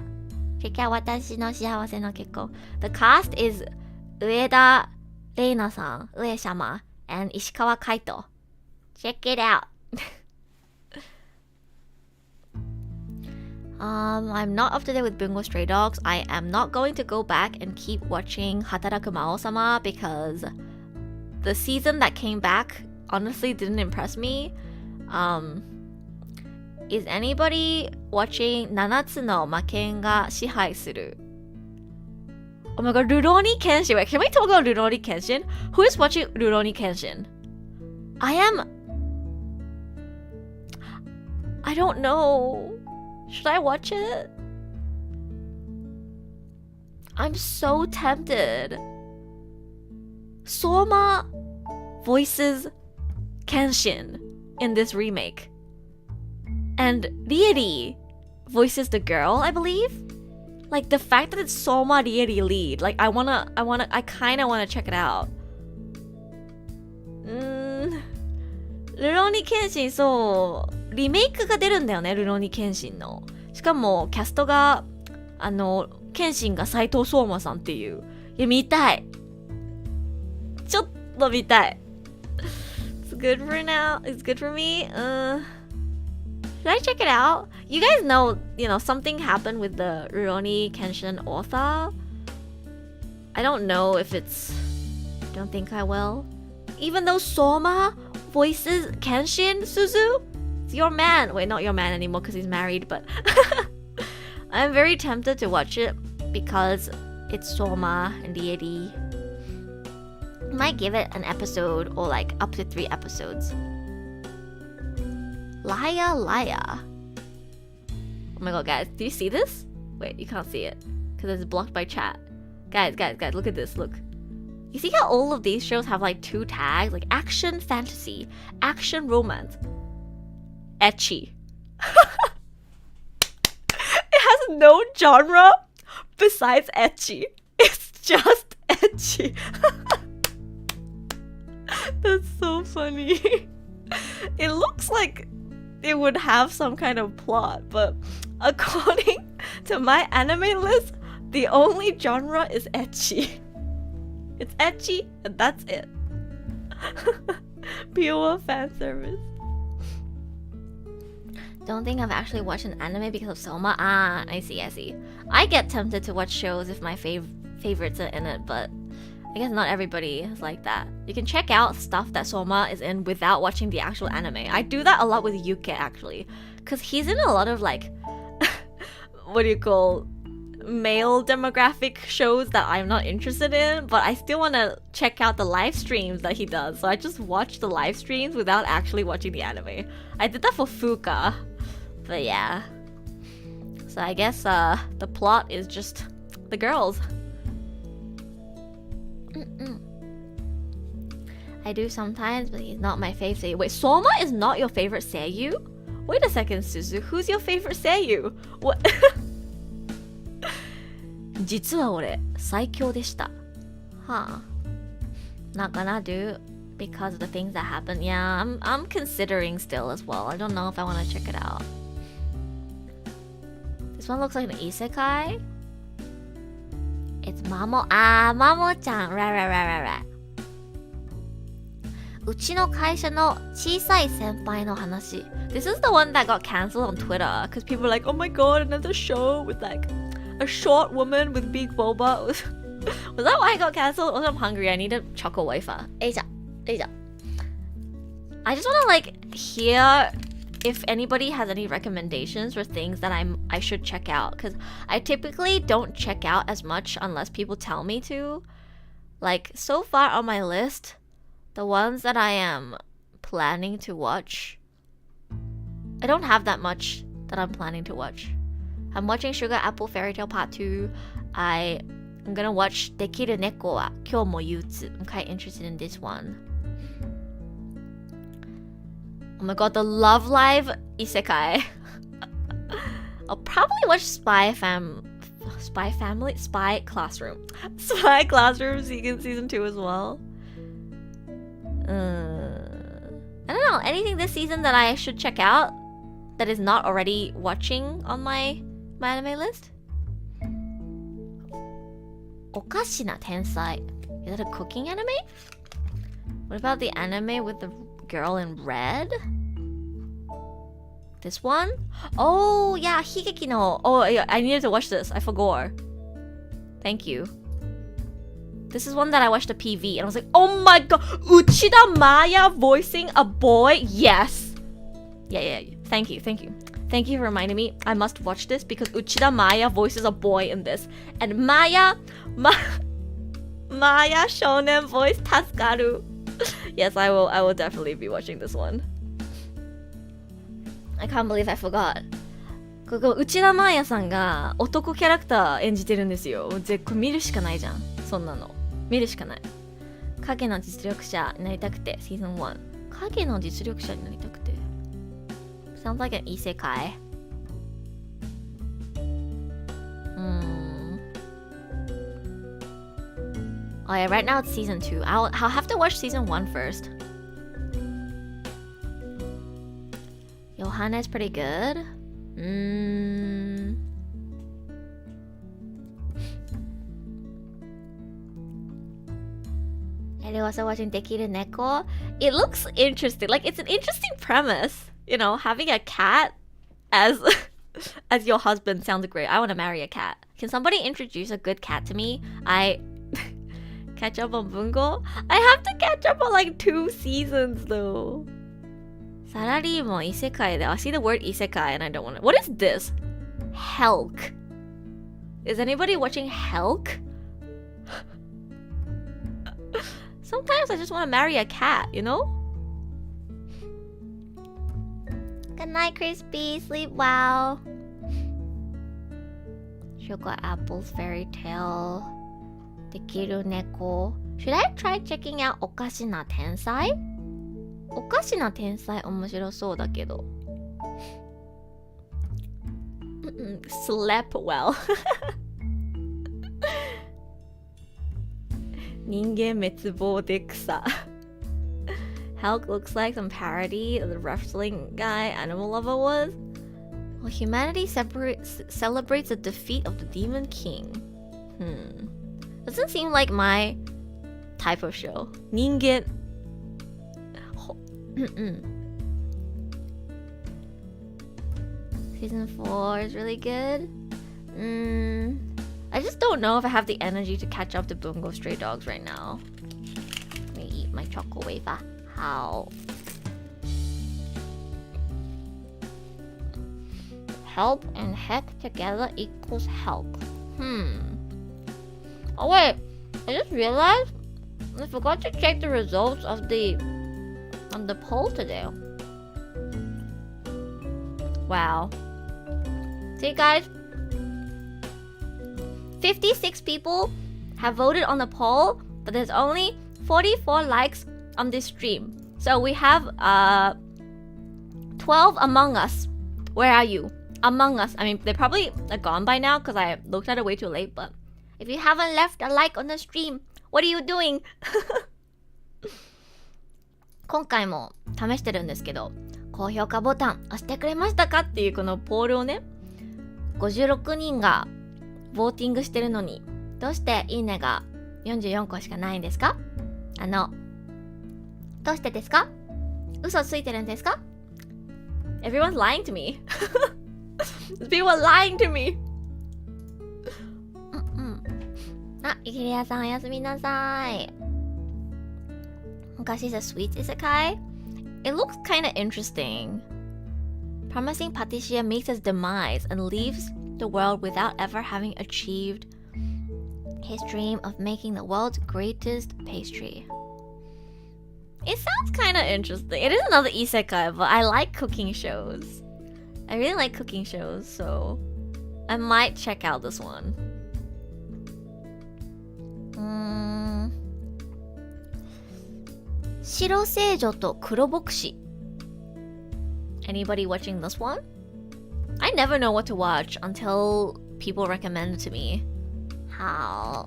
Check out 私の幸せな結婚. The cast is Ueda Reina-san, Ue-sama, and Ishikawa Kaito. Check it out. I'm not up to date with Bungo Stray Dogs. I am not going to go back and keep watching Hataraku Mao-sama because the season that came back honestly didn't impress me. Is anybody watching Nanatsu no Maken ga Shihai Suru? Oh my god, Rurouni Kenshin. Wait, can we talk about Rurouni Kenshin? Who is watching Rurouni Kenshin? I don't know. Should I watch it? I'm so tempted. Soma voices Kenshin in this remake. And Rieri voices the girl, I believe. Like, the fact that it's Soma Rieri lead, like, I kinda wanna check it out. Rurouni Kenshin, そう、リメイクが出るんだよね、Rurouni Kenshin の。しかも、キャストが、ケンシンが斉藤壮馬さんっていう。いや、見たい。ちょっと見たい。すっ good for now. It's good for me. Should I check it out? You guys know, something happened with the Rurouni Kenshin author. I don't know if it's... Don't think I will. Even though Soma voices Kenshin Suzu, it's your man. Wait, not your man anymore because he's married, but... I'm very tempted to watch it because it's Soma and deity. Might give it an episode or like up to 3 episodes. Laya. Oh my god, guys, do you see this? Wait, you can't see it because it's blocked by chat. Guys, look at this, look. You see how all of these shows have like 2 tags? Like action fantasy, action romance, ecchi. It has no genre besides ecchi. It's just ecchi. That's so funny. It looks like it would have some kind of plot, but according to my anime list, the only genre is ecchi. It's ecchi and that's it. Pure fan service. Don't think I've actually watched an anime because of Soma. Ah, I see. I get tempted to watch shows if my favorites are in it, but I guess not everybody is like that. You can check out stuff that Soma is in without watching the actual anime. I do that a lot with Yuke actually, because he's in a lot of like, what do you call, male demographic shows that I'm not interested in, but I still want to check out the live streams that he does. So I just watch the live streams without actually watching the anime. I did that for Fuka, but yeah. So I guess the plot is just the girls. I do sometimes, but he's not my favorite. Wait, Soma is not your favorite seiyu? Wait a second, Suzu. Who's your favorite seiyu? What? 実は俺最強でした Huh. Not gonna do because of the things that happen. Yeah, I'm considering still as well. I don't know if I want to check it out. This one looks like an isekai. It's Mamo. Ah, Mamo-chan. Right. うちの会社の小さい先輩の話. This is the one that got cancelled on Twitter because people were like, oh my god, another show with like a short woman with big boba. Was that why I got cancelled? Also, I'm hungry. I need a choco wafer. Eja. I just want to like hear if anybody has any recommendations for things that I should check out, because I typically don't check out as much unless people tell me to. Like so far on my list, the ones that I am planning to watch, I don't have that much that I'm planning to watch. I'm watching Sugar Apple Fairy Tale Part 2. I'm gonna watch Dekiru Neko wa Kyou mo Yutsu. I'm quite interested in this one. Oh my god, the Love Live Isekai. I'll probably watch Spy Classroom season 2 as well. I don't know, anything this season that I should check out that is not already watching on my anime list? Okashina Tensai. Is that a cooking anime? What about the anime with the girl in red? This one? Oh yeah, Higeki no. Oh yeah, I needed to watch this. I forgot. Thank you. This is one that I watched a PV and I was like, oh my god, Uchida Maya voicing a boy? Yes. Yeah. Thank you. Thank you for reminding me. I must watch this because Uchida Maya voices a boy in this. And Maya shonen voice Tasukaru. Yes, I will definitely be watching this one. I can't believe I forgot. ここ内田真礼さんが男キャラクター演じてるんですよ。絶対見るしかないじゃん。そんなの見るしかない。影の実力者になりたくて Season 1。影の実力者になりたくて。Sounds like an isekai. Oh yeah, right now it's Season 2. I'll have to watch Season 1 first. Johanna is pretty good. And you're also watching Dekiru Neko. It looks interesting. Like, it's an interesting premise. You know, having a cat as as your husband sounds great. I want to marry a cat. Can somebody introduce a good cat to me? I catch up on Bungo? I have to catch up on like 2 seasons though. Sarari isekai. I see the word isekai and I don't want to. What is this? Helk. Is anybody watching Helk? Sometimes I just want to marry a cat, you know? Good night, Crispy. Sleep well. Sugar Apple's Fairy Tale. Dekiru Neko. Should I try checking out Okashina Tensai? Okashina Tensai 面白そうだけど。Slept well. 人間滅亡で草 Hulk looks like some parody of the wrestling guy Animal Lover was. Well, humanity celebrates the defeat of the Demon King. Doesn't seem like my type of show. 人間Season 4 is really good. I just don't know if I have the energy to catch up to Bungo Stray Dogs right now. Let me eat my chocolate wafer. How? Help and heck together equals help. Oh wait, I just realized I forgot to check the results of the poll today. Wow. See guys, 56 people have voted on the poll, but there's only 44 likes on this stream. So we have 12 among us. Where are you? Among us. I mean, they probably are gone by now because I looked at it way too late, but if you haven't left a like on the stream, what are you doing? 今回も試してるんですけど、高評価ボタン押してくれましたかっていうこのポールをね、56人がボーティングしてるのに、どうしていいねが44個しかないんですか？どうしてですか？嘘ついてるんですか？ Everyone's lying to me. People are lying to me. あ、イキリアさんおやすみなさい。Gosh, is a sweet isekai? It looks kinda interesting. Promising patissier meets his demise and leaves the world without ever having achieved his dream of making the world's greatest pastry. It sounds kinda interesting. It is another isekai, but I like cooking shows. I really like cooking shows, so I might check out this one. Shiro Seijo to Kuro Bokushi. Anybody watching this one? I never know what to watch until people recommend it to me. How?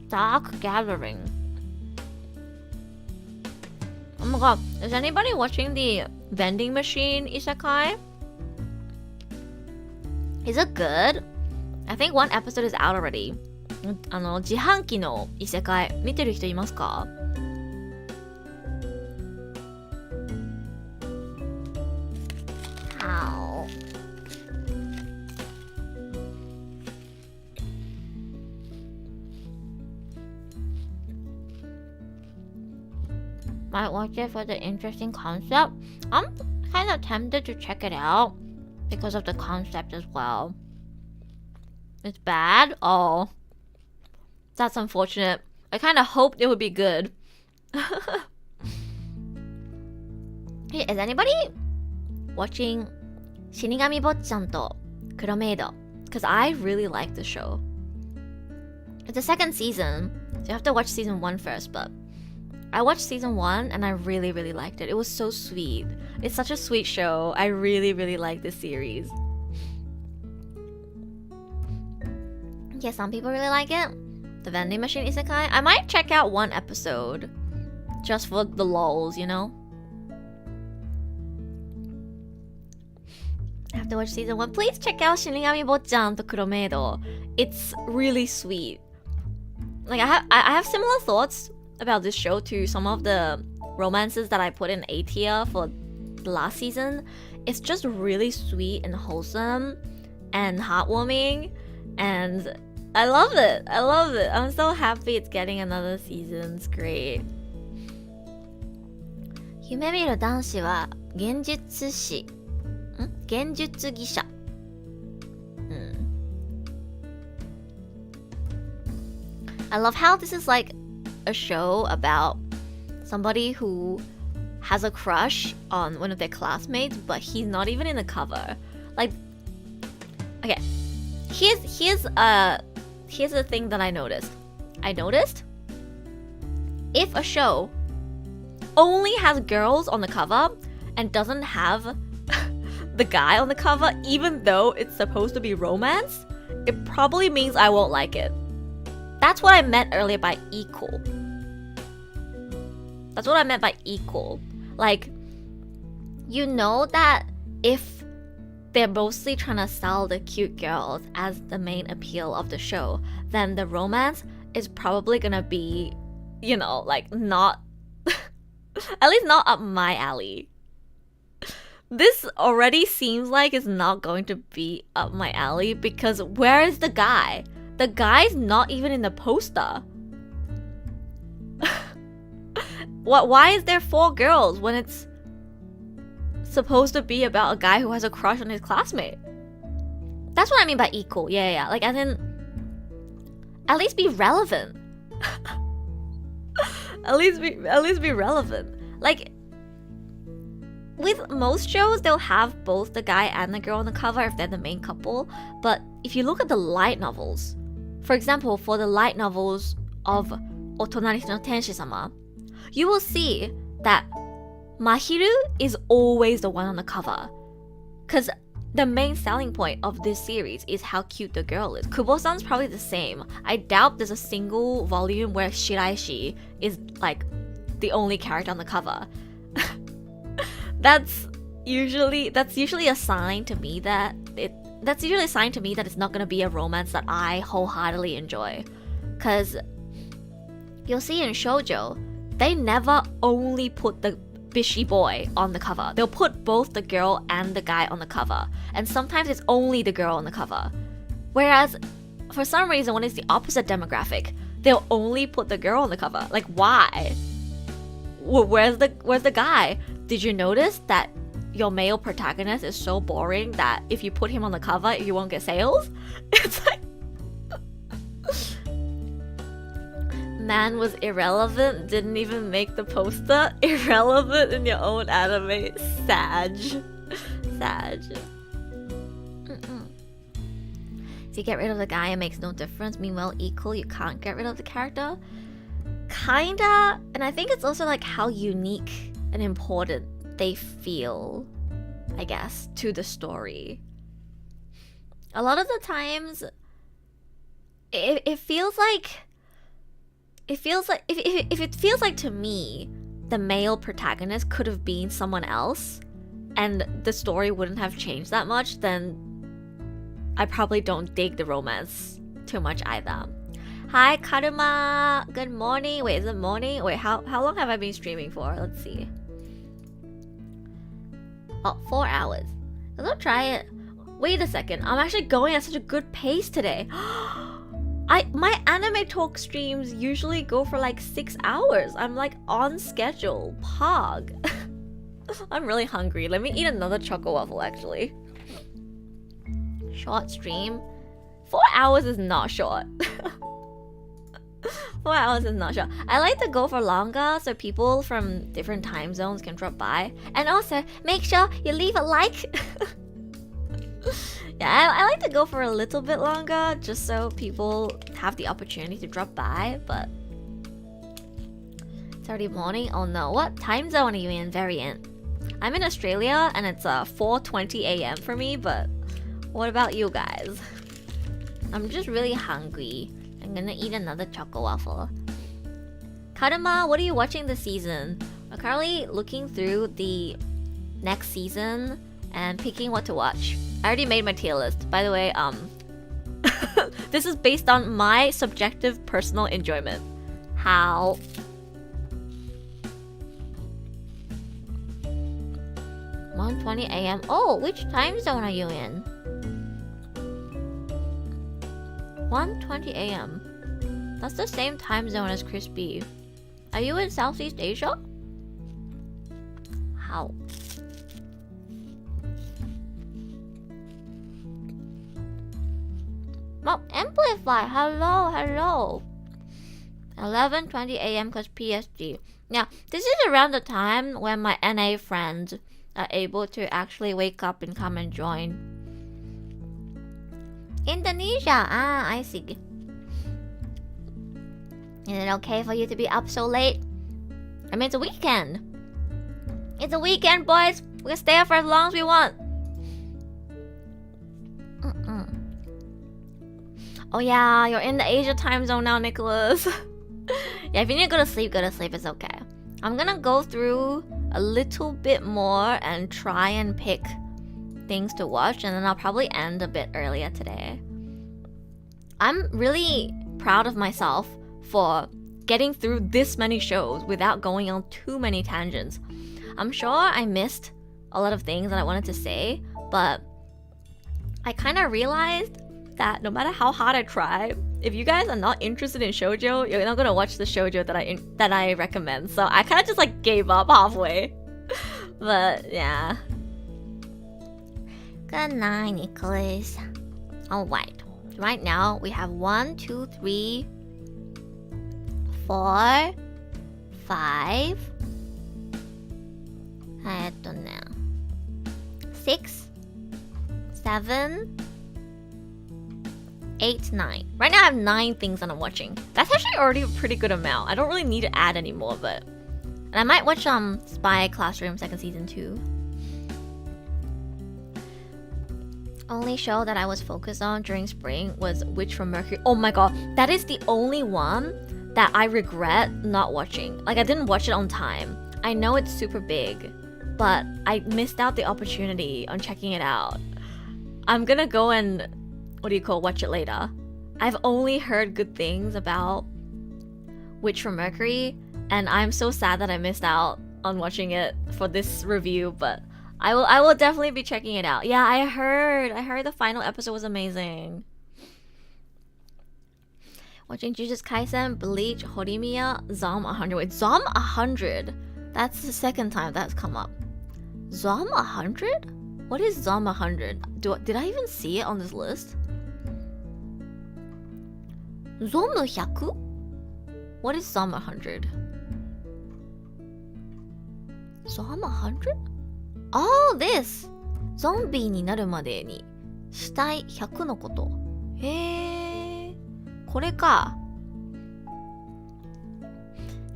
Dark Gathering. Oh my god, is anybody watching the vending machine isekai? Is it good? I think one episode is out already. 自販機の異世界見てる人いますか？ How? Might watch it for the interesting concept. I'm kind of tempted to check it out because of the concept as well. It's bad? Oh. That's unfortunate. I kind of hoped it would be good. Hey, is anybody watching Shinigami Botchan to Kuromaid? Because I really like the show. It's the second season, so you have to watch season 1 first, but I watched season 1 and I really, really liked it. It was so sweet. It's such a sweet show. I really, really like this series. Yeah, some people really like it. The vending machine isekai. I might check out one episode just for the lols, you know? have to watch season 1. Please check out 死神坊ちゃんと黒メイド. It's really sweet. Like I have similar thoughts about this show to some of the romances that I put in A tier for the last season. It's just really sweet and wholesome and heartwarming, and I love it. I'm so happy it's getting another season. It's great. 夢見る男子は現実技者。I love how this is like a show about somebody who has a crush on one of their classmates, but he's not even in the cover. Like, okay, here's the thing that I noticed. If a show only has girls on the cover and doesn't have the guy on the cover, even though it's supposed to be romance, it probably means I won't like it. That's what I meant earlier by equal. Like, you know that if they're mostly trying to sell the cute girls as the main appeal of the show, then the romance is probably gonna be, you know, like not, at least not up my alley. This already seems like it's not going to be up my alley because where is the guy? The guy's not even in the poster. Why is there 4 girls when it's supposed to be about a guy who has a crush on his classmate? That's what I mean by equal. Yeah. Like, as in, at least be relevant. at least be relevant. Like, with most shows, they'll have both the guy and the girl on the cover if they're the main couple. But if you look at the light novels, for example, for the light novels of Otonari no Tenshi-sama, you will see that Mahiru is always the one on the cover. Because the main selling point of this series is how cute the girl is. Kubo-san's probably the same. I doubt there's a single volume where Shiraishi is like the only character on the cover. That's usually a sign to me that it's not gonna be a romance that I wholeheartedly enjoy. Cause you'll see in shoujo, they never only put the bishy boy on the cover. They'll put both the girl and the guy on the cover. And sometimes it's only the girl on the cover. Whereas, for some reason, when it's the opposite demographic, they'll only put the girl on the cover. Like, why? Where's the guy? Did you notice that your male protagonist is so boring that if you put him on the cover, you won't get sales? It's like... Man was irrelevant, didn't even make the poster. Irrelevant in your own anime. Sag. If you get rid of the guy, it makes no difference. Meanwhile, equal, you can't get rid of the character. Kinda. And I think it's also like how unique and important they feel, I guess, to the story. A lot of the times, it feels like if it feels like to me the male protagonist could have been someone else and the story wouldn't have changed that much, then I probably don't dig the romance too much either. Hi Karuma, good morning. Wait, is it morning? Wait, how long have I been streaming for? Let's see. Oh, 4 hours. Let's try it. Wait a second, I'm actually going at such a good pace today. My anime talk streams usually go for like 6 hours. I'm like on schedule. Pog. I'm really hungry. Let me eat another choco waffle actually. Short stream. 4 hours is not short. 4 hours is not short. I like to go for longer so people from different time zones can drop by. And also, make sure you leave a like. Yeah, I like to go for a little bit longer just so people have the opportunity to drop by, but it's already morning. Oh no, what time zone are you in, Variant? I'm in Australia and it's 4:20 a.m. for me, but what about you guys? I'm just really hungry. I'm gonna eat another choco waffle. Karuma, what are you watching this season? I'm currently looking through the next season and picking what to watch. I already made my tier list. By the way, this is based on my subjective personal enjoyment. How? (1:20 a.m.) Oh, which time zone are you in? 1:20 a.m. That's the same time zone as Chris B. Are you in Southeast Asia? How? Oh, Amplify! Hello! 11:20 a.m. cause PSG. Now, this is around the time when my NA friends are able to actually wake up and come and join. Indonesia! Ah, I see. Is it okay for you to be up so late? I mean, it's a weekend. It's a weekend, boys. We can stay up for as long as we want. Oh yeah, you're in the Asia time zone now, Nicholas. Yeah, if you need to go to sleep, it's okay. I'm gonna go through a little bit more and try and pick things to watch, and then I'll probably end a bit earlier today. I'm really proud of myself for getting through this many shows without going on too many tangents. I'm sure I missed a lot of things that I wanted to say, but I kind of realized that no matter how hard I try, if you guys are not interested in shoujo, you're not gonna watch the shoujo that I recommend. So I kind of just like gave up halfway. But yeah. Good night, Nicholas. Alright. Right now we have 1, 2, 3, 4, 5. 6, 7, 8, 9. Right now I have 9 things that I'm watching. That's actually already a pretty good amount. I don't really need to add any more, but... And I might watch Spy Classroom second season too. Only show that I was focused on during spring was Witch from Mercury. Oh my god, that is the only one that I regret not watching. Like, I didn't watch it on time. I know it's super big, but I missed out the opportunity on checking it out. I'm gonna go and watch it later. I've only heard good things about Witch from Mercury, and I'm so sad that I missed out on watching it for this review, but I will definitely be checking it out. Yeah, I heard the final episode was amazing. Watching Jujutsu Kaisen, Bleach, Horimiya, Zom 100. Wait, Zom 100? That's the second time that's come up. Zom 100? What is Zom 100? Did I even see it on this list? Zom 100? What is Zom 100? Zom 100? Oh, this! ゾンビになるまでにしたい100のこと。へー。これか。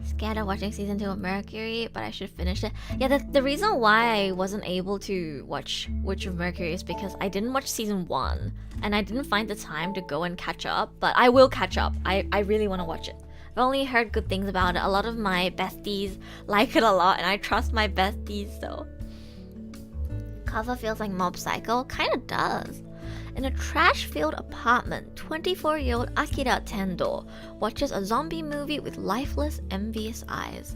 Scared of watching season 2 of Mercury, but I should finish it. Yeah, the reason why I wasn't able to watch Witch of Mercury is because I didn't watch season 1, and I didn't find the time to go and catch up, but I will catch up. I really want to watch it. I've only heard good things about it. A lot of my besties like it a lot, and I trust my besties, so. Cover feels like Mob Psycho. Kinda does. In a trash-filled apartment, 24-year-old Akira Tendo watches a zombie movie with lifeless, envious eyes.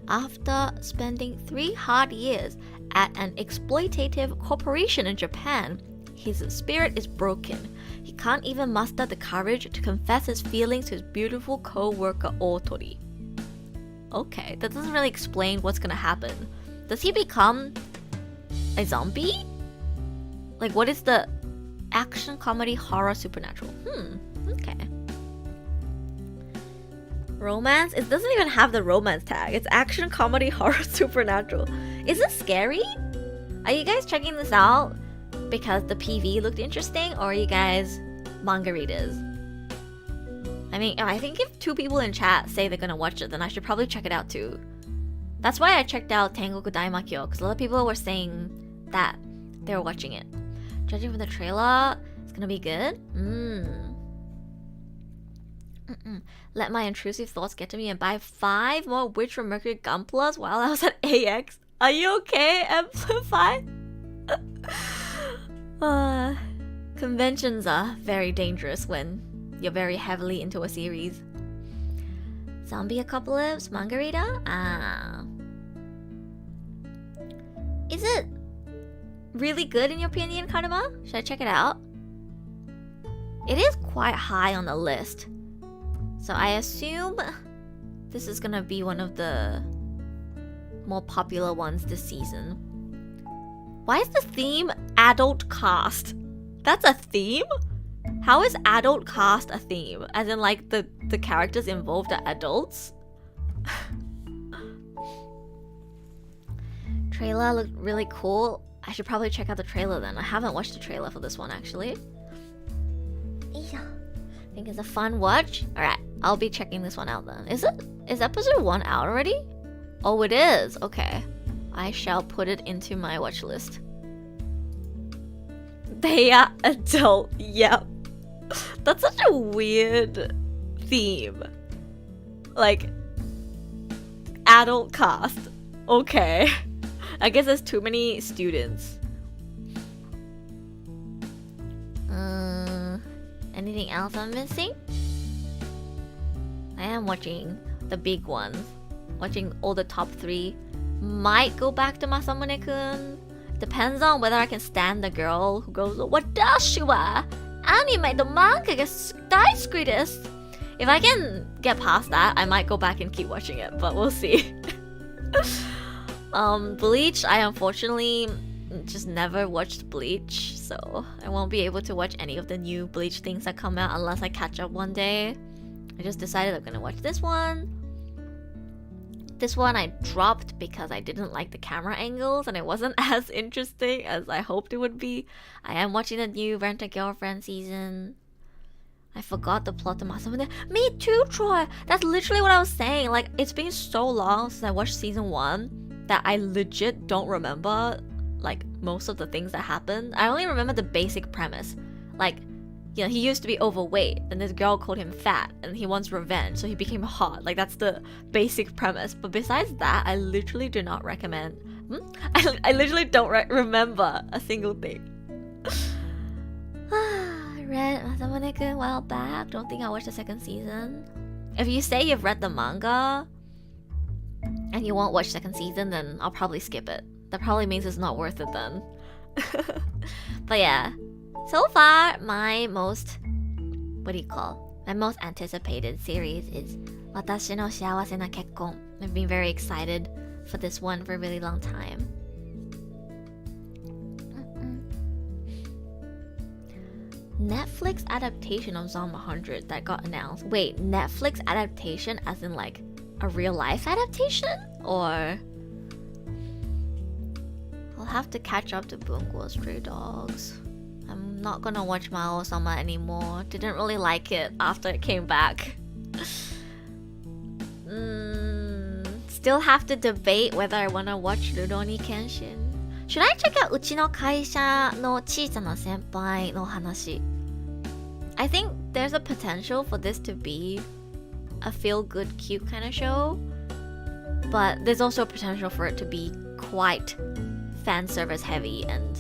After spending 3 hard years at an exploitative corporation in Japan, his spirit is broken. He can't even muster the courage to confess his feelings to his beautiful co-worker Otori. Okay, that doesn't really explain what's gonna happen. Does he become a zombie? Like, what is the action, comedy, horror, supernatural? Okay. Romance? It doesn't even have the romance tag. It's action, comedy, horror, supernatural. Is it scary? Are you guys checking this out because the PV looked interesting, or are you guys manga readers? I mean, I think if 2 people in chat say they're gonna watch it, then I should probably check it out too. That's why I checked out Tengoku Daimakyo, because a lot of people were saying that they were watching it. Judging from the trailer, it's gonna be good. Let my intrusive thoughts get to me and buy 5 more Witch from Mercury Gunplas while I was at AX. Are you okay, Amplify? Conventions are very dangerous when you're very heavily into a series. Zombie Apocalypse, Margarita? Is it really good in your opinion, Kanema? Should I check it out? It is quite high on the list. So I assume this is gonna be one of the more popular ones this season. Why is the theme adult cast? That's a theme? How is adult cast a theme? As in like the characters involved are adults? Trailer looked really cool. I should probably check out the trailer then. I haven't watched the trailer for this one actually. I think it's a fun watch. Alright, I'll be checking this one out then. Is episode 1 out already? Oh, it is. Okay. I shall put it into my watch list. They are adult. Yep. That's such a weird theme. Like, adult cast. Okay. I guess there's too many students. Anything else I'm missing? I am watching the big ones. Watching all the top 3. Might go back to Masamune-kun. Depends on whether I can stand the girl who goes, Watashi wa anime to manga ga daisuki desu. If I can get past that, I might go back and keep watching it, but we'll see. Bleach, I unfortunately just never watched Bleach, so I won't be able to watch any of the new Bleach things that come out unless I catch up one day. I just decided I'm gonna watch this one. This one I dropped because I didn't like the camera angles and it wasn't as interesting as I hoped it would be. I am watching the new Rent-A-Girlfriend season. I forgot the plot to Masamune. Me too, Troy! That's literally what I was saying. Like, it's been so long since I watched season 1 that I legit don't remember like most of the things that happened. I only remember the basic premise. Like, you know, he used to be overweight and this girl called him fat and he wants revenge, so he became hot. Like, that's the basic premise. But besides that, I literally do not recommend. I literally don't remember a single thing. I read Masamune-kun a while back. Don't think I watched the second season. If you say you've read the manga and you won't watch second season, then I'll probably skip it. That probably means it's not worth it then. But yeah, so far my most, my most anticipated series is Watashi no Shiawase na Kekkon. I've been very excited for this one for a really long time. Netflix adaptation of Zom 100 that got announced. Wait, Netflix adaptation as in like a real life adaptation? Or I'll have to catch up to Bungo Stray Dogs. I'm not gonna watch Mao-sama anymore. Didn't really like it after it came back. Still have to debate whether I wanna watch Rurouni Kenshin. Should I check out Uchi no Kaisha no Chiisa na Senpai no Hanashi? I think there's a potential for this to be a feel-good, cute kind of show. But there's also a potential for it to be quite fan service heavy and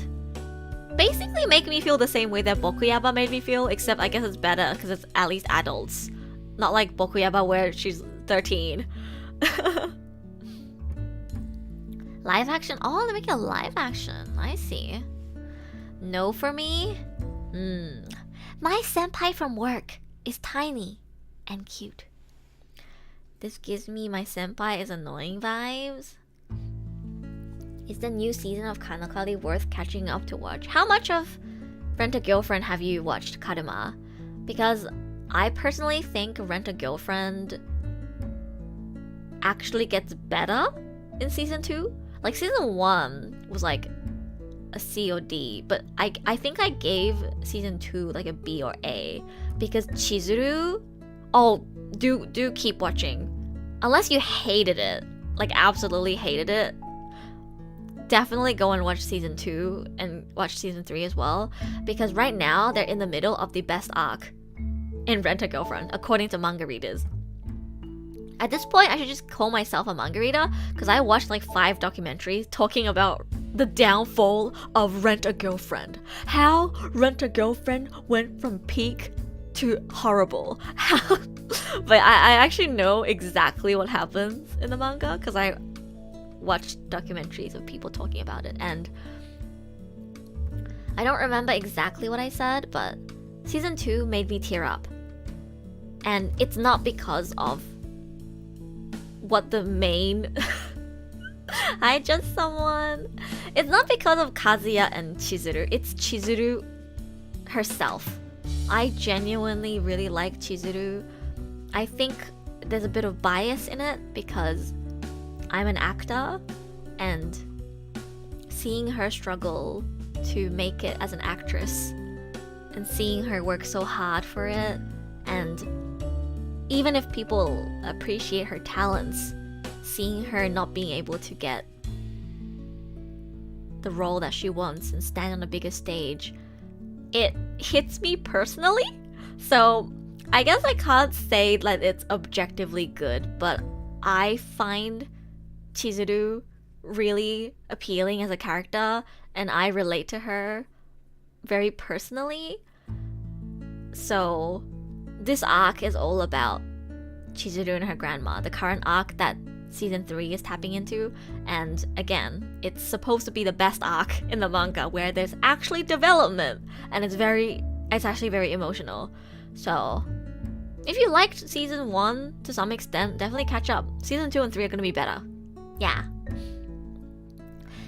basically make me feel the same way that Bokuyaba made me feel, except I guess it's better because it's at least adults. Not like Bokuyaba where she's 13. Live action? Oh, they're making a live action. I see. No for me? My senpai from work is tiny and cute. This gives me my senpai is annoying vibes. Is the new season of Kanokali worth catching up to watch? How much of Rent-A-Girlfriend have you watched, Karima? Because I personally think Rent-A-Girlfriend actually gets better in season 2. Like, season 1 was like a C or D, but I think I gave season 2 like a B or A because Chizuru, oh, do keep watching. Unless you hated it, like absolutely hated it, definitely go and watch season 2 and watch season 3 as well, because right now they're in the middle of the best arc in Rent-A-Girlfriend according to manga readers. At this point, I should just call myself a manga reader because I watched like 5 documentaries talking about the downfall of Rent-A-Girlfriend. How Rent-A-Girlfriend went from peak to horrible. But I actually know exactly what happens in the manga because I watched documentaries of people talking about it, and I don't remember exactly what I said, but season 2 made me tear up. And it's not because of what the main I just someone. It's not because of Kazuya and Chizuru. It's Chizuru herself. I genuinely really like Chizuru. I think there's a bit of bias in it because I'm an actor, and seeing her struggle to make it as an actress and seeing her work so hard for it, and even if people appreciate her talents, seeing her not being able to get the role that she wants and stand on the biggest stage, it hits me personally. So I guess I can't say that it's objectively good, but I find Chizuru really appealing as a character, and I relate to her very personally. So this arc is all about Chizuru and her grandma, the current arc that season 3 is tapping into. And again, it's supposed to be the best arc in the manga where there's actually development, and it's actually very emotional. So if you liked season 1 to some extent, definitely catch up. Season 2 and 3 are gonna be better. Yeah.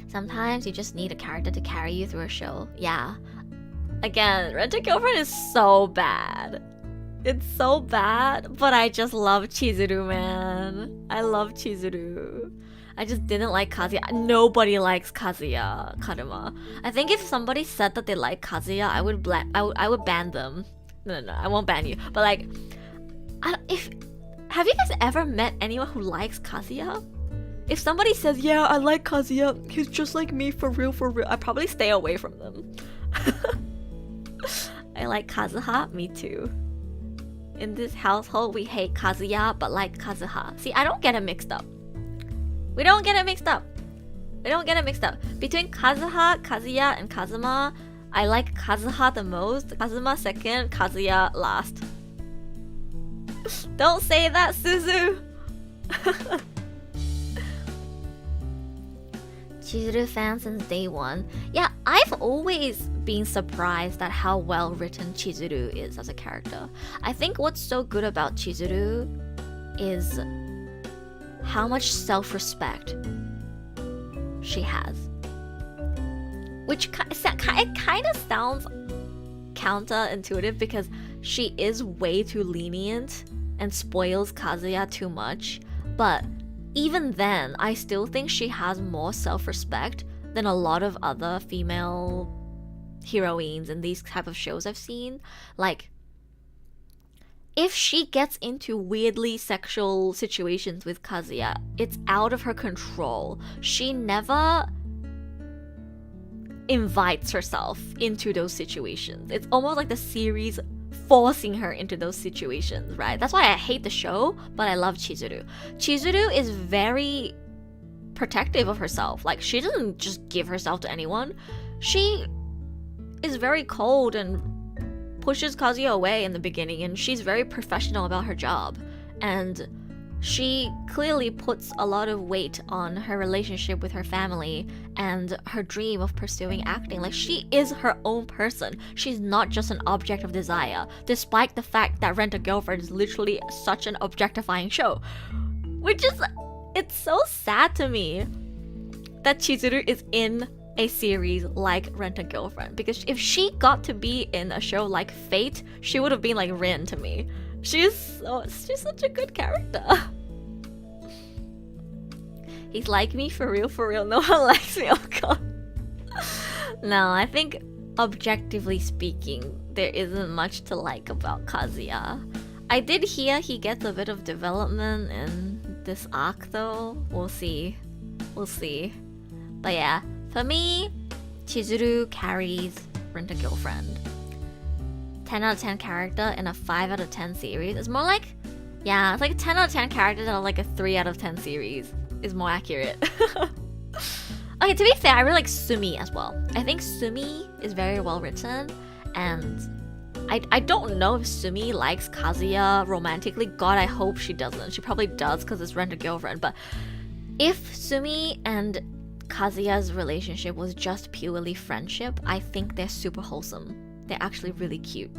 Sometimes you just need a character to carry you through a show. Yeah. Again, Rent-A-Girlfriend is so bad. It's so bad, but I just love Chizuru, man. I love Chizuru. I just didn't like Kazuya. Nobody likes Kazuya Karuma. I think if somebody said that they like Kazuya, I would ban them. No, I won't ban you. But like, have you guys ever met anyone who likes Kazuya? If somebody says, yeah, I like Kazuya, he's just like me for real, I'd probably stay away from them. I like Kazuha, me too. In this household, we hate Kazuya, but like Kazuha. See, I don't get it mixed up. We don't get it mixed up. Between Kazuha, Kazuya, and Kazuma, I like Kazuha the most, Kazuma second, Kazuya last. Don't say that, Suzu! Chizuru fan since day one. Yeah, I've always been surprised at how well written Chizuru is as a character. I think what's so good about Chizuru is how much self-respect she has. Which it kind of sounds counterintuitive because she is way too lenient and spoils Kazuya too much, but even then, I still think she has more self-respect than a lot of other female heroines in these type of shows I've seen. Like, if she gets into weirdly sexual situations with Kazuya, it's out of her control. She never invites herself into those situations. It's almost like the series forcing her into those situations, right? That's why I hate the show, but I love Chizuru. Chizuru is very protective of herself. Like, she doesn't just give herself to anyone. She is very cold and pushes Kazuya away in the beginning, and she's very professional about her job. And she clearly puts a lot of weight on her relationship with her family and her dream of pursuing acting. Like, she is her own person. She's not just an object of desire, despite the fact that Rent-A-Girlfriend is literally such an objectifying show. Which is, it's so sad to me that Chizuru is in a series like Rent-A-Girlfriend, because if she got to be in a show like Fate, she would have been like Rin to me. She's such a good character. He's like me for real. No one likes me, oh god. No, I think objectively speaking, there isn't much to like about Kazuya. I did hear he gets a bit of development in this arc though. We'll see. But yeah, for me, Chizuru carries Rent-A-Girlfriend. 10 out of 10 character in a 5 out of 10 series. It's more like, yeah, it's like a 10 out of 10 character that are like a 3 out of 10 series is more accurate. Okay, to be fair, I really like Sumi as well. I think Sumi is very well written, and I don't know if Sumi likes Kazuya romantically. God, I hope she doesn't. She probably does because it's rent-a-girlfriend. But if Sumi and Kazuya's relationship was just purely friendship, I think they're super wholesome. They're actually really cute.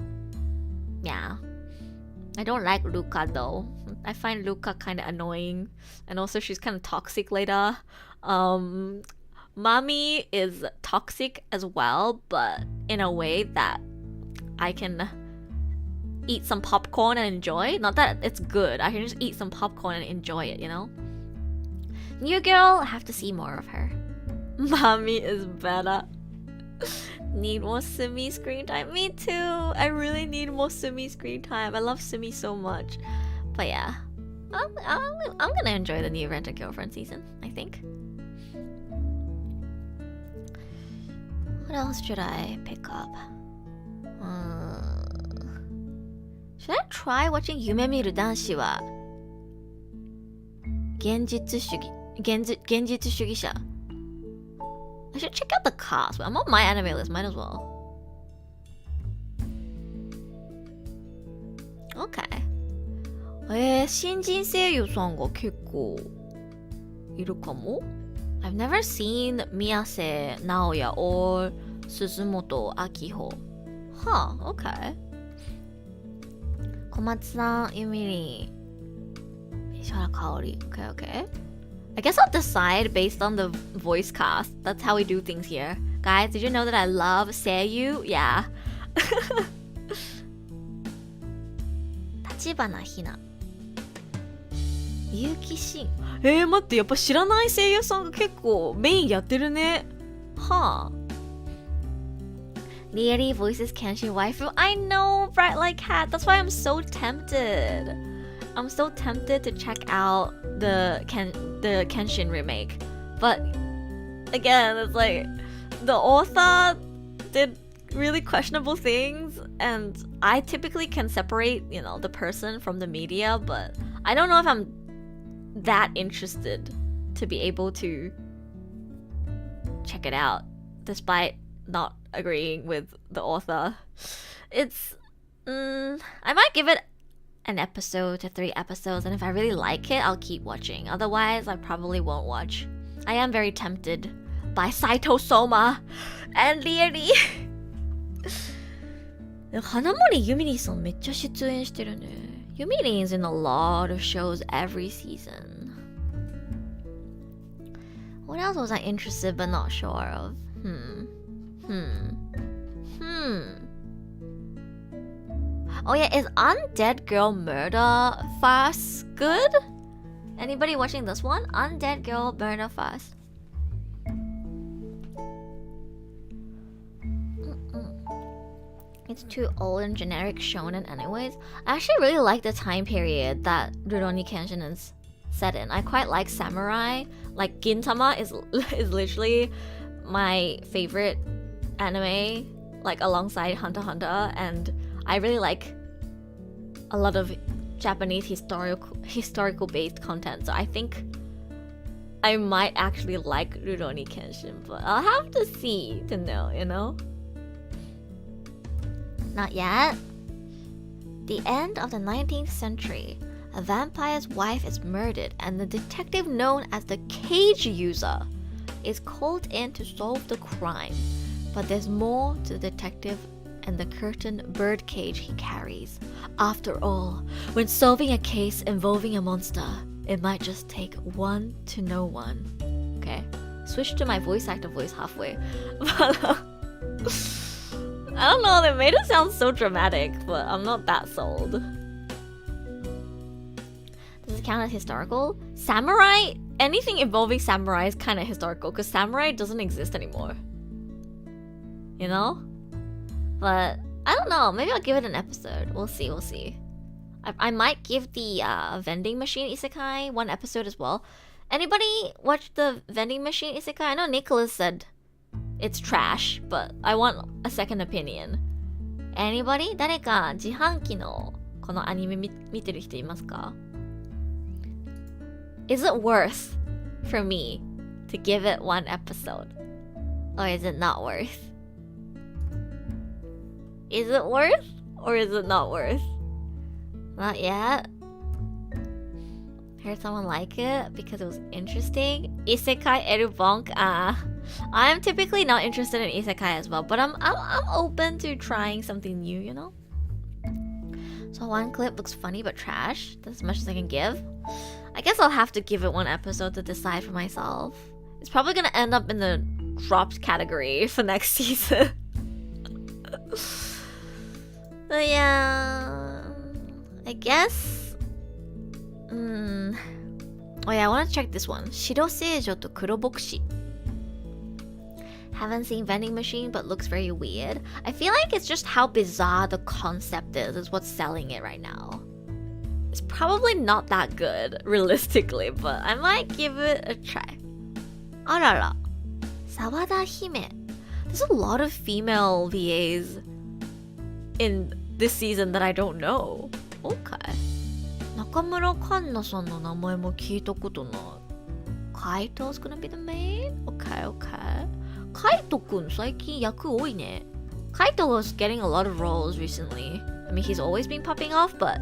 Yeah. I don't like Luca though. I find Luca kind of annoying. And also she's kind of toxic later. Mami is toxic as well, but in a way that I can eat some popcorn and enjoy. Not that it's good. I can just eat some popcorn and enjoy it, you know? New girl, I have to see more of her. Mami is better. Need more Sumi screen time. Me too. I really need more Sumi screen time. I love Sumi so much. But yeah, I'm gonna enjoy the new Rent-A-Girlfriend season, I think. What else should I pick up? Should I try watching 夢見る男子は現実主義者? I should check out the cast, but I'm on my anime list, might as well. Okay. 新人声優さんが結構いるかも? I've never seen Miyase Naoya or Suzumoto Akiho. Huh, okay. 小松さん、ゆみりん、石原かおり。Okay, okay. I guess I'll decide based on the voice cast. That's how we do things here. Guys, did you know that I love Seiyu? Yeah. 立花ひな。結城真。待って、やっぱ知らない声優さんが結構メインやってるね。はあ。Lieri voices Kenshin waifu. I know, Bright Like Cat. That's why I'm so tempted. I'm so tempted to check out the Kenshin remake. But again, it's like the author did really questionable things, and I typically can separate, you know, the person from the media, but I don't know if I'm that interested to be able to check it out despite not agreeing with the author. It's I might give it an episode to 3 episodes, and if I really like it, I'll keep watching. Otherwise, I probably won't watch. I am very tempted by Saito Soma and Lieri. 花森ゆみりんさんめっちゃ出演してるね。ゆみりん is in a lot of shows every season. What else was I interested but not sure of? Oh yeah, is Undead Girl Murder Fast good? Anybody watching this one? Undead Girl Murder Fast. It's too old and generic shonen anyways. I actually really like the time period that Rurouni Kenshin is set in. I quite like samurai. Like Gintama is literally my favorite anime, like alongside Hunter x Hunter, and I really like a lot of Japanese historical based content. So I think I might actually like Rurouni Kenshin, but I'll have to see to know, you know? Not yet. The end of the 19th century. A vampire's wife is murdered, and the detective known as the Cage User is called in to solve the crime. But there's more to the detective and the curtain bird cage he carries. After all, when solving a case involving a monster, it might just take one to know one. Okay, switch to my voice actor voice halfway. I don't know, they made it sound so dramatic, but I'm not that sold. Does it count as historical? Samurai? Anything involving samurai is kind of historical, because samurai doesn't exist anymore. You know? But I don't know, maybe I'll give it an episode. We'll see, we'll see. I might give the vending machine isekai 1 episode as well. Anybody watch the vending machine isekai? I know Nicholas said it's trash, but I want a second opinion. Anybody? 誰か自販機のこのアニメ見てる人いますか? Is it worth for me to give it one episode? Or is it not worth? Is it worth? Or is it not worth? Not yet. Heard someone like it because it was interesting. Isekai Erubonk. I'm typically not interested in isekai as well, but I'm open to trying something new, you know? So one clip looks funny but trash. That's as much as I can give. I guess I'll have to give it one episode to decide for myself. It's probably gonna end up in the dropped category for next season. But yeah, I guess. Oh yeah, I want to check this one. Shiroseijo to Kurobokushi. Haven't seen Vending Machine, but looks very weird. I feel like it's just how bizarre the concept is what's selling it right now. It's probably not that good, realistically, but I might give it a try. Arara. Sawada Hime. There's a lot of female VAs in this season that I don't know. Okay. 中村環奈さんの名前も聞いたことない。Kaito's gonna be the main? Okay, okay. Kaito kun 最近役多いね。Kaito was getting a lot of roles recently. I mean, he's always been popping off, but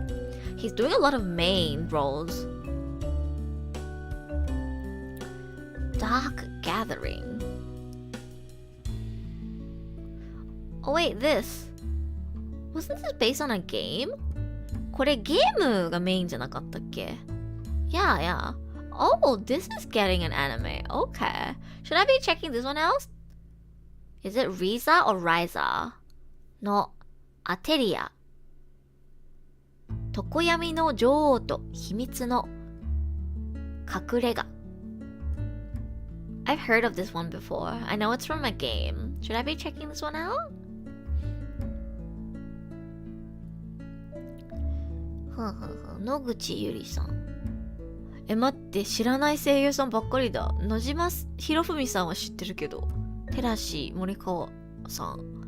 he's doing a lot of main roles. Dark Gathering. Oh wait, this. Wasn't this based on a game? これゲームがメインじゃなかったっけ? Yeah, yeah. Oh, this is getting an anime. Okay. Should I be checking this one out? Is it Riza or Riza? No, Ateria. 常闇の女王と秘密の隠れ家. I've heard of this one before. I know it's from a game. Should I be checking this one out? 野口ゆりさん。待って、知らない声優さんばっかりだ。野島博文さんは知ってるけど。寺師森川さん。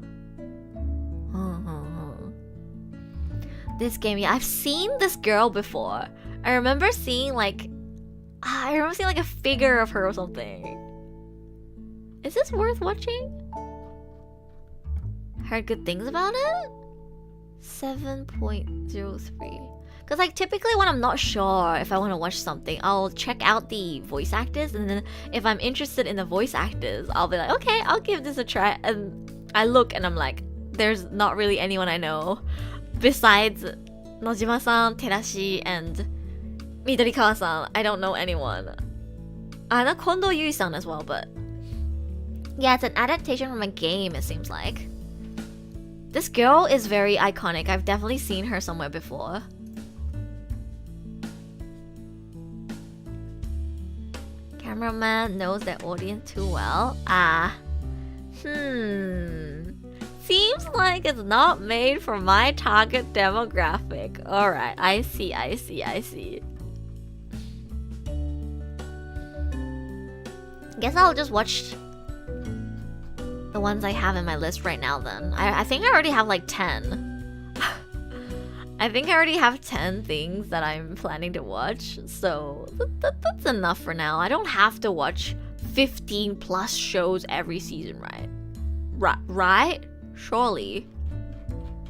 This game, yeah, I've seen this girl before. I remember seeing like a figure of her or something. Is this worth watching? Heard good things about it? 7.03. Because like typically when I'm not sure if I want to watch something, I'll check out the voice actors, and then if I'm interested in the voice actors, I'll be like, okay, I'll give this a try. And I look and I'm like, there's not really anyone I know besides Nojima-san, Terashi, and Midorikawa-san. I don't know anyone. Not Kondo Yui-san as well, but yeah, it's an adaptation from a game, it seems like. This girl is very iconic. I've definitely seen her somewhere before. Cameraman knows their audience too well. Seems like it's not made for my target demographic. Alright, I see. Guess I'll just watch the ones I have in my list right now then. I think I already have like 10. I think I already have 10 things that I'm planning to watch, so that's enough for now. I don't have to watch 15 plus shows every season, right? Right? Surely.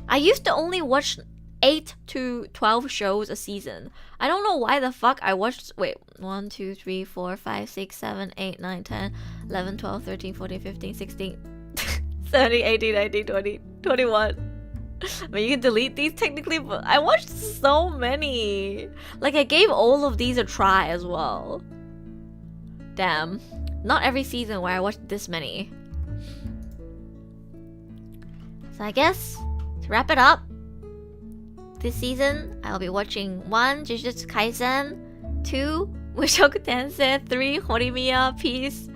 I used to only watch 8 to 12 shows a season. I don't know why the fuck I watched... Wait, 1, 2, 3, 4, 5, 6, 7, 8, 9, 10, 11, 12, 13, 14, 15, 16, 17, 18, 19, 20, 21. I mean, you can delete these technically, but I watched so many. Like, I gave all of these a try as well. Damn. Not every season where I watched this many. So I guess, to wrap it up, this season, I'll be watching 1. Jujutsu Kaisen, 2. Mushoku Tensei, 3. Horimiya Peace.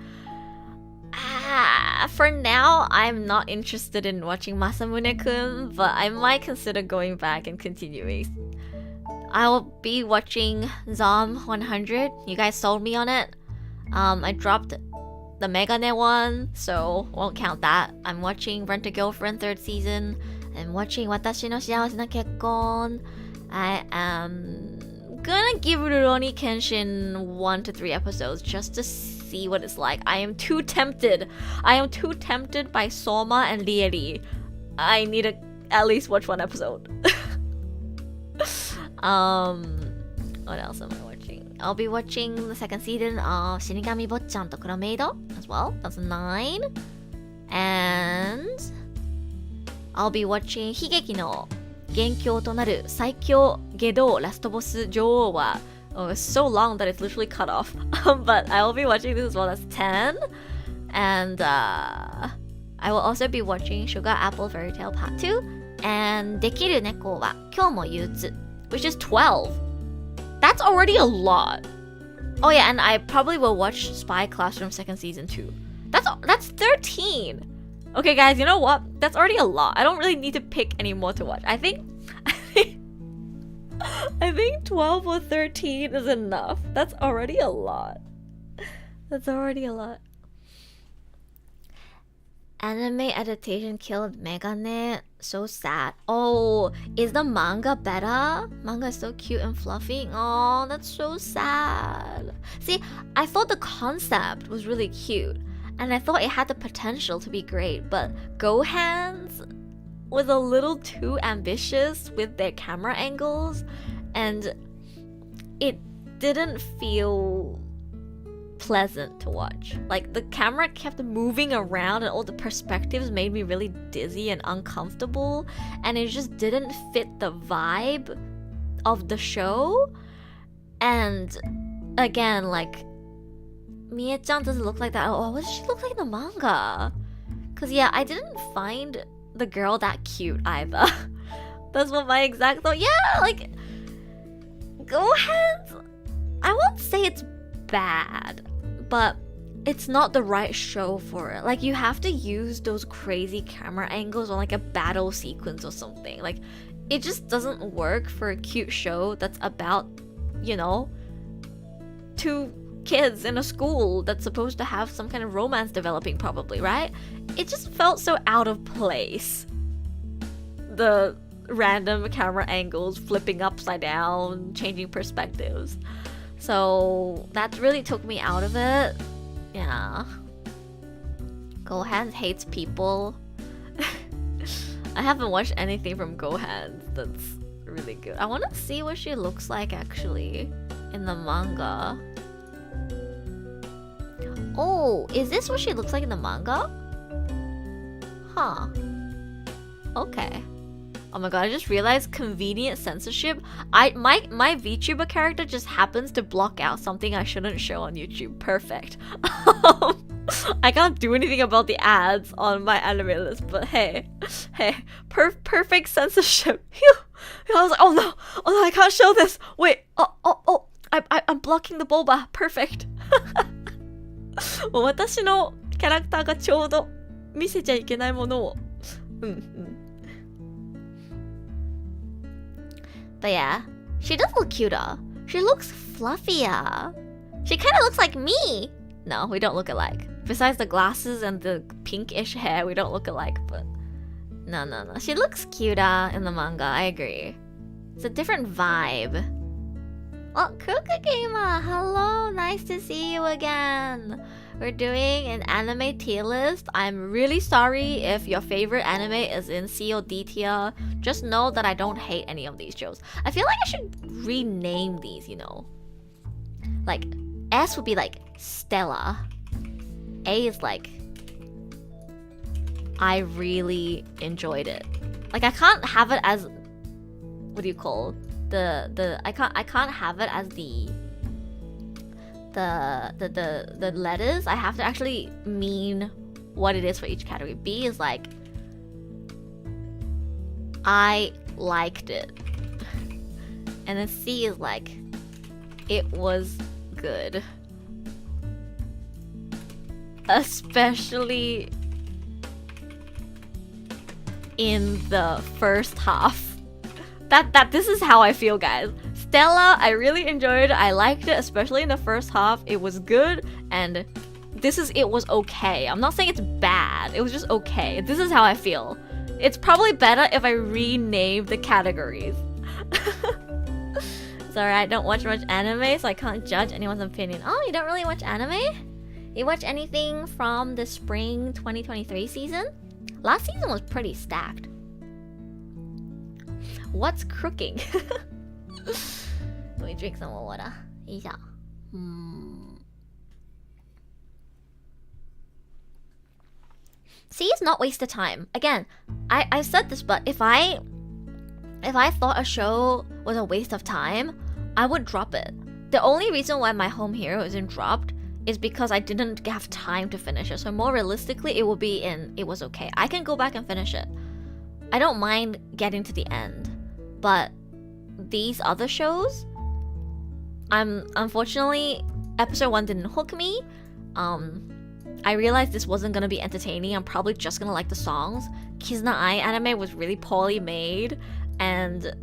For now, I'm not interested in watching Masamune-kun, but I might consider going back and continuing. I'll be watching Zom 100. You guys sold me on it. I dropped the Megane one, so won't count that. I'm watching Rent a Girlfriend 3rd season. I'm watching Watashi no Shiawase na Kekkon. I am gonna give Rurouni Kenshin 1 to 3 episodes just to see see what it's like. I am too tempted. I am too tempted by Soma and Lieri. I need to at least watch one episode. What else am I watching? I'll be watching the second season of Shinigami Botchan to Kurameido as well. That's 9. And I'll be watching Higeki no Genkyou to naru Saikyo Gedo Last Boss Jouou wa. Oh, it's so long that it's literally cut off. But I'll be watching this as well. That's 10. And I will also be watching Sugar Apple Fairy Tale Part 2 and Dekiru Neko wa Kyou mo Yutsu, which is 12. That's already a lot. Oh yeah, and I probably will watch Spy Classroom second season too. That's 13. Okay guys, you know what? That's already a lot. I don't really need to pick any more to watch. I think 12 or 13 is enough. That's already a lot. That's already a lot. Anime adaptation killed Megane. So sad. Oh, is the manga better? Manga is so cute and fluffy. Oh, that's so sad. See, I thought the concept was really cute. And I thought it had the potential to be great. But Gohan's was a little too ambitious with their camera angles. And it didn't feel pleasant to watch. Like, the camera kept moving around and all the perspectives made me really dizzy and uncomfortable, and it just didn't fit the vibe of the show. And again, like, Mie-chan doesn't look like that. Oh, what does she look like in the manga? Cause yeah, I didn't find the girl that cute either. That's what my exact thought. Yeah, like, Gohan's, I won't say it's bad, but it's not the right show for it. Like, you have to use those crazy camera angles on like a battle sequence or something. Like, it just doesn't work for a cute show that's about, you know, two kids in a school that's supposed to have some kind of romance developing, probably, right? It just felt so out of place. The random camera angles flipping upside down, changing perspectives. So that really took me out of it. Yeah. Gohan hates people. I haven't watched anything from Gohan that's really good. I want to see what she looks like actually in the manga. Oh, is this what she looks like in the manga? Huh. Okay. Oh my god, I just realized convenient censorship. My VTuber character just happens to block out something I shouldn't show on YouTube. Perfect. I can't do anything about the ads on my anime list, but hey, perfect censorship. Phew. I was like, oh no, I can't show this. Wait, I'm blocking the boba. Perfect. もう私のキャラクターがちょうど見せちゃいけないものを。But yeah, she does look cuter. She looks fluffier. She kind of looks like me. No, we don't look alike. Besides the glasses and the pinkish hair, we don't look alike. But no. She looks cuter in the manga. I agree. It's a different vibe. Oh, Kuka Gamer, hello. Nice to see you again. We're doing an anime tier list. I'm really sorry if your favorite anime is in C or D tier. Just know that I don't hate any of these shows. I feel like I should rename these, you know. Like, S would be like Stella. A is like, I really enjoyed it. Like, I can't have it as, what do you call I can't have it as the letters. I have to actually mean what it is for each category. B is like, I liked it. And then C is like, it was good. Especially in the first half. This is how I feel, guys. Stella, I really enjoyed. I liked it, especially in the first half. It was good, and it was okay. I'm not saying it's bad. It was just okay. This is how I feel. It's probably better if I rename the categories. Sorry, I don't watch much anime, so I can't judge anyone's opinion. Oh, you don't really watch anime? You watch anything from the spring 2023 season? Last season was pretty stacked. What's crooking? Let me drink some more water. 一下. See, it's not wasted time. Again, I said this, but if I thought a show was a waste of time, I would drop it. The only reason why My Home Hero isn't dropped is because I didn't have time to finish it. So more realistically, it will be it was okay. I can go back and finish it. I don't mind getting to the end. But these other shows, unfortunately, episode 1 didn't hook me. I realized this wasn't gonna be entertaining. I'm probably just gonna like the songs. Kizuna Ai anime was really poorly made, and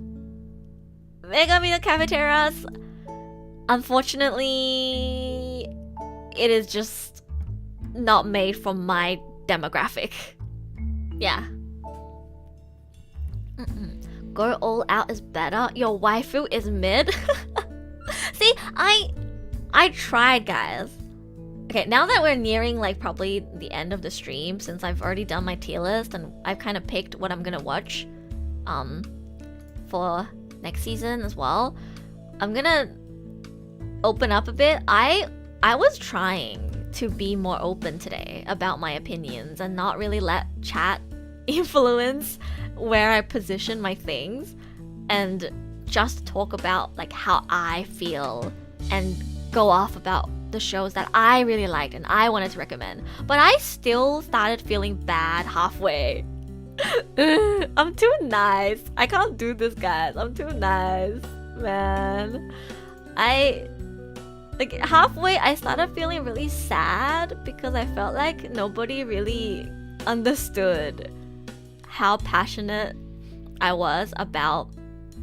Megami no Cafeterias, unfortunately, it is just not made for my demographic. Yeah. Go all out is better. Your waifu is mid. See, I tried, guys. Okay, now that we're nearing like probably the end of the stream, since I've already done my tier list and I've kind of picked what I'm gonna watch for next season as well, I'm gonna open up a bit. I was trying to be more open today about my opinions and not really let chat influence where I position my things, and just talk about like how I feel and go off about the shows that I really liked and I wanted to recommend. But I still started feeling bad halfway. I'm too nice. I can't do this, guys. I'm too nice, man. Like halfway I started feeling really sad because I felt like nobody really understood how passionate I was about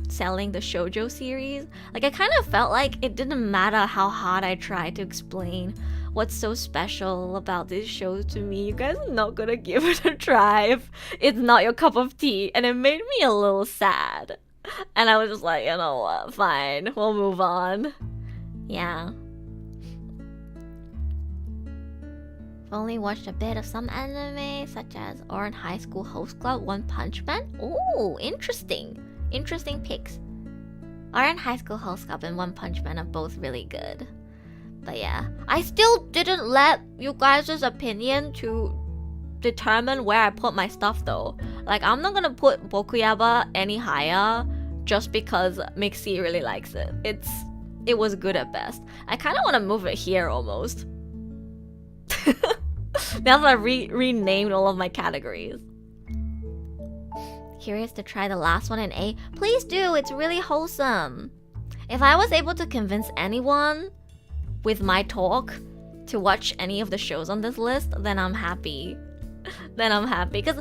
selling the shoujo series. Like I kind of felt like it didn't matter how hard I tried to explain what's so special about this show to me. You guys are not gonna give it a try if it's not your cup of tea, and it made me a little sad. And I was just like, you know what, fine, we'll move on. Yeah. I've only watched a bit of some anime, such as Orange High School Host Club, One Punch Man. Ooh, interesting. Interesting picks. Orange High School Host Club and One Punch Man are both really good. But yeah, I still didn't let you guys' opinion to determine where I put my stuff though. Like, I'm not gonna put Bokuyaba any higher just because Mixie really likes it. It was good at best. I kind of want to move it here almost. Now that I've renamed all of my categories. Curious to try the last one in A? Please do, it's really wholesome. If I was able to convince anyone with my talk to watch any of the shows on this list, then I'm happy. Because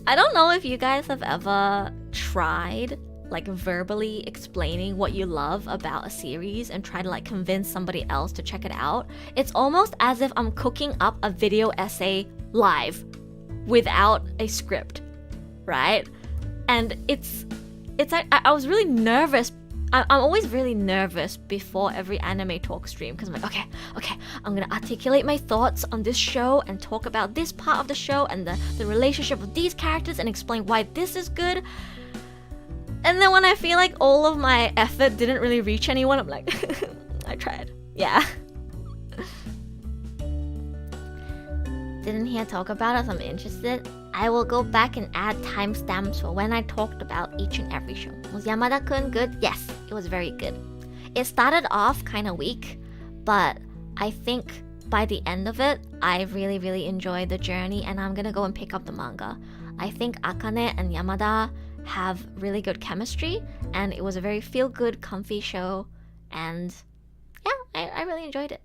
I don't know if you guys have ever tried like verbally explaining what you love about a series and try to like convince somebody else to check it out. It's almost as if I'm cooking up a video essay live without a script, right? And it's I was really nervous. I'm always really nervous before every anime talk stream because I'm like, okay, I'm gonna articulate my thoughts on this show and talk about this part of the show and the relationship of these characters and explain why this is good. And then when I feel like all of my effort didn't really reach anyone, I'm like, I tried. Yeah. Didn't hear talk about it, so I'm interested. I will go back and add timestamps for when I talked about each and every show. Was Yamada-kun good? Yes, it was very good. It started off kind of weak, but I think by the end of it, I really, really enjoyed the journey, and I'm gonna go and pick up the manga. I think Akane and Yamada have really good chemistry, and it was a very feel-good, comfy show, and yeah, I really enjoyed it.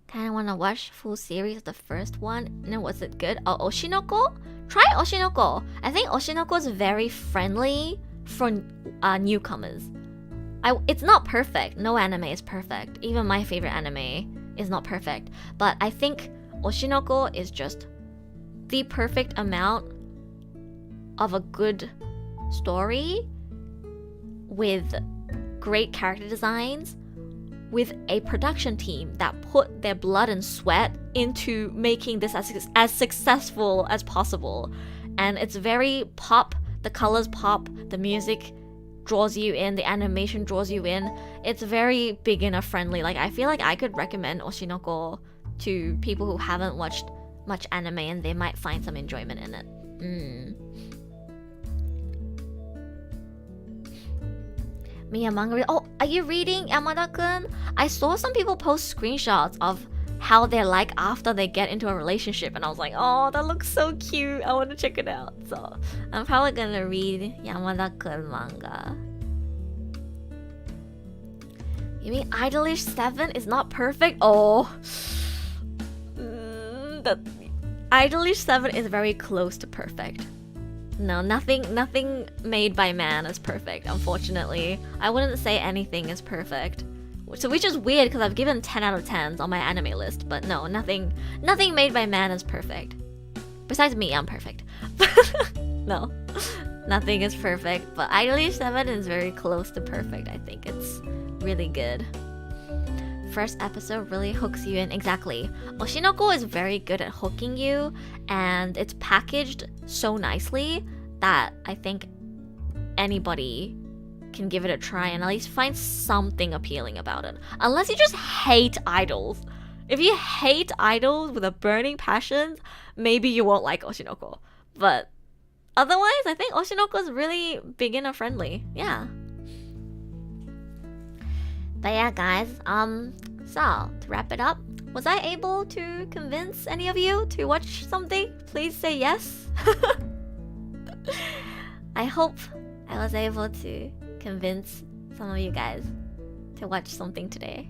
Kind of want to watch full series of the first one. No, was it good? Oh, Oshi no Ko? Try Oshi no Ko. I think Oshi no Ko is very friendly for newcomers. It's not perfect. No anime is perfect. Even my favorite anime is not perfect. But I think Oshi no Ko is just the perfect amount of a good story with great character designs with a production team that put their blood and sweat into making this as successful as possible. And it's very pop, the colors pop, the music draws you in, the animation draws you in. It's very beginner friendly. Like, I feel like I could recommend Oshi no Ko to people who haven't watched much anime and they might find some enjoyment in it. Mia manga. Oh, are you reading, Yamada-kun? I saw some people post screenshots of how they're like after they get into a relationship, and I was like, oh, that looks so cute. I want to check it out. So I'm probably gonna read Yamada-kun manga. You mean Idolish 7 is not perfect? Oh, the Idolish 7 is very close to perfect. No, nothing made by man is perfect, unfortunately. I wouldn't say anything is perfect. So, which is weird because I've given 10 out of 10s on my anime list, but no, nothing made by man is perfect. Besides me, I'm perfect. No, nothing is perfect, but Idolish 7 is very close to perfect. I think it's really good. First episode really hooks you in. Exactly. Oshi no Ko is very good at hooking you, and it's packaged so nicely that I think anybody can give it a try and at least find something appealing about it. Unless you just hate idols. If you hate idols with a burning passion, maybe you won't like Oshi no Ko. But otherwise, I think Oshi no Ko is really beginner friendly. Yeah. But yeah, guys, so to wrap it up, was I able to convince any of you to watch something? Please say yes. I hope I was able to convince some of you guys to watch something today.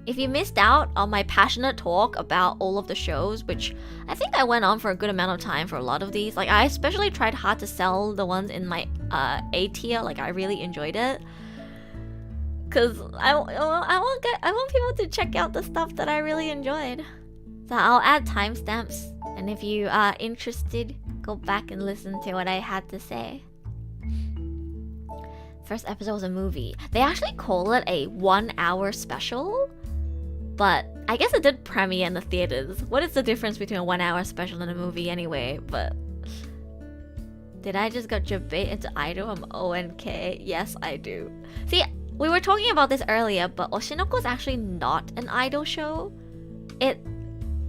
If you missed out on my passionate talk about all of the shows, which I think I went on for a good amount of time for a lot of these, like I especially tried hard to sell the ones in my A tier, like I really enjoyed it. Because I want people to check out the stuff that I really enjoyed. So I'll add timestamps, and if you are interested, go back and listen to what I had to say. First episode was a movie. They actually call it a 1 hour special, but I guess it did premiere in the theaters. What is the difference between a 1 hour special and a movie anyway? But did I just get debate into idol? I'm ONK. Yes, I do. See, we were talking about this earlier, but Oshi no Ko is actually not an idol show. It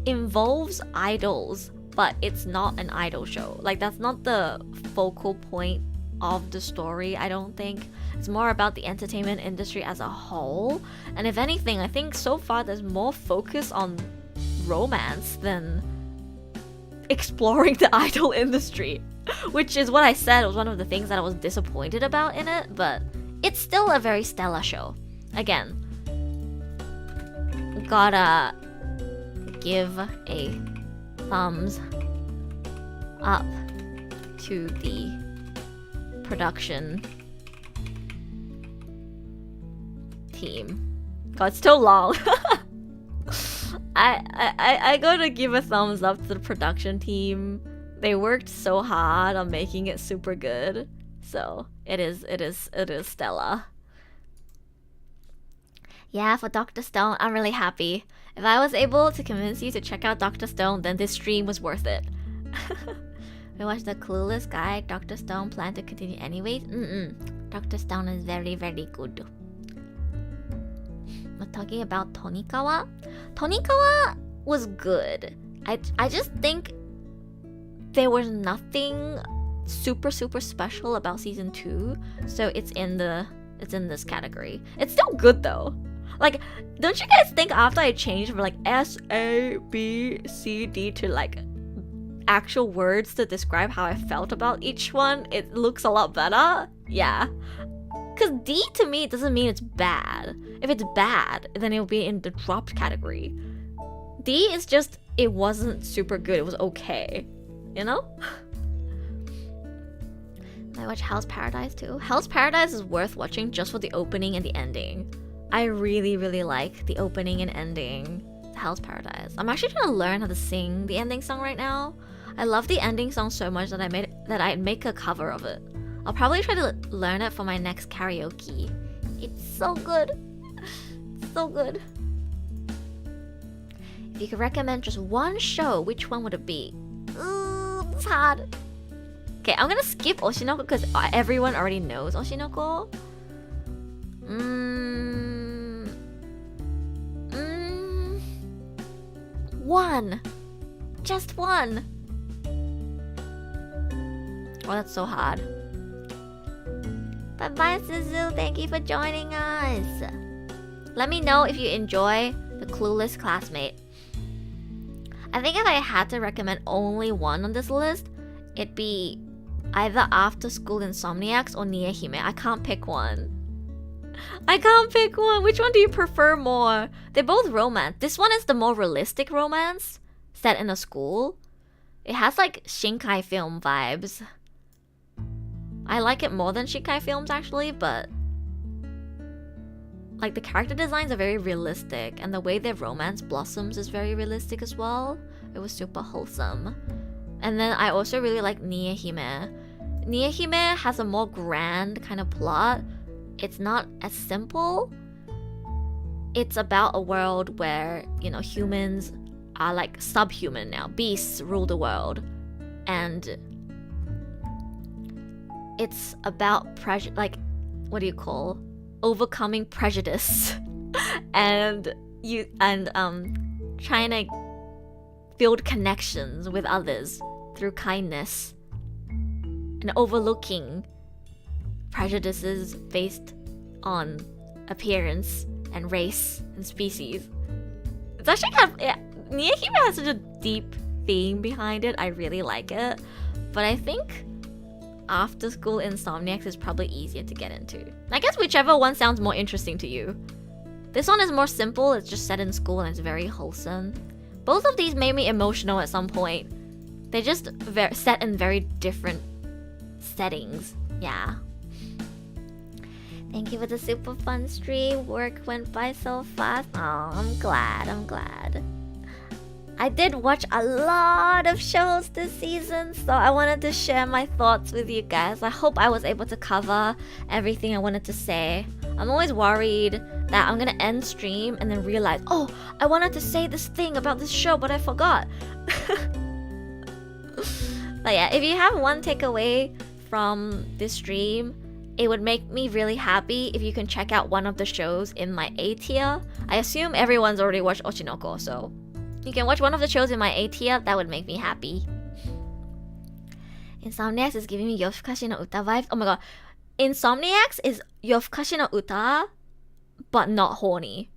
involves idols, but it's not an idol show. Like, that's not the focal point of the story, I don't think. It's more about the entertainment industry as a whole. And if anything, I think so far there's more focus on romance than exploring the idol industry. Which is what I said was one of the things that I was disappointed about in it, but it's still a very stellar show. Again, gotta give a thumbs up to the production team. God, it's so long. I gotta give a thumbs up to the production team. They worked so hard on making it super good. So it is stellar. Yeah, for Dr. Stone, I'm really happy. If I was able to convince you to check out Dr. Stone, then this stream was worth it. We watched the Clueless guy. Dr. Stone planned to continue anyways. Dr. Stone is very, very good. We're talking about Tonikawa. Tonikawa was good. I just think there was nothing super special about season 2, so it's in this category. It's still good though. Like, don't you guys think after I changed from like S, A, B, C, D to like actual words to describe how I felt about each one, it looks a lot better? Yeah. Because D to me doesn't mean it's bad. If it's bad, then it'll be in the dropped category. D is just, it wasn't super good, it was okay. You know? I watch Hell's Paradise too. Hell's Paradise is worth watching just for the opening and the ending. I really like the opening and ending to Hell's Paradise. I'm actually trying to learn how to sing the ending song right now. I love the ending song so much that I'd make a cover of it. I'll probably try to learn it for my next karaoke. It's so good. so good. If you could recommend just one show, which one would it be? Ooh, it's hard. Okay, I'm gonna skip Oshi no Ko because everyone already knows Oshi no Ko. One. Just one. Oh, that's so hard. Bye-bye, Suzu. Thank you for joining us. Let me know if you enjoy the Clueless classmate. I think if I had to recommend only one on this list, it'd be either After School Insomniacs or Nia Hime. I can't pick one. Which one do you prefer more? They're both romance. This one is the more realistic romance set in a school. It has like Shinkai film vibes. I like it more than Shinkai films actually, but like the character designs are very realistic and the way their romance blossoms is very realistic as well. It was super wholesome. And then I also really like Nia Hime. Nia Hime has a more grand kind of plot. It's not as simple. It's about a world where, you know, humans are like subhuman now. Beasts rule the world. And it's about overcoming prejudice and trying to build connections with others through kindness and overlooking prejudices based on appearance and race and species. It's actually Nia Hime has such a deep theme behind it. I really like it, but I think After School Insomniacs is probably easier to get into. I guess whichever one sounds more interesting to you. This one is more simple, it's just set in school and it's very wholesome. Both of these made me emotional at some point. They're just set in very different settings. Yeah. Thank you for the super fun stream. Work went by so fast. Oh, I'm glad. I did watch a lot of shows this season, so I wanted to share my thoughts with you guys. I hope I was able to cover everything I wanted to say. I'm always worried that I'm gonna end stream and then realize, oh, I wanted to say this thing about this show, but I forgot. But yeah, if you have one takeaway from this stream, it would make me really happy if you can check out one of the shows in my A tier. I assume everyone's already watched Oshi no Ko, so you can watch one of the shows in my A tier. That would make me happy. Insomniacs is giving me Yofukashi no Uta vibes. Oh my god. Insomniacs is Yofukashi no Uta, but not horny.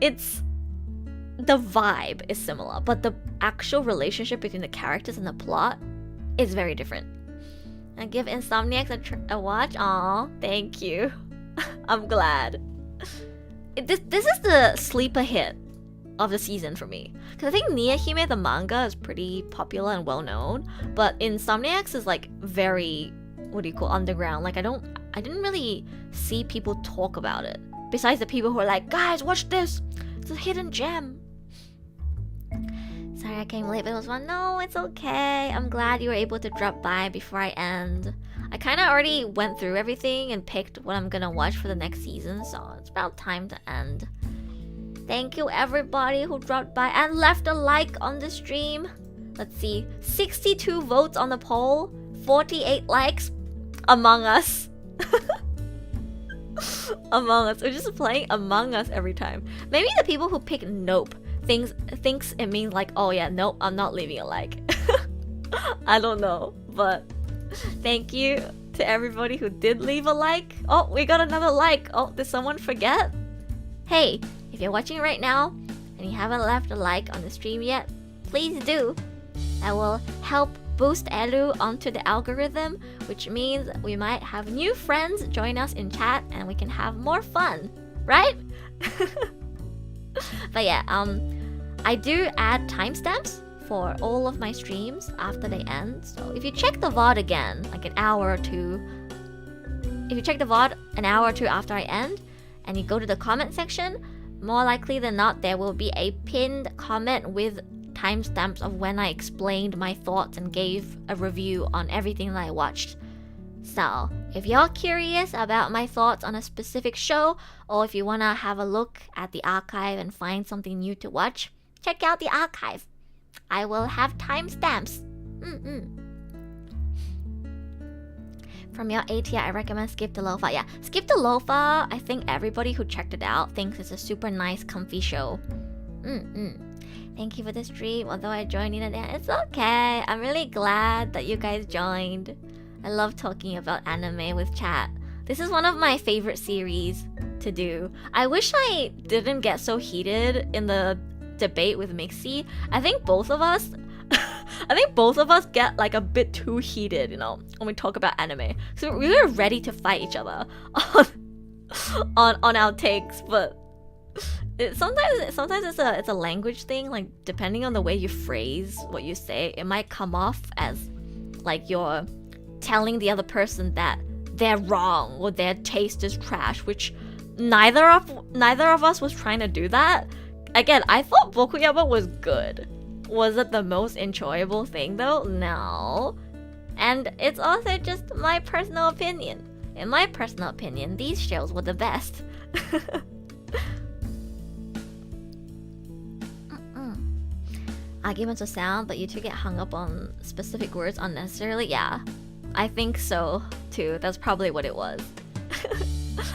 It's... the vibe is similar, but the actual relationship between the characters and the plot is very different. And give Insomniacs a watch. Aw, thank you. I'm glad. This is the sleeper hit of the season for me. Because I think Nia Hime, the manga, is pretty popular and well known. But Insomniacs is like very, underground. Like I didn't really see people talk about it. Besides the people who are like, guys, watch this. It's a hidden gem. Sorry I came late, but it was fun. No, it's okay. I'm glad you were able to drop by before I end. I kind of already went through everything and picked what I'm gonna watch for the next season, so it's about time to end. Thank you everybody who dropped by and left a like on the stream. Let's see, 62 votes on the poll, 48 likes. Among Us. Among Us. We're just playing Among Us every time. Maybe the people who pick Nope thinks it means like, oh yeah, nope, I'm not leaving a like. I don't know, but thank you to everybody who did leave a like. Oh, we got another like. Oh, did someone forget? Hey, if you're watching right now and you haven't left a like on the stream yet, please do. That will help boost Elu onto the algorithm, which means we might have new friends join us in chat and we can have more fun, right? But yeah, I do add timestamps for all of my streams after they end. So if you check the VOD again, like an hour or two, if you check the VOD an hour or two after I end, and you go to the comment section, more likely than not, there will be a pinned comment with timestamps of when I explained my thoughts and gave a review on everything that I watched So, if you're curious about my thoughts on a specific show, or if you wanna have a look at the archive and find something new to watch, check out the archive. I will have timestamps. From your ATI, I recommend Skip to Loafer. Yeah, Skip to Loafer, I think everybody who checked it out thinks it's a super nice, comfy show. Thank you for the stream, although I joined in at the end. It's okay. I'm really glad that you guys joined. I love talking about anime with chat. This is one of my favorite series to do. I wish I didn't get so heated in the debate with Mixie. I think both of us get like a bit too heated, you know, when we talk about anime. So we were ready to fight each other on our takes, but sometimes it's a language thing. Like, depending on the way you phrase what you say, it might come off as like you're telling the other person that they're wrong or their taste is trash, which neither of us was trying to do that. Again, I thought Bokuyama was good. Was it the most enjoyable thing though? No. And it's also just my personal opinion. In my personal opinion, these shows were the best. Arguments of sound, but you two get hung up on specific words unnecessarily? Yeah, I think so too. That's probably what it was.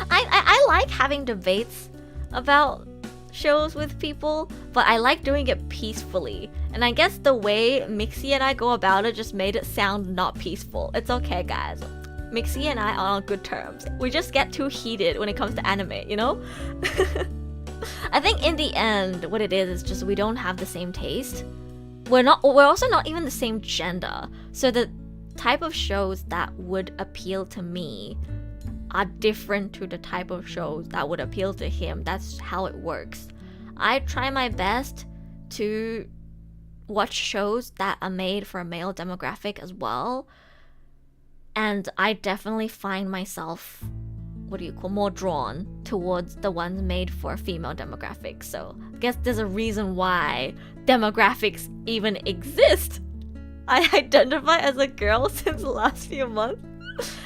I like having debates about shows with people, but I like doing it peacefully. And I guess the way Mixie and I go about it just made it sound not peaceful. It's okay, guys. Mixie and I are on good terms. We just get too heated when it comes to anime, you know? I think in the end, what it is just we don't have the same taste. We're also not even the same gender. So the type of shows that would appeal to me are different to the type of shows that would appeal to him. That's how it works. I try my best to watch shows that are made for a male demographic as well. And I definitely find myself, more drawn towards the ones made for a female demographic. So I guess there's a reason why demographics even exist. I identify as a girl since the last few months.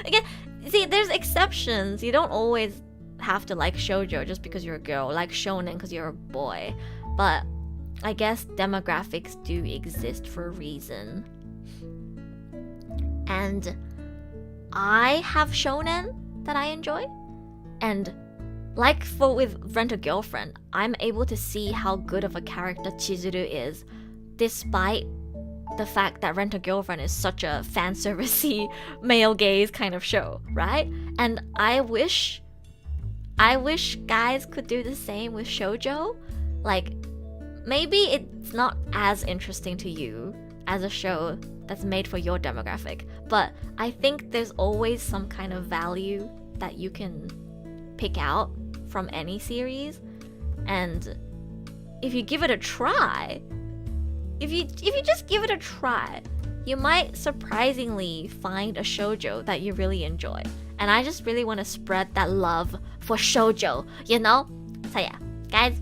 Again, see, there's exceptions. You don't always have to like shoujo just because you're a girl, like shonen because you're a boy. But I guess demographics do exist for a reason. And I have shonen that I enjoy, and like with Rent a Girlfriend, I'm able to see how good of a character Chizuru is, despite the fact that Rent a Girlfriend is such a fan servicey male gaze kind of show, right? And I wish guys could do the same with shoujo. Like, maybe it's not as interesting to you as a show that's made for your demographic, but I think there's always some kind of value that you can pick out from any series. And if you give it a try, if you just give it a try, you might surprisingly find a shoujo that you really enjoy. And I just really want to spread that love for shoujo, you know? So yeah, guys,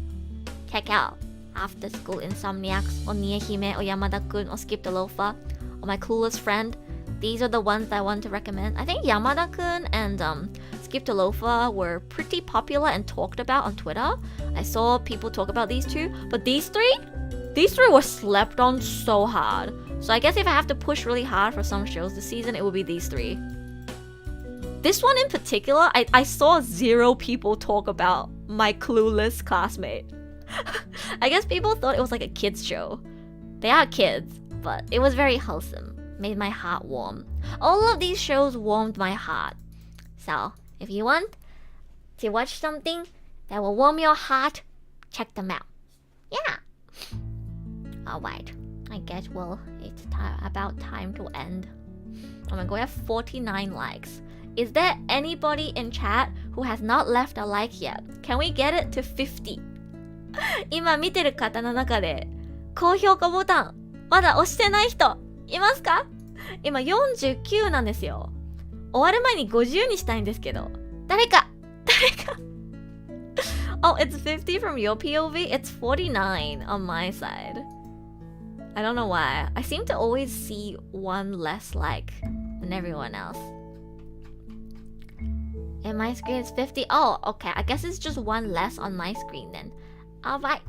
check out After School, Insomniacs, or Nihime, or Yamada-kun, or Skip the Loafer, or My Clueless Friend. These are the ones that I want to recommend. I think Yamada-kun and Skip the Loafer were pretty popular and talked about on Twitter. I saw people talk about these two, but these three were slept on so hard. So I guess if I have to push really hard for some shows this season, it will be these three. This one in particular, I saw 0 people talk about My Clueless Classmate. I guess people thought it was like a kids show. They are kids, but it was very wholesome. Made my heart warm. All of these shows warmed my heart. So, if you want to watch something that will warm your heart, check them out. Yeah. Alright. I guess, it's about time to end. Oh my god, we have 49 likes. Is there anybody in chat who has not left a like yet? Can we get it to 50? 今見てる方の中で高評価ボタンまだ押してない人いますか？今49なんですよ。終わる前に50にしたいんですけど。誰か Oh, it's 50 from your POV? It's 49 on my side. I don't know why. I seem to always see one less like than everyone else. And my screen is 50. Oh, okay. I guess it's just one less on my screen then. Alright.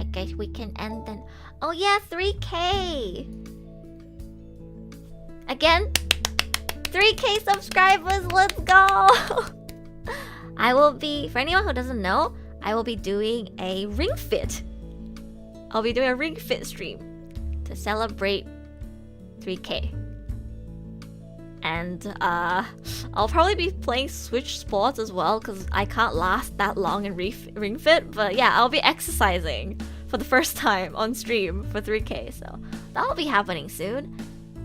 I guess we can end then. Oh yeah, 3K! Again, 3K subscribers, let's go! I will be, for anyone who doesn't know, I will be doing a Ring Fit. I'll be doing a Ring Fit stream to celebrate 3K. And I'll probably be playing Switch Sports as well because I can't last that long in Ring Fit. But yeah, I'll be exercising for the first time on stream for 3K. So that'll be happening soon.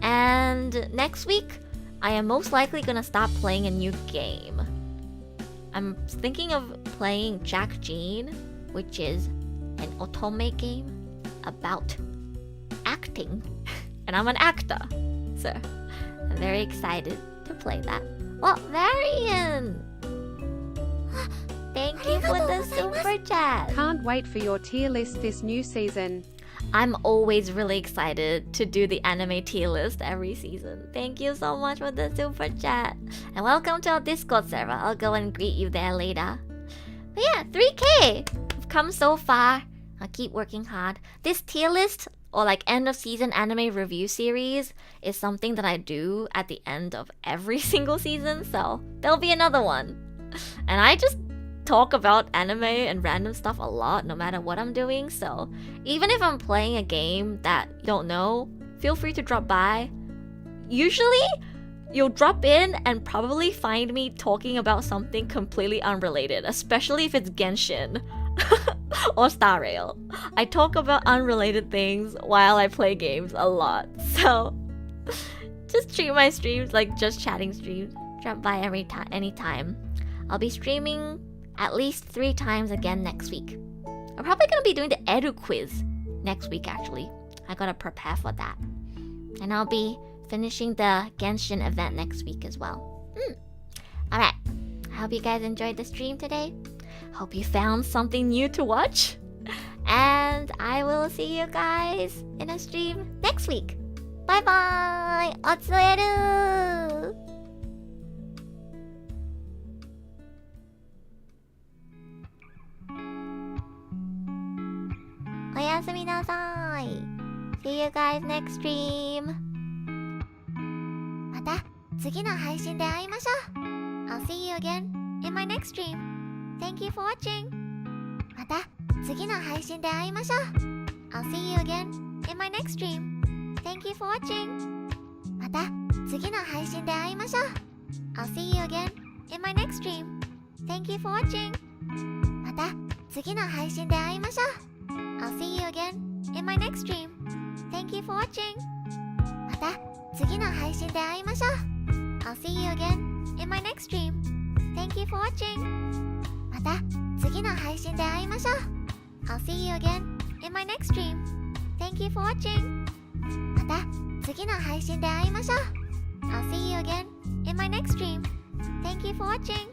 And next week, I am most likely gonna start playing a new game. I'm thinking of playing Jack Jean, which is an otome game about acting. And I'm an actor. So I'm very excited to play that. Well, Varian! Thank you for the super chat! Can't wait for your tier list this new season. I'm always really excited to do the anime tier list every season. Thank you so much for the super chat. And welcome to our Discord server. I'll go and greet you there later. But yeah, 3K! We've come so far. I'll keep working hard. This tier list, or like end of season anime review series, is something that I do at the end of every single season, so there'll be another one. And I just talk about anime and random stuff a lot no matter what I'm doing, so even if I'm playing a game that you don't know, feel free to drop by. Usually, you'll drop in and probably find me talking about something completely unrelated, especially if it's Genshin or Star Rail. I talk about unrelated things while I play games a lot, so just treat my streams like just chatting streams. Drop by anytime. I'll be streaming at least 3 times again next week. I'm probably gonna be doing the Edu quiz next week actually. I gotta prepare for that. And I'll be finishing the Genshin event next week as well. Alright, I hope you guys enjoyed the stream today. Hope you found something new to watch. And I will see you guys in a stream next week. Bye bye! Otsueru! おやすみなさい。See you guys next stream. また次の配信で会いましょう。I'll see you again in my next stream. Thank you for watching. また次の配信で会いましょう。I'll see you again in my next stream. Thank you for watching. また次の配信で会いましょう。I'll see you again in my next stream. Thank you for watching. また次の配信で会いましょう。I'll see you again in my next stream. Thank you for watching. また次の配信で会いましょう。I'll see you again in my next stream. Thank you for watching. また次の配信で会いましょう。I'll see you again in my next stream. Thank you for watching. また次の配信で会いましょう。I'll see you again in my next stream. Thank you for watching.